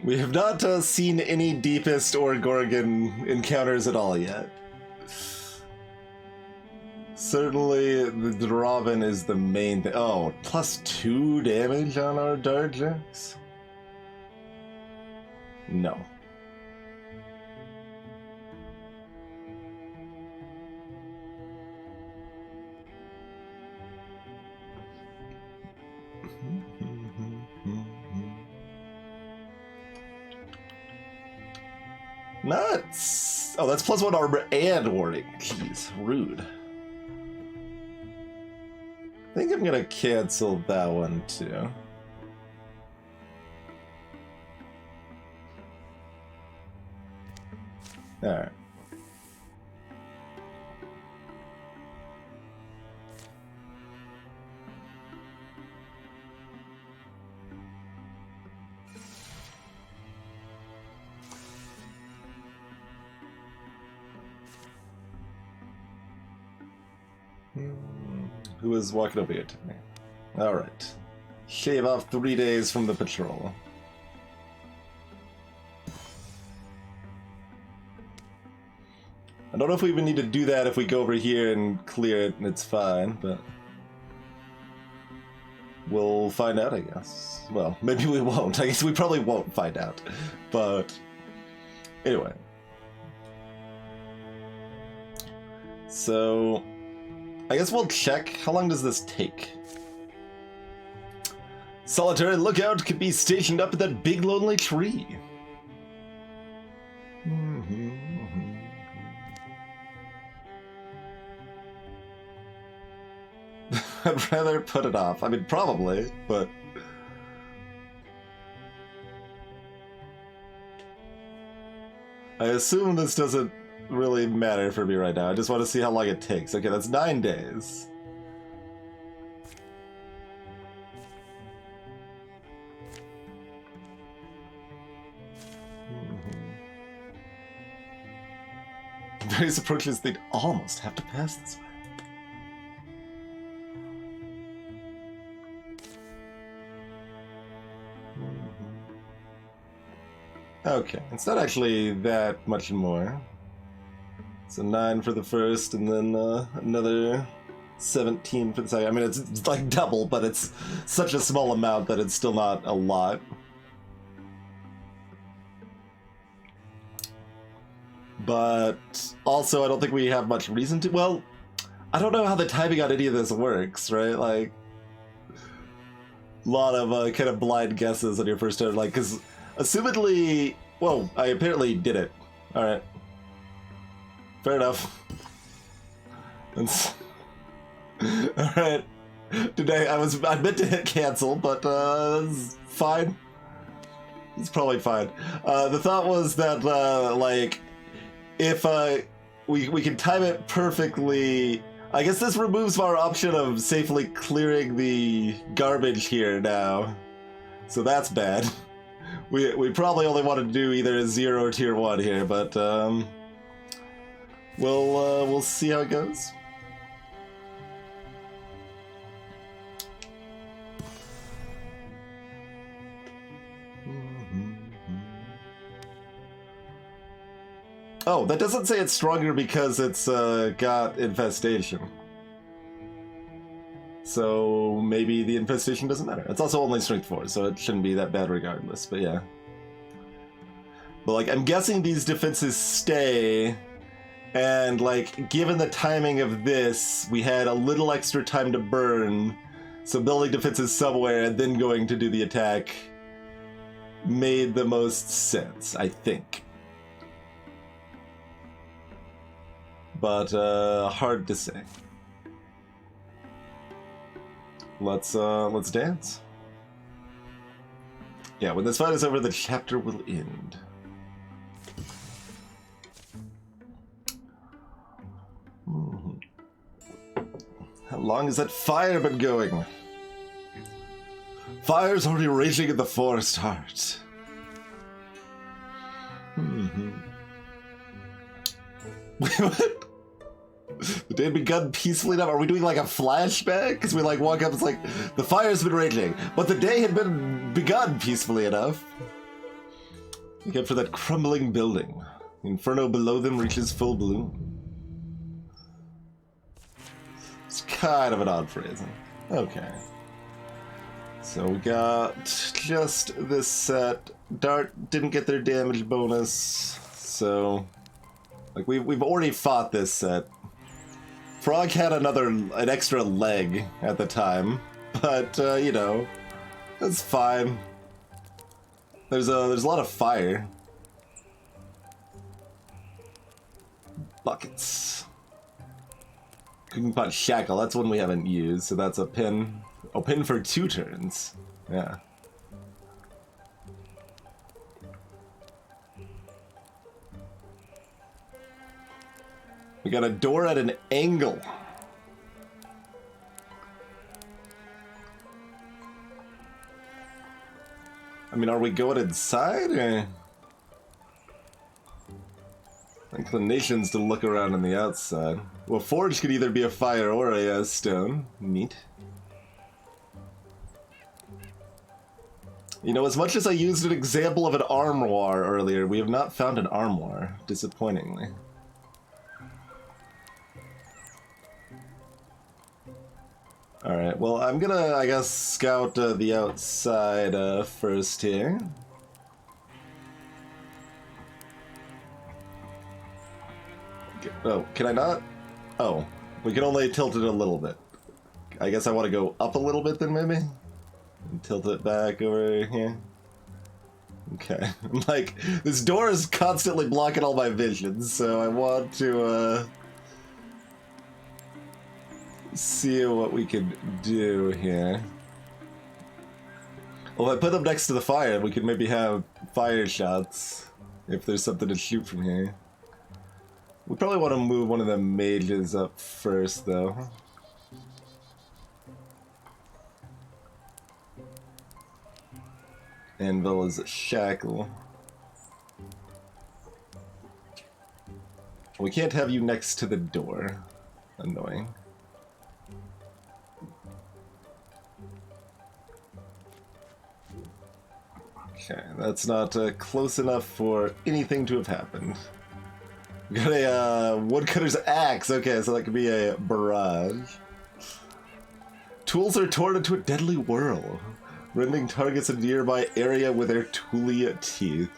We have not seen any Deepest or Gorgon encounters at all yet. Certainly, the Draven is the main thing. Oh, +2 damage on our Darjacks? No. Nuts! Oh, that's +1 armor and warding. Jeez, rude. I think I'm gonna cancel that one too. Alright. Who is walking over here to me? Alright. Shave off 3 days from the patrol. I don't know if we even need to do that if we go over here and clear it and it's fine, but we'll find out, I guess. Well, maybe we won't. I guess we probably won't find out. But anyway. So I guess we'll check. How long does this take? Solitary lookout could be stationed up at that big lonely tree. I'd rather put it off. I mean, probably, but I assume this doesn't really matter for me right now. I just want to see how long it takes. Okay, that's 9 days. Various approaches, they'd almost have to pass this way. Okay, it's not actually that much more. So 9 for the first, and then another 17 for the second. I mean, it's like double, but it's such a small amount that it's still not a lot. But also, I don't think we have much reason to. Well, I don't know how the timing on any of this works, right? Like, a lot of kind of blind guesses on your first turn, like, because assumedly, whoa, I apparently did it. All right. Fair enough. Alright. Today I meant to hit cancel, but it's fine. It's probably fine. The thought was that like if we can time it perfectly. I guess this removes our option of safely clearing the garbage here now. So that's bad. We probably only want to do either a 0 or tier 1 here, but we'll see how it goes. Oh, that doesn't say it's stronger because it's got infestation. So maybe the infestation doesn't matter. It's also only strength 4, so it shouldn't be that bad regardless, but yeah. But like, I'm guessing these defenses stay, And, like, given the timing of this, we had a little extra time to burn, so building defenses somewhere and then going to do the attack made the most sense, I think. But, hard to say. Let's dance. Yeah, when this fight is over, the chapter will end. How long has that fire been going? Fire's already raging in the forest heart. What? The day had begun peacefully enough. Are we doing like a flashback? Because we like walk up, it's like, the fire's been raging, but the day had been begun peacefully enough. Except for that crumbling building. The inferno below them reaches full bloom. It's kind of an odd phrasing. Okay. So we got just this set. Dart didn't get their damage bonus, so like we've already fought this set. Frog had an extra leg at the time, but you know, that's fine. There's a lot of fire. Buckets. Cooking pot shackle. That's one we haven't used, so that's a pin. Oh, pin for 2 turns. Yeah. We got a door at an angle. I mean, are we going inside, or? Inclinations to look around on the outside. Well, forge could either be a fire or a stone. Neat. You know, as much as I used an example of an armoire earlier, we have not found an armoire, disappointingly. Alright, well, I'm gonna, I guess, scout the outside first here. Oh, can I not? Oh, we can only tilt it a little bit. I guess I want to go up a little bit then, maybe? And tilt it back over here. Okay. Like, this door is constantly blocking all my visions, so I want to, see what we can do here. Well, if I put them next to the fire, we could maybe have fire shots, if there's something to shoot from here. We probably want to move one of the mages up first, though. Anvil is a shackle. We can't have you next to the door. Annoying. Okay, that's not close enough for anything to have happened. We got a woodcutter's axe. Okay, so that could be a barrage. Tools are torn into a deadly whirl, rending targets in a nearby area with their tooly teeth.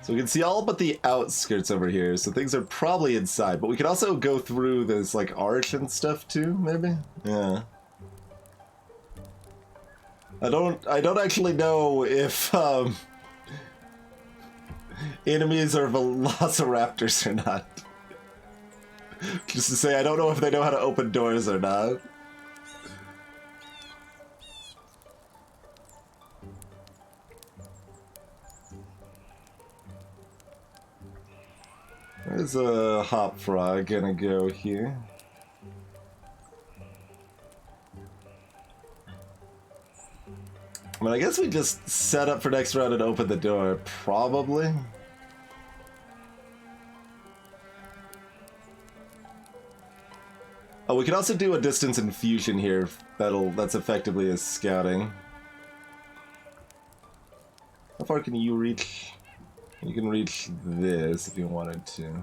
So we can see all but the outskirts over here, so things are probably inside, but we could also go through this, like, arch and stuff too, maybe? Yeah. I don't actually know if, enemies are velociraptors or not. Just to say, I don't know if they know how to open doors or not. There's a hop frog gonna go here. I mean, I guess we just set up for next round and open the door, probably. Oh, we can also do a distance infusion here. That's effectively as scouting. How far can you reach? You can reach this if you wanted to.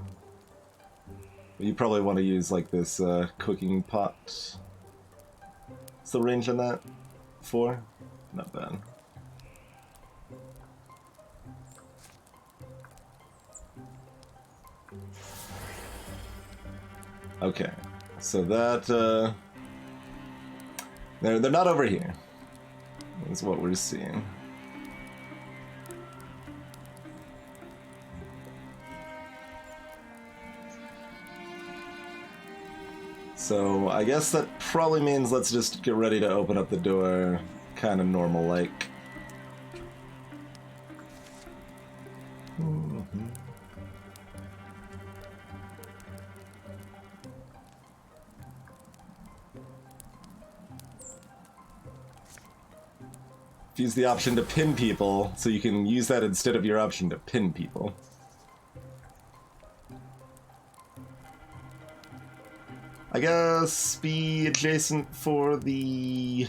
But you probably want to use like this cooking pot. What's the range on that? 4? Not bad. Okay, so that they're not over here. That's what we're seeing. So I guess that probably means let's just get ready to open up the door, kind of normal-like. Use the option to pin people, so you can use that instead of your option to pin people. I guess be adjacent for the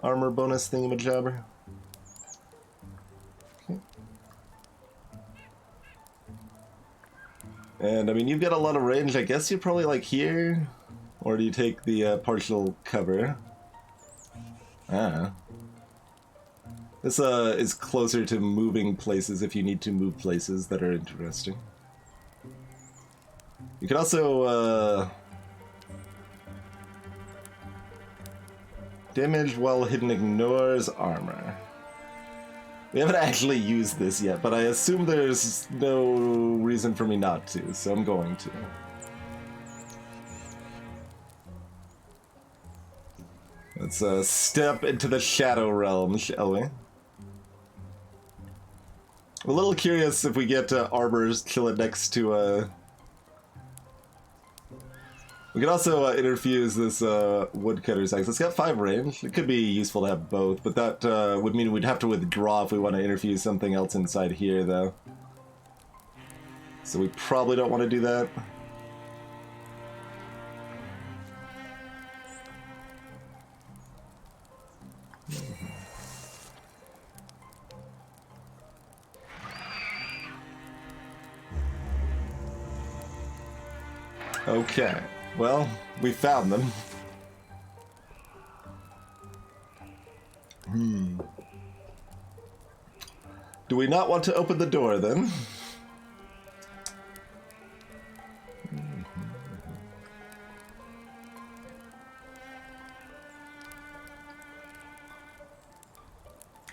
armor bonus thingamajabber. Okay. And I mean, you've got a lot of range. I guess you're probably like here, or do you take the partial cover? Ah. This is closer to moving places if you need to move places that are interesting. You can also, damage while hidden ignores armor. We haven't actually used this yet, but I assume there's no reason for me not to, so I'm going to. Let's step into the shadow realm, shall we? I'm a little curious if we get arbors kill it next to We could also interfuse this woodcutter's axe. It's got 5 range. It could be useful to have both, but that would mean we'd have to withdraw if we want to interfuse something else inside here, though. So we probably don't want to do that. Okay. Well, we found them. Do we not want to open the door, then?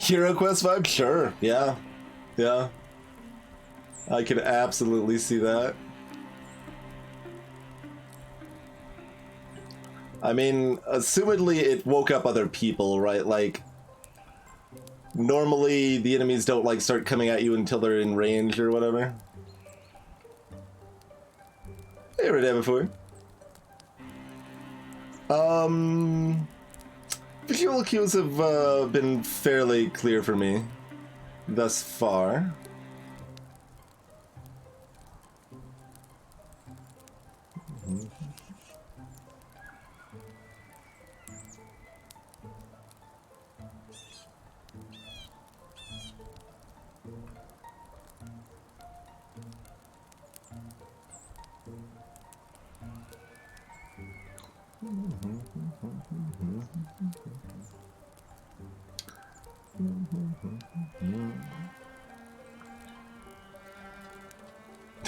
Hero Quest vibe? Sure. Yeah. Yeah. I can absolutely see that. I mean, assumedly it woke up other people, right? Like, normally the enemies don't, like, start coming at you until they're in range or whatever. Hey, Redemptor. Visual cues have been fairly clear for me thus far.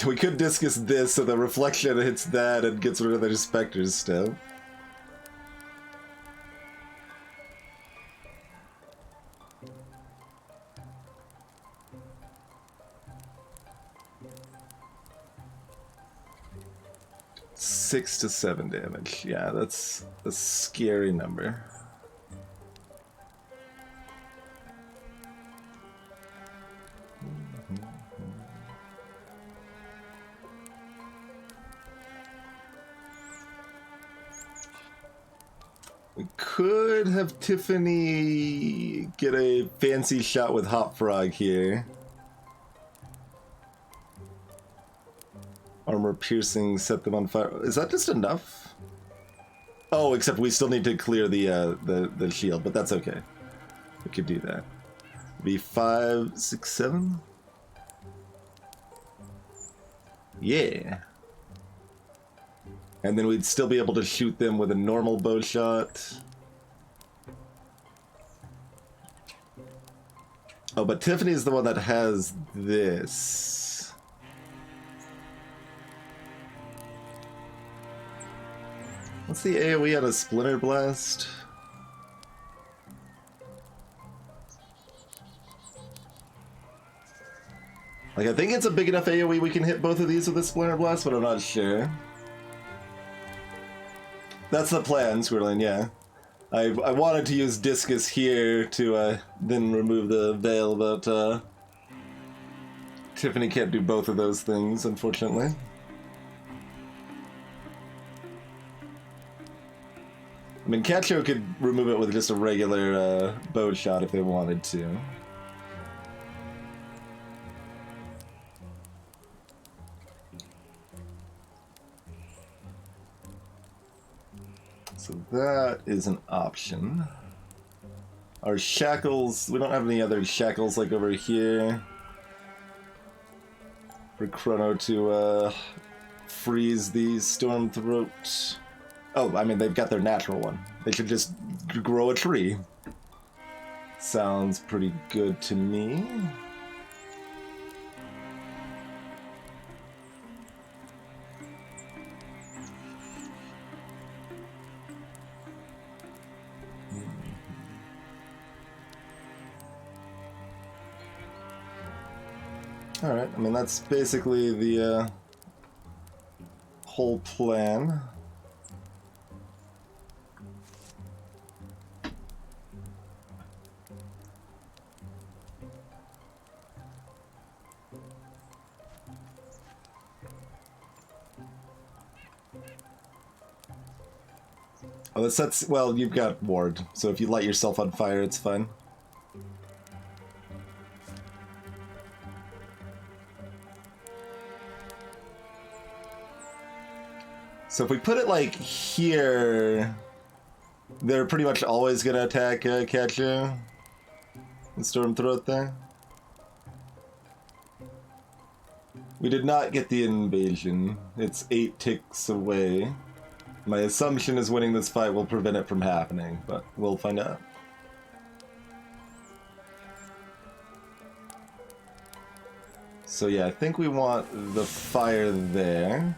We could discus this so the reflection hits that and gets rid of the specters stuff. Six to 7 damage. Yeah, that's a scary number. We could have Tiffany get a fancy shot with Hot Frog here. Armor piercing, set them on fire. Is that just enough? Oh, except we still need to clear the shield, but that's okay. We could do that. Be 5, 6, 7. Yeah. And then we'd still be able to shoot them with a normal bow shot. Oh, but Tiffany's the one that has this. What's the AoE on a Splinter Blast? Like, I think it's a big enough AoE we can hit both of these with a Splinter Blast, but I'm not sure. That's the plan, Squirrelin, yeah. I wanted to use Discus here to then remove the veil, but Tiffany can't do both of those things, unfortunately. I mean, Catcho could remove it with just a regular bow shot if they wanted to. So that is an option. Our shackles, we don't have any other shackles like over here for Chrono to freeze the Storm Throat. Oh, I mean, they've got their natural one. They should just grow a tree. Sounds pretty good to me. Alright, I mean, that's basically the whole plan. Oh, that sets, well, you've got ward, so if you light yourself on fire, it's fine. So if we put it like here, they're pretty much always gonna attack Catcho and Storm Throat there. We did not get the invasion. It's 8 ticks away. My assumption is winning this fight will prevent it from happening, but we'll find out. So yeah, I think we want the fire there.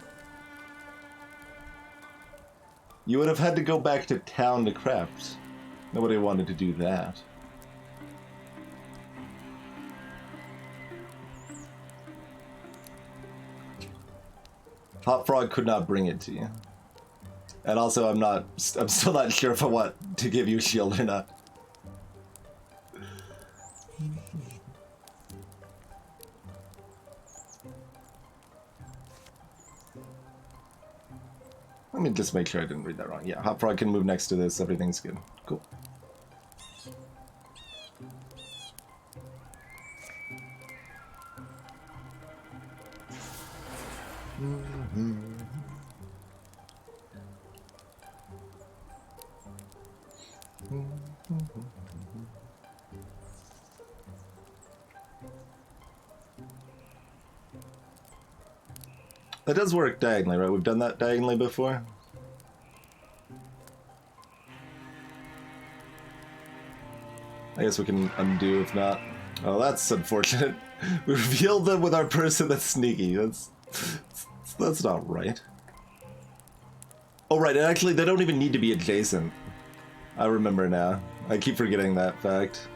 You would have had to go back to town to craft. Nobody wanted to do that. Hot Frog could not bring it to you. And also, I'm still not sure if I want to give you a shield or not. Let me just make sure I didn't read that wrong. Yeah, Hot Frog can move next to this. Everything's good. Cool. That does work diagonally, right? We've done that diagonally before. I guess we can undo if not. Oh, that's unfortunate. We revealed them with our person that's sneaky. That's not right. Oh, right. And actually, they don't even need to be adjacent. I remember now. I keep forgetting that fact.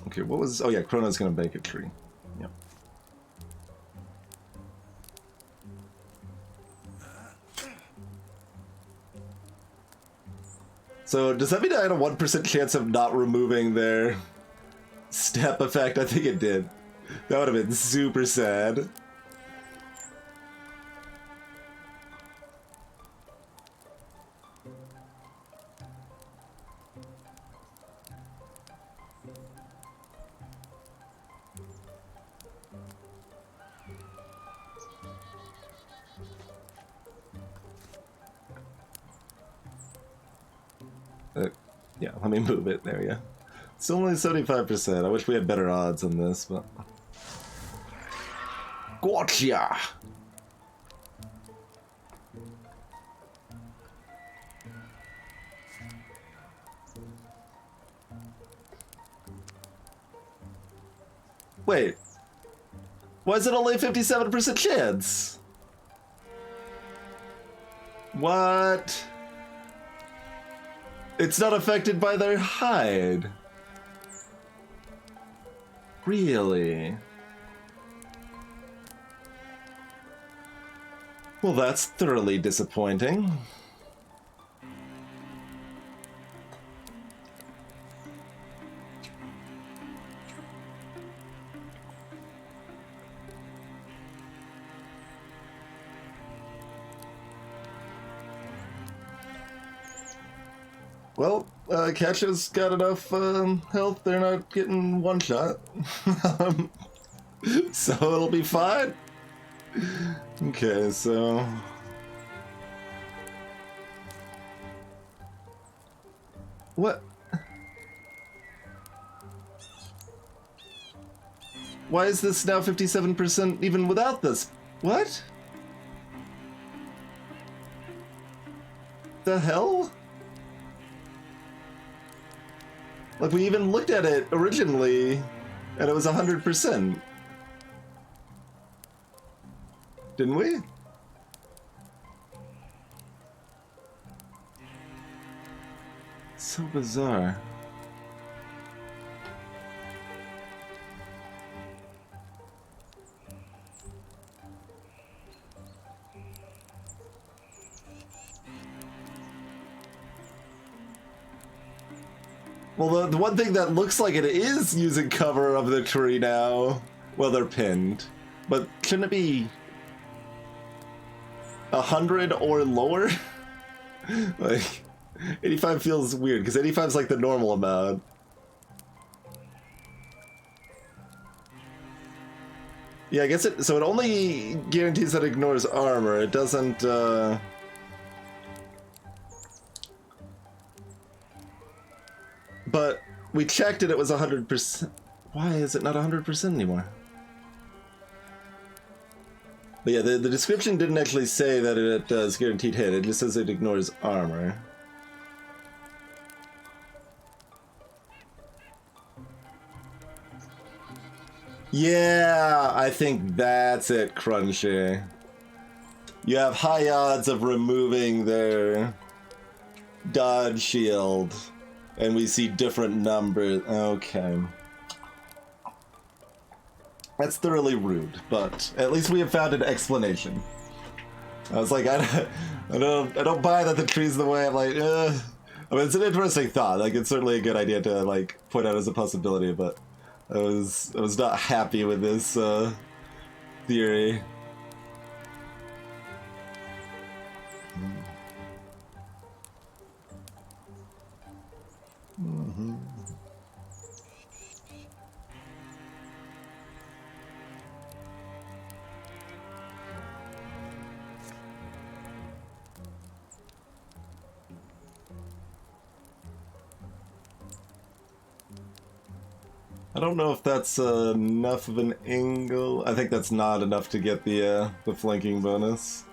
Okay, what was... Oh yeah, Chrono's gonna bake a tree. Yep. So, does that mean I had a 1% chance of not removing their step effect? I think it did. That would have been super sad. Yeah, let me move it. There we go. It's only 75%. I wish we had better odds on this, but... Gotcha! Wait. Why is it only 57% chance? What? It's not affected by their hide. Really? Well, that's thoroughly disappointing. Well, Catcha's got enough health, they're not getting one shot. So it'll be fine. Okay, so... What? Why is this now 57% even without this? What? The hell? Like, we even looked at it originally, and it was 100%. Didn't we? So bizarre. Well, the one thing that looks like it is using cover of the tree now. Well, they're pinned. But shouldn't it be 100 or lower? Like, 85 feels weird, because 85 is like the normal amount. Yeah, I guess it... So it only guarantees that it ignores armor. It doesn't, But we checked it was 100%. Why is it not 100% anymore? But yeah, the description didn't actually say that it does guaranteed hit. It just says it ignores armor. Yeah, I think that's it, Crunchy. You have high odds of removing their dodge shield. And we see different numbers. Okay. That's thoroughly rude, but at least we have found an explanation. I was like, I don't buy that the tree's the way. I'm like, I mean, it's an interesting thought. Like, it's certainly a good idea to like point out as a possibility, but I was not happy with this theory. Mm-hmm. I don't know if that's enough of an angle. I think that's not enough to get the flanking bonus.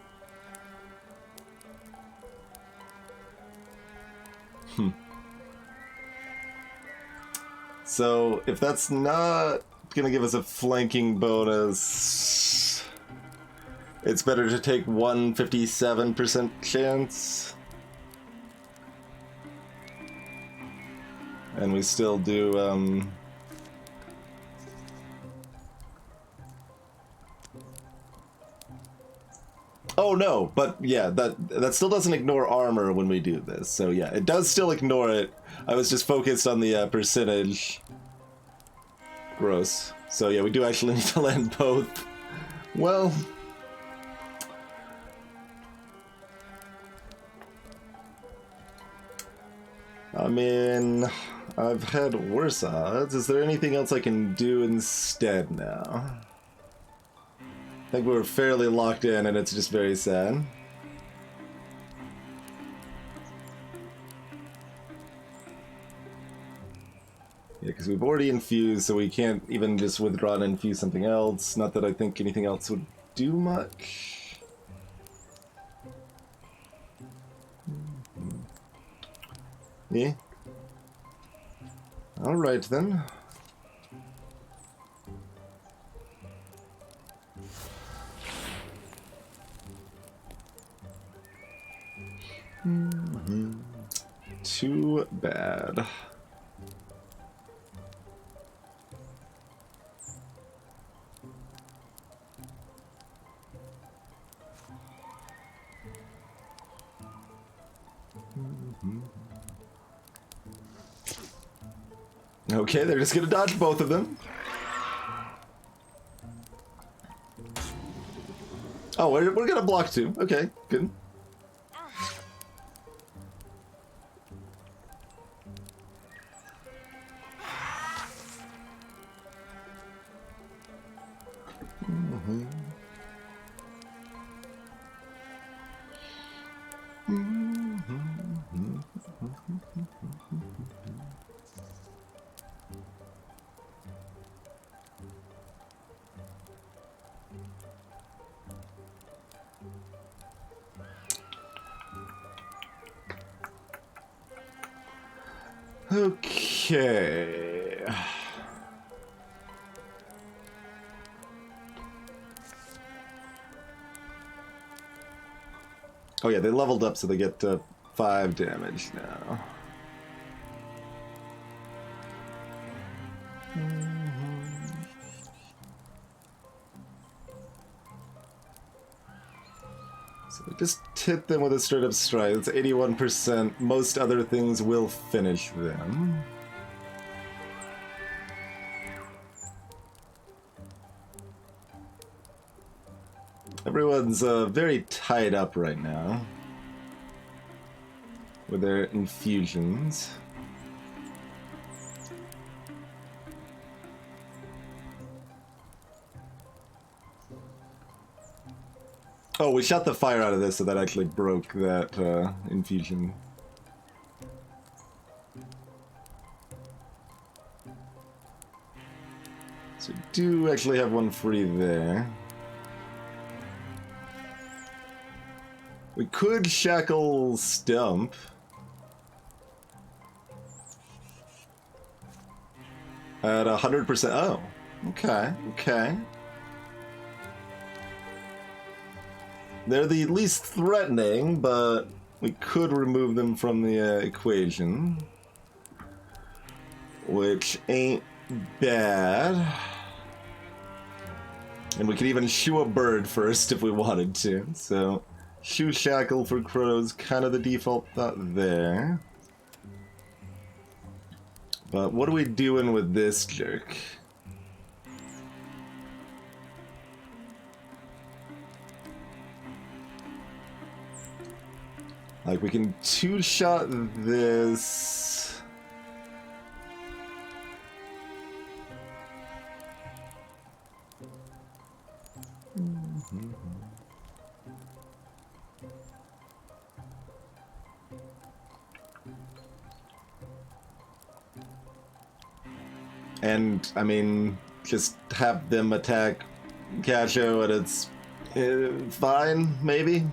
So, if that's not gonna give us a flanking bonus, it's better to take 157% chance. And we still do, Oh no, but yeah, that still doesn't ignore armor when we do this. So yeah, it does still ignore it. I was just focused on the percentage. Gross. So yeah, we do actually need to land both. Well... I mean, I've had worse odds. Is there anything else I can do instead now? I think we're fairly locked in and it's just very sad. Yeah, because we've already infused, so we can't even just withdraw and infuse something else. Not that I think anything else would do much. Yeah. Alright then. Too bad. Okay, they're just gonna dodge both of them. Oh, we're gonna block two. Okay, good. Okay. Oh yeah, they leveled up so they get 5 damage now. So we just hit them with a straight up strike. That's 81%. Most other things will finish them. Everyone's very tied up right now with their infusions. Oh, we shot the fire out of this, so that actually broke that infusion. So we do actually have one free there. We could shackle Stump. At 100%. Oh, okay, okay. They're the least threatening, but we could remove them from the equation. Which ain't bad. And we could even shoo a bird first if we wanted to, so... Shoe shackle for Crow's kind of the default thought there. But what are we doing with this jerk? Like, we can two-shot this. And, I mean, just have them attack Cacho and it's fine, maybe?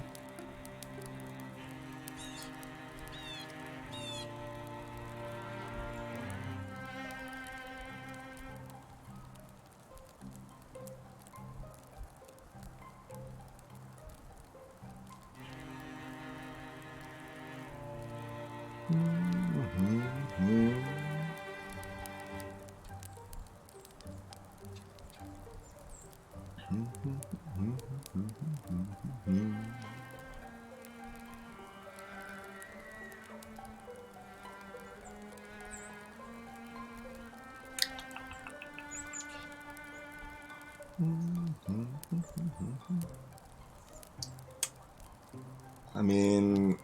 I mean,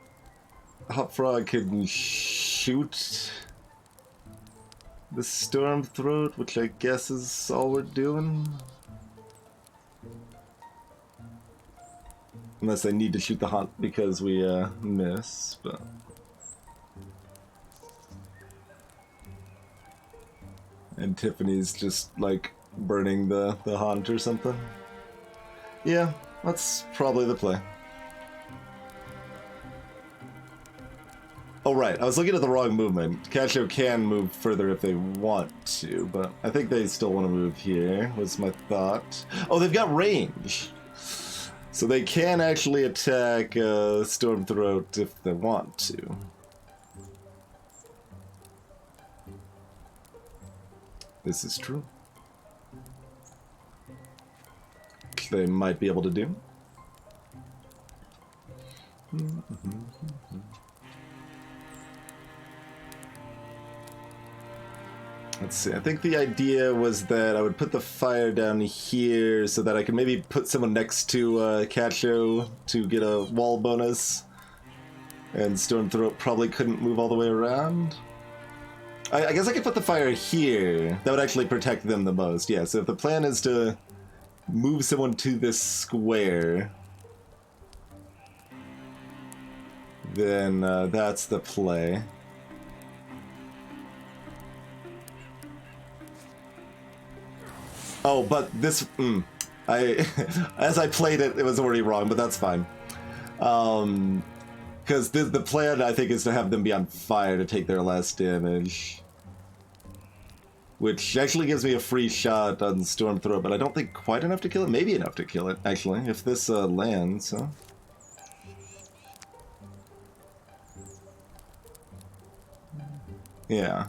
Hot Frog could shoot the storm throat, which I guess is all we're doing. Unless I need to shoot the haunt because we miss, but and Tiffany's just like burning the haunt or something. Yeah, that's probably the play. Oh right, I was looking at the wrong movement. Casio can move further if they want to, but I think they still want to move here, was my thought. Oh, they've got range! So they can actually attack Stormthroat if they want to. This is true. Which they might be able to do. Let's see, I think the idea was that I would put the fire down here so that I could maybe put someone next to Cacho to get a wall bonus. And Stormthroat probably couldn't move all the way around. I guess I could put the fire here. That would actually protect them the most. Yeah, so if the plan is to move someone to this square, then that's the play. Oh, but this, as I played it, it was already wrong, but that's fine. Because the plan, I think, is to have them be on fire to take their last damage. Which actually gives me a free shot on Stormthroat, but I don't think quite enough to kill it. Maybe enough to kill it, actually, if this lands, huh? Yeah.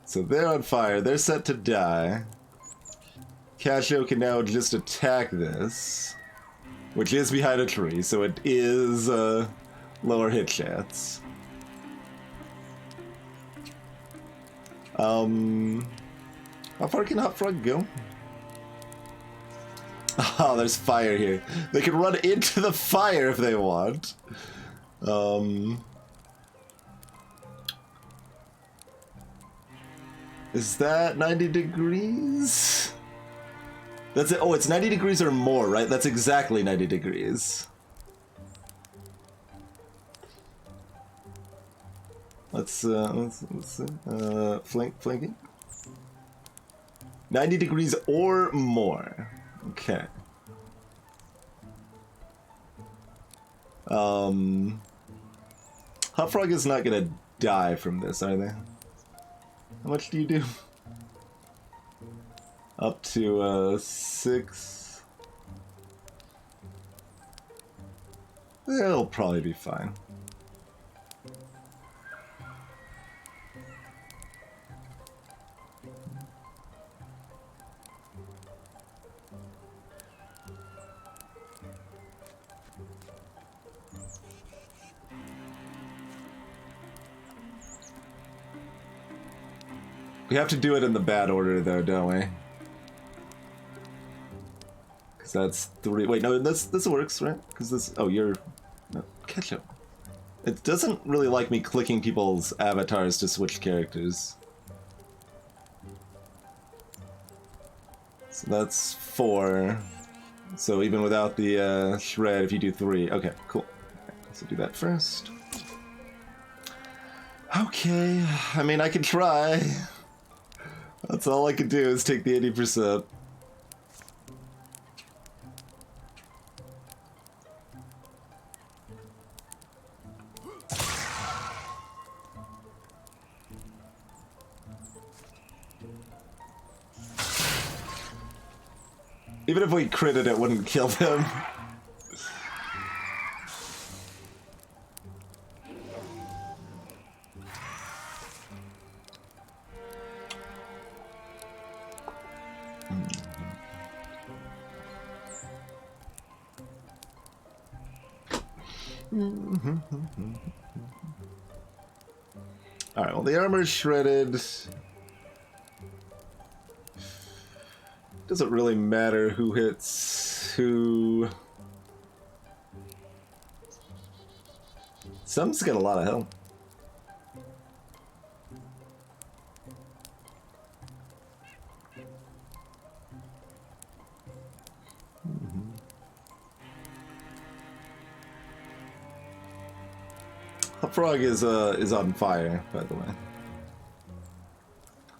So they're on fire, they're set to die. Casio can now just attack this, which is behind a tree, so it is lower hit chance. How far can Hot Frog go? Oh, there's fire here. They can run into the fire if they want. Is that 90 degrees? That's it. Oh, it's 90 degrees or more, right? That's exactly 90 degrees. Let's see. Flanking. 90 degrees or more. Okay. Hot Frog is not gonna die from this, are they? How much do you do? Up to 6. It'll probably be fine. We have to do it in the bad order, though, don't we? Because that's 3. Wait, no, this works, right? Because this. Oh, you're. No, catch up. It doesn't really like me clicking people's avatars to switch characters. So that's 4. So even without the shred, if you do 3. Okay, cool. So do that first. Okay, I mean, I can try. That's all I can do is take the 80%. Even if we critted, it wouldn't kill them. Alright, well, the armor's shredded. Doesn't really matter who hits who. Some's got a lot of health. The frog is on fire, by the way.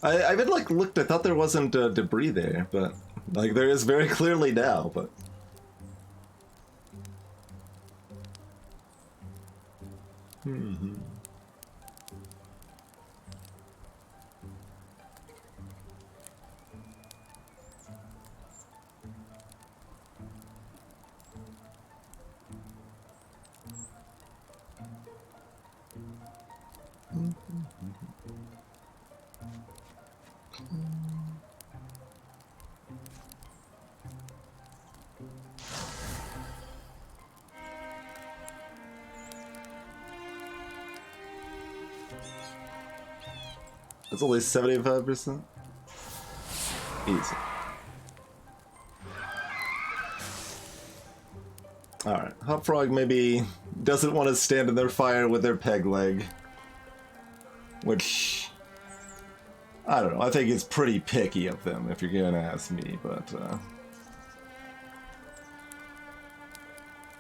I even like looked. I thought there wasn't debris there, but like there is very clearly now. But it's only 75%. Easy. Alright, Hop Frog maybe doesn't want to stand in their fire with their peg leg. Which, I don't know, I think it's pretty picky of them, if you're gonna ask me, but,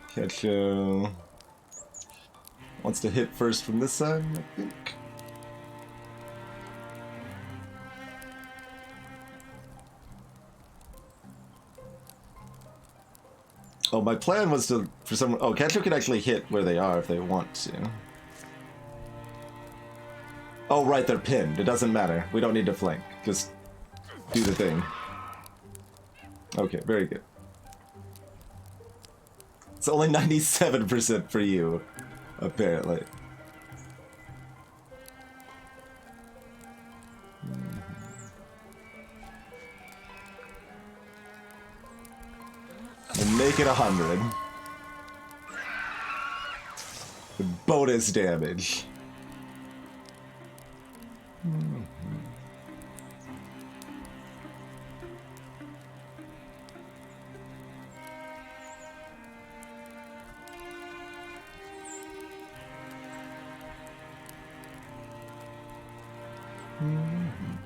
Ketcho wants to hit first from this side, I think. Oh, my plan was to, for some, oh, Ketcho can actually hit where they are if they want to. Oh, right, they're pinned. It doesn't matter. We don't need to flank. Just do the thing. Okay, very good. It's only 97% for you, apparently. And make it 100. With bonus damage.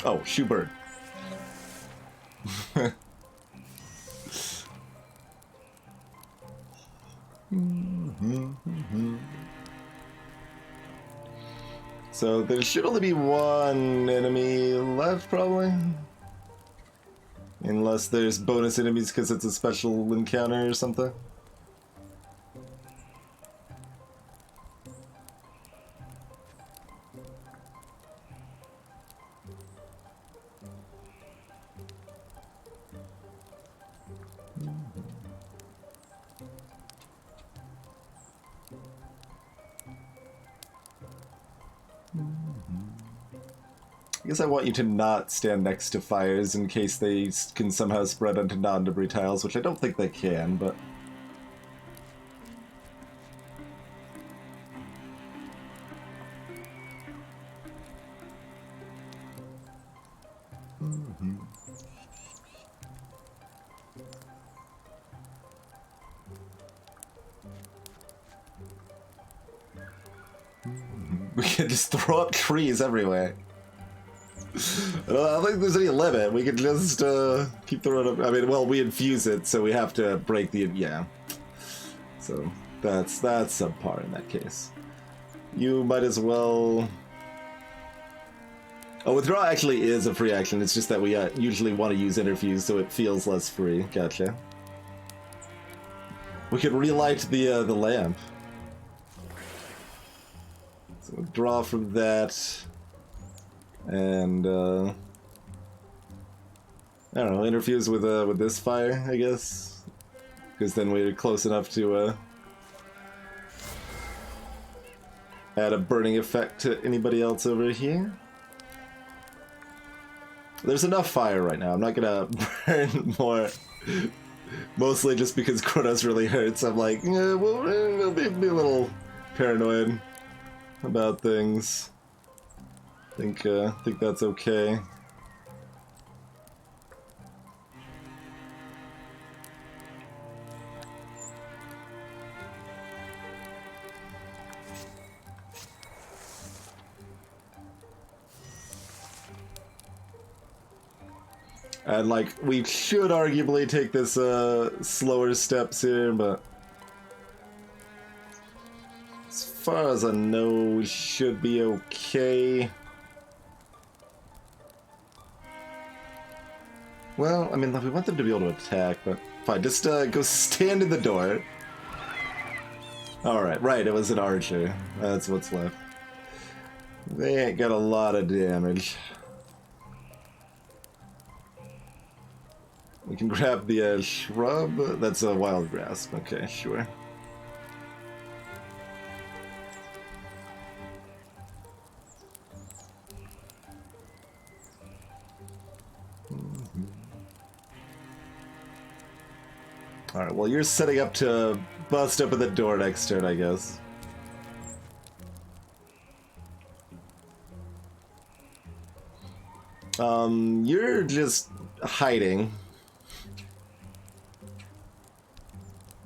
Oh, Shoebird. So there should only be one enemy left, probably. Unless there's bonus enemies because it's a special encounter or something. I guess I want you to not stand next to fires in case they can somehow spread onto non-debris tiles, which I don't think they can, but... We can just throw up trees everywhere. I don't think there's any limit. We could just keep throwing up. I mean, well, we infuse it, so we have to break the yeah. So that's subpar in that case. You might as well. Oh, withdraw actually is a free action. It's just that we usually want to use interfuse, so it feels less free. Gotcha. We could relight the lamp. So withdraw from that. And I don't know, interfuse with this fire, I guess, because then we're close enough to add a burning effect to anybody else over here. There's enough fire right now. I'm not gonna burn more, mostly just because Kronos really hurts. I'm like, yeah, we'll be a little paranoid about things. Think that's okay. And, like, we should arguably take this, slower steps here, but... as far as I know, we should be okay. Well, I mean, we want them to be able to attack, but... fine, just, go stand in the door. Alright, right, it was an archer. That's what's left. They ain't got a lot of damage. We can grab the shrub. That's a wild grass. Okay, sure. Alright, well, you're setting up to bust open the door next turn, I guess. You're just hiding.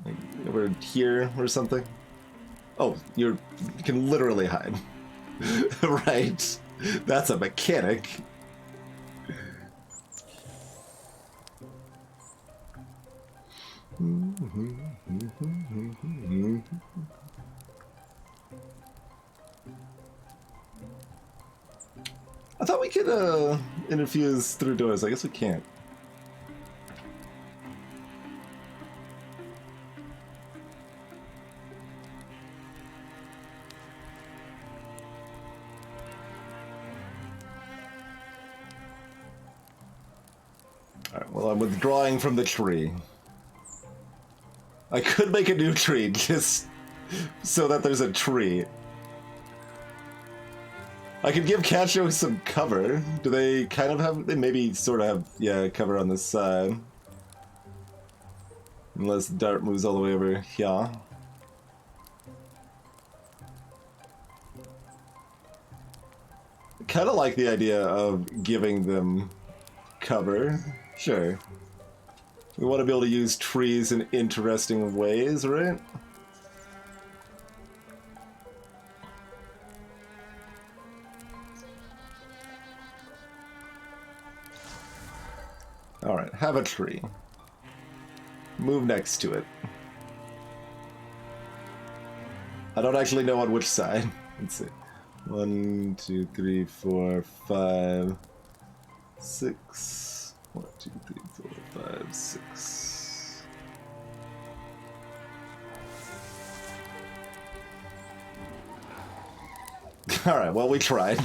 Like, over here or something? Oh, you can literally hide. Right. That's a mechanic. I thought we could interfuse through doors. I guess we can't. Alright, well, I'm withdrawing from the tree. I could make a new tree just so that there's a tree. I could give Cacho some cover. Do they kind of have... they maybe sort of have, yeah, cover on this side. Unless Dart moves all the way over here. Kind of like the idea of giving them cover. Sure. We want to be able to use trees in interesting ways, right? Alright, have a tree. Move next to it. I don't actually know on which side. Let's see. 1, 2, 3, 4, 5, 6. 1, 2, 3, 4, 5, 6. Alright, well, we tried.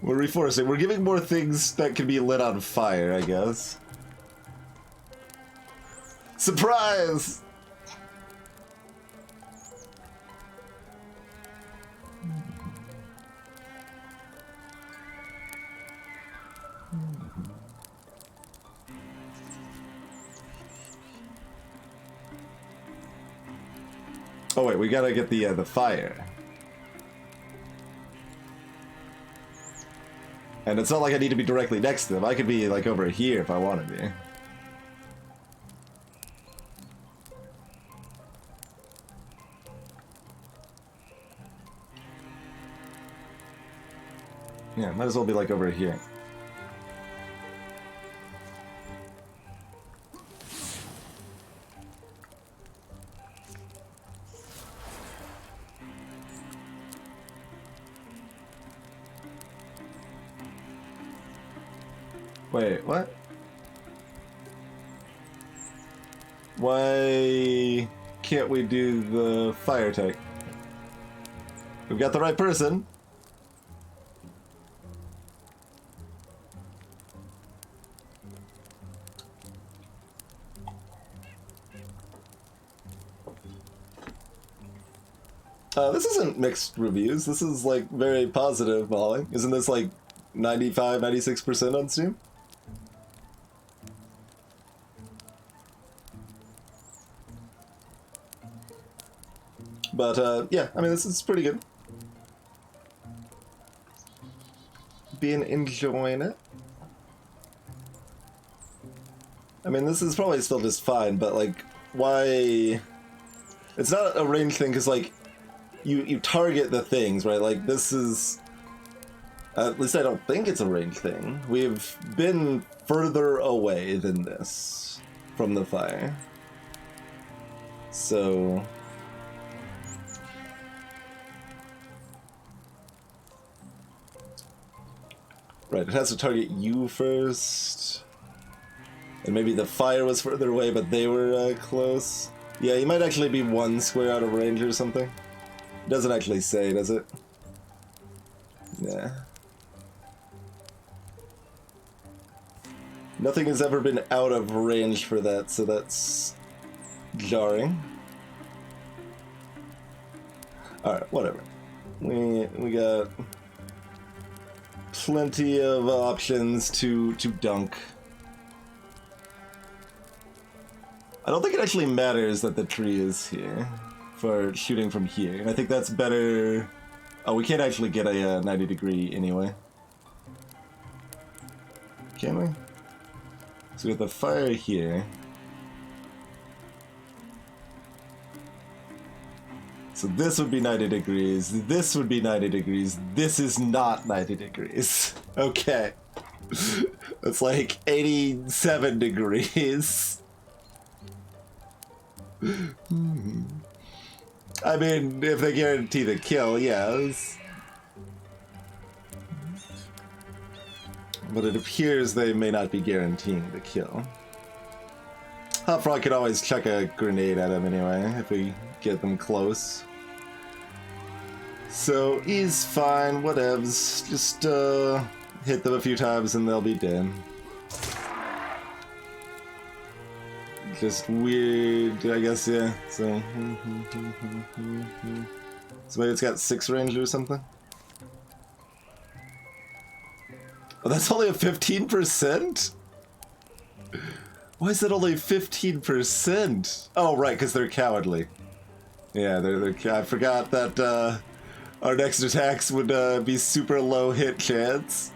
We're reforesting. We're giving more things that can be lit on fire, I guess. Surprise! Oh wait, we gotta get the fire. And it's not like I need to be directly next to them. I could be like over here if I wanted to. Yeah, might as well be like over here. Wait, what? Why can't we do the fire tank? We've got the right person. This isn't mixed reviews. This is like very positive, Molly. Isn't this like 95, 96% on Steam? But, yeah, I mean, this is pretty good. Been enjoying it. I mean, this is probably still just fine, but, like, why... It's not a range thing, because, like, you target the things, right? Like, this is... At least I don't think it's a range thing. We've been further away than this from the fire. So... Right, it has to target you first. And maybe the fire was further away, but they were close. Yeah, you might actually be 1 square out of range or something. It doesn't actually say, does it? Yeah. Nothing has ever been out of range for that, so that's jarring. Alright, whatever. We got plenty of options to dunk. I don't think it actually matters that the tree is here for shooting from here. And I think that's better... Oh, we can't actually get a 90 degree anyway. Can we? So we got the fire here. So this would be 90 degrees, this would be 90 degrees, this is not 90 degrees. Okay. That's like 87 degrees. I mean, if they guarantee the kill, yes. But it appears they may not be guaranteeing the kill. Hot Frog could always chuck a grenade at him anyway, if we get them close. So, he's fine, whatevs. Just, hit them a few times and they'll be dead. Just weird, I guess, yeah. So, maybe it's got 6 range or something? Oh, that's only a 15%? Why is that only 15%? Oh, right, because they're cowardly. Yeah, they're I forgot that our next attacks would be super low hit chance.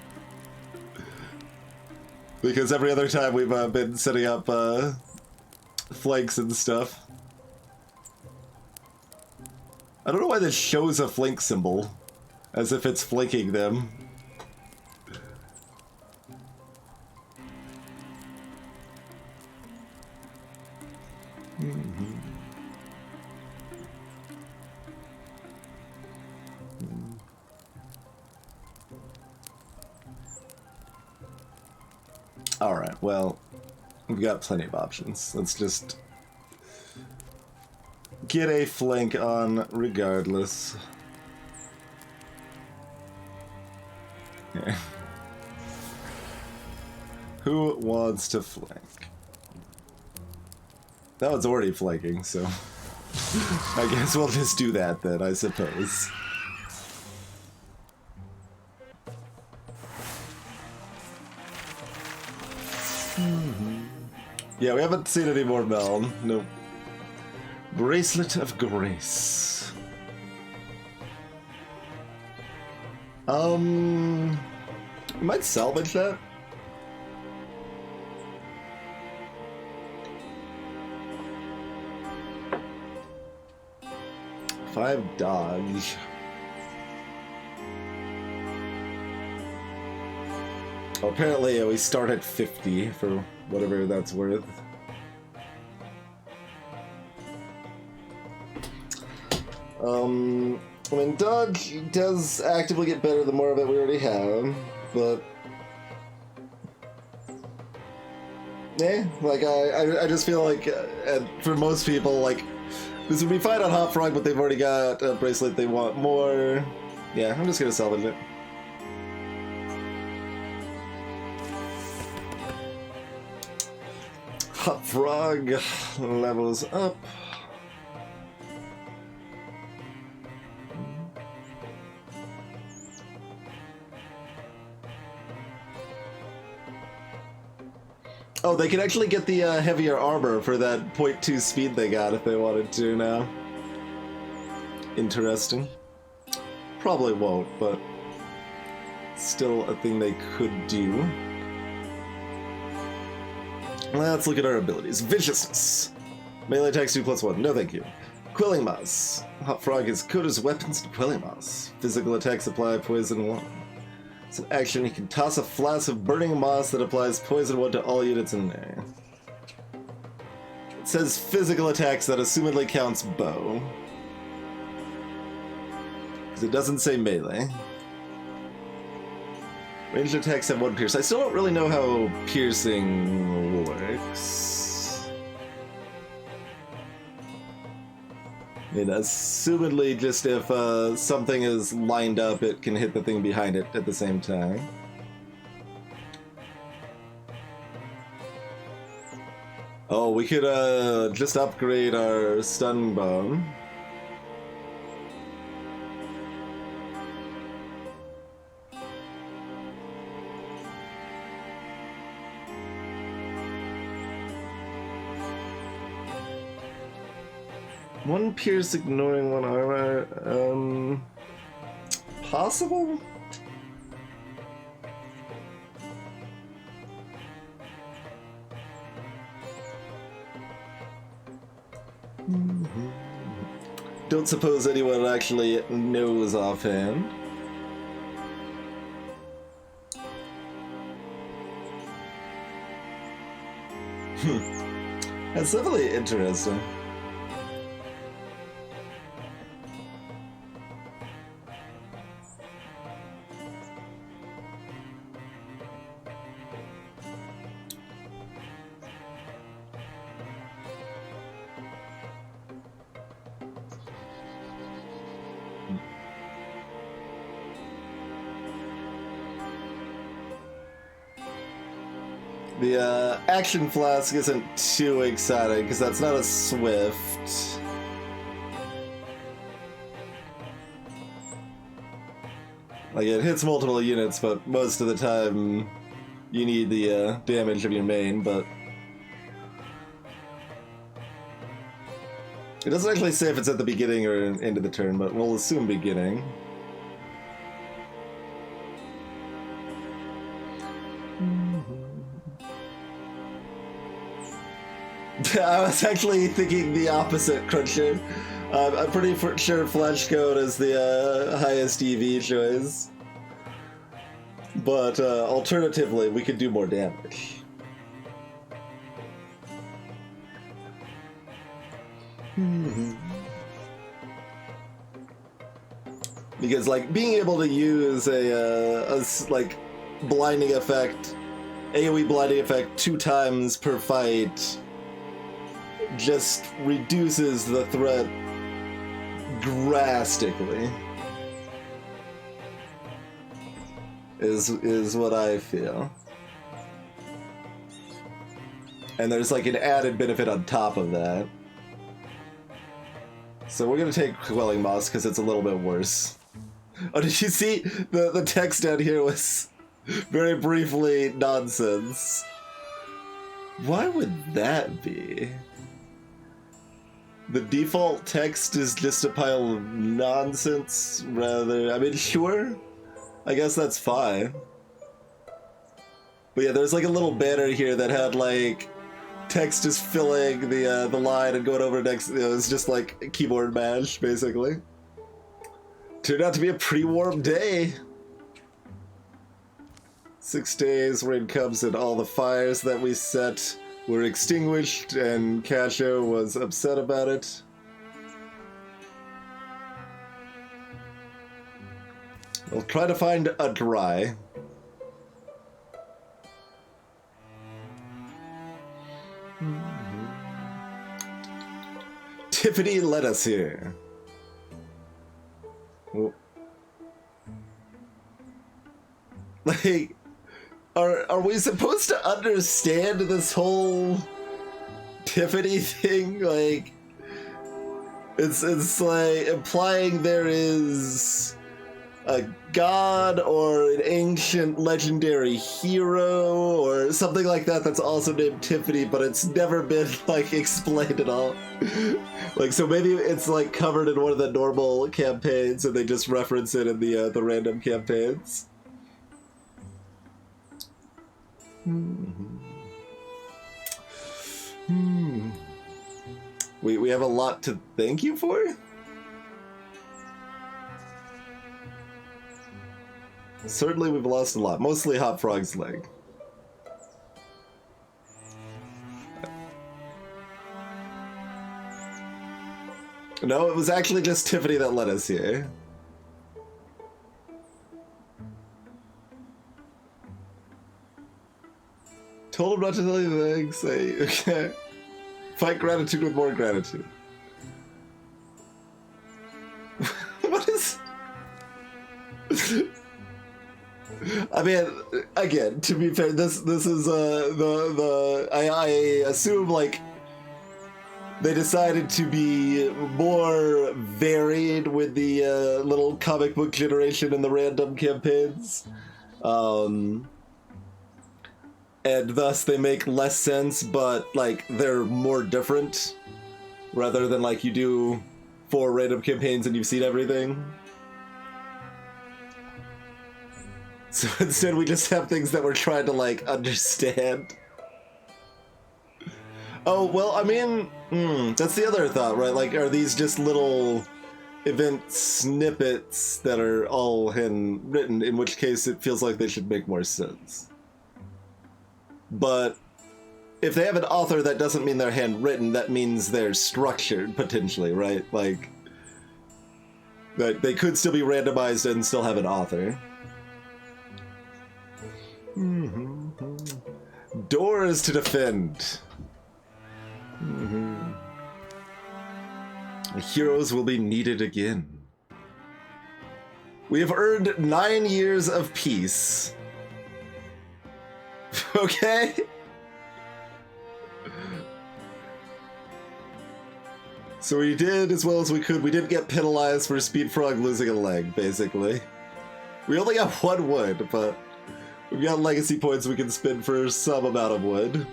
Because every other time we've been setting up flanks and stuff. I don't know why this shows a flank symbol, as if it's flanking them. Alright, well, we've got plenty of options. Let's just get a flank on regardless. Yeah. Who wants to flank? That one's already flanking, so I guess we'll just do that then, I suppose. Yeah, we haven't seen any more Meln. Nope. Bracelet of Grace. We might salvage that. Five dodge. Oh, apparently we start at 50 for whatever that's worth. I mean, dodge does actively get better the more of it we already have, but... yeah, like, I just feel like, for most people, like, this would be fine on Hot Frog, but they've already got a bracelet they want more. Yeah, I'm just gonna salvage it. Hot Frog levels up. Oh, they can actually get the heavier armor for that 0.2 speed they got if they wanted to now. Interesting. Probably won't, but still a thing they could do. Let's look at our abilities. Viciousness. Melee attacks 2+1. No thank you. Quelling Moss. Hot Frog is good as weapons to Quelling Moss. Physical attacks apply poison 1. It's an action. You can toss a flask of burning moss that applies poison 1 to all units in there. It says physical attacks that assumedly counts bow. Because it doesn't say melee. Ranged attacks have 1 pierce. I still don't really know how piercing works. I mean, assumedly just if something is lined up, it can hit the thing behind it at the same time. Oh, we could just upgrade our stun bomb. One pierce ignoring 1 armor. Possible? Don't suppose anyone actually knows offhand. That's definitely interesting. The action flask isn't too exciting because that's not a swift. Like, it hits multiple units, but most of the time you need the damage of your main, but it doesn't actually say if it's at the beginning or end of the turn, but we'll assume beginning. I was actually thinking the opposite, Cruncher. I'm pretty sure Flash Code is the highest EV choice. But alternatively, we could do more damage. Because, like, being able to use a like, blinding effect, AoE blinding effect 2 times per fight just reduces the threat drastically. Is what I feel. And there's like an added benefit on top of that. So we're gonna take Quelling Moss because it's a little bit worse. Oh, did you see the text down here was very briefly nonsense? Why would that be? The default text is just a pile of nonsense, rather. I mean, sure. I guess that's fine. But yeah, there's like a little banner here that had like text just filling the line and going over next. It was just like a keyboard mash, basically. Turned out to be a pretty warm day. 6 days, rain comes, and all the fires that we set were extinguished, and Casio was upset about it. We'll try to find a dry. Tiffany led us here. Oh. Like, are we supposed to understand this whole Tiffany thing? Like, it's like implying there is a god or an ancient legendary hero or something like that that's also named Tiffany, but it's never been like explained at all. Like, so maybe it's like covered in one of the normal campaigns and they just reference it in the random campaigns. We have a lot to thank you for? Certainly we've lost a lot. Mostly Hot Frog's leg. No, it was actually just Tiffany that led us here. Told him not to tell you the thing. Say, okay. Fight gratitude with more gratitude. What is... I mean, again, to be fair, this is I assume like they decided to be more varied with the little comic book generation and the random campaigns, and thus they make less sense, but like they're more different rather than like you do 4 random campaigns and you've seen everything. So instead we just have things that we're trying to, like, understand. Oh, well, I mean, that's the other thought, right? Like, are these just little event snippets that are all handwritten, in which case it feels like they should make more sense. But if they have an author, that doesn't mean they're handwritten, that means they're structured, potentially, right? Like, they could still be randomized and still have an author. Doors to defend. The heroes will be needed again. We have earned 9 years of peace. Okay? So we did as well as we could. We didn't get penalized for Speed Frog losing a leg, basically. We only got 1 wood, but we've got legacy points we can spend for some amount of wood.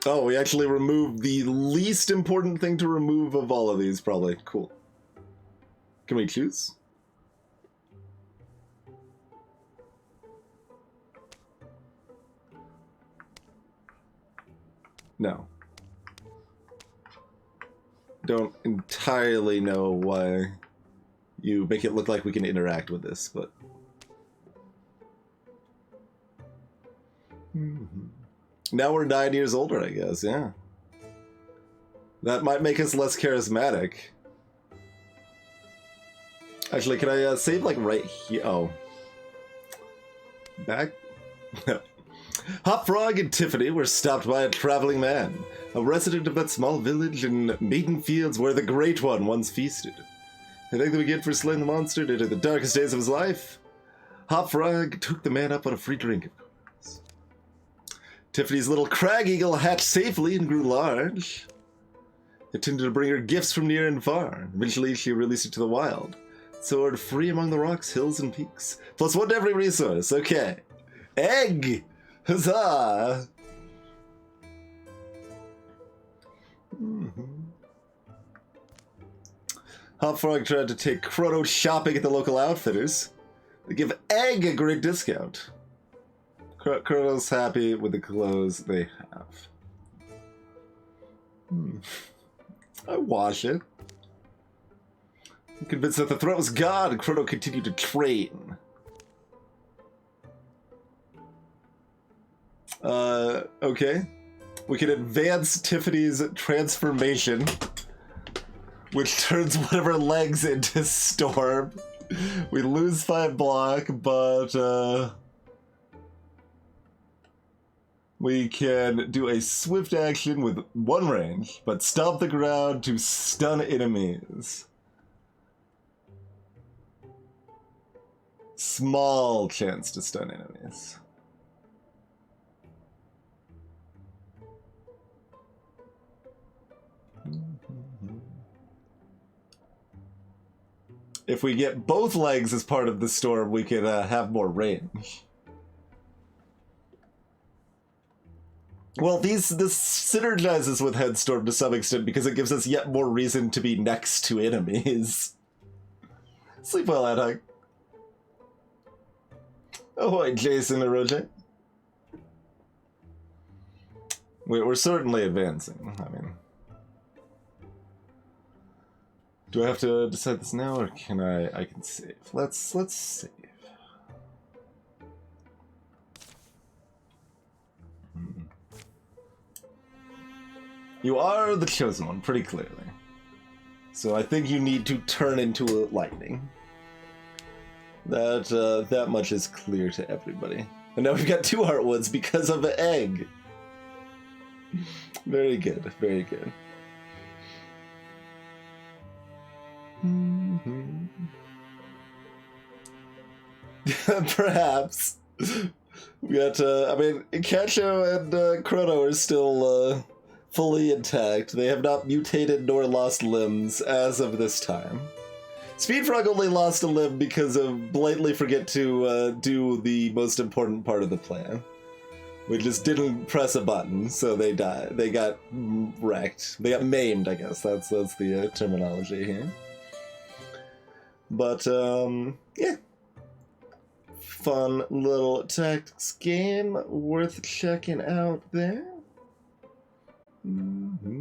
Oh, we actually removed the least important thing to remove of all of these, probably. Cool. Can we choose? No. Don't entirely know why you make it look like we can interact with this, but... Now we're 9 years older, I guess, yeah. That might make us less charismatic. Actually, can I save, like, right here? Oh. Back? Hop Frog and Tiffany were stopped by a traveling man, a resident of that small village in Maiden Fields where the Great One once feasted. I think the begin for slaying the monster into the darkest days of his life. Hop Frog took the man up on a free drink, of course. Tiffany's little crag eagle hatched safely and grew large. It tended to bring her gifts from near and far. Eventually, she released it to the wild. Soared free among the rocks, hills, and peaks. Plus 1 to every resource. Okay. Egg! Huzzah! Hop Frog tried to take Chrono shopping at the local outfitters. They give Egg a great discount. Chrono's happy with the clothes they have. I wash it. I'm convinced that the threat was gone, and Chrono continued to train. Okay. We can advance Tiffany's transformation, which turns one of her legs into Storm. We lose 5 block, but, we can do a swift action with 1 range, but stomp the ground to stun enemies. Small chance to stun enemies. If we get both legs as part of the storm, we can have more range. Well, this synergizes with Headstorm to some extent because it gives us yet more reason to be next to enemies. Sleep well, Adhug. Ahoy, Jason Aroje. We're certainly advancing. I mean, do I have to decide this now, or can I can save? Let's save. You are the chosen one, pretty clearly. So I think you need to turn into a lightning. That much is clear to everybody. And now we've got 2 Heartwoods because of an egg. Very good, very good. Perhaps. We got, I mean, Kacho and Chrono are still fully intact. They have not mutated nor lost limbs as of this time. Speedfrog only lost a limb because of blatantly forget to do the most important part of the plan. We just didn't press a button, so they died. They got wrecked. They got maimed, I guess. That's the terminology here. But, yeah. Fun little tactics game worth checking out there.